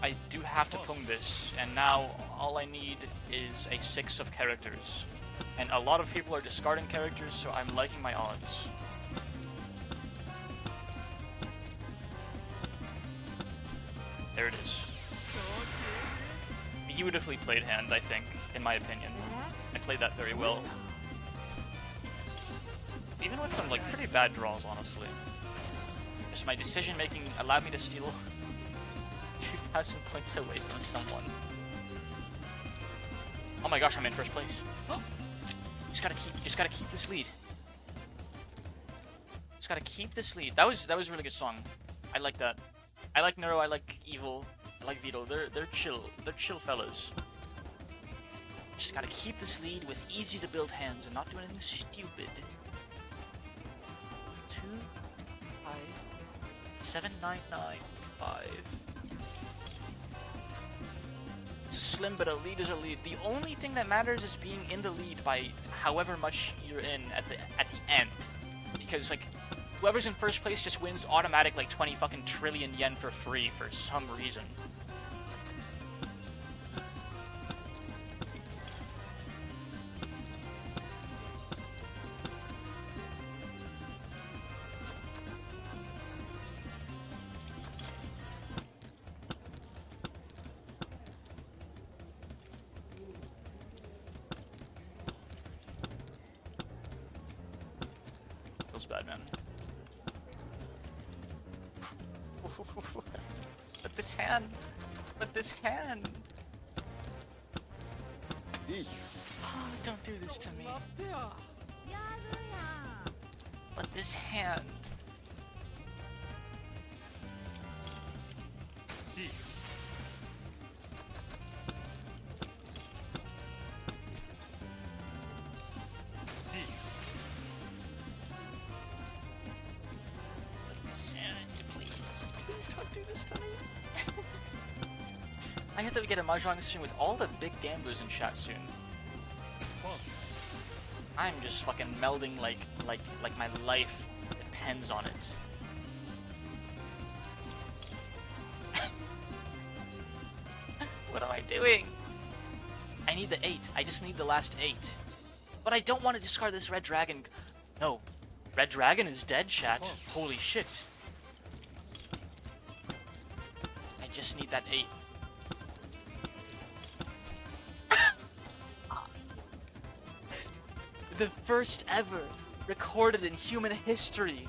I do have to pung this, and now all I need is a 6 of characters. And a lot of people are discarding characters, so I'm liking my odds. There it is. Beautifully played hand, I think, in my opinion. I played that very well. Even with some, like, pretty bad draws, honestly. Just my decision making allowed me to steal 2,000 points away from someone. Oh my gosh, I'm in first place. Just gotta keep this lead. Just gotta keep this lead. That was a really good song. I like that. I like Neuro, I like Evil, I like Vito. They're chill. They're chill fellas. Just gotta keep this lead with easy to build hands and not do anything stupid. 2, 5, 7, 9, 9, 5. It's slim, but a lead is a lead. The only thing that matters is being in the lead by however much you're in at the end. Because like whoever's in first place just wins automatic like 20 fucking trillion yen for free for some reason. Feels bad, man. But this hand! But this hand! Oh, don't do this to me. But this hand. Don't do this to me. I hope that we get a Mahjong stream with all the big gamblers in chat soon. I'm just fucking melding like my life depends on it. What am I doing? I need the 8. I just need the last 8. But I don't want to discard this red dragon. No. Red dragon is dead, chat. Holy shit. I just need that 8. The first ever recorded in human history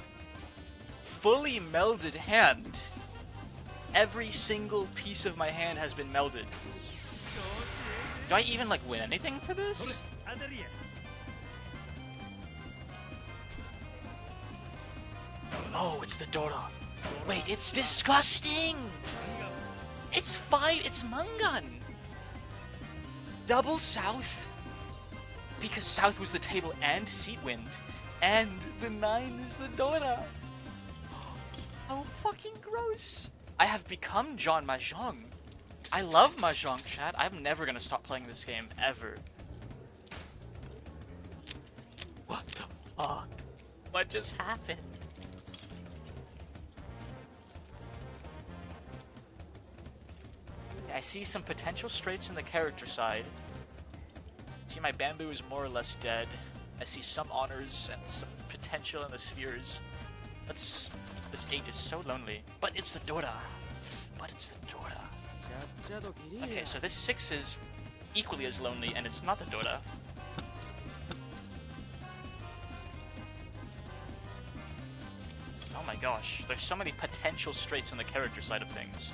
fully melded hand. Every single piece of my hand has been melded. Do I even like win anything for this? Oh, it's the Dora. Wait, it's disgusting! It's Mangan! Double South? Because South was the table and seat wind. And the 9 is the Dora. How fucking gross. I have become John Mahjong. I love Mahjong, chat. I'm never gonna stop playing this game, ever. What the fuck? What just happened? I see some potential straights in the character side. I see my bamboo is more or less dead. I see some honors and some potential in the spheres. This 8 is so lonely. But it's the Dora. Okay, so this 6 is equally as lonely and it's not the Dora. Oh my gosh, there's so many potential straights on the character side of things.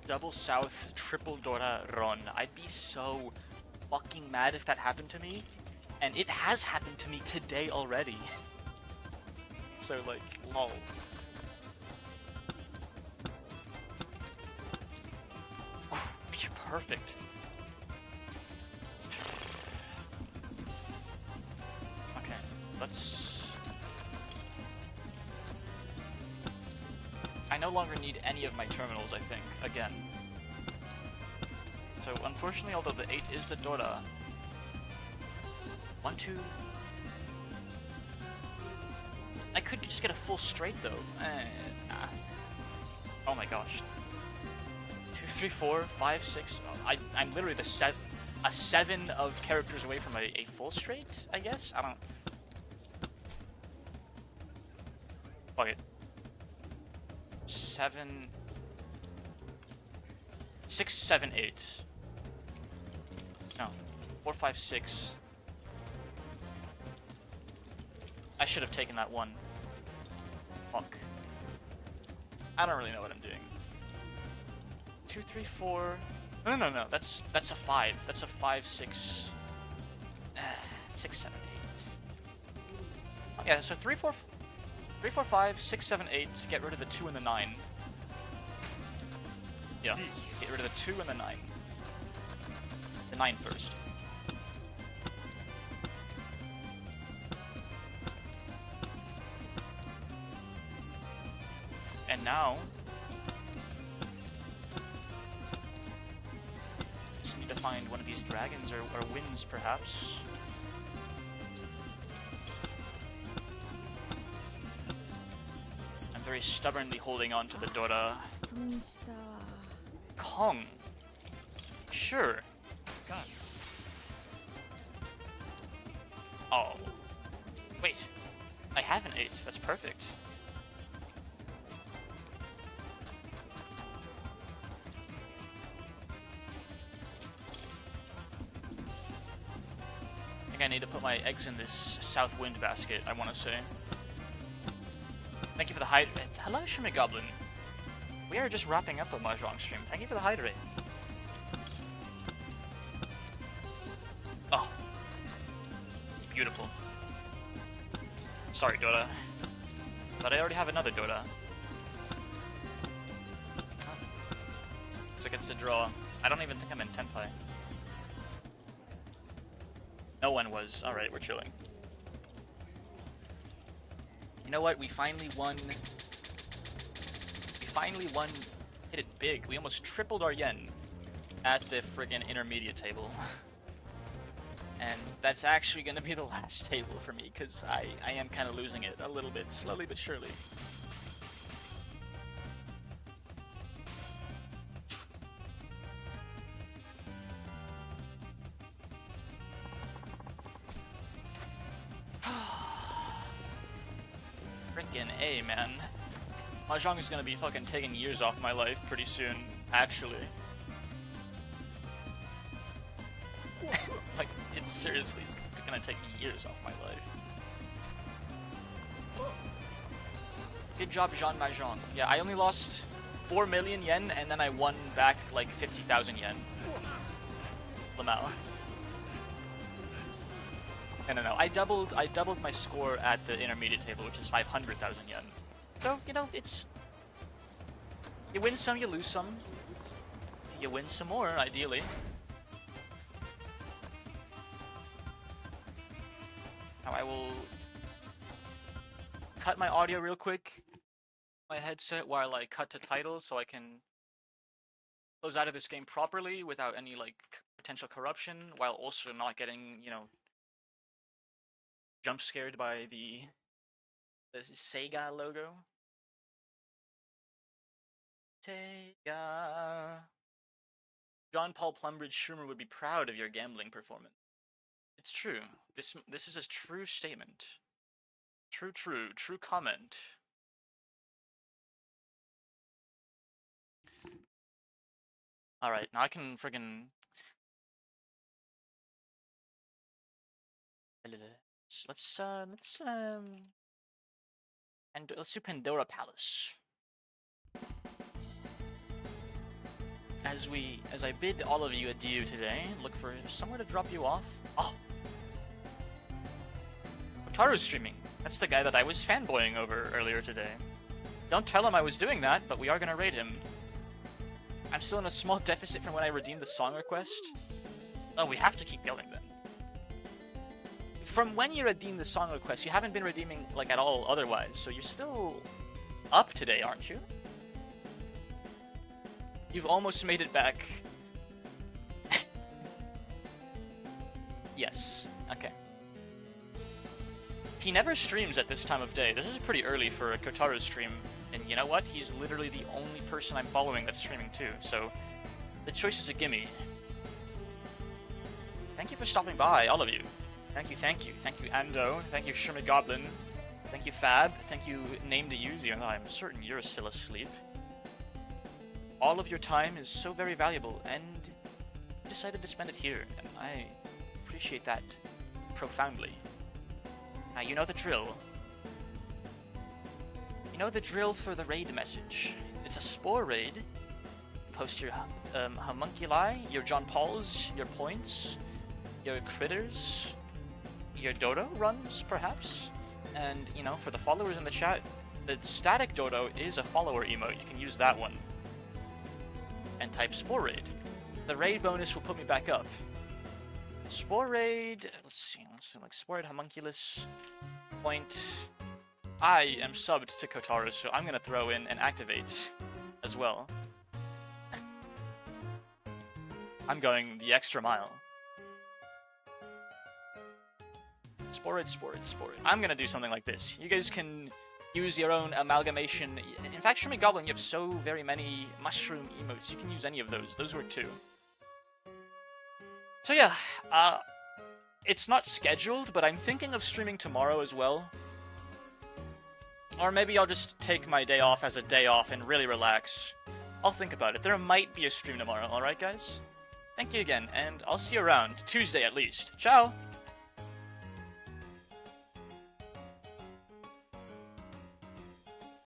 Double South, triple Dora Ron. I'd be so fucking mad if that happened to me. And it has happened to me today already. So, like, lol. Perfect. Okay, let's... I no longer need any of my terminals, I think, again. So, unfortunately, although the 8 is the Dora... 1, 2... I could just get a full straight, though. Nah. Oh my gosh. 2, 3, 4, 5, 6... Oh, I'm literally a 7 of characters away from a full straight, I guess? I don't... Fuck it. 7... 6, 7, 8. No. 4, 5, 6. I should have taken that one. Fuck. I don't really know what I'm doing. 2, 3, 4... No. That's a 5. That's a 5, 6... 6, 7, 8. Oh, yeah, so 3, 4... 3, 4, 5, 6, 7, 8. Get rid of the 2 and the 9. Yeah. Get rid of the 2 and the 9. The 9 first. And now... just need to find one of these dragons or winds, perhaps. I'm very stubbornly holding on to the Dora. 損したわ Kong. Sure. Oh. Wait. I have an 8. That's perfect. I think I need to put my eggs in this south wind basket, I want to say. Thank you for the hydrate. Hello, Shimmy Goblin. We are just wrapping up a Mahjong stream. Thank you for the hydrate. Oh. Beautiful. Sorry, Dora. But I already have another Dora. So it gets a draw. I don't even think I'm in Tenpai. No one was. Alright, we're chilling. You know what? We finally won. Hit it big. We almost tripled our yen at the friggin' intermediate table. And that's actually going to be the last table for me, because I am kind of losing it a little bit, slowly but surely. Frickin' A, man. Mahjong is gonna be fucking taking years off my life pretty soon, actually. Like, it's seriously gonna take years off my life. Good job, Jean Mahjong. Yeah, I only lost 4 million yen, and then I won back like 50,000 yen. Lamau. No. I doubled my score at the intermediate table, which is 500,000 yen. So, you know, it's... you win some, you lose some. You win some more, ideally. Now I will cut my audio real quick, my headset, while I cut to title, so I can close out of this game properly without any, like, potential corruption, while also not getting, you know, jump scared by the Sega logo. Sega. John Paul Plumbridge Schumer would be proud of your gambling performance. It's true. This is a true statement. True comment. Alright, now I can friggin' let's do Pandora Palace. As I bid all of you adieu today, look for somewhere to drop you off. Oh! Otaru's streaming. That's the guy that I was fanboying over earlier today. Don't tell him I was doing that, but we are gonna raid him. I'm still in a small deficit from when I redeemed the song request. Oh, we have to keep going then. From when you redeemed the song request, you haven't been redeeming, like, at all otherwise, so you're still up today, aren't you? You've almost made it back. Yes. Okay. He never streams at this time of day. This is pretty early for a Kotaru stream. And you know what? He's literally the only person I'm following that's streaming too. So the choice is a gimme. Thank you for stopping by, all of you. Thank you, thank you. Thank you, Ando. Thank you, Shirmy Goblin. Thank you, Fab. Thank you, Name to Use, even though I'm certain you're still asleep. All of your time is so very valuable, and you decided to spend it here, and I appreciate that profoundly. Now, you know the drill. You know the drill for the raid message. It's a spore raid. Post your homunculi, your John Pauls, your points, your critters, your dodo runs, perhaps. And, you know, for the followers in the chat, the static dodo is a follower emote. You can use that one. And type Spore Raid. The raid bonus will put me back up. Spore Raid, let's see, like Spore Raid Homunculus, point. I am subbed to Kotaru, so I'm gonna throw in and activate as well. I'm going the extra mile. Spore Raid, Spore Raid, Spore Raid. I'm gonna do something like this. You guys can use your own amalgamation. In fact, Shrimmy Goblin, you have so very many mushroom emotes. You can use any of those. Those work too. So yeah, it's not scheduled, but I'm thinking of streaming tomorrow as well. Or maybe I'll just take my day off as a day off and really relax. I'll think about it. There might be a stream tomorrow, alright guys? Thank you again, and I'll see you around. Tuesday at least. Ciao!